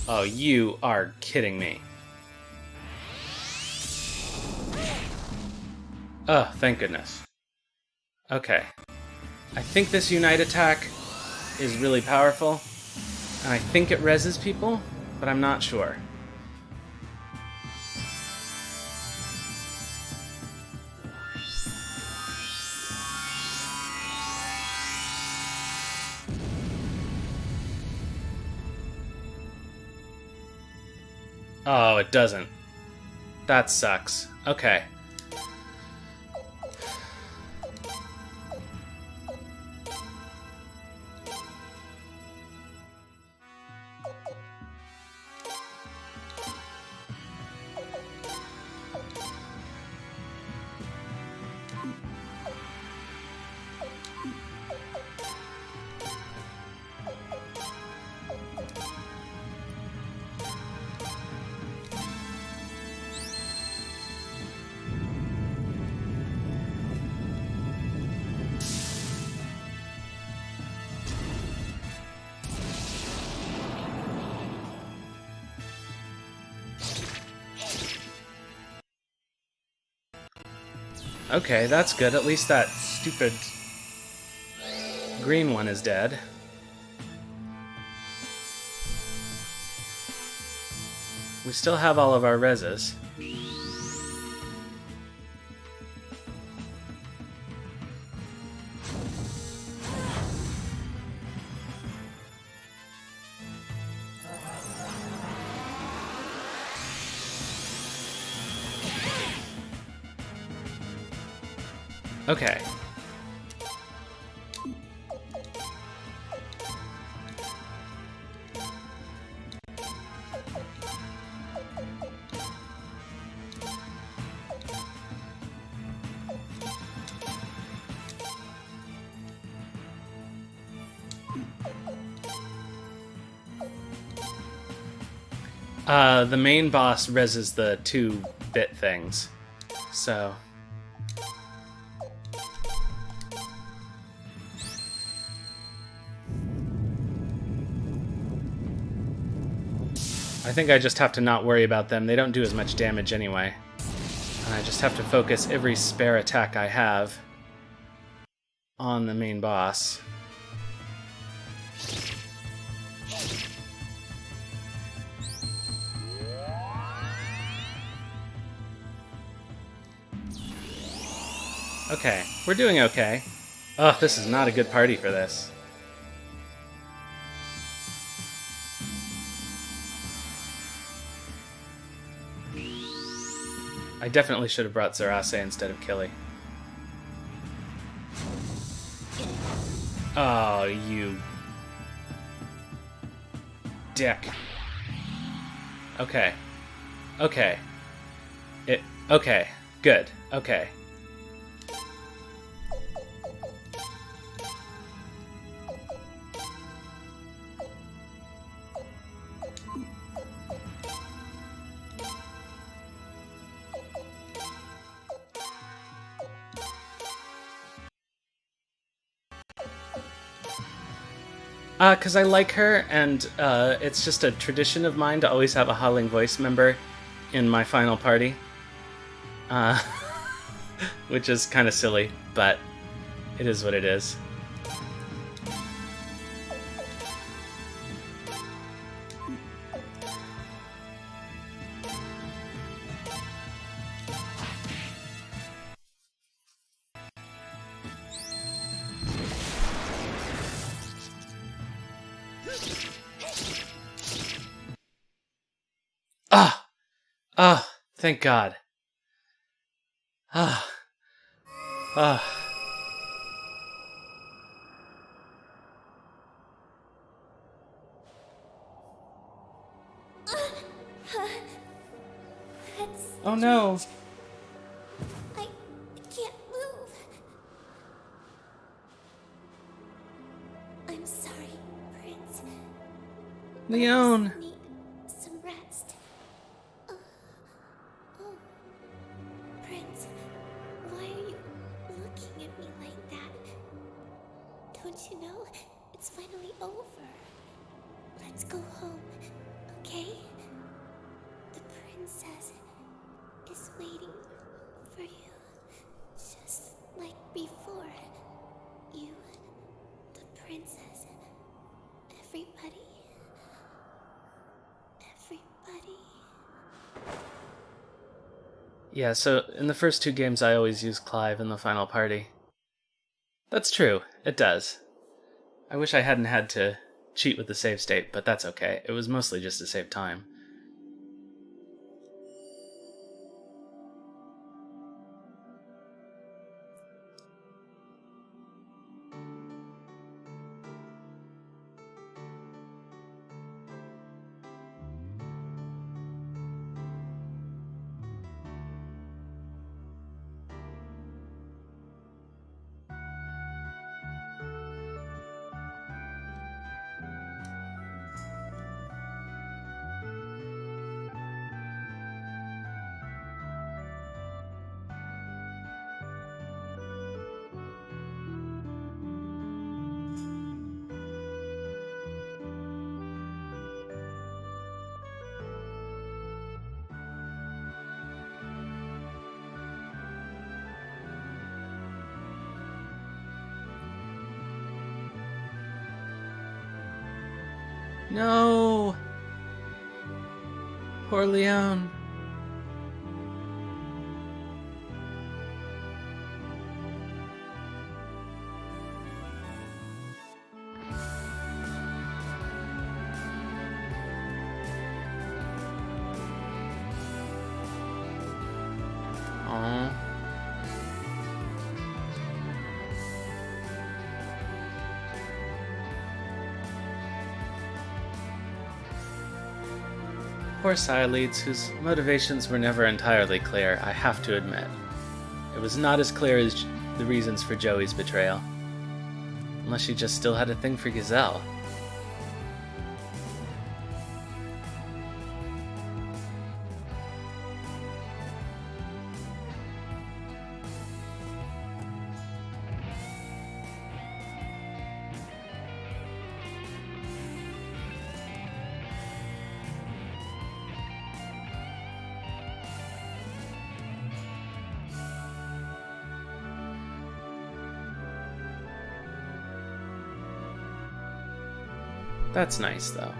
Oh, you are kidding me. Oh, thank goodness. Okay. I think this Unite attack is really powerful, and I think it reses people, but I'm not sure. Oh, it doesn't. That sucks. Okay. Okay, that's good. At least that stupid green one is dead. We still have all of our reses. Okay. The main boss reses the 2-bit things, so... I think I just have to not worry about them. They don't do as much damage anyway. And I just have to focus every spare attack I have on the main boss. Okay, we're doing okay. Oh, this is not a good party for this. I definitely should have brought Zarase instead of Killy. Oh, you dick. Okay. Okay. Okay. Good. Okay. Because I like her, and it's just a tradition of mine to always have a Howling Voice member in my final party. Which is kind of silly, but it is what it is. Ah! Ah! Thank God. Ah. Ah. Oh no. I can't move. I'm sorry, Prince. Leon. I need some rest. Oh, Prince, why are you looking at me like that? Don't you know it's finally over? Let's go home, okay? The princess is waiting for you, just like before. You, the princess, everybody. Yeah, so in the first two games I always use Clive in the final party. That's true, it does. I wish I hadn't had to cheat with the save state, but that's okay. It was mostly just to save time. No! Poor Leon. Aww. Poor Sileads, whose motivations were never entirely clear, I have to admit. It was not as clear as the reasons for Joey's betrayal. Unless she just still had a thing for Gazelle. That's nice, though.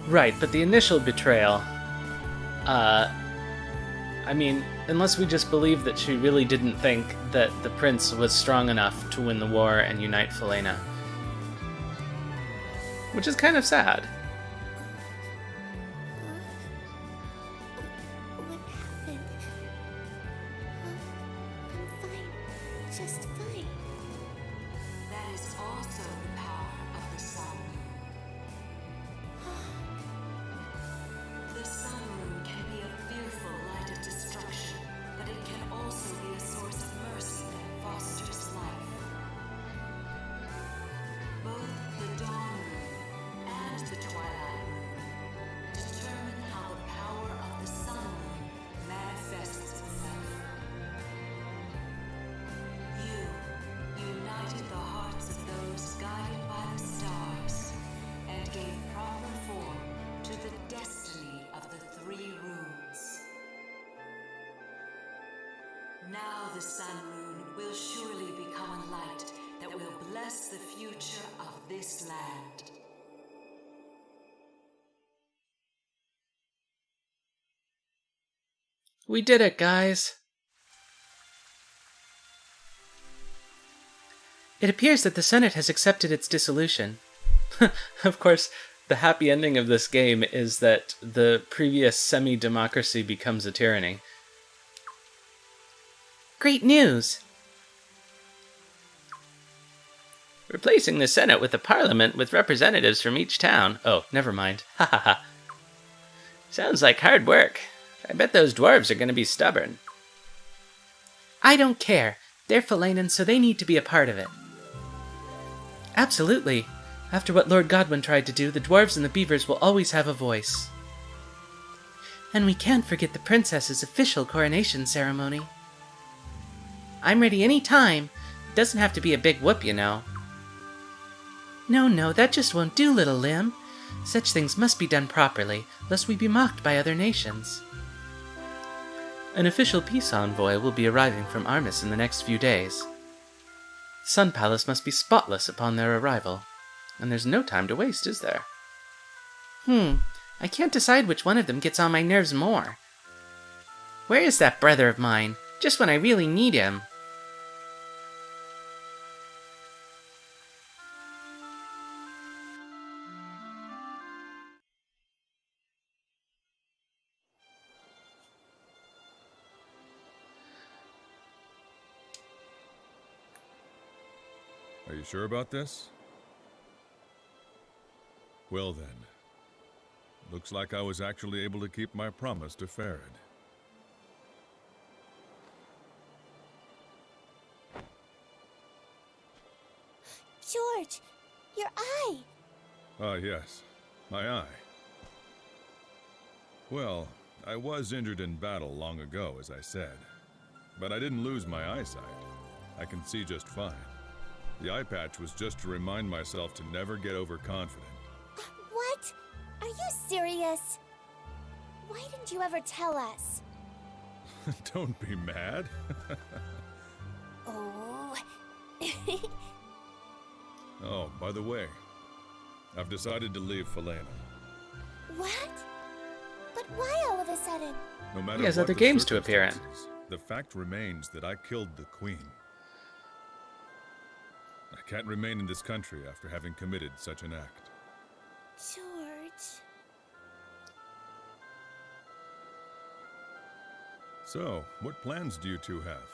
Right, but the initial betrayal, I mean, unless we just believe that she really didn't think that the prince was strong enough to win the war and unite Falena. Which is kind of sad. What happened? I'm fine. Just fine. That is also the power of the sun. The sun rune can be a fearful light of destruction, but it can also be a source of mercy that fosters life. Both the dawn rune and the twilight rune determine how the power of the sun rune manifests itself. You united the hearts of those guided by the stars and gave proper form to the destiny of the three runes. Now the sun rune will surely become a light that will bless the future of this land. We did it, guys! It appears that the Senate has accepted its dissolution. Of course, the happy ending of this game is that the previous semi-democracy becomes a tyranny. Great news! Replacing the Senate with a parliament with representatives from each town. Oh, never mind. Ha ha ha. Sounds like hard work. I bet those dwarves are going to be stubborn. I don't care. They're Falenans, so they need to be a part of it. Absolutely. After what Lord Godwin tried to do, the dwarves and the beavers will always have a voice. And we can't forget the princess's official coronation ceremony. I'm ready any time. It doesn't have to be a big whoop, you know. No, that just won't do, little limb. Such things must be done properly, lest we be mocked by other nations. An official peace envoy will be arriving from Armis in the next few days. Sun Palace must be spotless upon their arrival, and there's no time to waste, is there? I can't decide which one of them gets on my nerves more. Where is that brother of mine? Just when I really need him. Are you sure about this? Well then. Looks like I was actually able to keep my promise to Farid. George, your eye! Ah, yes. My eye. Well, I was injured in battle long ago, as I said. But I didn't lose my eyesight. I can see just fine. The eye patch was just to remind myself to never get overconfident. What? Are you serious? Why didn't you ever tell us? Don't be mad. Oh. Oh, by the way, I've decided to leave Falena. What? But why all of a sudden? No matter He has what other the games to appear in. circumstances, the fact remains that I killed the Queen. I can't remain in this country after having committed such an act. George. So, what plans do you two have?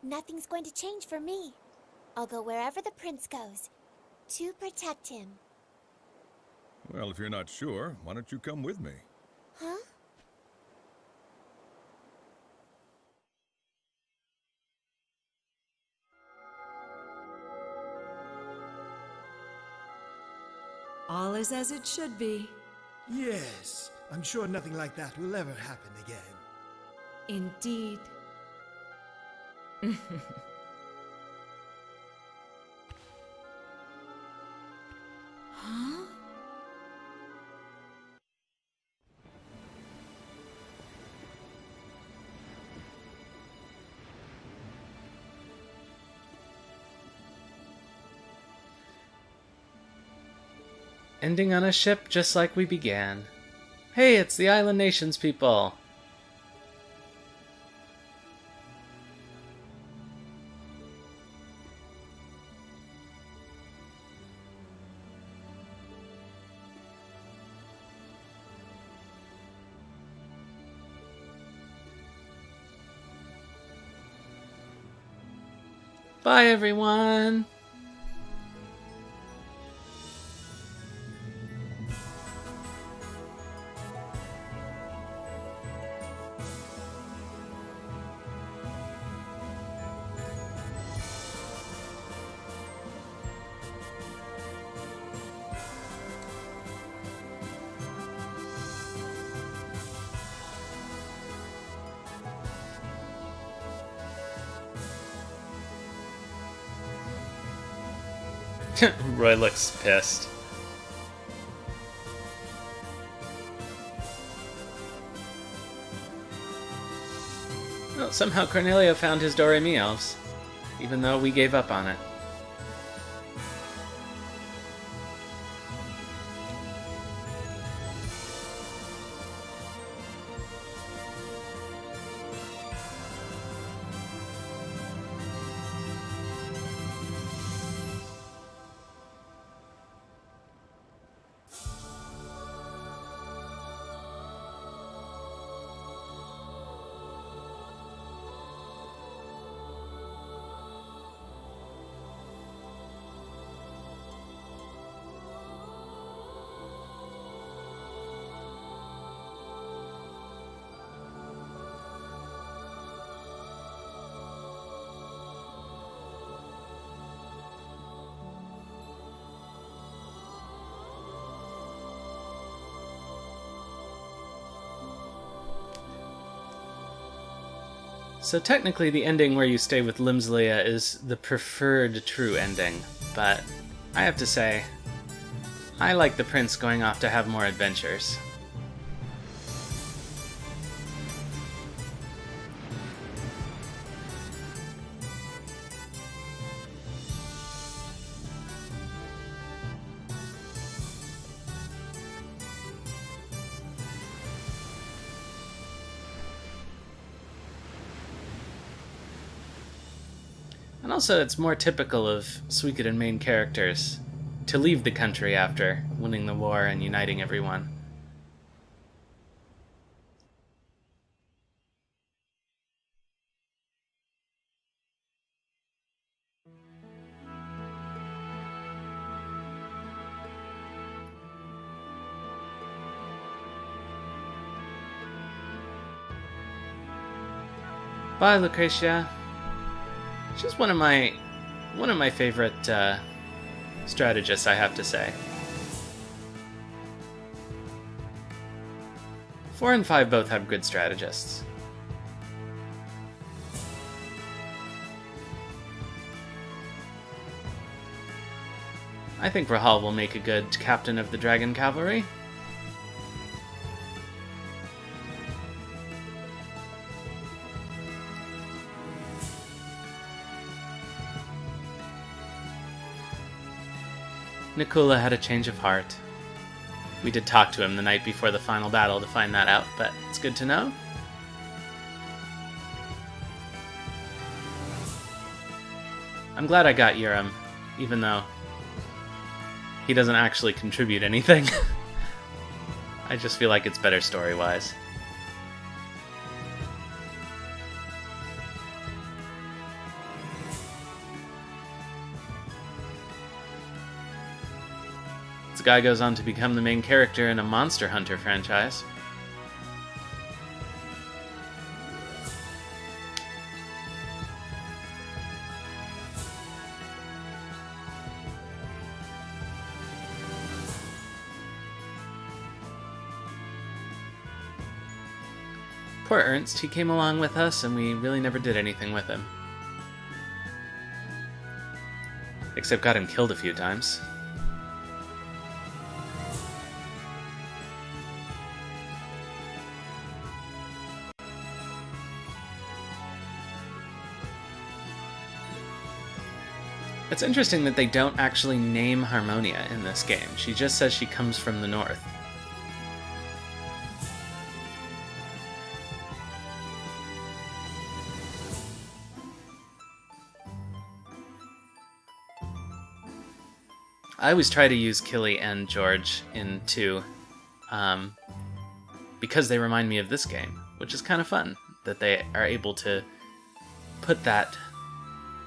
Nothing's going to change for me. I'll go wherever the prince goes to protect him. Well, if you're not sure, why don't you come with me? Huh? All is as it should be. Yes, I'm sure nothing like that will ever happen again. Indeed. Huh? Ending on a ship just like we began. Hey, it's the Island Nations people! Bye, everyone! Roy looks pissed. Well, somehow Cornelio found his Do-Re-Mi elves, even though we gave up on it. So technically the ending where you stay with Limslia is the preferred true ending, but I have to say, I like the prince going off to have more adventures. And also, it's more typical of Suikoden main characters to leave the country after winning the war and uniting everyone. Bye, Lucretia. She's one of my favorite strategists, I have to say. 4 and 5 both have good strategists. I think Rahal will make a good captain of the Dragon Cavalry. Nikula had a change of heart. We did talk to him the night before the final battle to find that out, but it's good to know. I'm glad I got Yuram, even though he doesn't actually contribute anything. I just feel like it's better story-wise. This guy goes on to become the main character in a Monster Hunter franchise. Poor Ernst, he came along with us and we really never did anything with him. Except got him killed a few times. It's interesting that they don't actually name Harmonia in this game. She just says she comes from the north. I always try to use Killy and George in 2 because they remind me of this game, which is kind of fun that they are able to put that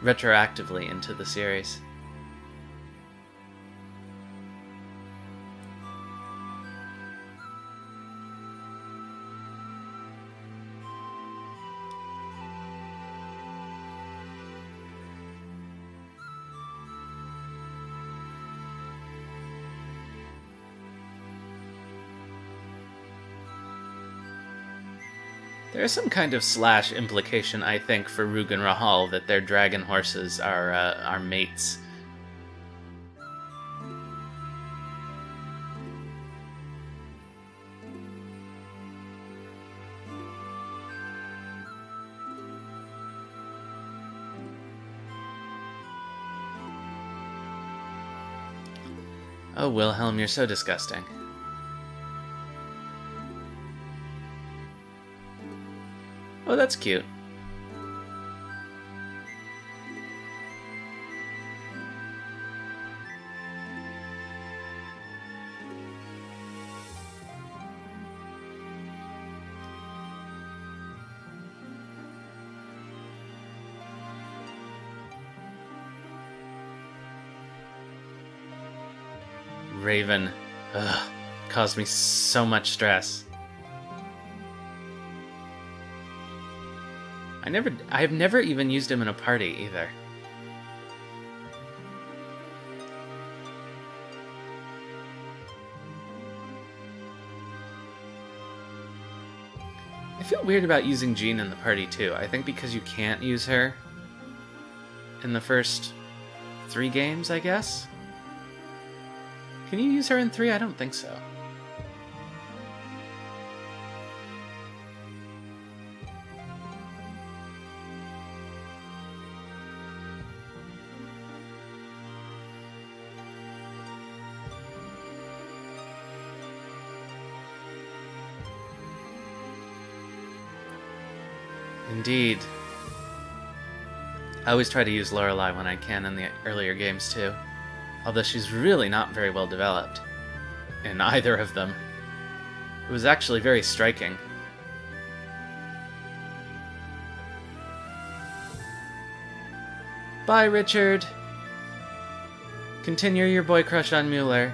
retroactively into the series. There is some kind of slash implication, I think, for Rug and Rahal that their dragon horses are mates. Oh, Wilhelm, you're so disgusting. Oh, that's cute. Raven. Ugh. Caused me so much stress. I've never even used him in a party either. I feel weird about using Jean in the party too. I think because you can't use her in the first 3 games, I guess? Can you use her in 3? I don't think so. Indeed. I always try to use Lorelei when I can in the earlier games too, although she's really not very well developed in either of them. It was actually very striking. Bye, Richard. Continue your boy crush on Mueller.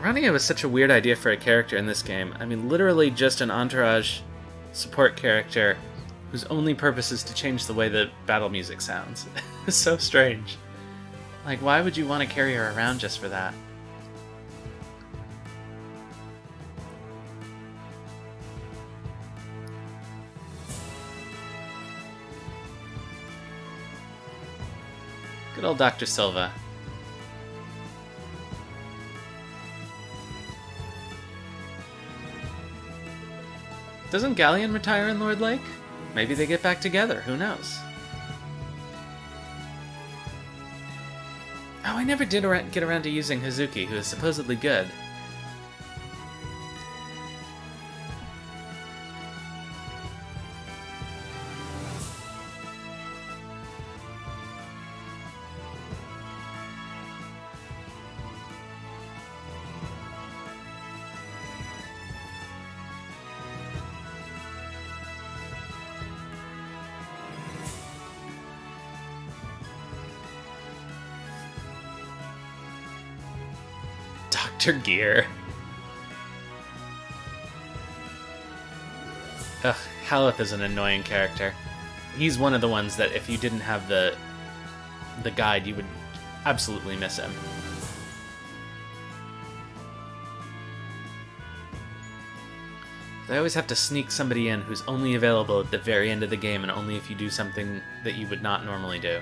Rania was such a weird idea for a character in this game. I mean, literally just an entourage support character whose only purpose is to change the way the battle music sounds. It's so strange. Like, why would you want to carry her around just for that? Good old Dr. Silva. Doesn't Galleon retire in Lord Lake? Maybe they get back together, who knows? Oh, I never did get around to using Hazuki, who is supposedly good. Dr. Gear. Ugh, Haleth is an annoying character. he's one of the ones that if you didn't have the guide, you would absolutely miss him. They always have to sneak somebody in who's only available at the very end of the game, and only if you do something that you would not normally do.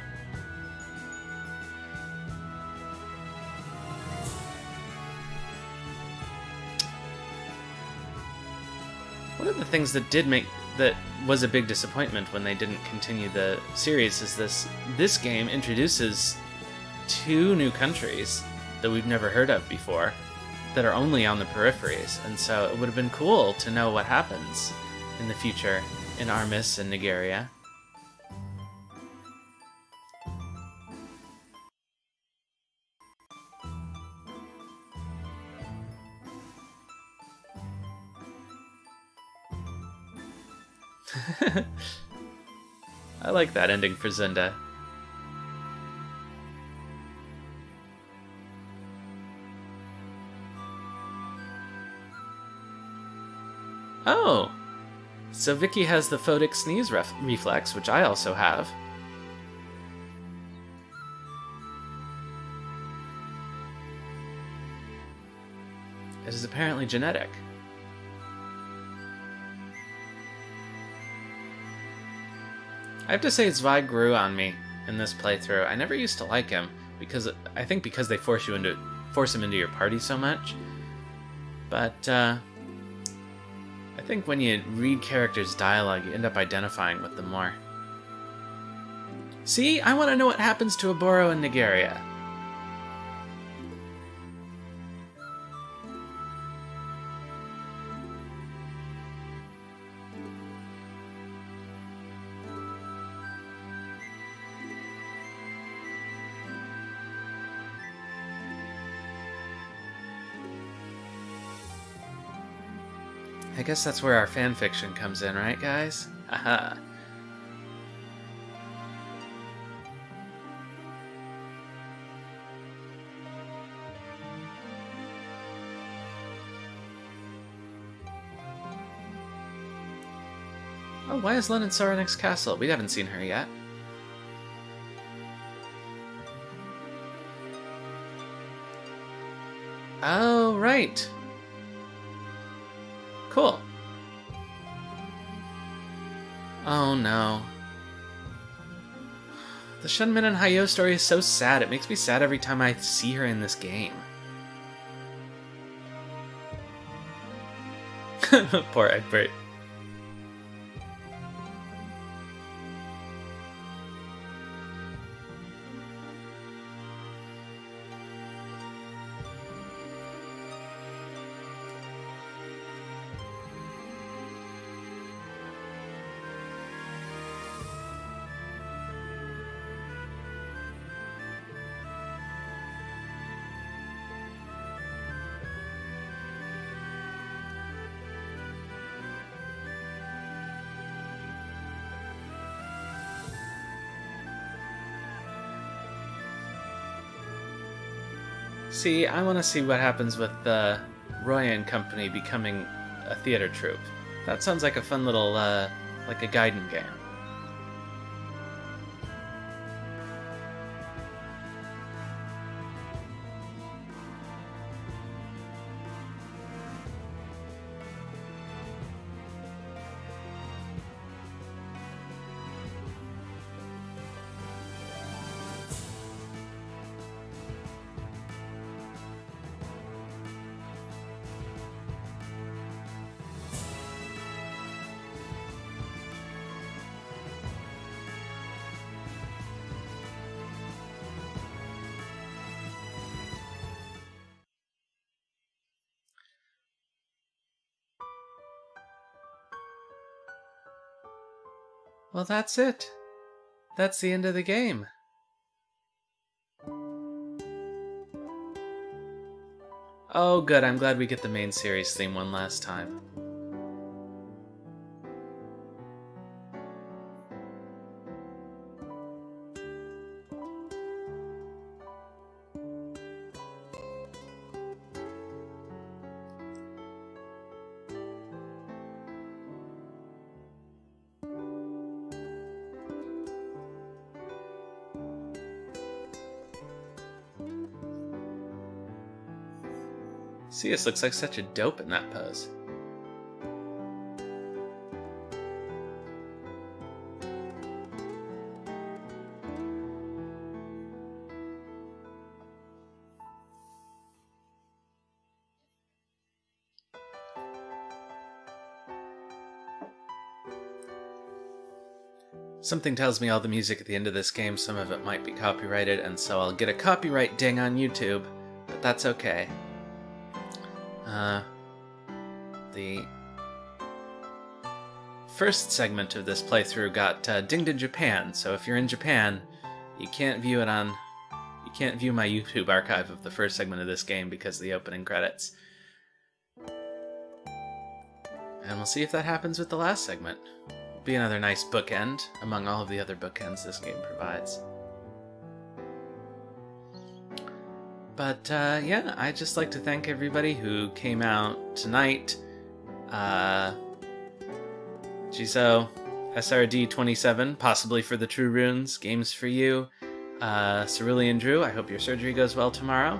One of the things that was a big disappointment when they didn't continue the series is this game introduces 2 new countries that we've never heard of before that are only on the peripheries, and so it would have been cool to know what happens in the future in Armis and Nigeria. I like that ending for Zunda. Oh! So Vicky has the photic sneeze reflex, which I also have. It is apparently genetic. I have to say Zweig grew on me in this playthrough. I never used to like him because I think because they force him into your party so much. But I think when you read characters' dialogue, you end up identifying with them more. See, I want to know what happens to Oboro in Nigeria. I guess that's where our fanfiction comes in, right, guys? Haha. Oh, why is Len in Saranek's castle? We haven't seen her yet. Oh, right. Cool. Oh no. The Shunmin and Hayo story is so sad. It makes me sad every time I see her in this game. Poor Egbert. See, I want to see what happens with the Roya and Company becoming a theater troupe. That sounds like a fun little, like a Gaiden game. Well, that's it. That's the end of the game. Oh, good. I'm glad we get the main series theme one last time. Sius looks like such a dope in that pose. Something tells me all the music at the end of this game, some of it might be copyrighted, and so I'll get a copyright ding on YouTube, but that's okay. The first segment of this playthrough got dinged in Japan, so if you're in Japan, you can't view it on... You can't view my YouTube archive of the first segment of this game because of the opening credits. And we'll see if that happens with the last segment. Be another nice bookend among all of the other bookends this game provides. But yeah, I'd just like to thank everybody who came out tonight. Jizo, SRD27, possibly for the True Runes, games for you. Cerulean Drew, I hope your surgery goes well tomorrow.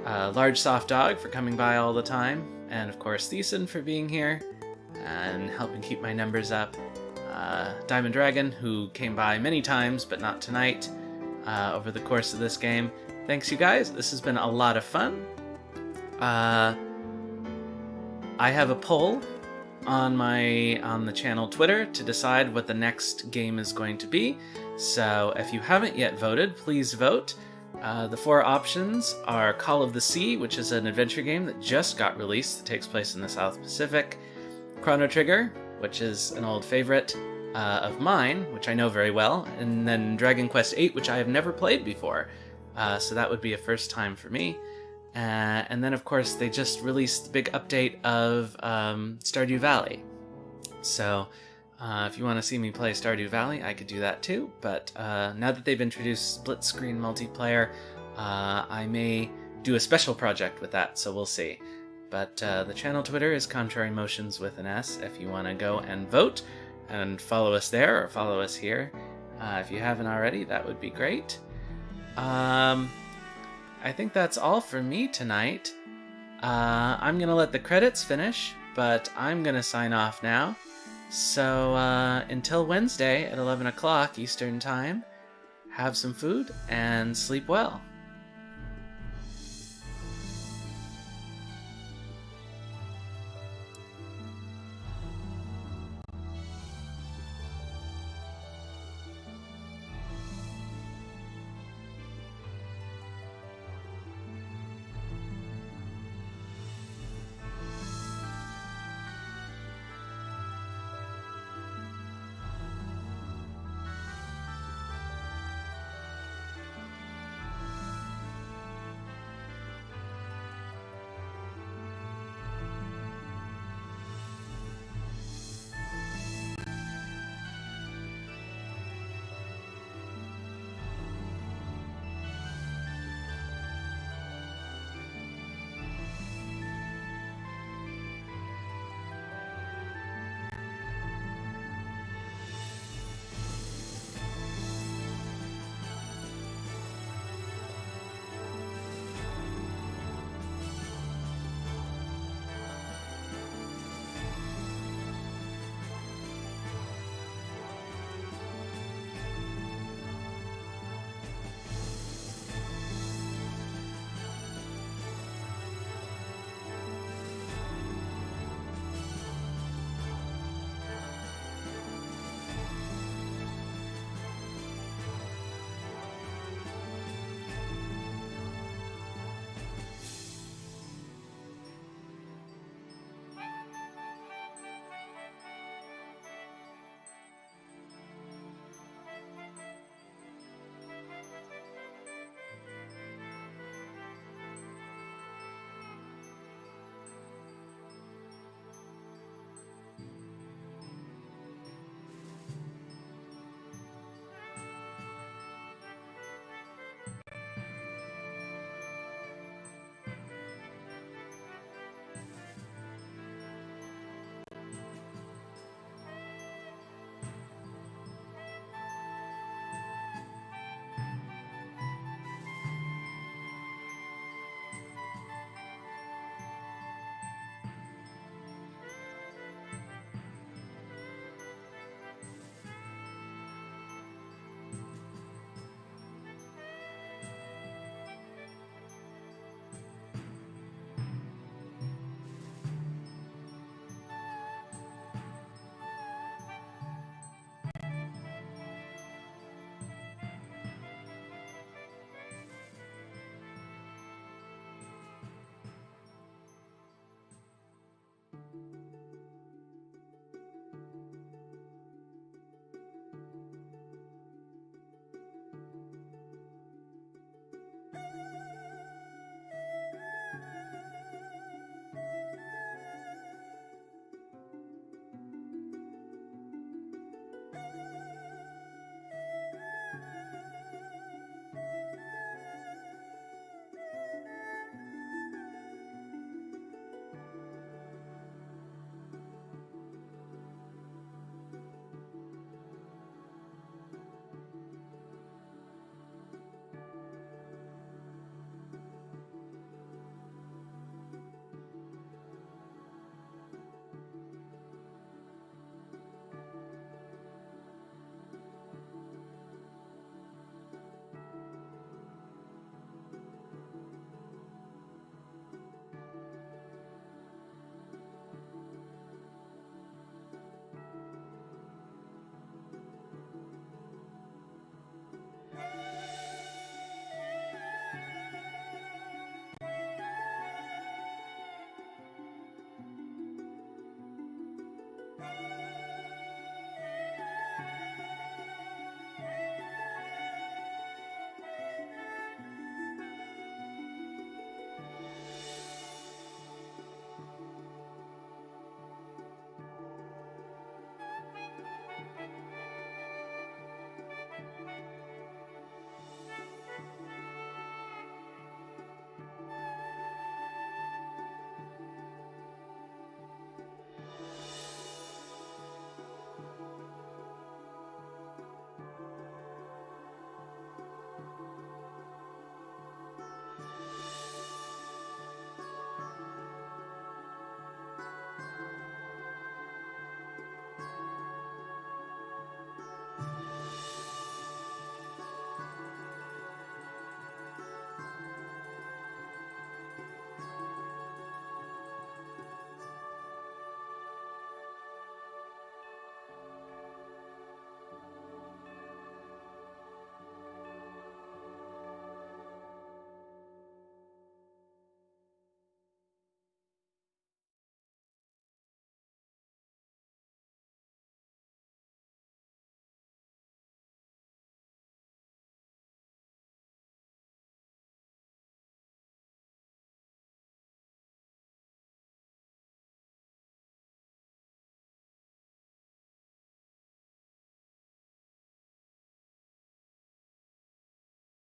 Large Soft Dog for coming by all the time. And of course, Thiessen for being here and helping keep my numbers up. Diamond Dragon, who came by many times, but not tonight, over the course of this game. Thanks, you guys. This has been a lot of fun. I have a poll on the channel Twitter to decide what the next game is going to be. So if you haven't yet voted, please vote. The 4 options are Call of the Sea, which is an adventure game that just got released that takes place in the South Pacific. Chrono Trigger, which is an old favorite of mine, which I know very well, and then Dragon Quest VIII, which I have never played before, so that would be a first time for me. And then, of course, they just released the big update of Stardew Valley. So if you want to see me play Stardew Valley, I could do that too, but now that they've introduced split-screen multiplayer, I may do a special project with that, so we'll see. But the channel Twitter is Contrary Motions with an S if you want to go and vote and follow us there or follow us here. If you haven't already, that would be great. I think that's all for me tonight. I'm going to let the credits finish, but I'm going to sign off now. So until Wednesday at 11 o'clock Eastern Time, have some food and sleep well.